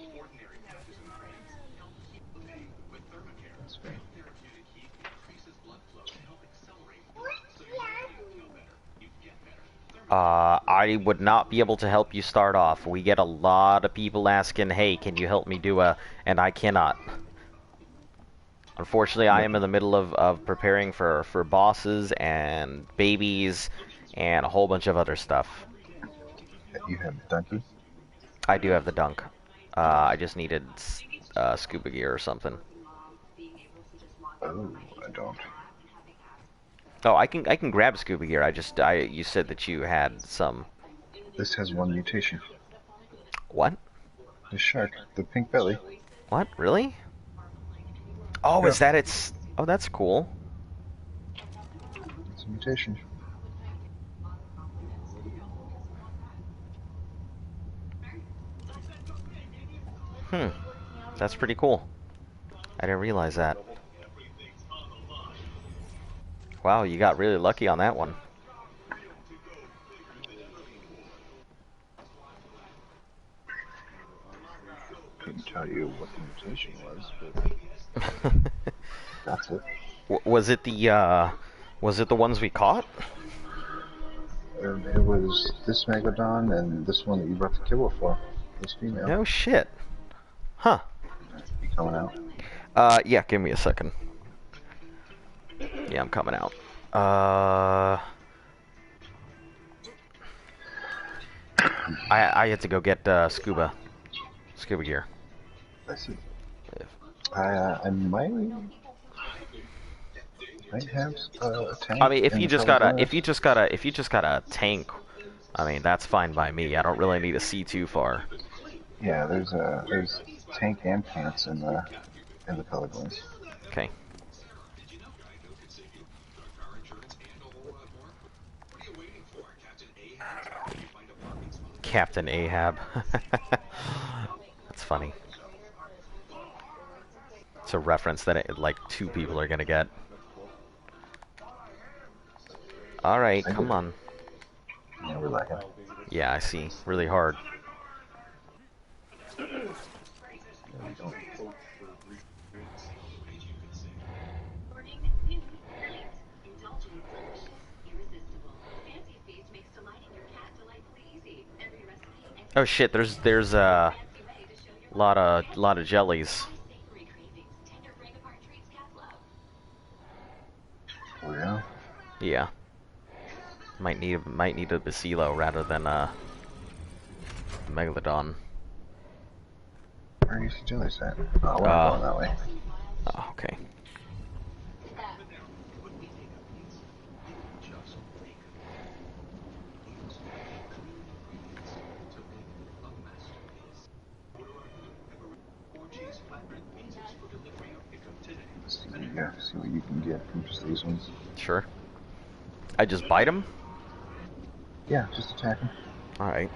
That's fair. I would not be able to help you start off. We get a lot of people asking, hey, can you help me do a... And I cannot. Unfortunately, I am in the middle of preparing for bosses and babies and a whole bunch of other stuff. You have donkey? I do have the dunk. I just needed scuba gear or something. Oh, I don't. Oh, I can grab scuba gear. You said that you had some. This has one mutation. What? The shark, the pink belly. What? Really? Oh, Yeah. is that its... Oh, that's cool. It's a mutation. Hmm. That's pretty cool. I didn't realize that. Wow, you got really lucky on that one. Couldn't tell you what the mutation was, but that's it. Was it the ones we caught? It was this Megalodon and this one that you brought the kibble for. This female. No shit. Huh. Be coming out. Yeah, give me a second. Yeah, I'm coming out. I had to go get scuba gear. I see. I might have a tank. I mean, if in you the just got a tank, I mean that's fine by me. I don't really need to see too far. Yeah, there's tank and pants in the Pelicans. Okay. Captain Ahab. That's funny. It's a reference that like 2 people are gonna get. All right, come on. Yeah, we're lagging. Yeah, I see. Really hard. Oh shit! There's a lot of jellies. Oh yeah. Yeah. Might need a Basilo rather than a Megalodon. Where are you see jellies at? Oh, we're not going that way. Oh, okay. See what you can get from just these ones. Sure. I just bite him? Yeah, just attack them. Alright.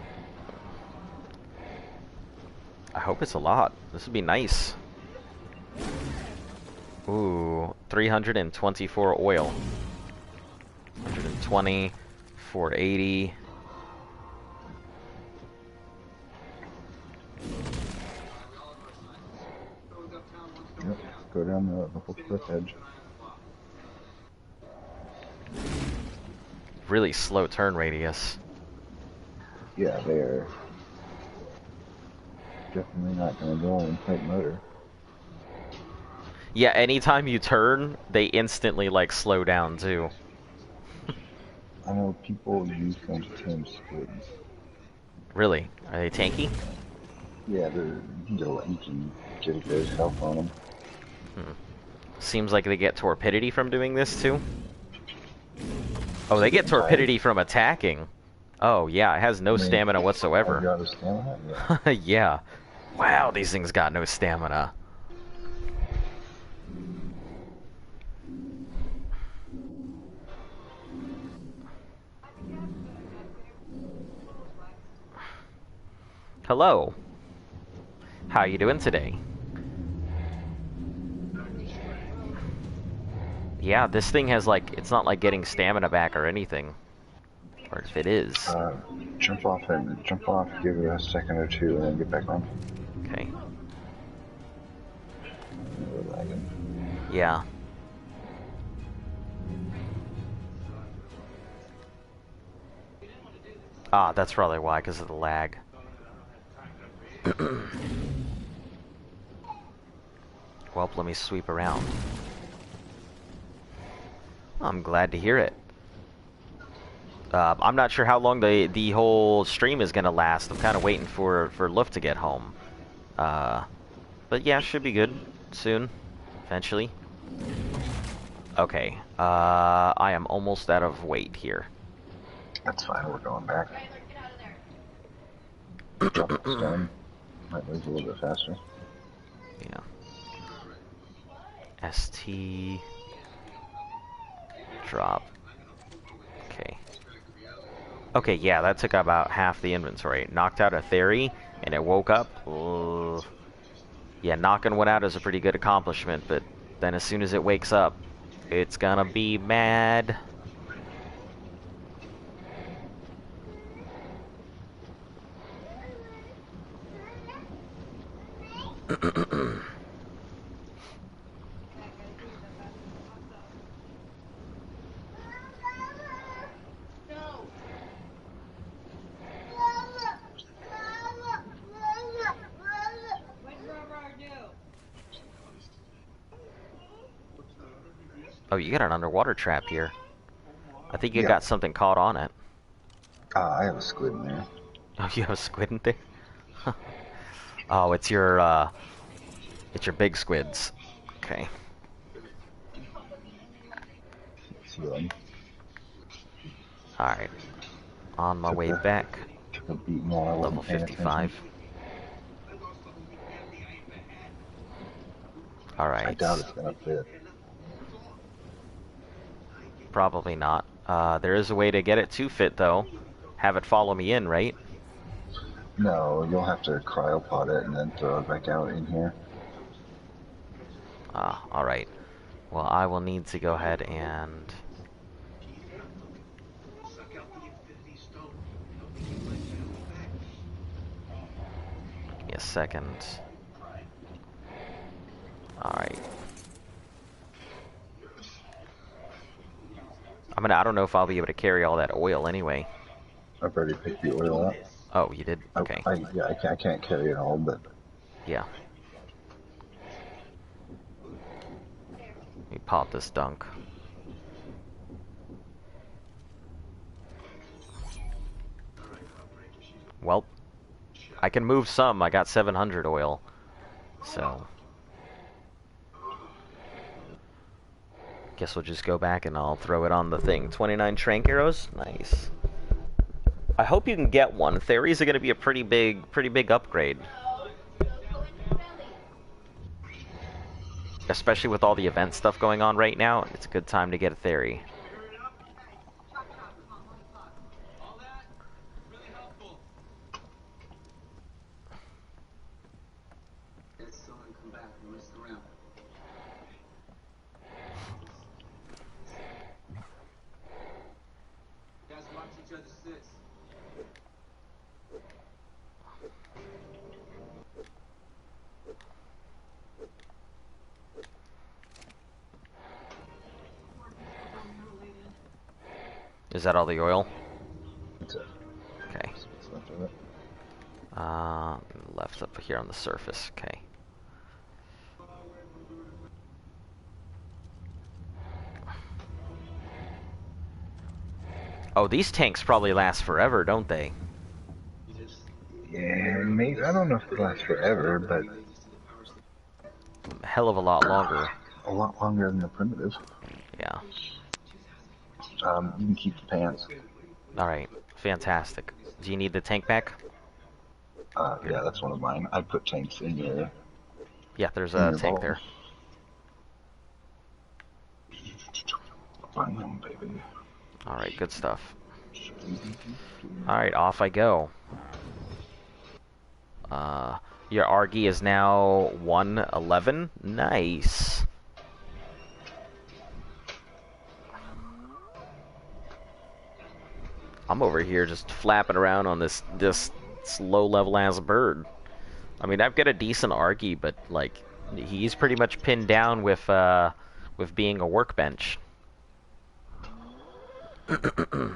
I hope it's a lot. This would be nice. Ooh, 324 oil. 120, 480. Yep, go down the whole cliff edge. Really slow turn radius. Yeah, they are definitely not going to go in tight motor. Yeah, anytime you turn, they instantly like slow down too. I know people use them to tame squids. Really? Are they tanky? Yeah, you can get a good health on them. Seems like they get torpidity from doing this too. Oh, they get torpidity from attacking. Oh yeah, it has no stamina whatsoever. You have stamina? Yeah. Yeah. Wow, these things got no stamina. Hello. How you doing today? Yeah, this thing has like, it's not like getting stamina back or anything. Or if it is. Jump off, give it a second or two, and then get back on. Okay. We're lagging. Yeah. Ah, that's probably why, because of the lag. Well, let me sweep around. I'm glad to hear it. I'm not sure how long the whole stream is gonna last. I'm kind of waiting for Luft to get home. But yeah, should be good soon, eventually. Okay. I am almost out of weight here. That's fine. We're going back. Drop this down. Might move a little bit faster. Yeah. ST. Drop. Okay. Okay, yeah, that took about half the inventory. Knocked out a theory, and it woke up. Ugh. Yeah, knocking one out is a pretty good accomplishment, but then as soon as it wakes up, it's gonna be mad. Oh, you got an underwater trap here. I think you got something caught on it. I have a squid in there. Oh, you have a squid in there? Oh, it's your big squids. Okay. Alright. On my way back. Took a beat more. Level 55. Alright. I doubt it's gonna fit. Probably not. There is a way to get it to fit, though. Have it follow me in, right? No, you'll have to cryopod it and then throw it back out in here. Ah, alright. Well, I will need to go ahead and... Give me a second. Alright. I don't know if I'll be able to carry all that oil anyway. I've already picked the oil up. Oh, you did? Okay. I can't carry it all, but... Yeah. Let me pop this dunk. Well, I can move some. I got 700 oil. So... Guess we'll just go back and I'll throw it on the thing. 29 trank arrows? Nice. I hope you can get one. Theories are going to be a pretty big upgrade. Especially with all the event stuff going on right now, it's a good time to get a theory. Is that all the oil? That's it. Okay. What's left of it? Left up here on the surface. Okay. Oh, these tanks probably last forever, don't they? Yeah, maybe. I don't know if it lasts forever, but A hell of a lot longer. a lot longer than the primitive. Yeah. You can keep the pants. Alright. Fantastic. Do you need the tank back? Yeah, that's one of mine. I put tanks in your... Yeah, there's in a your tank vault. there. Bam, baby. Alright, good stuff. Alright, off I go. Your Argy is now 111. Nice. I'm over here just flapping around on this low-level ass bird. I mean, I've got a decent Argy, but like, he's pretty much pinned down with being a workbench. That's the thing that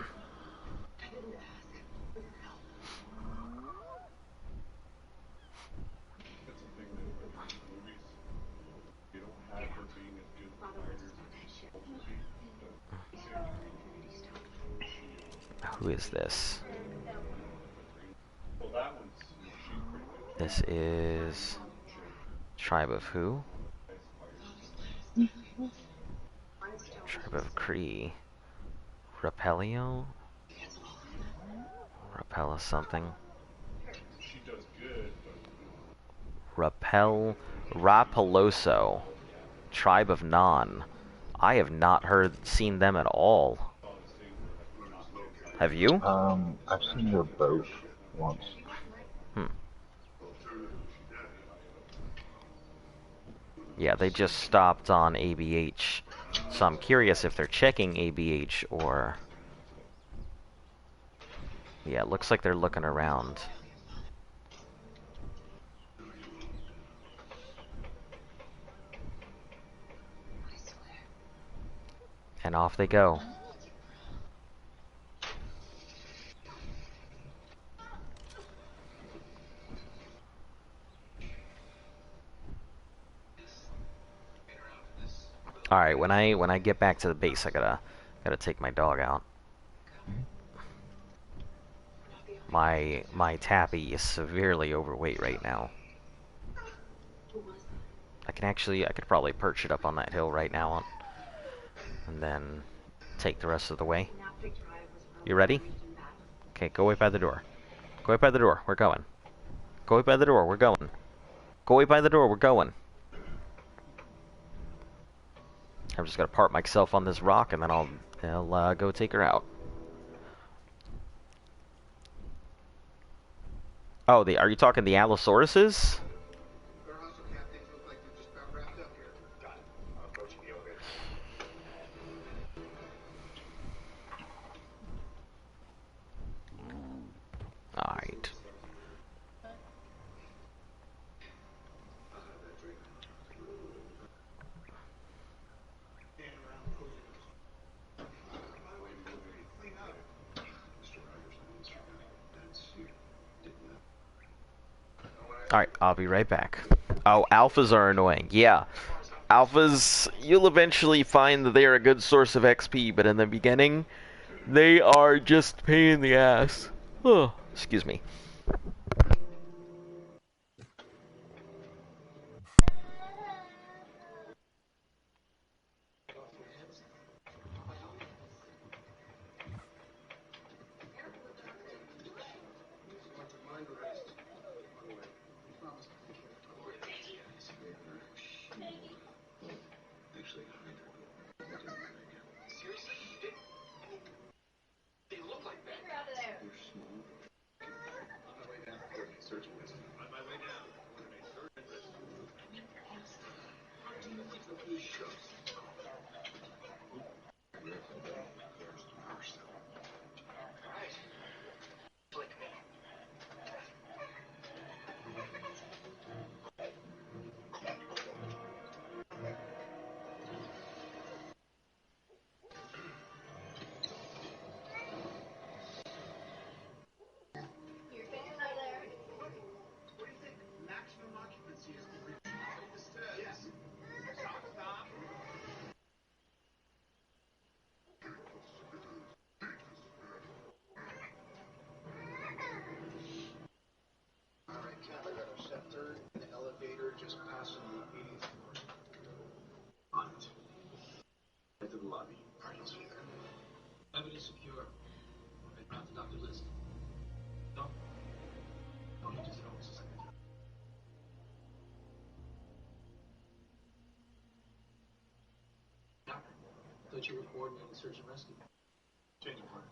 with movies, you don't have her being as good a fighter as she's supposed to be. But Who is this? well, that one's, you know, she's pretty good. This is Tribe of who? Tribe of Cree. Repelio? Repella something. She does good, but Rapeloso. Tribe of Non. I have not seen them at all. Have you? I've seen their boat once. Hmm. Yeah, they just stopped on ABH. So I'm curious if they're checking ABH or... Yeah, it looks like they're looking around. And off they go. Alright, when I get back to the base, I gotta take my dog out. My Tappy is severely overweight right now. I could probably perch it up on that hill right now and then take the rest of the way. You ready? Okay, go away by the door. Go away by the door, we're going. Go away by the door, we're going. Go away by the door, we're going. I'm just gonna park myself on this rock and then I'll go take her out. Oh, are you talking the Allosauruses? their hostile cat things look like they're just about wrapped up here. Got it. I'll approach the elevator. Alright. Alright, I'll be right back. Oh, alphas are annoying. Yeah. Alphas, you'll eventually find that they are a good source of XP, but in the beginning, they are just pain in the ass. Oh, excuse me. Just passing the 80th floor. On it. Head to the lobby. Party's here. Evidence secure. I brought the doctor list. No. No, you just know this is second. Doctor, thought you were coordinating search and rescue. Change of plans.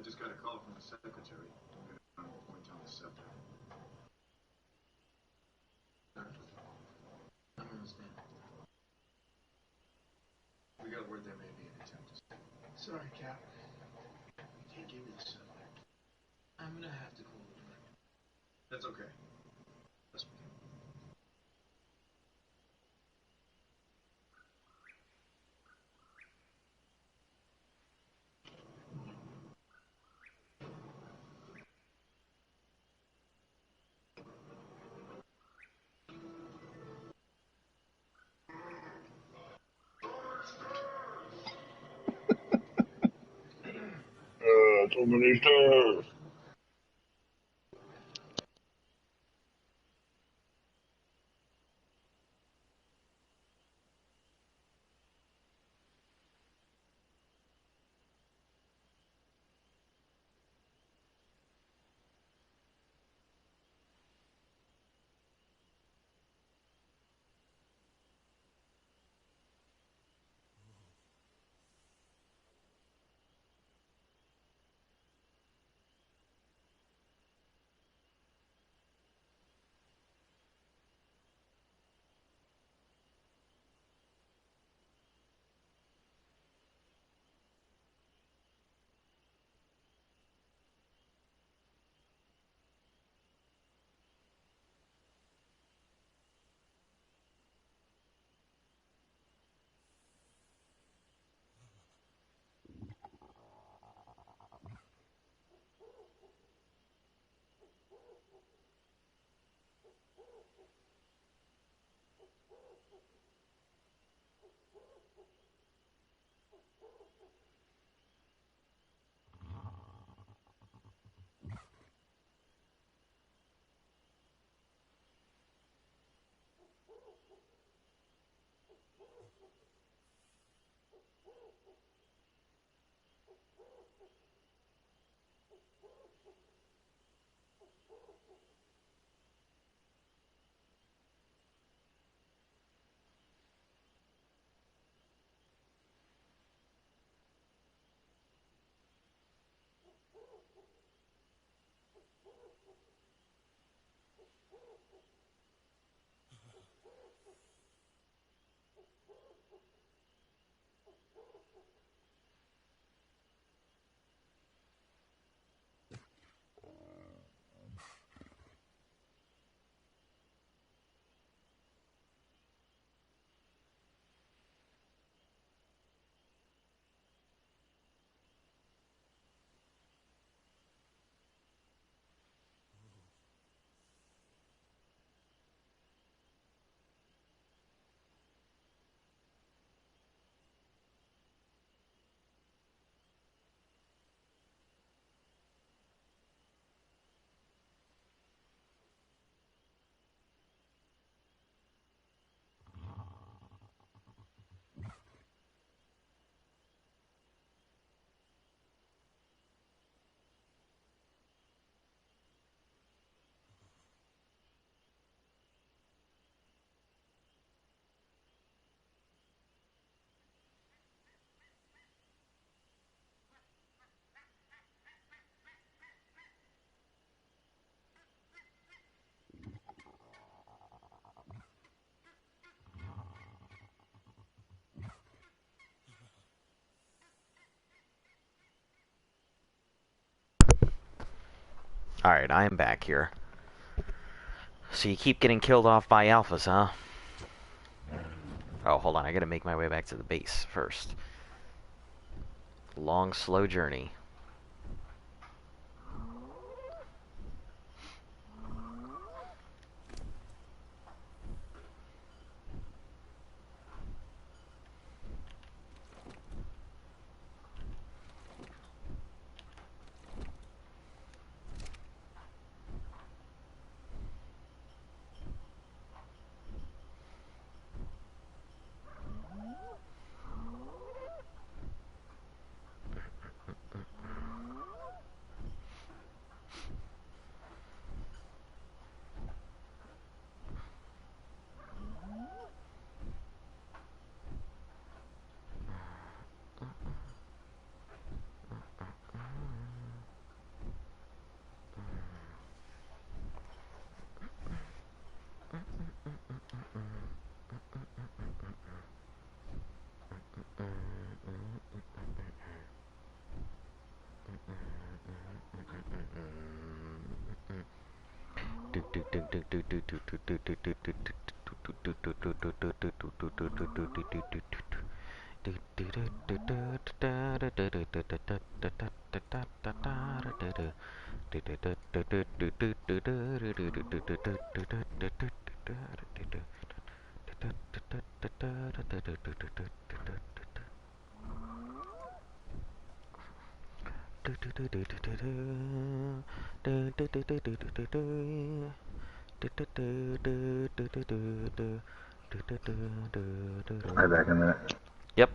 just got a call from the secretary. I'm gonna point on the subject. I don't understand. We got word there may be an attempt to stay. Sorry, Cap. You can't give me the subject. I'm gonna have to call the director. That's okay. Let's begin. Too many stairs. Alright, I am back here. So you keep getting killed off by alphas, huh? Oh, hold on, I gotta make my way back to the base first. Long, slow journey. I'll be back in a minute. Yep.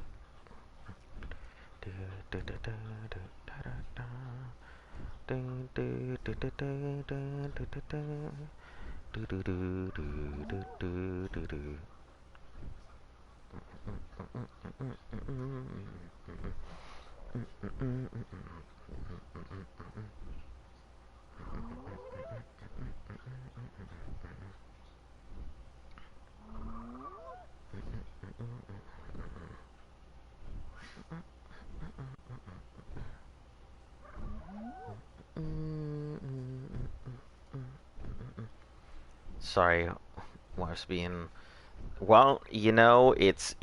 Sorry, was being. Well, you know, it's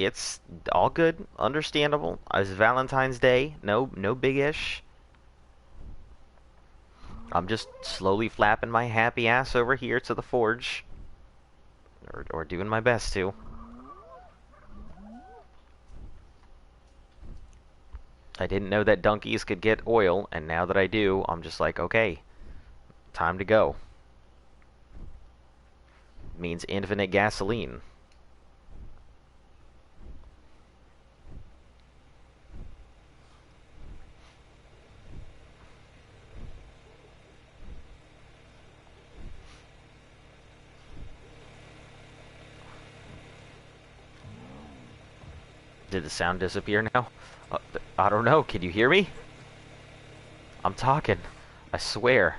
all good, understandable. It's Valentine's Day, no big ish. I'm just slowly flapping my happy ass over here to the forge, or doing my best to. I didn't know that donkeys could get oil, and now that I do, I'm just like, okay, time to go. Means infinite gasoline. Did the sound disappear now? I don't know. Can you hear me? I'm talking. I swear.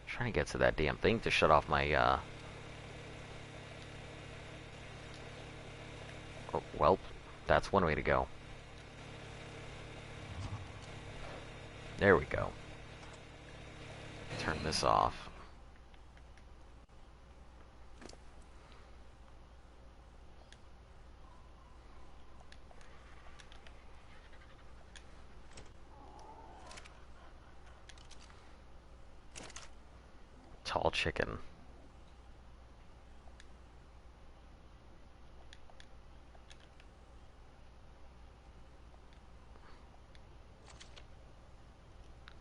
Trying to get to that damn thing to shut off my, Oh, well, that's one way to go. There we go. Turn this off. Tall chicken.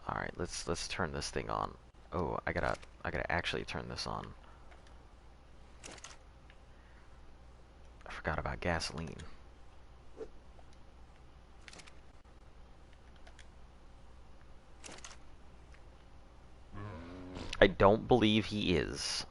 All right, let's turn this thing on. Oh, I gotta actually turn this on. I forgot about gasoline. I don't believe he is.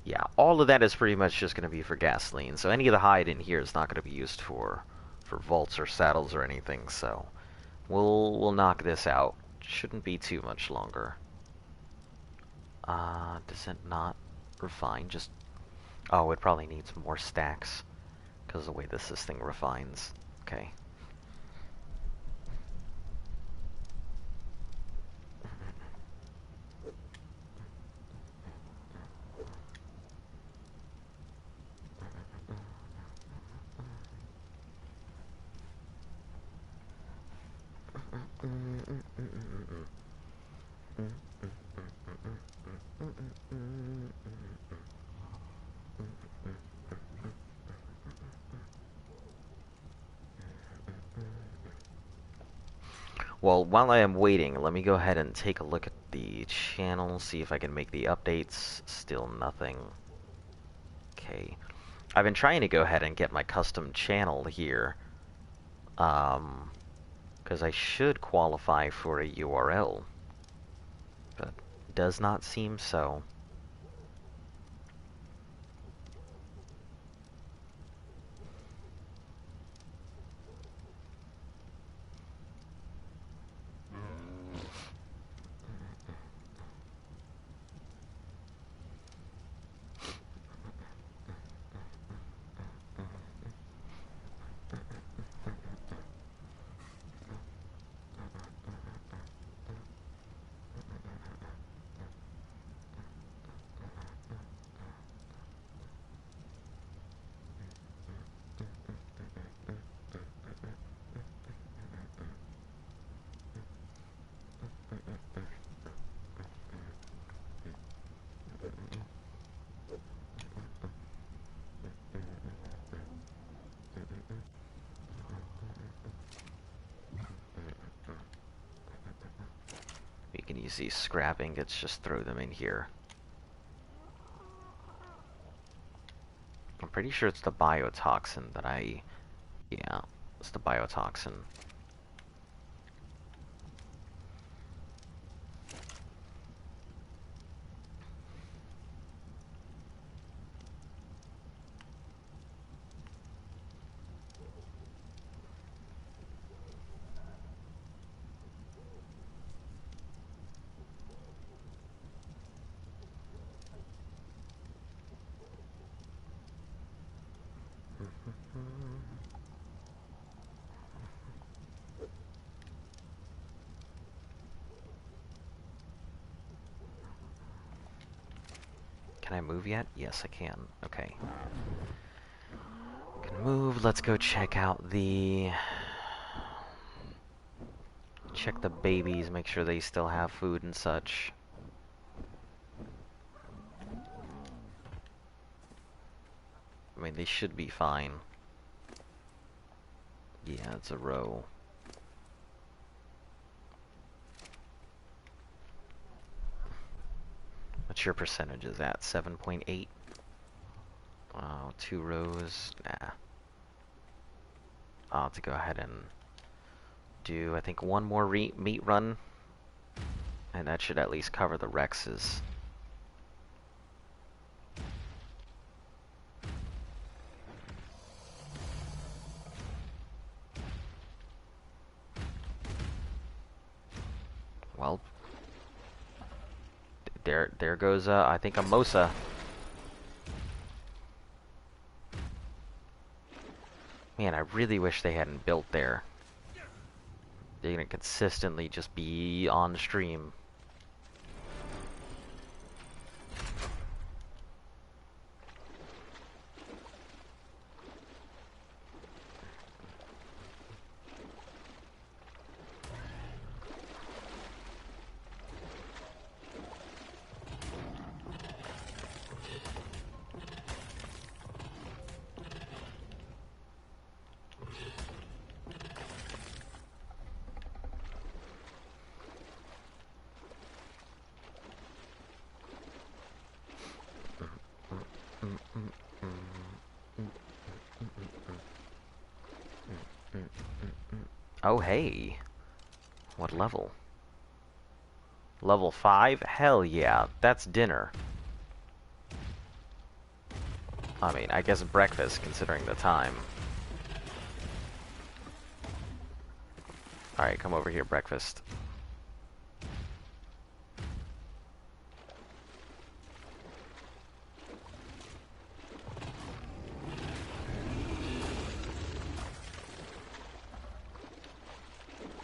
Yeah, all of that is pretty much just going to be for gasoline. So any of the hide in here is not going to be used for vaults or saddles or anything. So we'll knock this out. Shouldn't be too much longer. Does it not refine? Just oh, it probably needs more stacks because of the way this thing refines. Okay. Well, while I am waiting, let me go ahead and take a look at the channel, see if I can make the updates. Still nothing. Okay. I've been trying to go ahead and get my custom channel here. Because I should qualify for a URL. But does not seem so. You can use these scrap ingots, just throw them in here. I'm pretty sure it's the biotoxin that yeah, it's the biotoxin. Can I move yet? Yes, I can. Okay. Can move. Let's go check out the... Check the babies, make sure they still have food and such. I mean, they should be fine. Yeah, it's a row. What's your percentages at? 7.8? Oh, 2 rows? Nah. I'll have to go ahead and do, I think, one more meat run. And that should at least cover the Rexes. Well, there goes, I think, a Mosa. Man, I really wish they hadn't built there. They're gonna consistently just be on stream. Oh, hey. What level? Level 5? Hell yeah, that's dinner. I mean, I guess breakfast, considering the time. Alright, come over here, breakfast.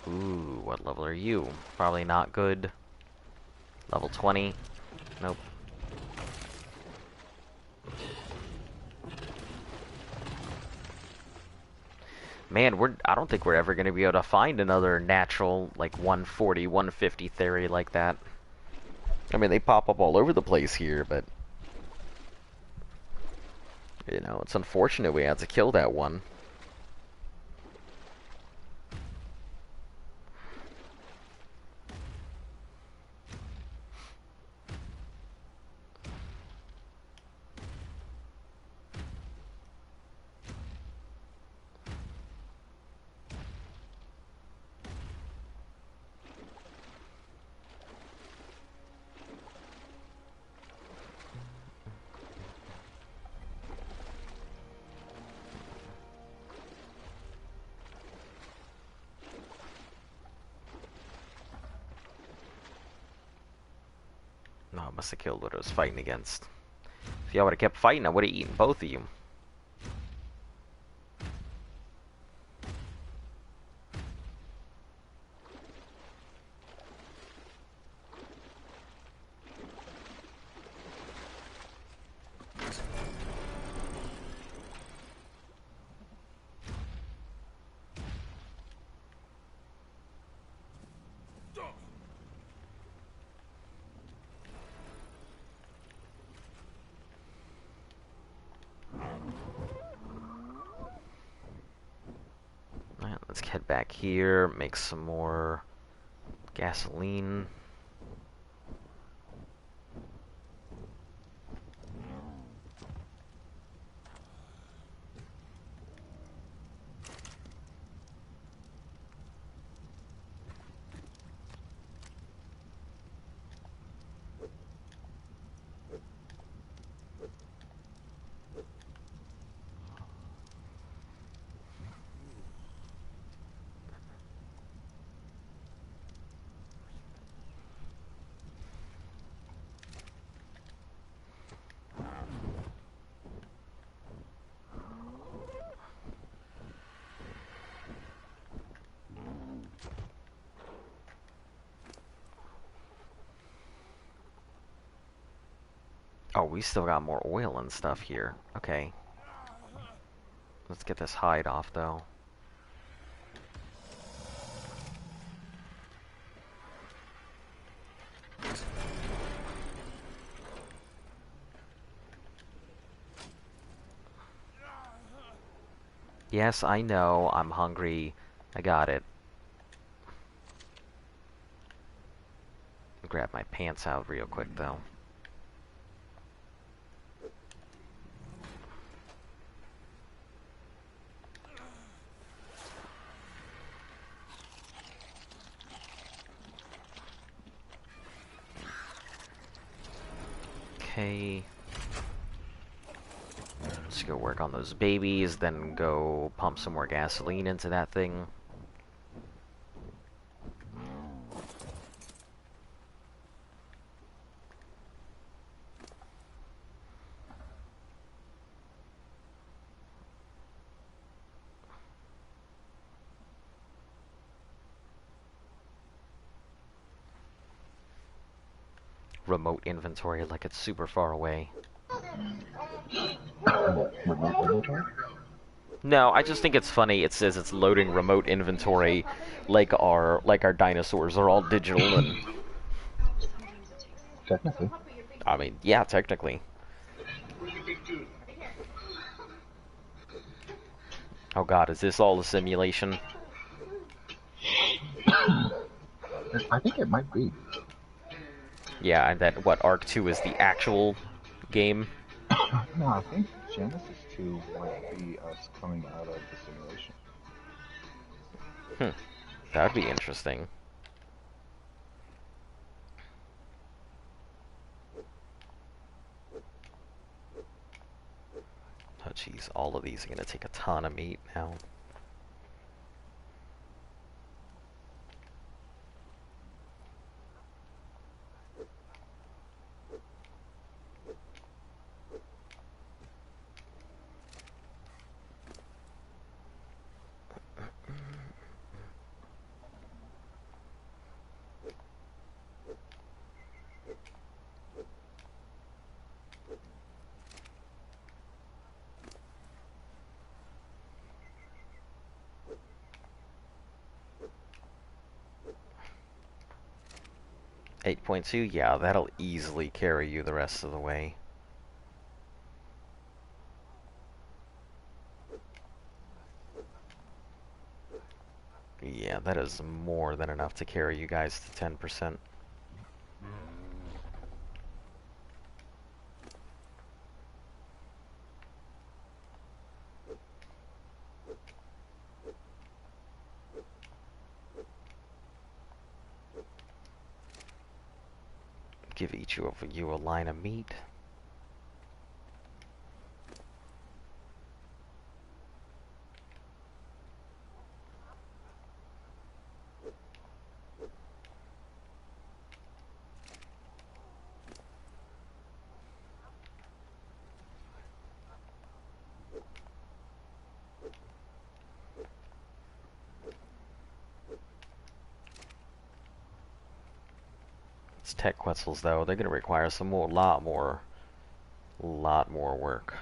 Ooh, what level are you? Probably not good. Level 20? Nope. Man, I don't think we're ever going to be able to find another natural, like, 140, 150 theory like that. I mean, they pop up all over the place here, but... You know, it's unfortunate we had to kill that one. I must have killed what I was fighting against. If y'all would have kept fighting, I would have eaten both of you. Alright, let's head back here, make some more gasoline. Oh, we still got more oil and stuff here. Okay. Let's get this hide off, though. Yes, I know. I'm hungry. I got it. Grab my pants out real quick, though. Okay. Let's go work on those babies, then go pump some more gasoline into that thing. Remote inventory like it's super far away. Remote inventory? No, I just think it's funny. It says it's loading remote inventory like our dinosaurs are all digital and Technically. I mean, yeah, technically. Oh god, is this all a simulation? I think it might be. Yeah, and that what Arc 2 is the actual game? No, I think Genesis 2 might be us coming out of the simulation. That would be interesting. Oh jeez, all of these are gonna take a ton of meat now. .2, yeah, that'll easily carry you the rest of the way. Yeah, that is more than enough to carry you guys to 10%. Give each of you a line of meat. Those tech Quetzals, though, they're going to require lot more work.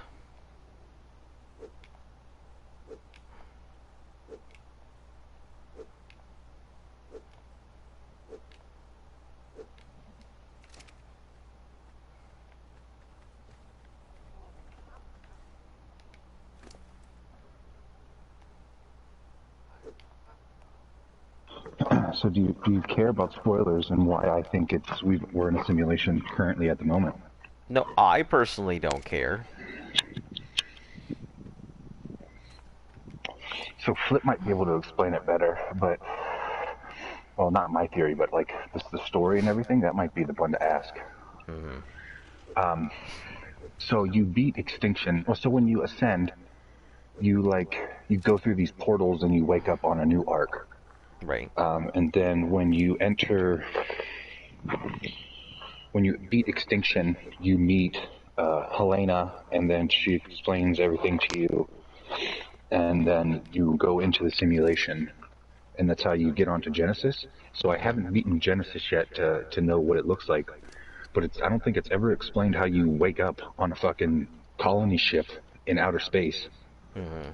So do you care about spoilers and why I think we're in a simulation currently at the moment? No, I personally don't care. So Flip might be able to explain it better, but well, not my theory, but like the story and everything. That might be the one to ask. Mm-hmm. So you beat extinction. Well, so when you ascend, you go through these portals and you wake up on a new arc. Right. And then when you beat extinction, you meet Helena, and then she explains everything to you, and then you go into the simulation, and that's how you get onto Genesis. So I haven't beaten Genesis yet to know what it looks like, but I don't think it's ever explained how you wake up on a fucking colony ship in outer space. Mm-hmm.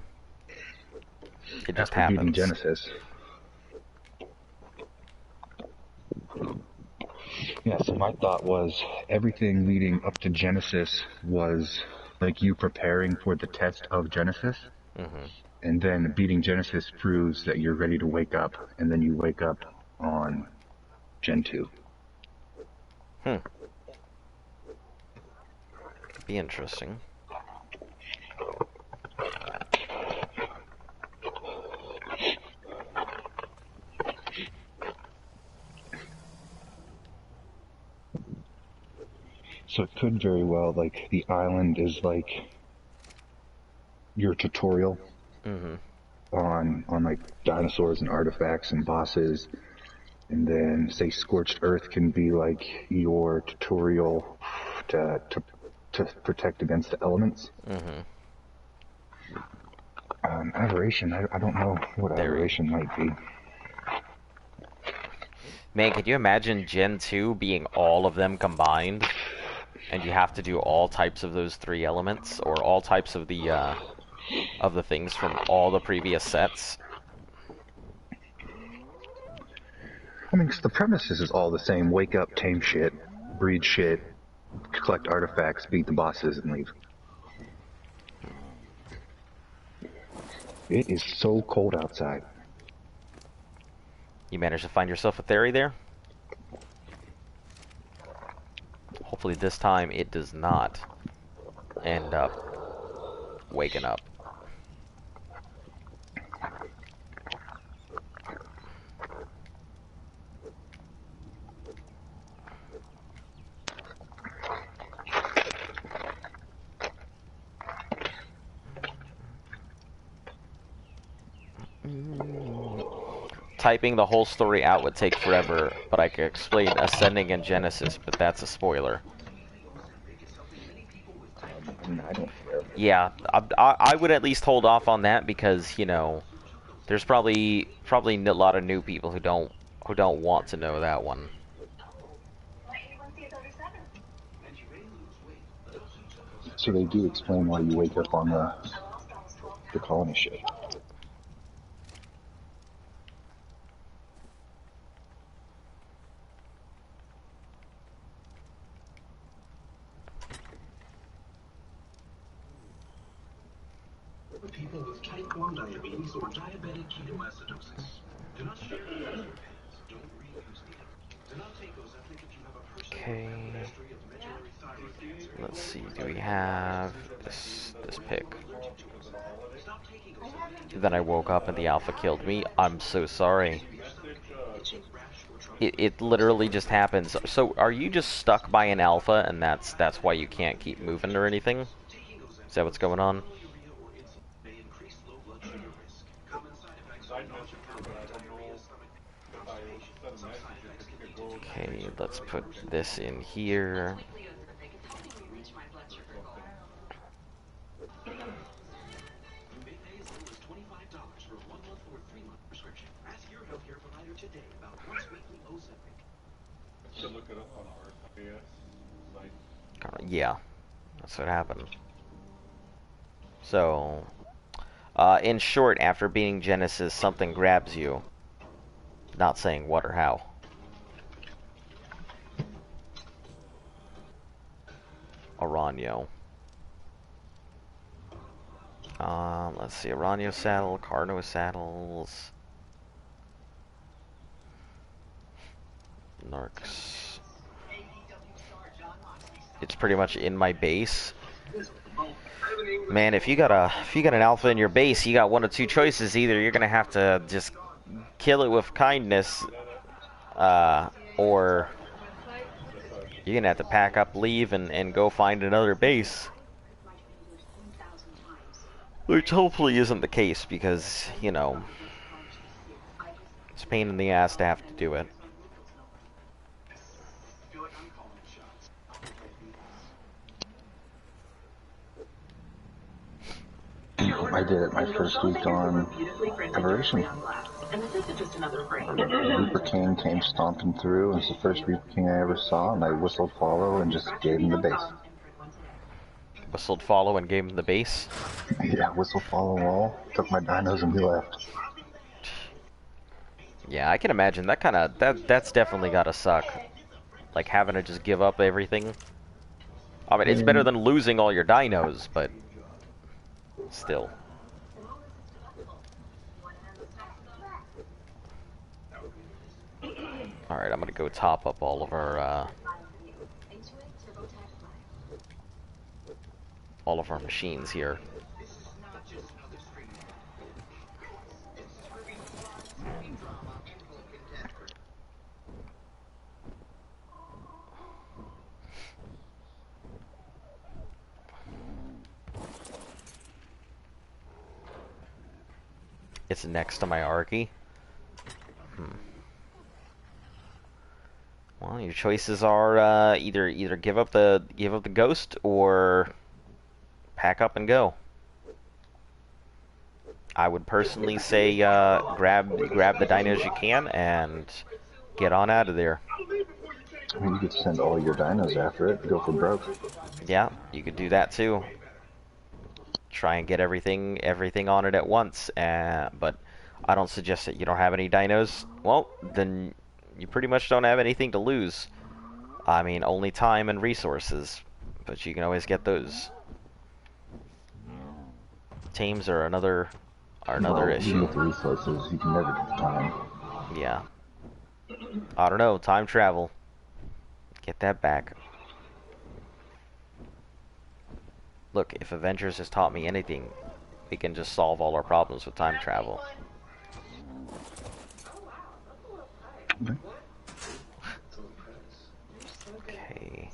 It just after happens. beating Genesis. Yeah, so my thought was everything leading up to Genesis was like you preparing for the test of Genesis. Mm-hmm. And then beating Genesis proves that you're ready to wake up, and then you wake up on Gen 2. Be interesting. So it could very well, like, the island is like your tutorial Mm-hmm. on like dinosaurs and artifacts and bosses, and then say Scorched Earth can be like your tutorial to protect against the elements. Mm-hmm. Aberration, I don't know what Aberration might be. Man, could you imagine Gen 2 being all of them combined? And you have to do all types of those 3 elements, or all types of the things from all the previous sets? I mean, the premises is all the same. Wake up, tame shit, breed shit, collect artifacts, beat the bosses, and leave. It is so cold outside. You managed to find yourself a theory there? Hopefully this time it does not end up waking up. Typing the whole story out would take forever, but I could explain Ascending and Genesis, but that's a spoiler. I don't care. Yeah, I would at least hold off on that because, you know, there's probably a lot of new people who don't want to know that one. So they do explain why you wake up on the colony ship. People with type 1 diabetes or diabetic ketoacidosis. Do not share the pens. Don't reuse the Do not take Ozempic if you have a personal history of medullary thyroid cancer. Let's see, do we have this pick? Then I woke up and the alpha killed me. I'm so sorry. It literally just happens. So are you just stuck by an alpha and that's why you can't keep moving or anything? Is that what's going on? Okay, let's put this in here. To look it up on Yeah, that's what happened. So, in short, after beating Genesis, something grabs you. Not saying what or how. Aranyo. Let's see. Aranyo saddle, Carno saddles. Narcs. It's pretty much in my base. Man, if you got an alpha in your base, you got one of two choices. Either you're gonna have to just kill it with kindness, or you're gonna have to pack up, leave, and go find another base. Which hopefully isn't the case, because, you know, it's a pain in the ass to have to do it. I did it my first week on Federation. Reaper King came stomping through, and it's the first Reaper King I ever saw, and I whistled follow and just gave him the base. Whistled follow and gave him the base? Yeah, whistle follow all, took my dinos and we left. Yeah, I can imagine that's definitely gotta suck. Like having to just give up everything. I mean, it's better than losing all your dinos, but still. Alright, I'm gonna go top up all of our machines here. It's next to my Arky. Well, your choices are either give up the ghost or pack up and go. I would personally say grab the dinos you can and get on out of there. I mean, you could send all your dinos after it, go for broke. Yeah, you could do that too. Try and get everything on it at once, but I don't suggest that. You don't have any dinos. Well, then you pretty much don't have anything to lose. I mean, only time and resources, but you can always get those. Tames are another issue. With resources, you can never get the time. Yeah. I don't know. Time travel. Get that back. Look, if Avengers has taught me anything, we can just solve all our problems with time travel. Okay.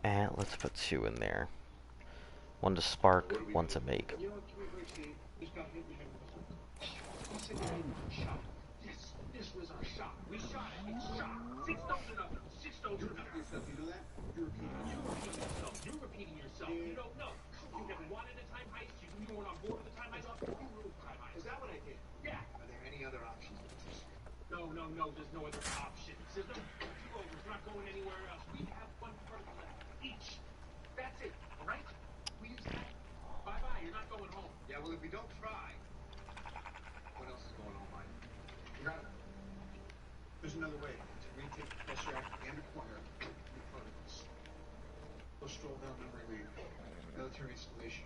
And let's put 2 in there. 1 to spark, 1 to make. This was our shot. We shot it. It's shot. 6 stones or nothing. 6 stones or nothing. Yourself, you do that? You're repeating yourself. You're repeating yourself. You don't know. You never wanted a time heist. You weren't on board with the time heist. You ruled time heist. Is that what I did? Yeah. Are there any other options? No. There's no other options. There's no do-overs. We're not going anywhere else. We have 1 person left. Each. That's it. All right? We use that. Bye-bye. You're not going home. Yeah, well, if we don't try, what else is going on, Mike? There's another way to retake the pressure and the corner in front of us. We'll stroll down memory lane. Military installation.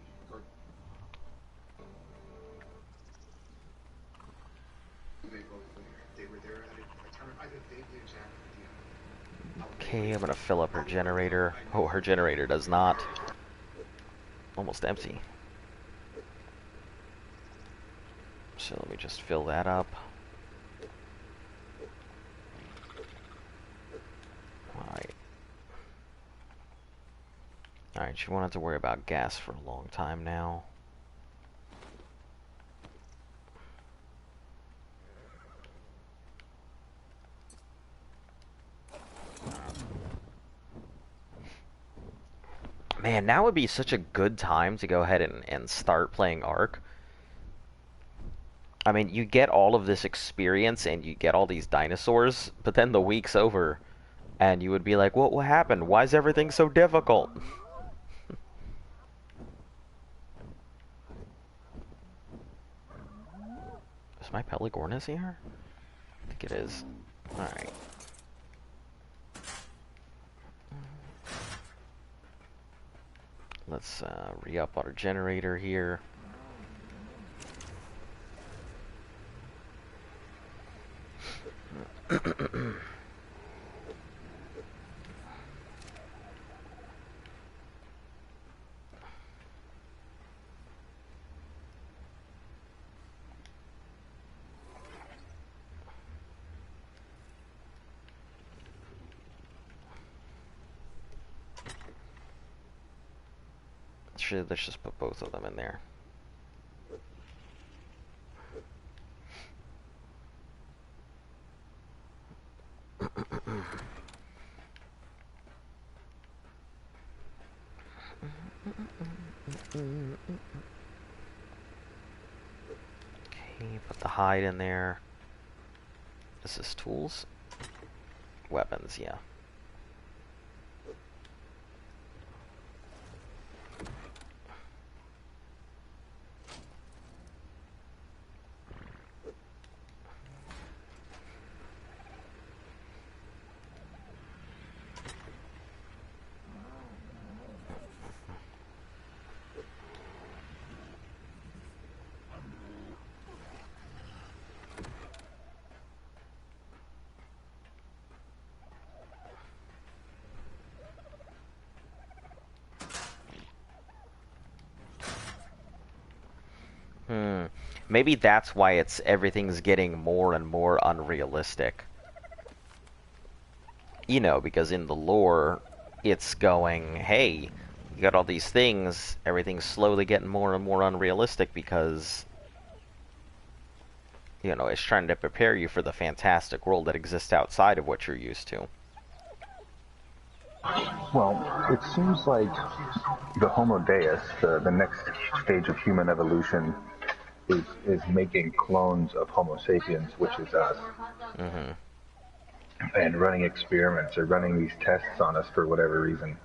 They both they were there at a time I did vaguely exact idea. Okay, I'm gonna fill up her generator. Oh, her generator does not. Almost empty. So let me just fill that up. Alright. Alright, she won't have to worry about gas for a long time now. Man, now would be such a good time to go ahead and start playing Ark. I mean, you get all of this experience and you get all these dinosaurs, but then the week's over, and you would be like, what happened? Why is everything so difficult? Is my Pelargornis here? I think it is. Alright. Let's re-up our generator here. Let's just put both of them in there. Okay, put the hide in there. This is tools. Weapons, yeah. Maybe that's why everything's getting more and more unrealistic. You know, because in the lore, it's going, hey, you got all these things, everything's slowly getting more and more unrealistic because, you know, it's trying to prepare you for the fantastic world that exists outside of what you're used to. Well, it seems like the Homo Deus, the next stage of human evolution, is making clones of Homo sapiens, which is us, and running experiments or running these tests on us for whatever reason.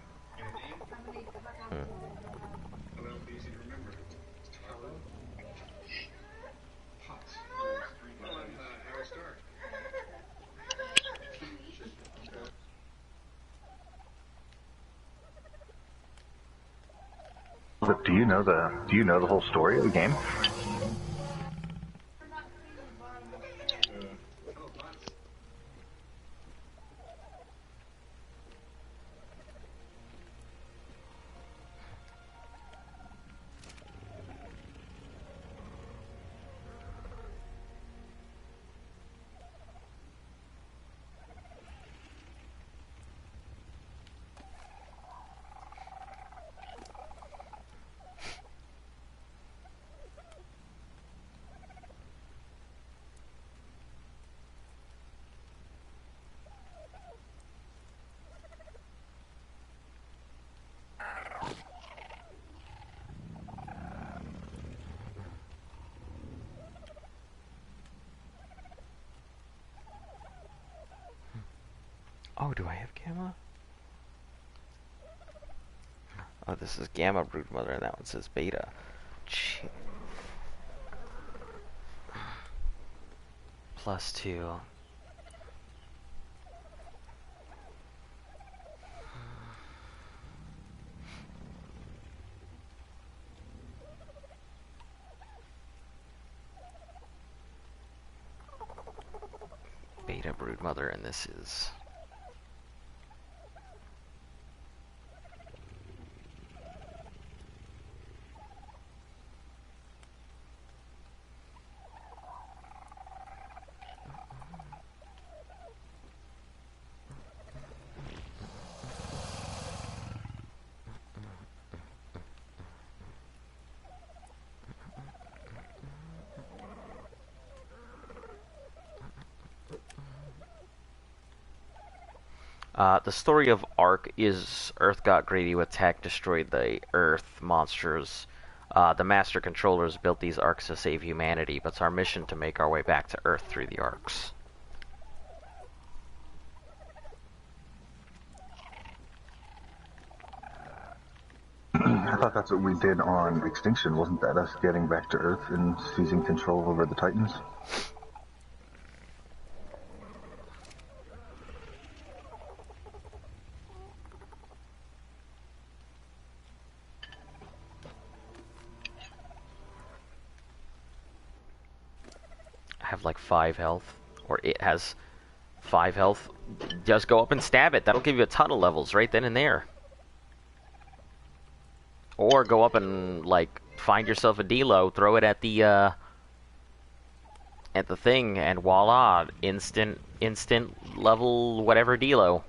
But do you know the whole story of the game? Oh, do I have Gamma? Oh, this is Gamma Broodmother, and that one says Beta. +2. Broodmother, and this is... the story of Ark is Earth got greedy with tech, destroyed the Earth monsters. The Master Controllers built these Arks to save humanity, but it's our mission to make our way back to Earth through the Arks. I thought that's what we did on Extinction. Wasn't that us getting back to Earth and seizing control over the Titans? I have like 5 health, or it has 5 health. Just go up and stab it. That'll give you a ton of levels right then and there. Or go up and, like, find yourself a D-Lo, throw it at the thing, and voila, instant level whatever D-Lo.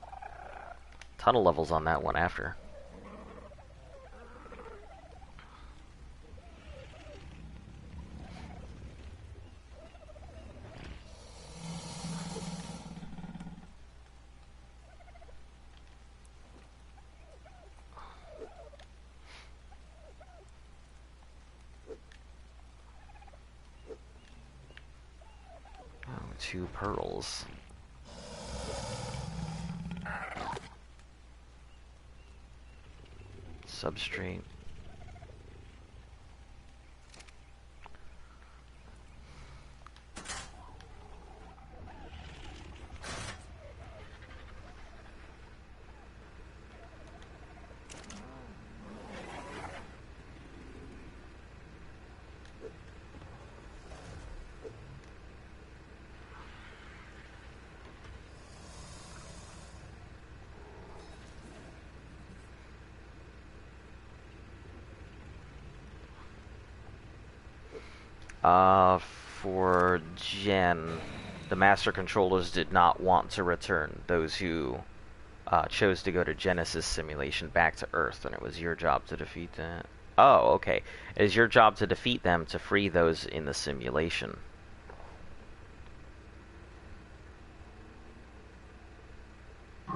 Ton of levels on that one after. Oh, 2 pearls. Substrate. For Jen, the Master Controllers did not want to return those who chose to go to Genesis simulation back to Earth, and it was your job to defeat that. Oh, okay. It is your job to defeat them to free those in the simulation.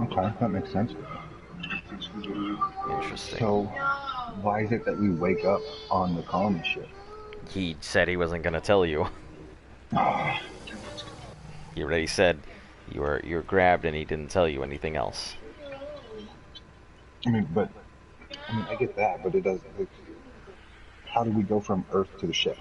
Okay, that makes sense. Interesting. So, why is it that we wake up on the colony ship? He said he wasn't going to tell you. He already said you were grabbed, and he didn't tell you anything else. I mean, I get that, but it does. Like, how do we go from Earth to the ship?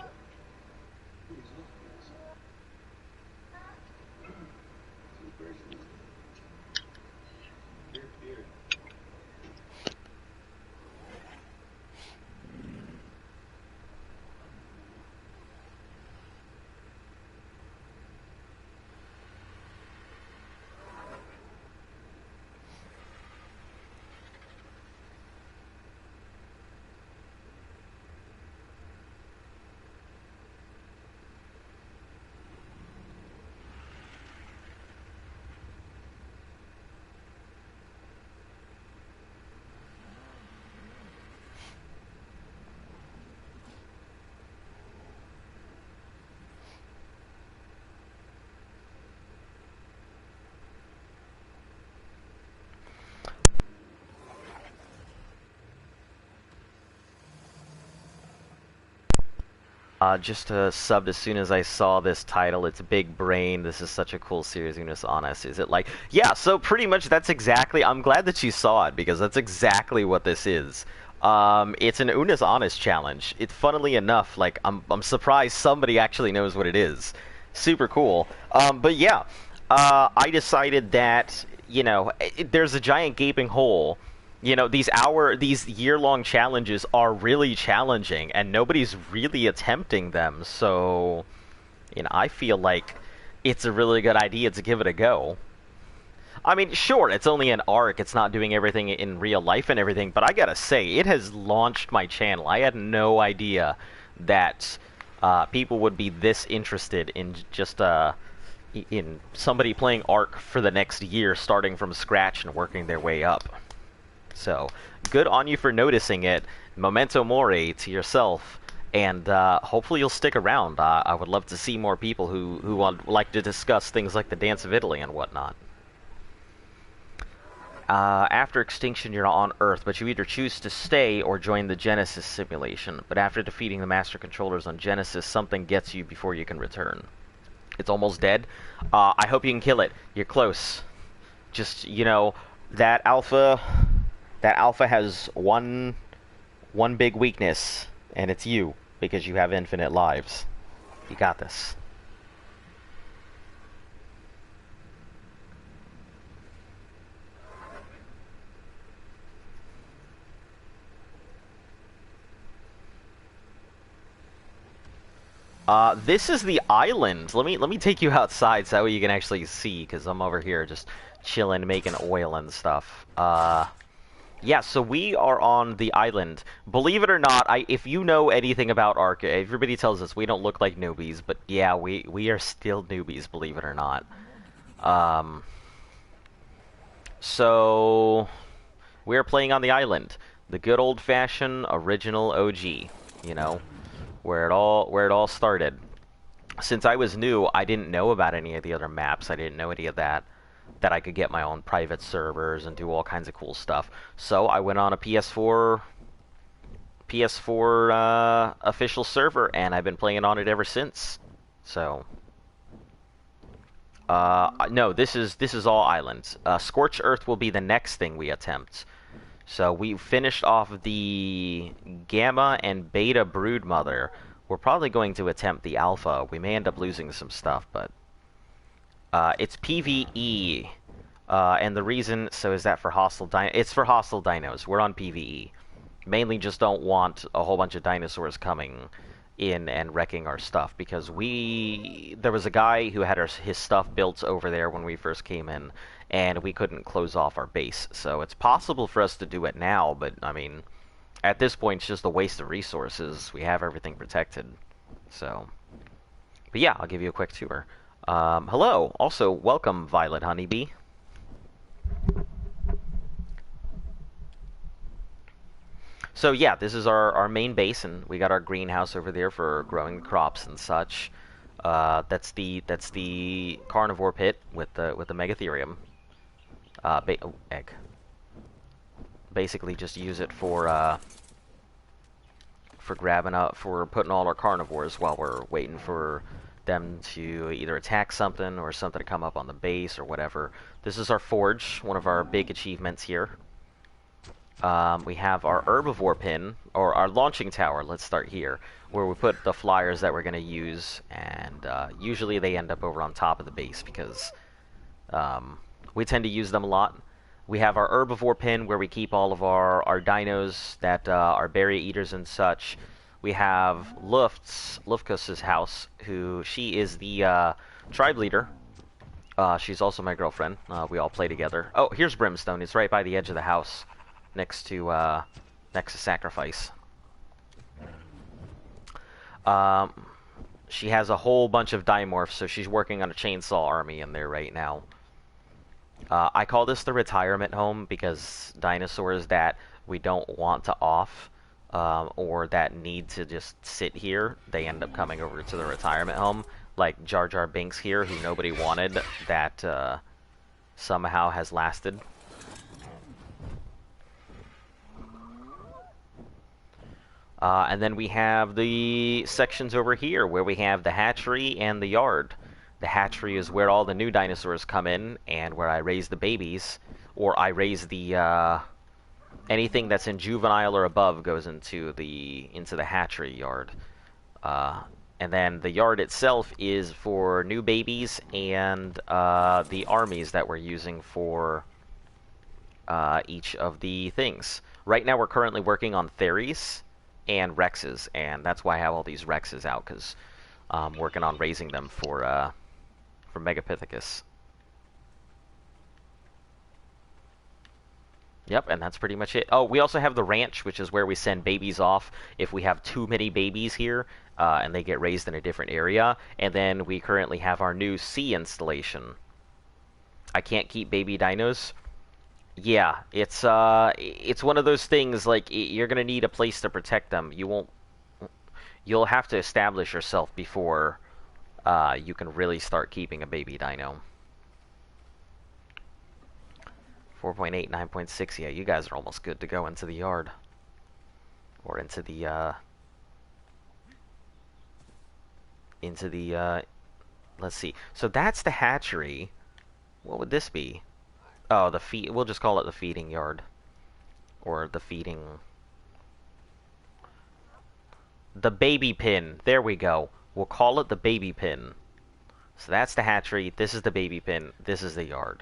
Just subbed as soon as I saw this title. It's Big Brain. This is such a cool series, Unis Honest. Is it like... Yeah, so pretty much that's exactly... I'm glad that you saw it, because that's exactly what this is. It's an Unis Honest challenge. It's funnily enough, like, I'm surprised somebody actually knows what it is. Super cool. But yeah, I decided that, you know, there's a giant gaping hole. You know, these year-long challenges are really challenging, and nobody's really attempting them. So, you know, I feel like it's a really good idea to give it a go. I mean, sure, it's only an arc, it's not doing everything in real life and everything, but I gotta say, it has launched my channel. I had no idea that people would be this interested in just in somebody playing Ark for the next year, starting from scratch and working their way up. So, good on you for noticing it. Memento mori to yourself. And hopefully you'll stick around. I would love to see more people who would like to discuss things like the Dance of Italy and whatnot. After extinction, you're on Earth, but you either choose to stay or join the Genesis simulation. But after defeating the Master Controllers on Genesis, something gets you before you can return. It's almost dead. I hope you can kill it. You're close. Just, you know, that alpha has one big weakness, and it's you, because you have infinite lives. You got this. This is the island. Let me take you outside so you can actually see, because I'm over here just chilling, making oil and stuff. Yeah, so we are on the island. Believe it or not, if you know anything about Ark, everybody tells us we don't look like newbies, but yeah, we are still newbies, believe it or not. So we're playing on the island, the good old-fashioned original OG, you know, where it all started. Since I was new, I didn't know about any of the other maps. I didn't know any of that I could get my own private servers and do all kinds of cool stuff. So I went on a PS4 official server, and I've been playing on it ever since. So no, this is all islands. Scorched Earth will be the next thing we attempt. So we finished off the Gamma and Beta Broodmother. We're probably going to attempt the Alpha. We may end up losing some stuff, but it's PvE, and the reason is that for hostile it's for hostile dinos. We're on PvE. Mainly just don't want a whole bunch of dinosaurs coming in and wrecking our stuff, because there was a guy who had his stuff built over there when we first came in, and we couldn't close off our base. So it's possible for us to do it now, but I mean, at this point it's just a waste of resources. We have everything protected. So, but yeah, I'll give you a quick tour. Hello. Also, welcome, Violet Honeybee. So yeah, this is our main base, and we got our greenhouse over there for growing crops and such. That's the carnivore pit with the megatherium. Egg. Basically, just use it for putting all our carnivores while we're waiting for them to either attack something or something to come up on the base or whatever. This is our forge, one of our big achievements here. We have our herbivore pin, or our launching tower. Let's start here, where we put the flyers that we're going to use, and usually they end up over on top of the base because we tend to use them a lot. We have our herbivore pin, where we keep all of our dinos that are berry eaters and such. We have Lufkus's house, she is the tribe leader. She's also my girlfriend. We all play together. Oh, here's Brimstone. It's right by the edge of the house, next to Sacrifice. She has a whole bunch of dimorphs, so she's working on a chainsaw army in there right now. I call this the retirement home, because dinosaurs that we don't want to off, or that need to just sit here, they end up coming over to the retirement home. Like Jar Jar Binks here, who nobody wanted, that somehow has lasted. And then we have the sections over here, where we have the hatchery and the yard. The hatchery is where all the new dinosaurs come in, and where I raise the babies, or I raise the anything that's in juvenile or above goes into the hatchery yard. And then the yard itself is for new babies and the armies that we're using for each of the things. Right now we're currently working on Theres and Rexes, and that's why I have all these Rexes out, because I'm working on raising them for for Megapithecus. Yep, and that's pretty much it. Oh, we also have the ranch, which is where we send babies off if we have too many babies here, and they get raised in a different area. And then we currently have our new sea installation. I can't keep baby dinos. Yeah, it's one of those things, like, you're gonna need a place to protect them. You'll have to establish yourself before you can really start keeping a baby dino. 4.8, 9.6, yeah, you guys are almost good to go into the yard. Or into the, let's see. So that's the hatchery. What would this be? Oh, we'll just call it the feeding yard. Or the feeding... The baby pen. There we go. We'll call it the baby pen. So that's the hatchery, this is the baby pen, this is the yard.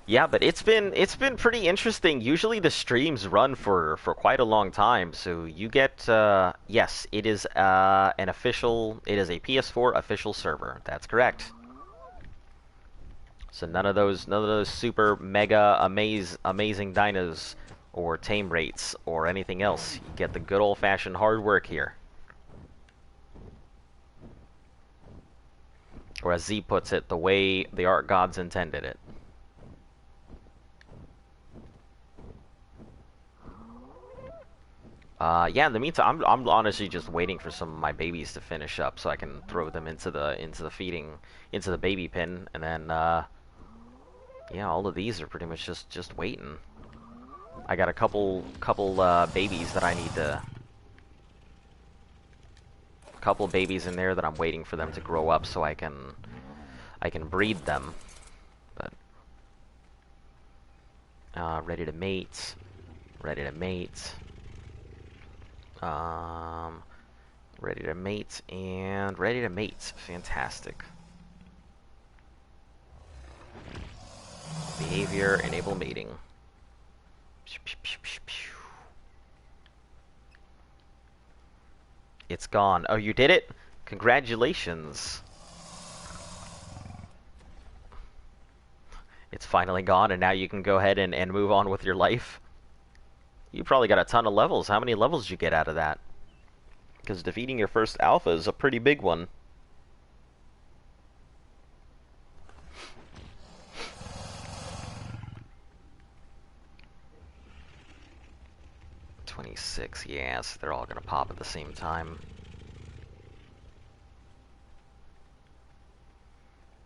Yeah, but it's been pretty interesting. Usually the streams run for quite a long time, so you get yes, it is a PS4 official server. That's correct. So none of those super mega amazing dinos or tame rates or anything else. You get the good old-fashioned hard work here. Or as Z puts it, the way the art gods intended it. Yeah, in the meantime, I'm honestly just waiting for some of my babies to finish up so I can throw them into the baby pen, and then yeah, all of these are pretty much just waiting. I got a couple babies that I need to couple babies in there that I'm waiting for them to grow up so I can breed them. But ready to mate. Ready to mate, and ready to mate. Fantastic. Behavior, enable mating. It's gone. Oh, you did it? Congratulations. It's finally gone, and now you can go ahead and move on with your life. You probably got a ton of levels. How many levels did you get out of that? Because defeating your first alpha is a pretty big one. $26, yes, they're all gonna pop at the same time.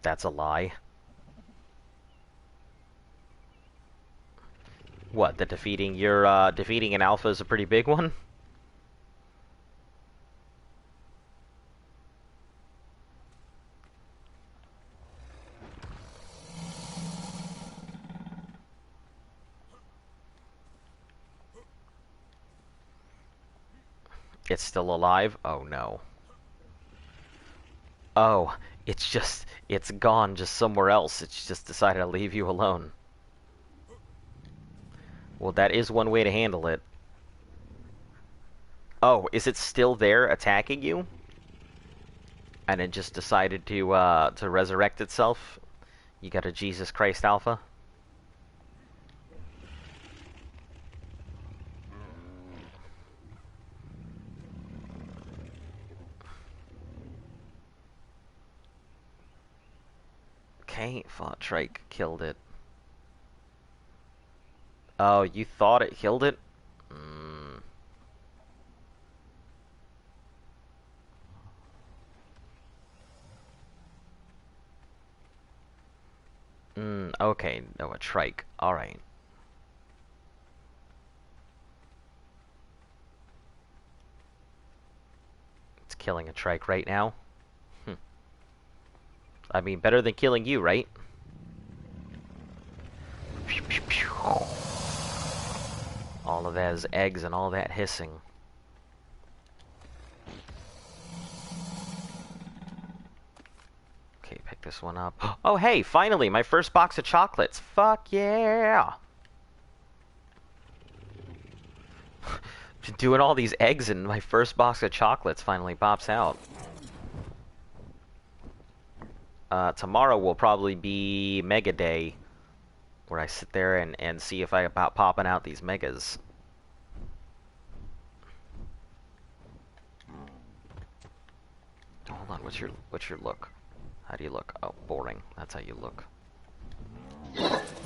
That's a lie. What, that defeating an alpha is a pretty big one? It's still alive? Oh no. Oh, it's gone just somewhere else. It's just decided to leave you alone. Well, that is one way to handle it. Oh, is it still there attacking you? And it just decided to resurrect itself? You got a Jesus Christ Alpha? Okay, thought Trike killed it. Oh, you thought it killed it? Okay, no, a trike. Alright. It's killing a trike right now. I mean, better than killing you, right? All of those eggs and all that hissing. Okay, pick this one up. Oh, hey, finally, my first box of chocolates. Fuck yeah! Doing all these eggs and my first box of chocolates finally pops out. Tomorrow will probably be Mega Day, where I sit there and see if I about popping out these megas. Hold on, what's your look? How do you look? Oh, boring. That's how you look.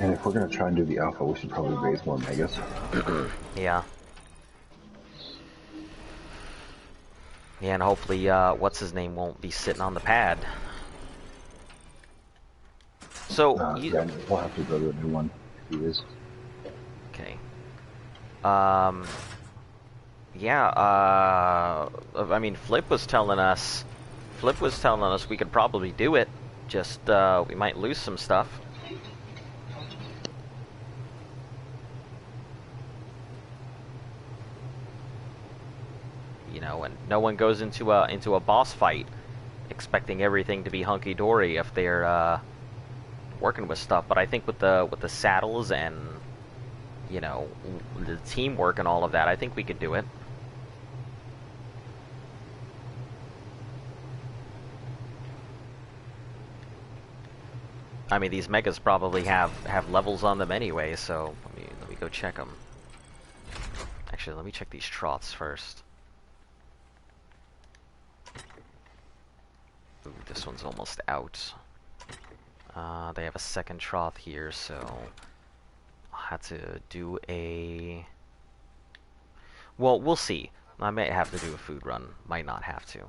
And if we're gonna try and do the alpha, we should probably raise more megas. Yeah. Yeah, and hopefully, what's his name won't be sitting on the pad. So Yeah, we'll have to go to a new one if he is. Okay. Yeah. I mean, Flip was telling us we could probably do it. Just we might lose some stuff. You know, and no one goes into a boss fight expecting everything to be hunky dory if they're working with stuff. But I think with the saddles and, you know, the teamwork and all of that, I think we could do it. I mean, these megas probably have levels on them anyway, so let me go check them. Actually, let me check these troths first. Ooh, this one's almost out. They have a second troth here, so I'll have to do a... Well, we'll see. I may have to do a food run. Might not have to.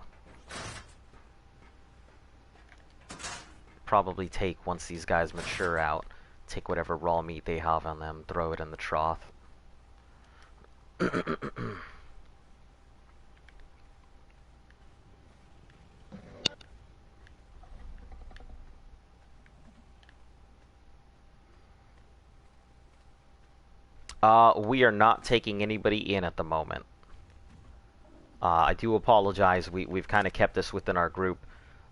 Probably take, once these guys mature out, take whatever raw meat they have on them, throw it in the trough. We are not taking anybody in at the moment. I do apologize. We've kind of kept this within our group,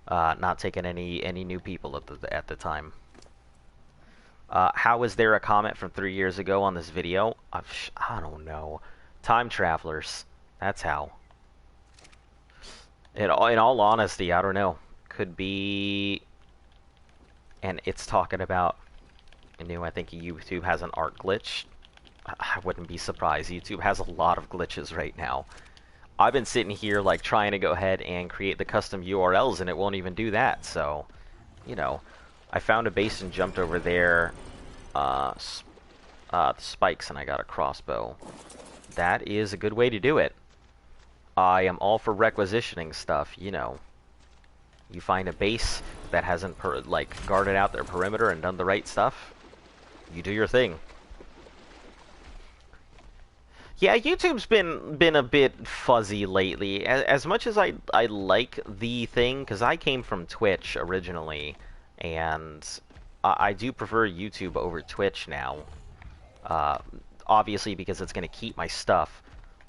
not taking any new people at the time. How is there a comment from 3 years ago on this video? I don't know. Time travelers. That's how. In all honesty, I don't know. Could be... And it's talking about... I think YouTube has an art glitch. I wouldn't be surprised. YouTube has a lot of glitches right now. I've been sitting here like trying to go ahead and create the custom URLs and it won't even do that. So, you know, I found a base and jumped over there, the spikes, and I got a crossbow. That is a good way to do it. I am all for requisitioning stuff, you know. You find a base that hasn't guarded out their perimeter and done the right stuff, you do your thing. Yeah, YouTube's been a bit fuzzy lately. As much as I like the thing, because I came from Twitch originally, and I do prefer YouTube over Twitch now. Obviously, because it's going to keep my stuff.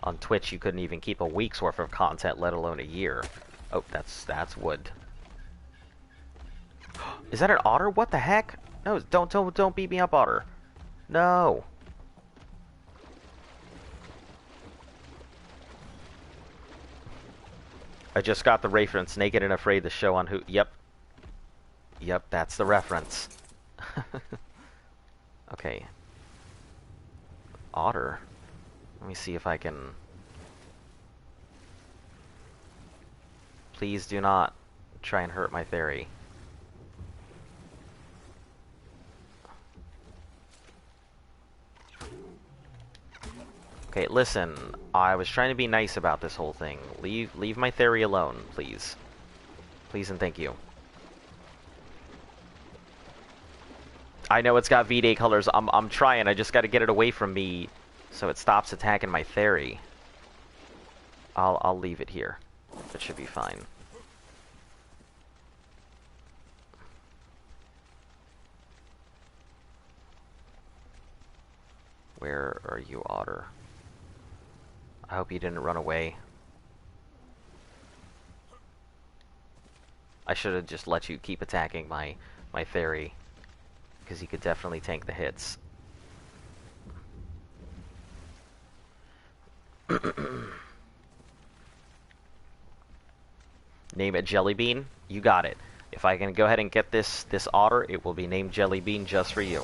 On Twitch, you couldn't even keep a week's worth of content, let alone a year. Oh, that's wood. Is that an otter? What the heck? No, don't beat me up, otter. No. I just got the reference. Naked and Afraid, the show on who? Yep. Yep, that's the reference. Okay. Otter. Let me see if I can... Please do not try and hurt my theory. Okay, listen, I was trying to be nice about this whole thing. Leave my theory alone, please. Please and thank you. I know it's got V-Day colors. I'm trying. I just got to get it away from me so it stops attacking my theory. I'll leave it here. That should be fine. Where are you, otter? I hope you didn't run away. I should have just let you keep attacking my theory, because he could definitely tank the hits. Name it Jellybean. You got it. If I can go ahead and get this otter, it will be named Jellybean just for you.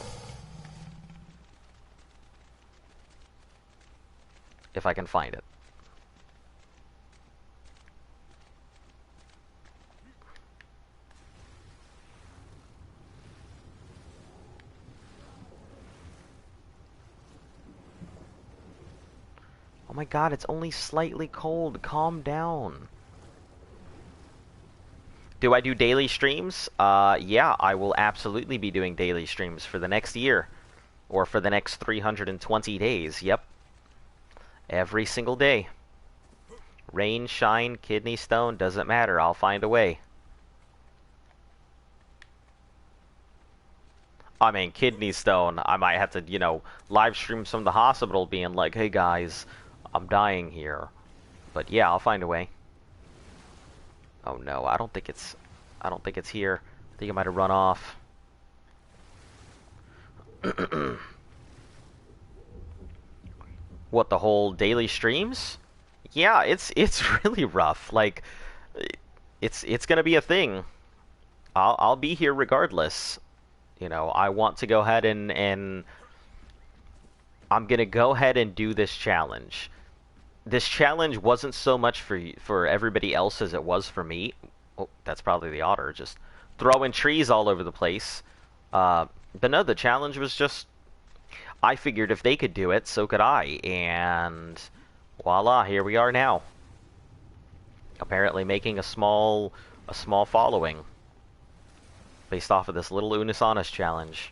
If I can find it. Oh my god, it's only slightly cold. Calm down. Do I do daily streams? Yeah, I will absolutely be doing daily streams for the next year. Or for the next 320 days, yep. Every single day. Rain, shine, kidney stone, doesn't matter, I'll find a way. I mean, kidney stone, I might have to, you know, live stream from the hospital being like, hey guys, I'm dying here. But yeah, I'll find a way. Oh no, I don't think it's here. I think it might have run off. What, the whole daily streams? Yeah, it's really rough. Like, it's gonna be a thing. I'll be here regardless. You know, I want to go ahead and I'm gonna go ahead and do this challenge. This challenge wasn't so much for everybody else as it was for me. Oh, that's probably the otter just throwing trees all over the place. But no, the challenge was just, I figured if they could do it, so could I, and voila, here we are now. Apparently making a small following based off of this little Unisanis challenge.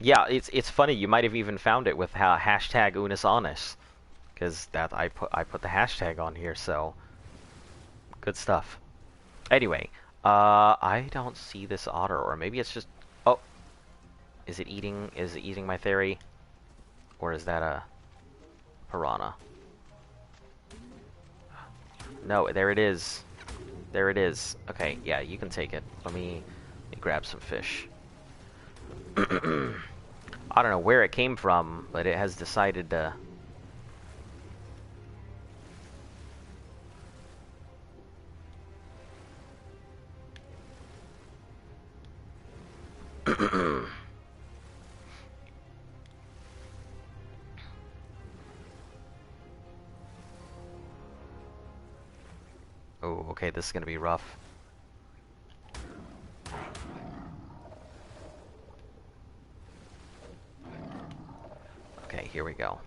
Yeah, it's funny. You might have even found it with hashtag Unisanis, because that I put the hashtag on here. So good stuff. Anyway, I don't see this otter, or maybe it's just. Oh, is it eating? Is it eating my theory, or is that a piranha? No, there it is. There it is. Okay, yeah, you can take it. Let me grab some fish. I don't know where it came from, but it has decided to... Oh, okay, this is gonna be rough. Okay, here we go.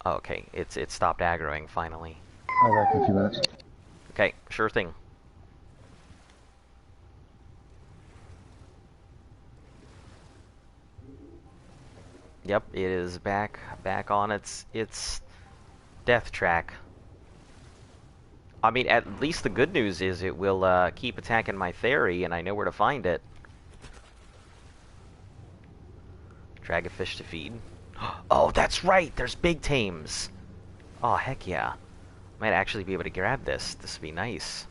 Okay, it stopped aggroing finally. I'll be back in a few minutes. Okay, sure thing. Yep, it is back on its death track. I mean, at least the good news is it will keep attacking my theory, and I know where to find it. Drag a fish to feed. Oh, that's right! There's big tames! Oh, heck yeah. Might actually be able to grab this. This would be nice.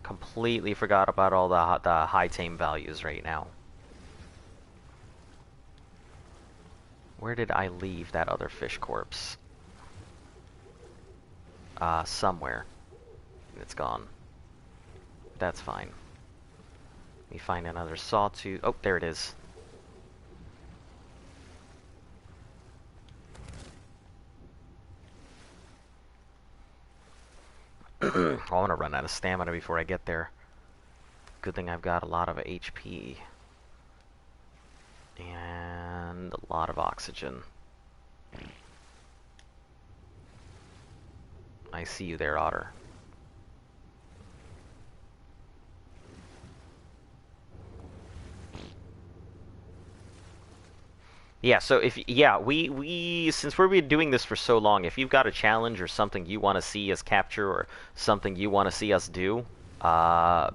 Completely forgot about all the high tame values right now. Where did I leave that other fish corpse? Somewhere. It's gone. That's fine. Let me find another sawtooth. Oh, there it is. Oh, I'm gonna run out of stamina before I get there. Good thing I've got a lot of HP. And a lot of oxygen. I see you there, Otter. Yeah, so if we since we've been doing this for so long, if you've got a challenge or something you want to see us capture or something you want to see us do,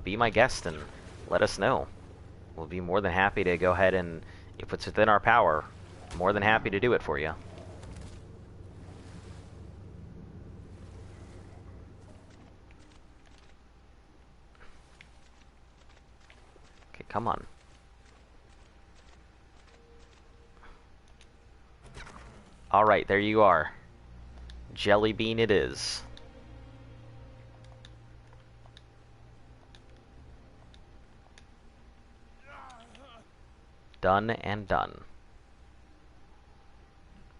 be my guest and let us know. We'll be more than happy to go ahead and, if it's within our power, more than happy to do it for you. Come on. Alright, there you are. Jelly bean it is. Done and done.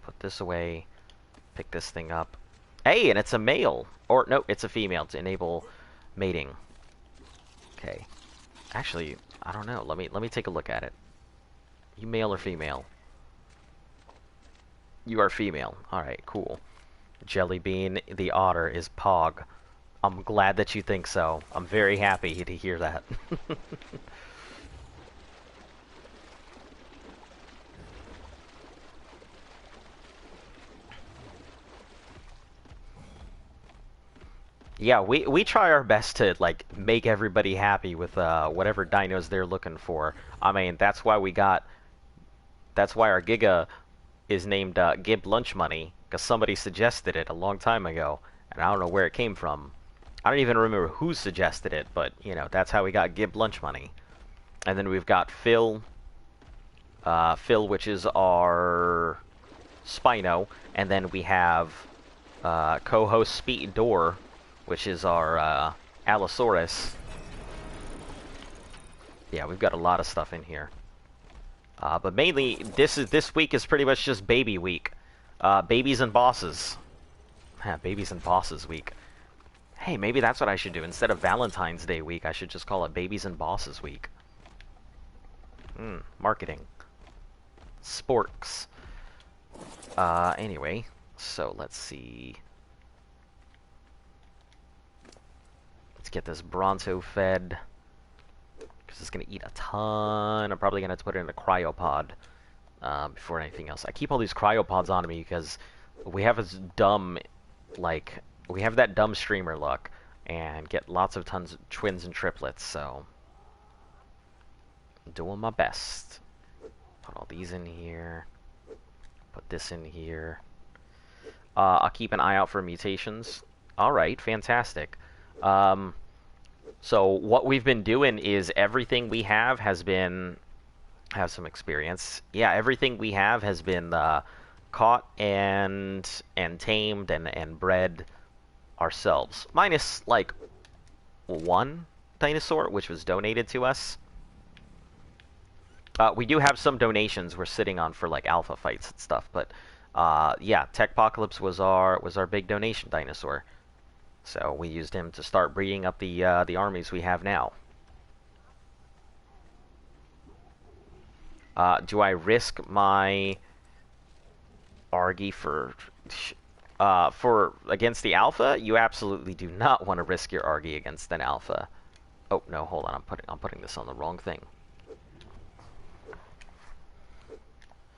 Put this away. Pick this thing up. Hey, and it's a male. Or, no, it's a female to enable mating. Okay. Actually, I don't know. Let me take a look at it. You male or female? You are female. Alright, cool. Jelly bean, the otter, is Pog. I'm glad that you think so. I'm very happy to hear that. Yeah, we try our best to like make everybody happy with whatever dinos they're looking for. I mean, that's why our Giga is named Gib Lunch Money, because somebody suggested it a long time ago, and I don't know where it came from. I don't even remember who suggested it, but you know, that's how we got Gib Lunch Money. And then we've got Phil, which is our Spino, and then we have co-host Speed Door, which is our Allosaurus. Yeah, we've got a lot of stuff in here. But mainly, this week is pretty much just baby week. Babies and bosses. Babies and bosses week. Hey, maybe that's what I should do. Instead of Valentine's Day week, I should just call it Babies and Bosses week. Marketing. Sporks. Anyway, so let's see. Let's get this Bronto fed. Because it's going to eat a ton. I'm probably going to have to put it in a cryopod before anything else. I keep all these cryopods on me because we have this dumb, like, we have that dumb streamer luck and get lots of tons of twins and triplets, so I'm doing my best. Put all these in here. Put this in here. I'll keep an eye out for mutations. Alright, fantastic. So what we've been doing is everything we have has been... have some experience. Yeah, everything we have has been caught and tamed and bred ourselves. Minus, like, one dinosaur, which was donated to us. We do have some donations we're sitting on for, like, alpha fights and stuff, but, yeah, Techpocalypse was our big donation dinosaur. So we used him to start breeding up the armies we have now. Do I risk my Argy for against the alpha? You absolutely do not want to risk your Argy against an alpha. Oh no, hold on, I'm putting this on the wrong thing.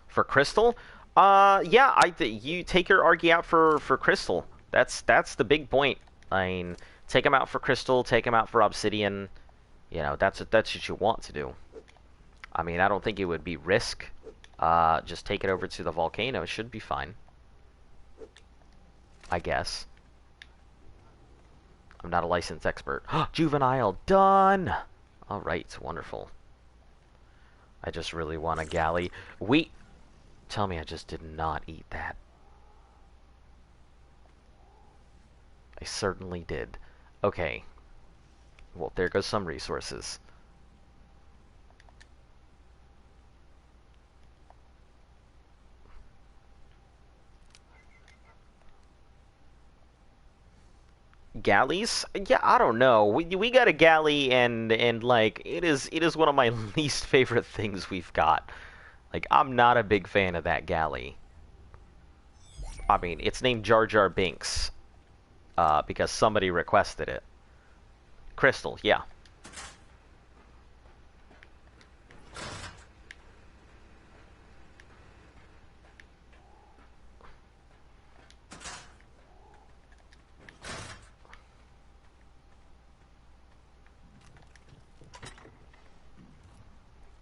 For Crystal? Yeah, you take your Argy out for Crystal. That's the big point. I mean, take him out for Crystal, take him out for Obsidian. You know, that's what you want to do. I mean, I don't think it would be risk. Just take it over to the volcano. It should be fine. I guess. I'm not a licensed expert. Juvenile, done! Alright, wonderful. I just really want a galley. Tell me I just did not eat that. I certainly did. Okay. Well, there goes some resources. Galleys? Yeah, I don't know. We got a galley and like it is one of my least favorite things we've got. Like, I'm not a big fan of that galley. I mean, it's named Jar Jar Binks. Because somebody requested it. Crystal, yeah.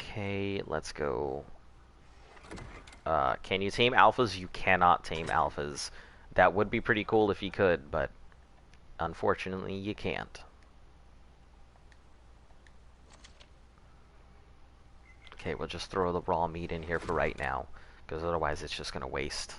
Okay, let's go. Can you tame alphas? You cannot tame alphas. That would be pretty cool if you could, but unfortunately you can't. Okay, we'll just throw the raw meat in here for right now, because otherwise it's just gonna waste.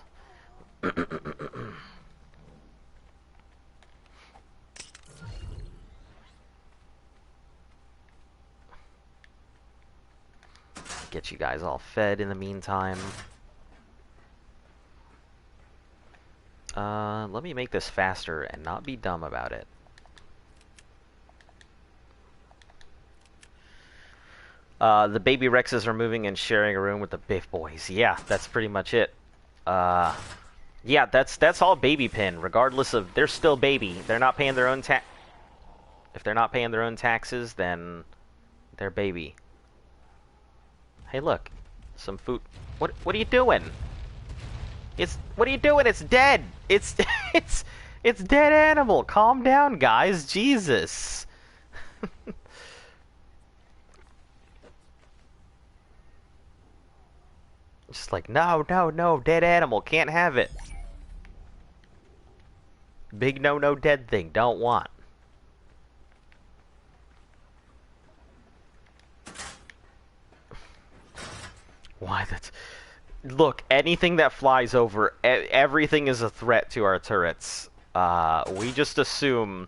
Get you guys all fed in the meantime. Let me make this faster and not be dumb about it. The baby Rexes are moving and sharing a room with the Biff boys. Yeah, that's pretty much it. Yeah, that's all baby pin, regardless of they're still baby. They're not paying their own tax. If they're not paying their own taxes, then they're baby. Hey, look, some food. What are you doing? What are you doing? It's dead. It's it's dead animal. Calm down, guys. Jesus. Just like, no, dead animal, can't have it. Big no, dead thing, don't want. Why that's... Look, anything that flies over, everything is a threat to our turrets. We just assume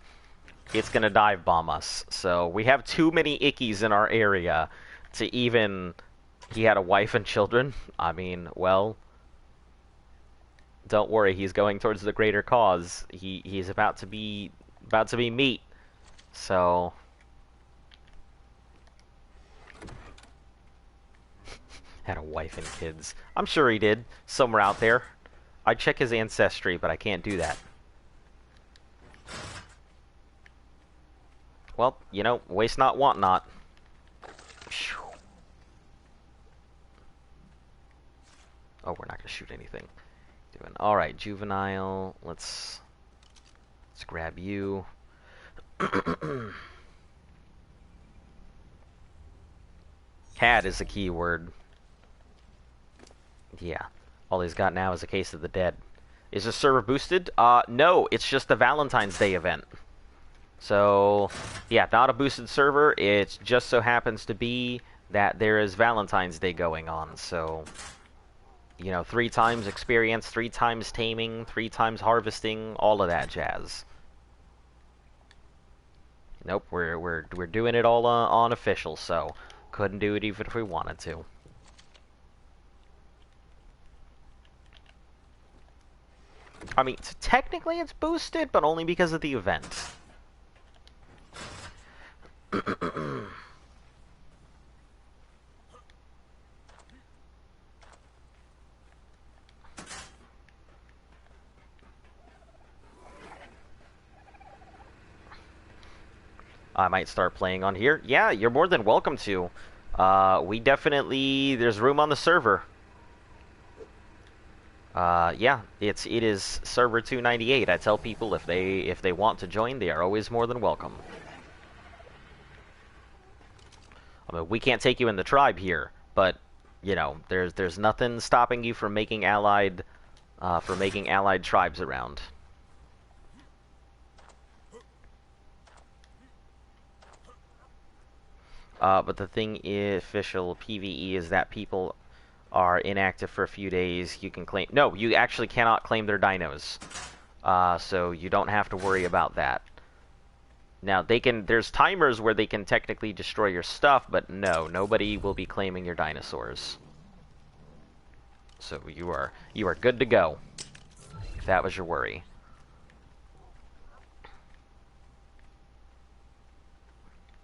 it's gonna dive bomb us. So we have too many ickies in our area to even... He had a wife and children. I mean, well, don't worry. He's going towards the greater cause. He's about to be meat. So had a wife and kids. I'm sure he did somewhere out there. I'd check his ancestry, but I can't do that. Well, you know, waste not, want not. Oh, we're not gonna shoot anything. All right, juvenile. Let's grab you. Cat is the key word. Yeah. All he's got now is a case of the dead. Is the server boosted? No, it's just the Valentine's Day event. So, yeah, not a boosted server. It just so happens to be that there is Valentine's Day going on. So, you know, 3 times experience, 3 times taming, 3 times harvesting, all of that jazz. Nope, we're doing it all on official, so couldn't do it even if we wanted to. I mean, technically it's boosted, but only because of the event. I might start playing on here. Yeah, you're more than welcome to. We definitely... There's room on the server. Yeah, it is server 298. I tell people if they want to join, they are always more than welcome. I mean, we can't take you in the tribe here, but you know, there's nothing stopping you from making allied tribes around. But the thing is, official PvE is that people are inactive for a few days. You can claim... No, you actually cannot claim their dinos. So you don't have to worry about that. Now, they can... There's timers where they can technically destroy your stuff, but no, nobody will be claiming your dinosaurs. So you are good to go, if that was your worry.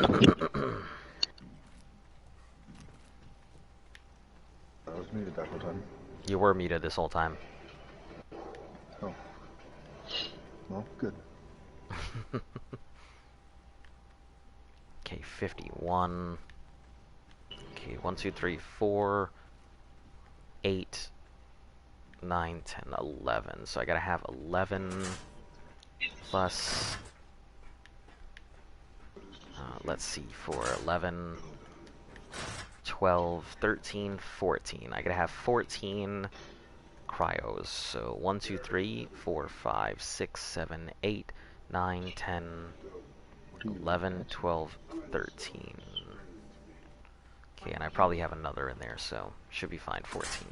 I was muted that whole time. You were muted this whole time. Oh. Well, good. Okay, 51. Okay, 1, 2, 3, 4, 8, 9, 10, 11. So I gotta have 11 plus... let's see, for 11, 12, 13, 14. I gotta have 14 cryos. So 1, 2, 3, 4, 5, 6, 7, 8, 9, 10, 11, 12, 13. Okay, and I probably have another in there, so should be fine. 14.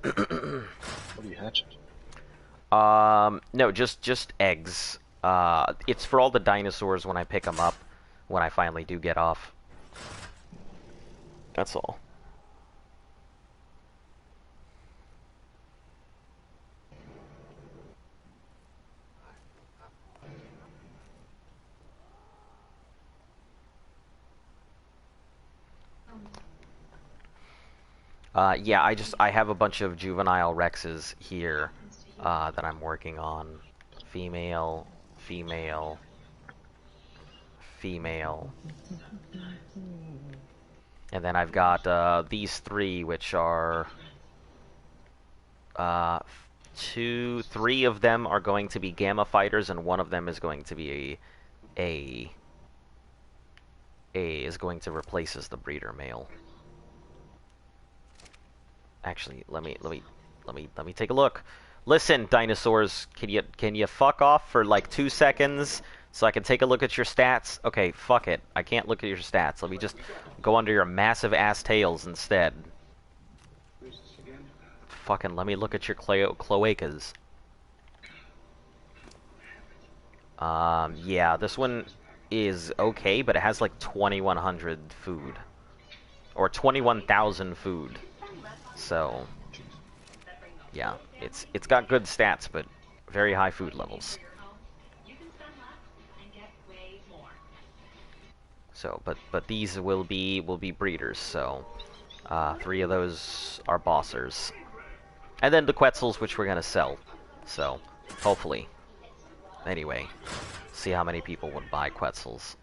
What are you hatching? No, just eggs. It's for all the dinosaurs when I pick them up, when I finally do get off. That's all. Yeah, I have a bunch of juvenile Rexes here, that I'm working on. Female, female, female. And then I've got, these three, which are, three of them are going to be Gamma Fighters, and one of them is going to be a is going to replace as the breeder male. Actually, let me take a look. Listen, dinosaurs, can you fuck off for like 2 seconds so I can take a look at your stats? Okay, fuck it. I can't look at your stats. Let me just go under your massive ass tails instead. Fucking let me look at your cloacas. Yeah, this one is okay, but it has like 2,100 food. Or 21,000 food. So, yeah, it's got good stats, but very high food levels. So, but these will be breeders. So, 3 of those are bossers, and then the Quetzals, which we're gonna sell. So, hopefully. Anyway, see how many people would buy Quetzals.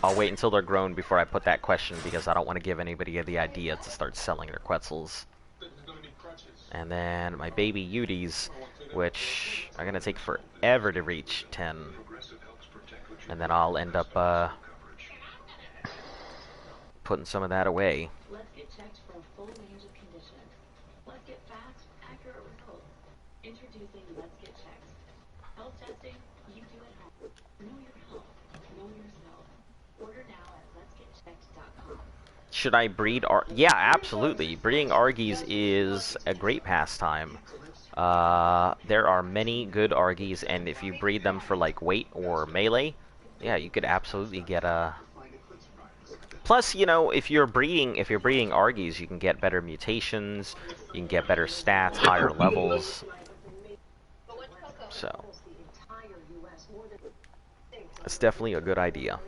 I'll wait until they're grown before I put that question, because I don't want to give anybody the idea to start selling their Quetzals. And then my baby Uties, which are going to take forever to reach 10. And then I'll end up putting some of that away. Let's get checked for a full range of conditions. Let's get fast, accurate results. Introducing Let's Get Checked. Health testing you do at home. Know your health. Know yourself. Order now at letsgetchecked.com. Should I breed Yeah, absolutely. Breeding Argies is a great pastime. There are many good Argies, and if you breed them for like weight or melee, yeah, you could absolutely get a. Plus, you know, if you're breeding Argies, you can get better mutations, you can get better stats, higher levels. So, it's definitely a good idea.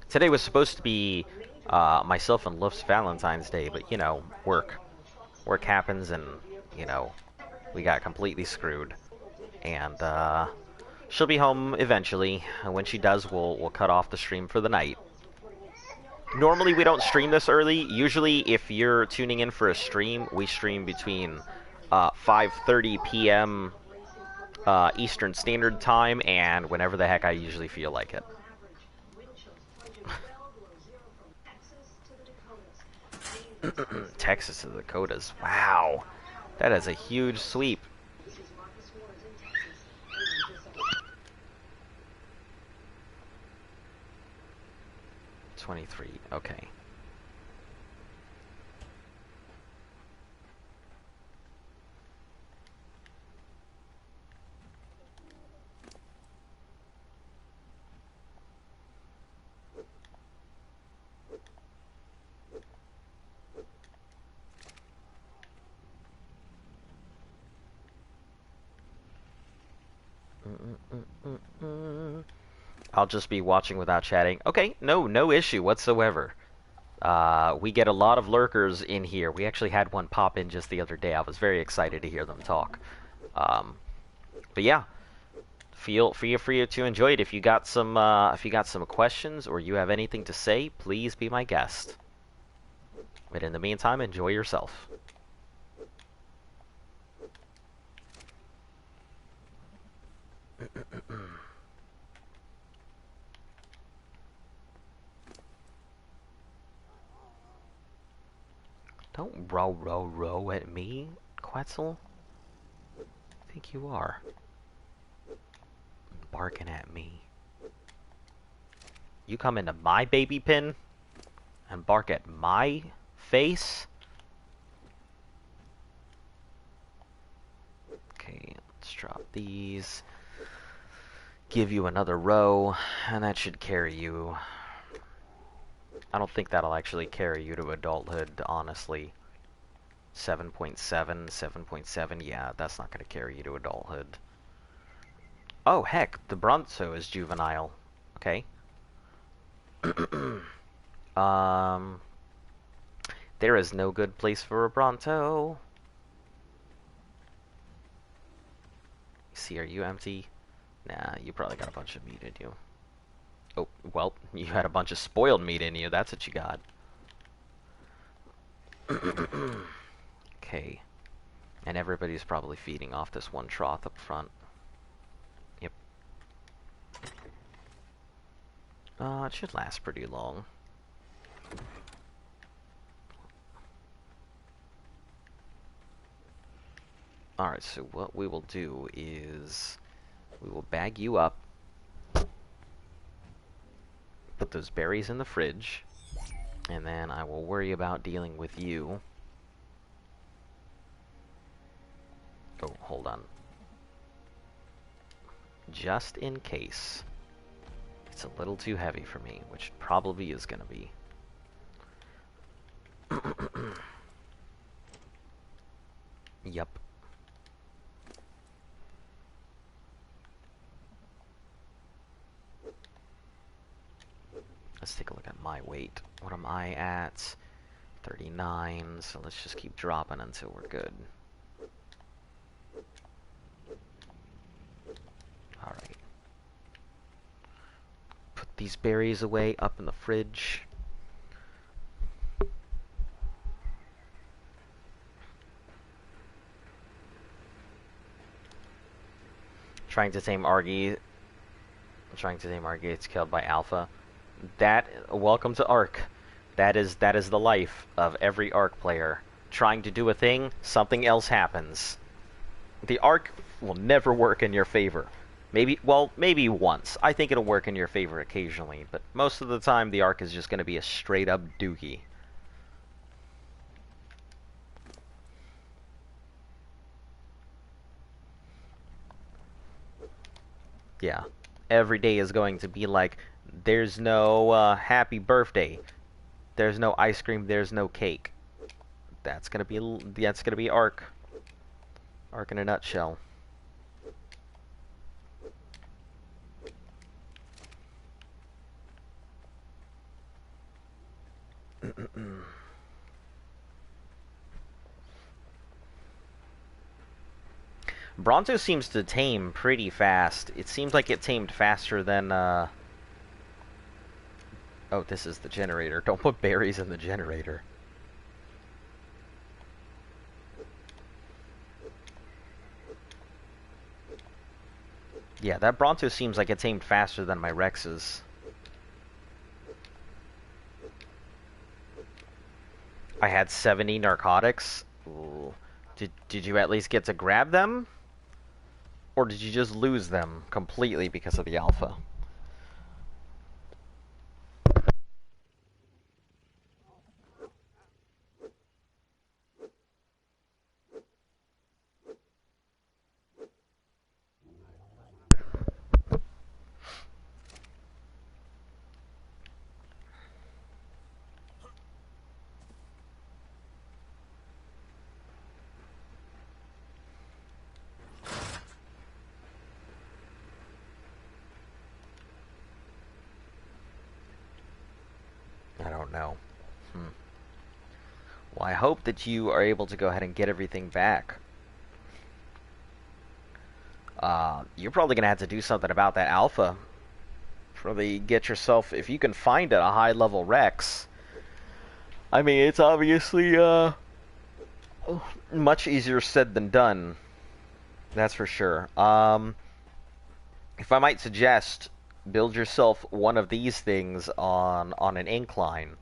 Today was supposed to be myself and Luft's Valentine's Day, but you know, work happens, and you know, we got completely screwed. And she'll be home eventually. And when she does, we'll cut off the stream for the night. Normally we don't stream this early. Usually, if you're tuning in for a stream, we stream between 5:30 p.m. Eastern Standard Time and whenever the heck I usually feel like it. Texas to the Dakotas. Wow. That is a huge sweep. $23. Okay. I'll just be watching without chatting. Okay, no issue whatsoever. We get a lot of lurkers in here. We actually had one pop in just the other day. I was very excited to hear them talk. But yeah, feel free to enjoy it. If you got some questions or you have anything to say, please be my guest. But in the meantime, enjoy yourself. Don't row at me. Quetzal? I think you are. Barking at me. You come into my baby pen and bark at my face? Okay, let's drop these. Give you another row, and that should carry you. I don't think that'll actually carry you to adulthood, honestly. 7.7, 7.7, yeah, that's not going to carry you to adulthood. Oh, heck, the Bronto is juvenile. Okay. There is no good place for a Bronto. See, are you empty? Nah, you probably got a bunch of meat in you. Oh, well, you had a bunch of spoiled meat in you, that's what you got. Okay. And everybody's probably feeding off this one trough up front. Yep. It should last pretty long. Alright, so what we will do is we will bag you up, put those berries in the fridge, and then I will worry about dealing with you. Oh, hold on. Just in case. It's a little too heavy for me, which it probably is going to be. Yup. Let's take a look at my weight. What am I at? 39, so let's just keep dropping until we're good. Alright. Put these berries away up in the fridge. Trying to tame Argy. It's killed by Alpha. Welcome to Ark. That is the life of every Ark player. Trying to do a thing, something else happens. The Ark will never work in your favor. Maybe once. I think it'll work in your favor occasionally, but most of the time the Ark is just going to be a straight up dookie. Yeah. Every day is going to be like, there's no happy birthday. There's no ice cream, there's no cake. That's gonna be Ark. Ark in a nutshell. Bronto seems to tame pretty fast. It seems like it tamed faster than, Oh, this is the generator. Don't put berries in the generator. Yeah, that Bronto seems like it tamed faster than my Rexes. I had 70 narcotics. Ooh. Did you at least get to grab them? Or did you just lose them completely because of the alpha? I don't know. Well, I hope that you are able to go ahead and get everything back. You're probably going to have to do something about that alpha. Probably get yourself, if you can find it, a high-level Rex. I mean, it's obviously much easier said than done. That's for sure. If I might suggest, build yourself one of these things on an incline.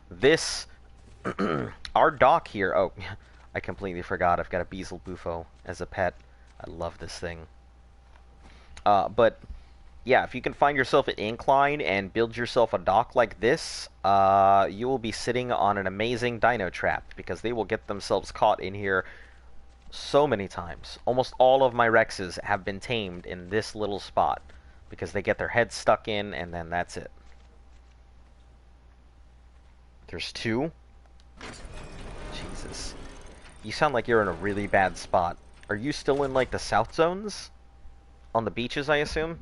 This, our dock here, I completely forgot I've got a Beazle Bufo as a pet. I love this thing. But yeah, if you can find yourself an incline and build yourself a dock like this, you will be sitting on an amazing dino trap, because they will get themselves caught in here so many times. Almost all of my Rexes have been tamed in this little spot, because they get their heads stuck in, and then that's it. There's two? Jesus. You sound like you're in a really bad spot. Are you still in, like, the south zones? On the beaches, I assume?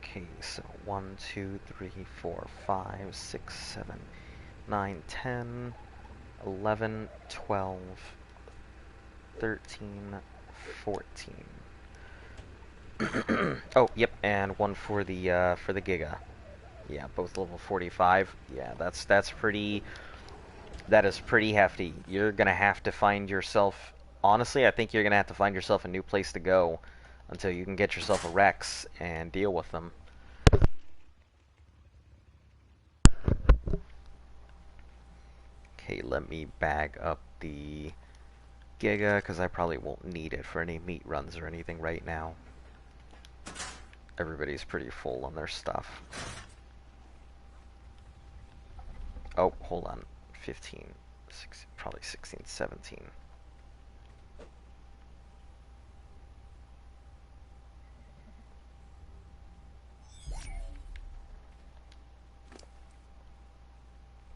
Okay, so 1, 2, 3, 4, 5, 6, 7, 9, 10, 11, 12, 13, 14. Oh, yep, and one for the Giga. Yeah, both level 45. Yeah, that is pretty hefty. You're gonna have to find yourself. Honestly, I think you're gonna have to find yourself a new place to go until you can get yourself a Rex and deal with them. Okay, let me bag up the Giga, because I probably won't need it for any meat runs or anything right now. Everybody's pretty full on their stuff. Oh, hold on. 15, 16, probably 16, 17.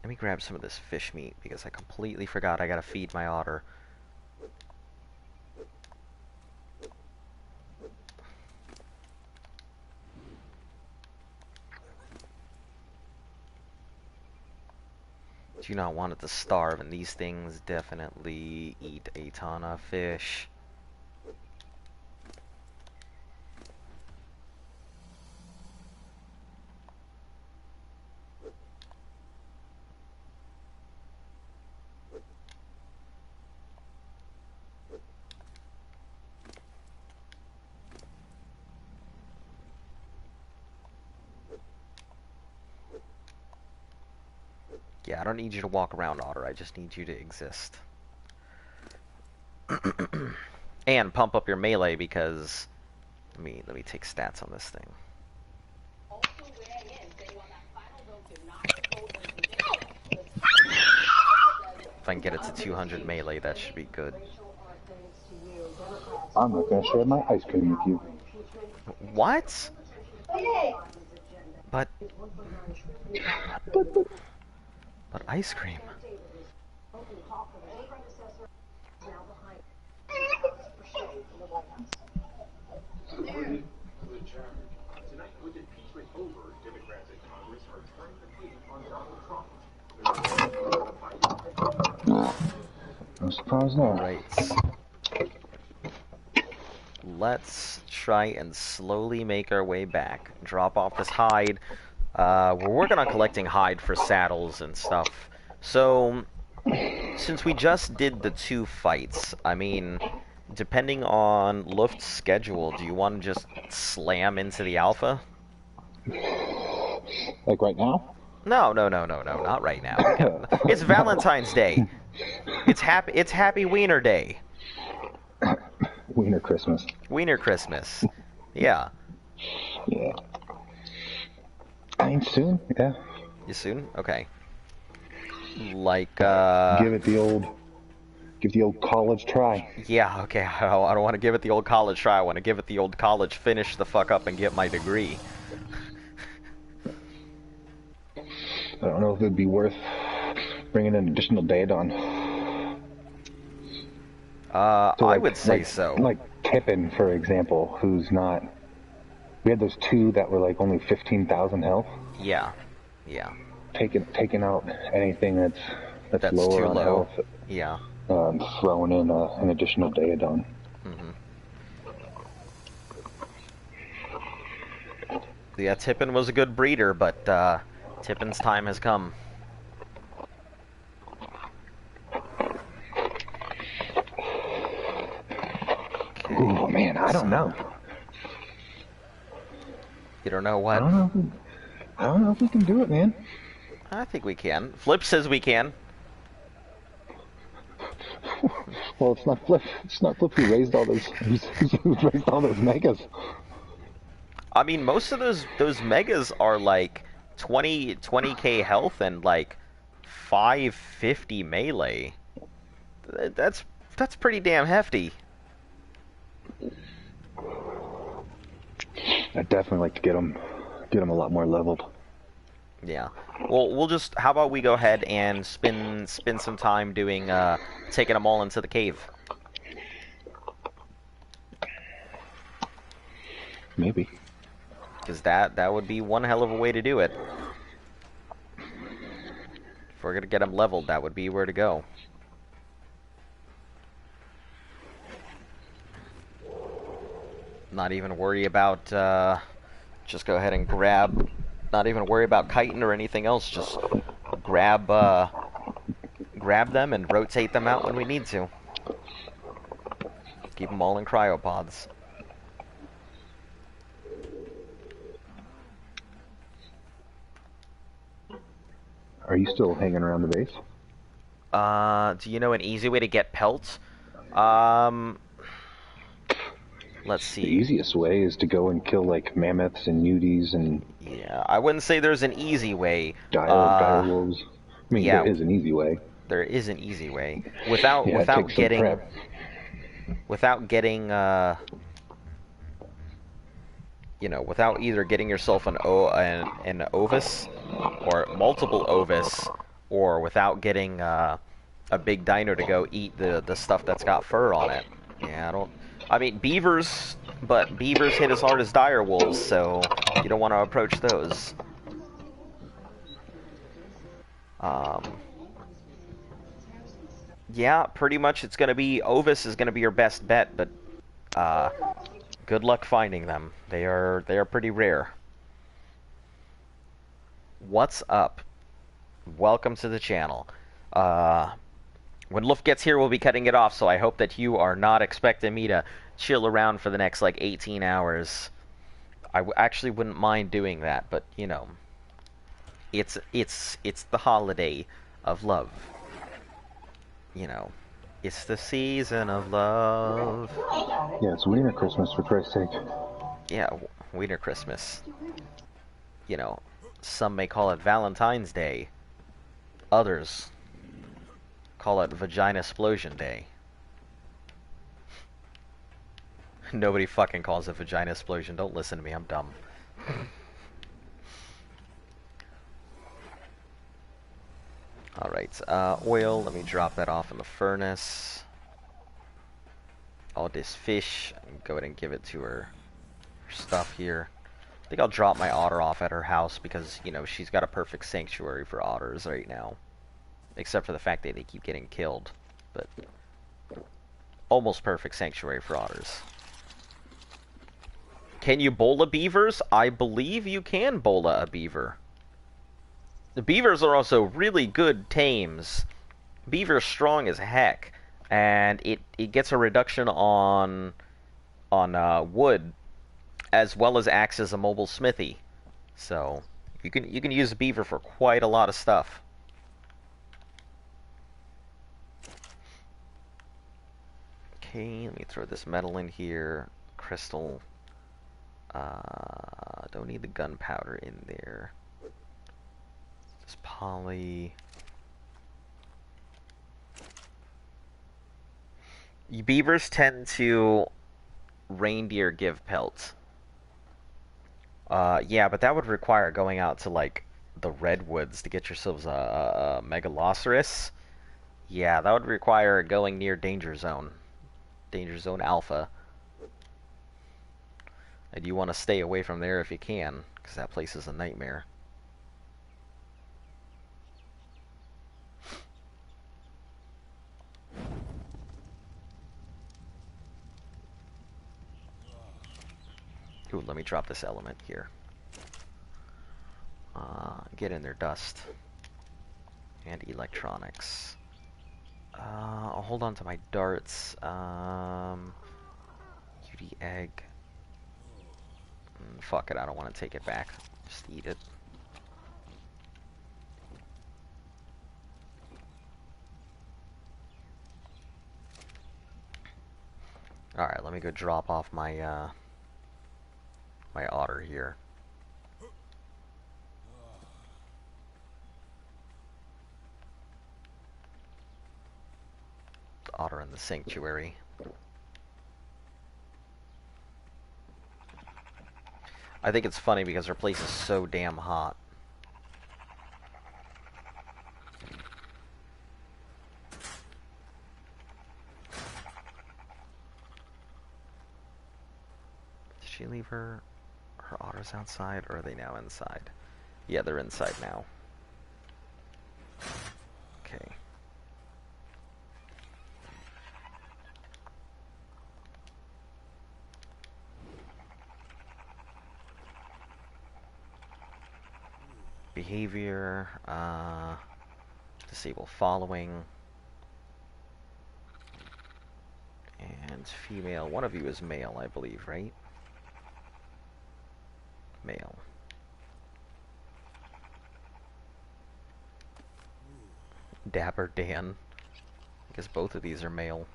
Let me grab some of this fish meat, because I completely forgot I gotta feed my otter. Do not want it to starve, and these things definitely eat a ton of fish. Yeah, I don't need you to walk around, Otter. I just need you to exist. And pump up your melee, because let me take stats on this thing. If I can get it to 200 melee, that should be good. I'm not going to share my ice cream with you. What? But ice cream. Tonight, with impeachment over, Democrats in Congress are turning the page on Donald Trump. No surprise there. Right. Let's try and slowly make our way back. Drop off this hide. We're working on collecting hide for saddles and stuff. So, since we just did the 2 fights, I mean, depending on Luft's schedule, do you want to just slam into the alpha? Like right now? No, not right now. It's Valentine's Day. It's Happy Wiener Day. Wiener Christmas. Wiener Christmas. Yeah. Yeah. I mean, soon, yeah. You soon? Okay. Like, Give the old college try. yeah, okay, I don't want to give it the old college try. I want to give it the old college finish the fuck up and get my degree. I don't know if it'd be worth bringing an additional Daedon. So I would say so. Like Tippin, for example, who's not... We had those 2 that were like only 15,000 health. Yeah. Taking out anything that's lower too on low. health. Yeah. Throwing in an additional Daedon. Yeah, Tippin was a good breeder, but Tippin's time has come. Okay. Oh man, I don't know. You don't know I what? don't know. I don't know if we can do it, man. I think we can. Flip says we can. Well, it's not Flip. It's not Flip who raised all those. Who raised all those megas. I mean, most of those megas are like 20k health and like 550 melee. That's pretty damn hefty. I'd definitely like to get them a lot more leveled. Yeah. Well, we'll just. How about we go ahead and spend some time doing taking them all into the cave. Maybe. Because that would be one hell of a way to do it. If we're gonna get them leveled, that would be where to go. Not even worry about. Just go ahead and grab. Not even worry about chitin or anything else. Just grab them and rotate them out when we need to. Keep them all in cryopods. Are you still hanging around the base? Do you know an easy way to get pelts? Let's see. The easiest way is to go and kill like mammoths and nudis and. Yeah, I wouldn't say there's an easy way. Dire wolves. I mean, yeah, there is an easy way. There is an easy way without Yeah, without take some getting prep. without getting you know, without either getting yourself an ovis or multiple ovis, or without getting a big dino to go eat the stuff that's got fur on it. Yeah, I mean, beavers, but beavers hit as hard as dire wolves, so you don't want to approach those. Yeah, pretty much it's going to be, Ovis is going to be your best bet, but good luck finding them. They are pretty rare. What's up? Welcome to the channel. When Luft gets here, we'll be cutting it off, so I hope that you are not expecting me to chill around for the next, like, 18 hours. I actually wouldn't mind doing that, but, you know, it's the holiday of love. You know, it's the season of love. Yeah, it's Wiener Christmas, for Christ's sake. Yeah, Wiener Christmas. You know, some may call it Valentine's Day. Others call it Vagina Explosion Day. Nobody fucking calls it Vagina Explosion. Don't listen to me, I'm dumb. Alright, oil, let me drop that off in the furnace. All this fish, go ahead and give it to her stuff here. I think I'll drop my otter off at her house because, you know, she's got a perfect sanctuary for otters right now. Except for the fact that they keep getting killed. But almost perfect sanctuary for otters. Can you bola beavers? I believe you can bola a beaver. The beavers are also really good tames. Beaver's strong as heck, and it gets a reduction on wood, as well as acts as a mobile smithy. So you can use a beaver for quite a lot of stuff. Okay, let me throw this metal in here. Crystal. Don't need the gunpowder in there. Just poly. Beavers tend to reindeer give pelts. Yeah, but that would require going out to, like, the redwoods to get yourselves a megaloceros. Yeah, that would require going near Danger Zone. Danger Zone Alpha. And you want to stay away from there if you can, because that place is a nightmare. Ooh, let me drop this element here. Get in there, dust. And electronics. I'll hold on to my darts. Cutie egg. Fuck it, I don't want to take it back. Just eat it. Alright, let me go drop off my, my otter here. The otter in the sanctuary. I think it's funny because her place is so damn hot. Did she leave her otters outside, or are they now inside? Yeah, they're inside now. Okay. Behavior, disable following, and female. One of you is male, I believe, right? Male. Dapper Dan. I guess both of these are male.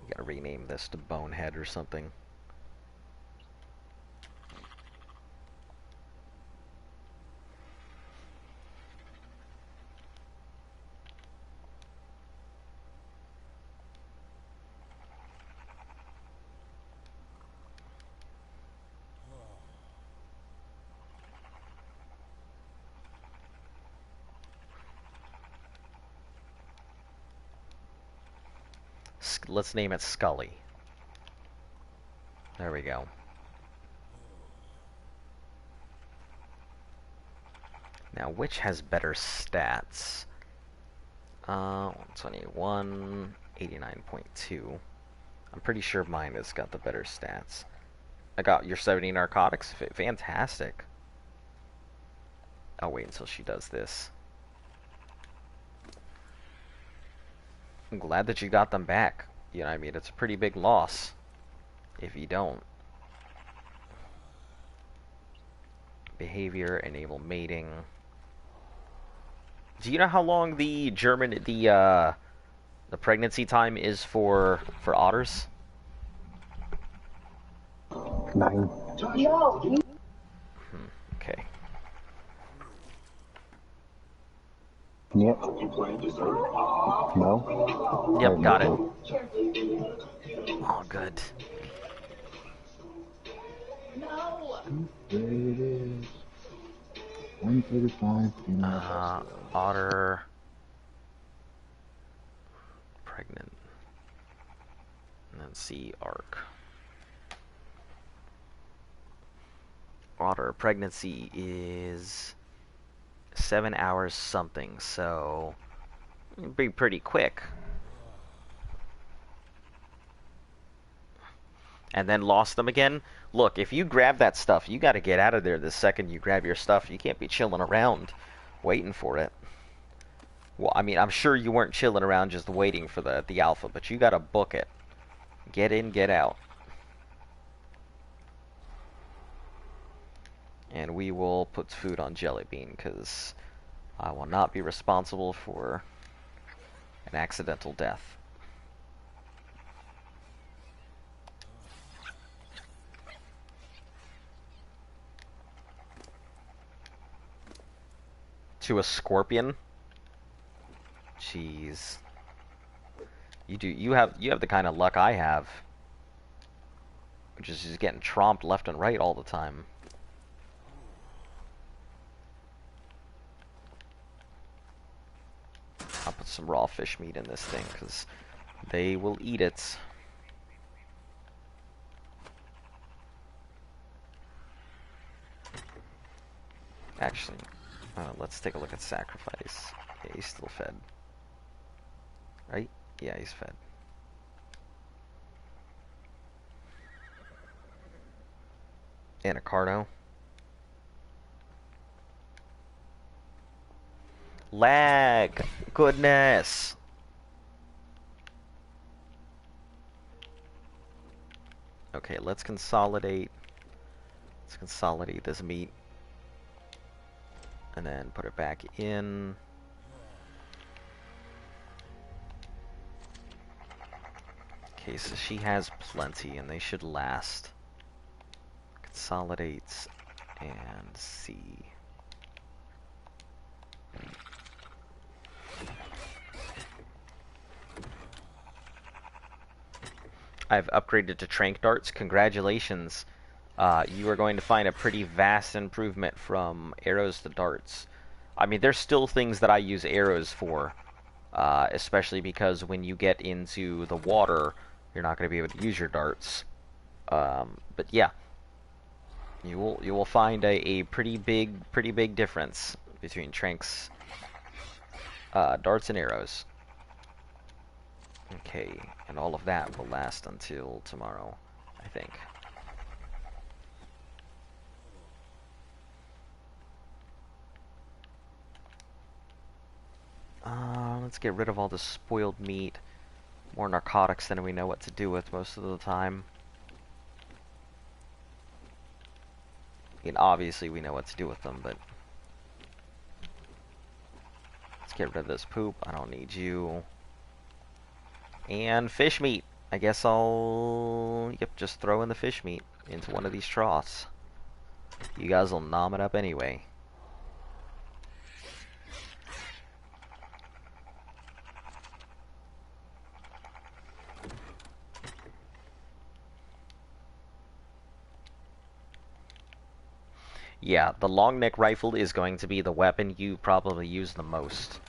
Gotta rename this to Bonehead or something. Let's name it Scully. There we go. Now, which has better stats? 121, 89.2. I'm pretty sure mine has got the better stats. I got your 70 narcotics. Fantastic. I'll wait until she does this. I'm glad that you got them back. You know what I mean? It's a pretty big loss if you don't. Behavior, enable mating. Do you know how long the pregnancy time is for otters? 9. Okay. Yep. No? Yep, got it. Oh, good. No! There it is. 135. Otter. Pregnant. And then C, arc. Otter pregnancy is 7 hours something, so it'd be pretty quick. And then lost them again. Look, if you grab that stuff, you got to get out of there the second you grab your stuff. You can't be chilling around waiting for it. Well, I mean, I'm sure you weren't chilling around just waiting for the alpha, but you got to book it. Get in, get out. And we will put food on Jellybean, because I will not be responsible for an accidental death. To a scorpion? Jeez. You have the kind of luck I have. Which is just getting tromped left and right all the time. I'll put some raw fish meat in this thing, because they will eat it. Actually, let's take a look at sacrifice. Yeah, he's still fed. right? Yeah, he's fed. Anacardo. Lag! Goodness! Okay, let's consolidate. Let's consolidate this meat. And then put it back in. Okay, so she has plenty, and they should last. Consolidates and see. I've upgraded to trank darts. Congratulations. You are going to find a pretty vast improvement from arrows to darts. I mean, there's still things that I use arrows for, especially because when you get into the water, you're not going to be able to use your darts. But yeah, you will find a pretty big difference between tranks, darts, and arrows. Okay, and all of that will last until tomorrow, I think. Let's get rid of all the spoiled meat. More narcotics than we know what to do with most of the time. I mean, obviously we know what to do with them, but... Let's get rid of this poop. I don't need you. And fish meat. I guess I'll... Yep, just throw in the fish meat into one of these troughs. You guys will nom it up anyway. Yeah, the long neck rifle is going to be the weapon you probably use the most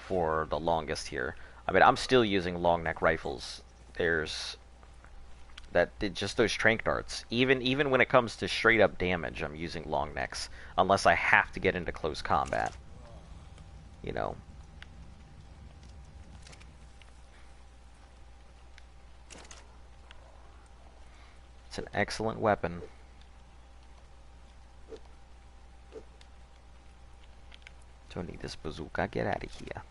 for the longest here. I mean, I'm still using long neck rifles. There's just those trank darts. Even when it comes to straight up damage, I'm using long necks unless I have to get into close combat. You know. It's an excellent weapon. Don't need this bazooka. Get out of here.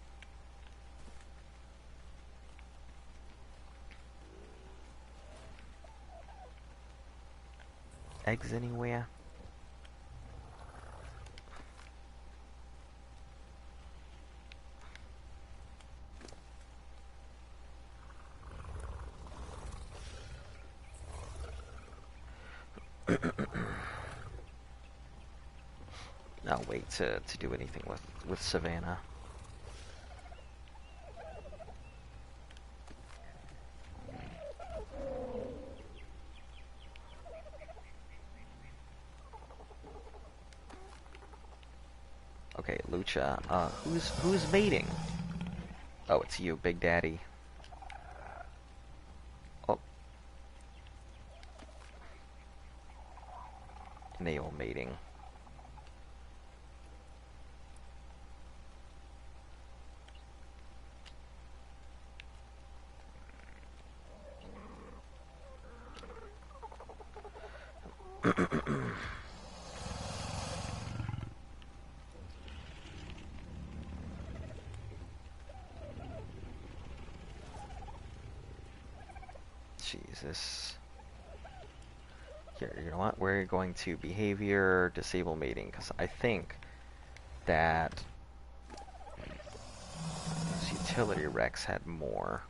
Eggs anywhere? I'll wait to do anything with Savannah. Okay, Lucha. Who's mating? Oh, it's you, Big Daddy. Oh. Nail mating. Jesus. Here, you know what? We're going to behavior disable mating because I think that those utility wrecks had more.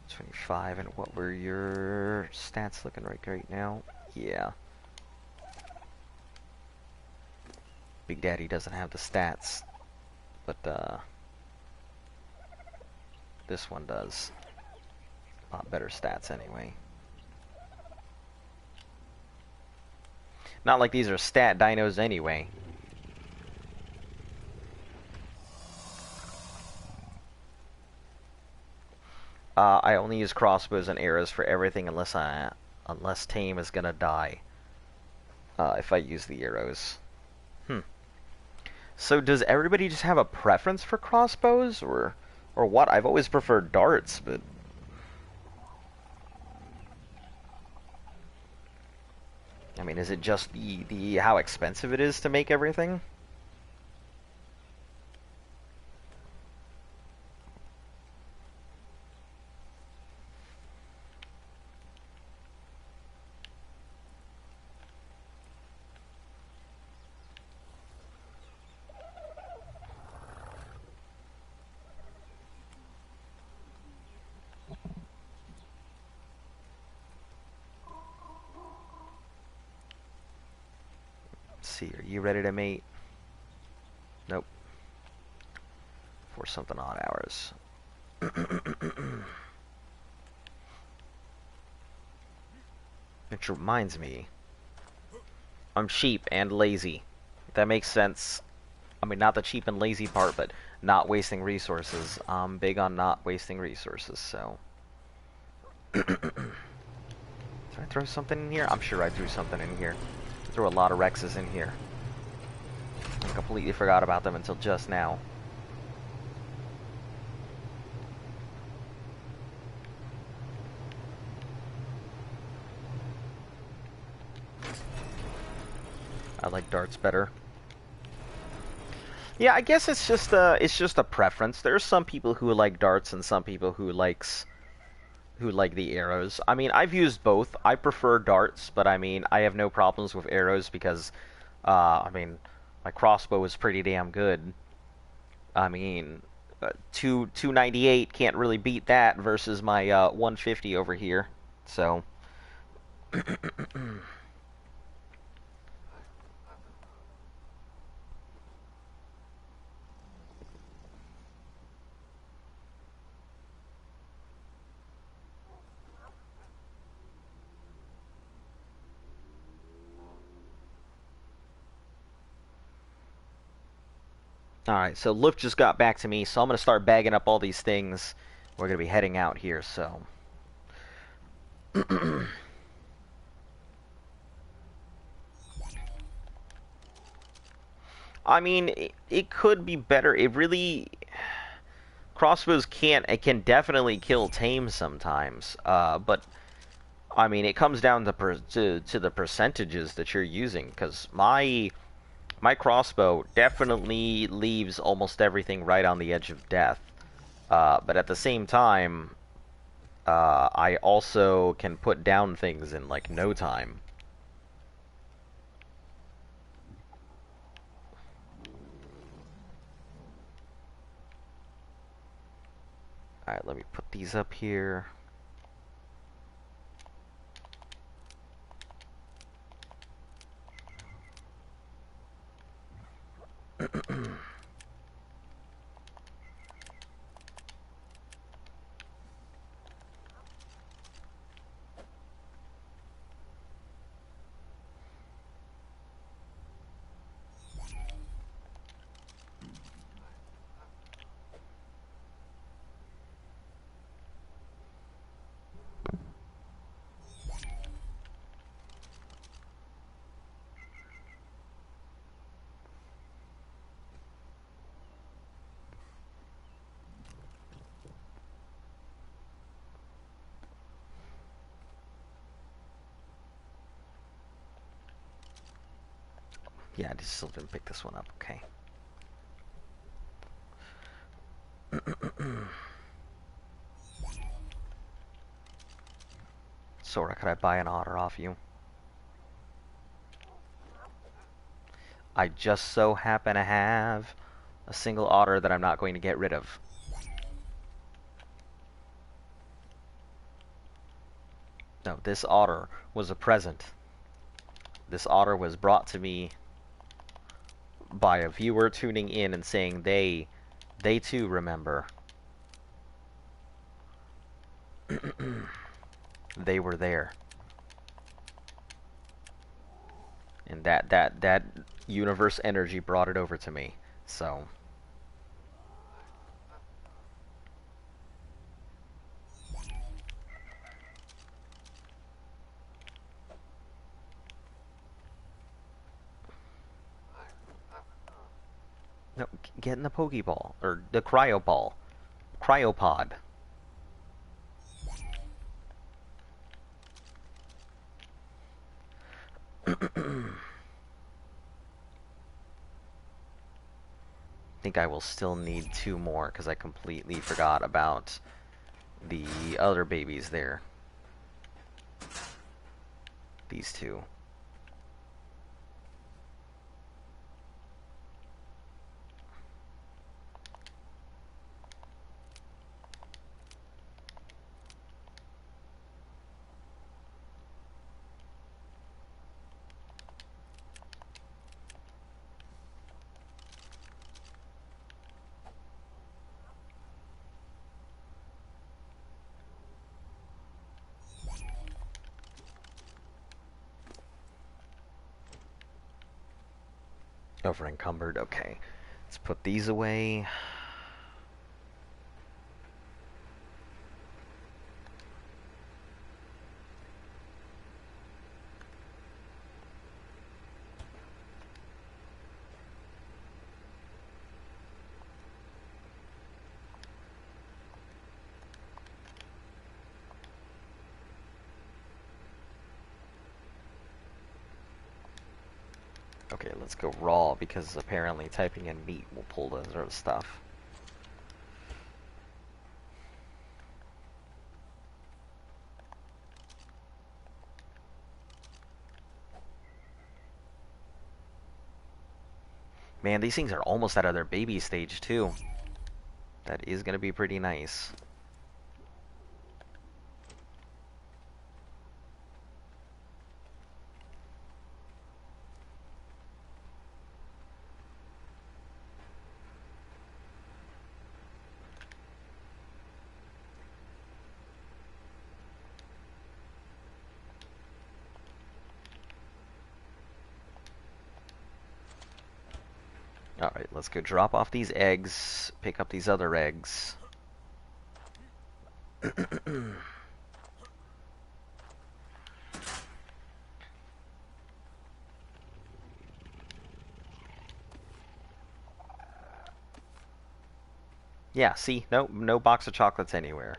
25, and what were your stats looking like right now? Yeah. Big Daddy doesn't have the stats, but this one does. A lot better stats anyway. Not like these are stat dinos anyway. I only use crossbows and arrows for everything unless Tame is gonna die. if I use the arrows. So does everybody just have a preference for crossbows, or what? I've always preferred darts, but I mean, is it just the how expensive it is to make everything? Let's see, are you ready to mate? Nope. For something odd hours. Which reminds me, I'm cheap and lazy. That makes sense. I mean, not the cheap and lazy part, but not wasting resources. I'm big on not wasting resources, so. Did I throw something in here? I'm sure I threw something in here. I threw a lot of Rexes in here. I completely forgot about them until just now. I like darts better. Yeah, I guess it's just a preference. There's some people who like darts and some people who like the arrows. I mean, I've used both. I prefer darts, but I mean, I have no problems with arrows because, I mean, my crossbow is pretty damn good. I mean, 298 can't really beat that versus my 150 over here. So. Alright, so Luke just got back to me, so I'm going to start bagging up all these things. We're going to be heading out here, so. I mean, it could be better. It really... Crossbows it can definitely kill tame sometimes, but... I mean, it comes down to the percentages that you're using, because my crossbow definitely leaves almost everything right on the edge of death. But at the same time, I also can put down things in, like, no time. Alright, let me put these up here. Yeah, I just still didn't pick this one up, okay. Sora, could I buy an otter off you? I just so happen to have a single otter that I'm not going to get rid of. No, this otter was a present. This otter was brought to me by a viewer tuning in and saying they too remember. They were there. And that universe energy brought it over to me. So No, get in the Pokeball. Or the Cryoball. Cryopod. I think I will still need 2 more because I completely forgot about the other babies there. These 2. Over encumbered. Okay. Let's put these away. Okay, let's go raw because apparently typing in meat will pull those sort of stuff. Man, these things are almost out of their baby stage too. That is going to be pretty nice. Alright, let's go drop off these eggs, pick up these other eggs. Yeah, see? No box of chocolates anywhere.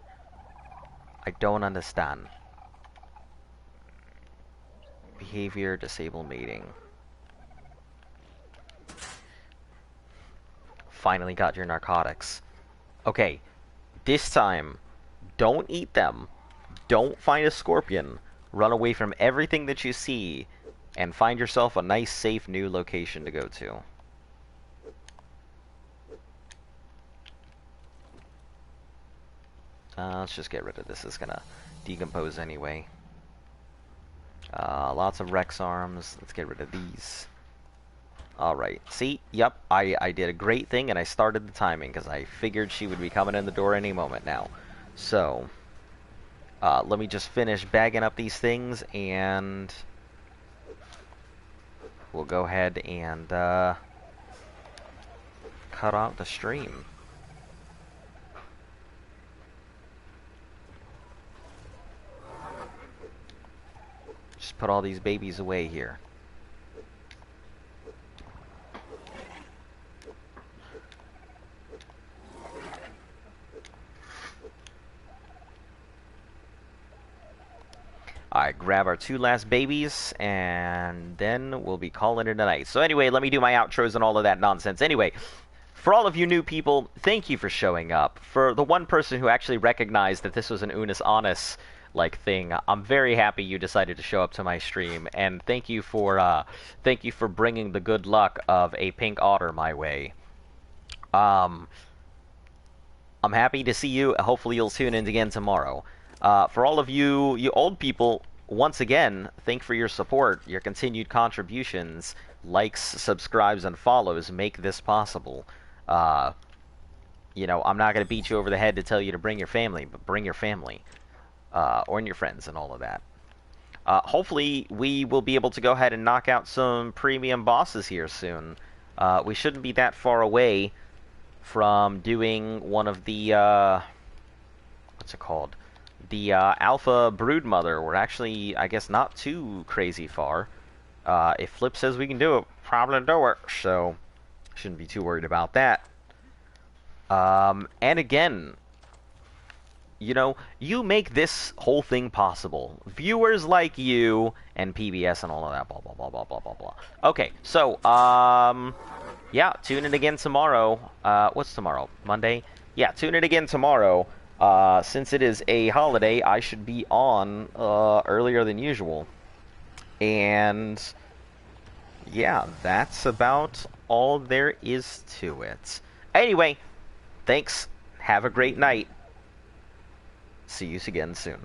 I don't understand. Behavior, disable mating. Finally got your narcotics. Okay, this time, don't eat them. Don't find a scorpion. Run away from everything that you see, and find yourself a nice, safe, new location to go to. Let's just get rid of this. It's gonna decompose anyway. Lots of Rex arms. Let's get rid of these. Alright, see? Yep, I did a great thing, and I started the timing, because I figured she would be coming in the door any moment now. So, let me just finish bagging up these things, and we'll go ahead and cut out the stream. Just put all these babies away here. Alright, grab our 2 last babies, and then we'll be calling it a night. So anyway, let me do my outros and all of that nonsense. Anyway, for all of you new people, thank you for showing up. For the one person who actually recognized that this was an Unis Honest like thing, I'm very happy you decided to show up to my stream, and thank you for bringing the good luck of a pink otter my way. I'm happy to see you. Hopefully you'll tune in again tomorrow. For all of you old people, once again, thank for your support, your continued contributions, likes, subscribes, and follows make this possible. You know, I'm not going to beat you over the head to tell you to bring your family, but bring your family. Or your friends and all of that. Hopefully, we will be able to go ahead and knock out some premium bosses here soon. We shouldn't be that far away from doing one of the, what's it called? The Alpha Broodmother. We're actually, I guess, not too crazy far. If Flip says we can do it, probably do it. So, Shouldn't be too worried about that. And again, you know, you make this whole thing possible. Viewers like you and PBS and all of that, blah, blah, blah, blah, blah, blah, blah. Okay, so, yeah, tune in again tomorrow. What's tomorrow? Monday? Yeah, tune in again tomorrow. Since it is a holiday, I should be on earlier than usual. And yeah, that's about all there is to it. Anyway, thanks. Have a great night. See you again soon.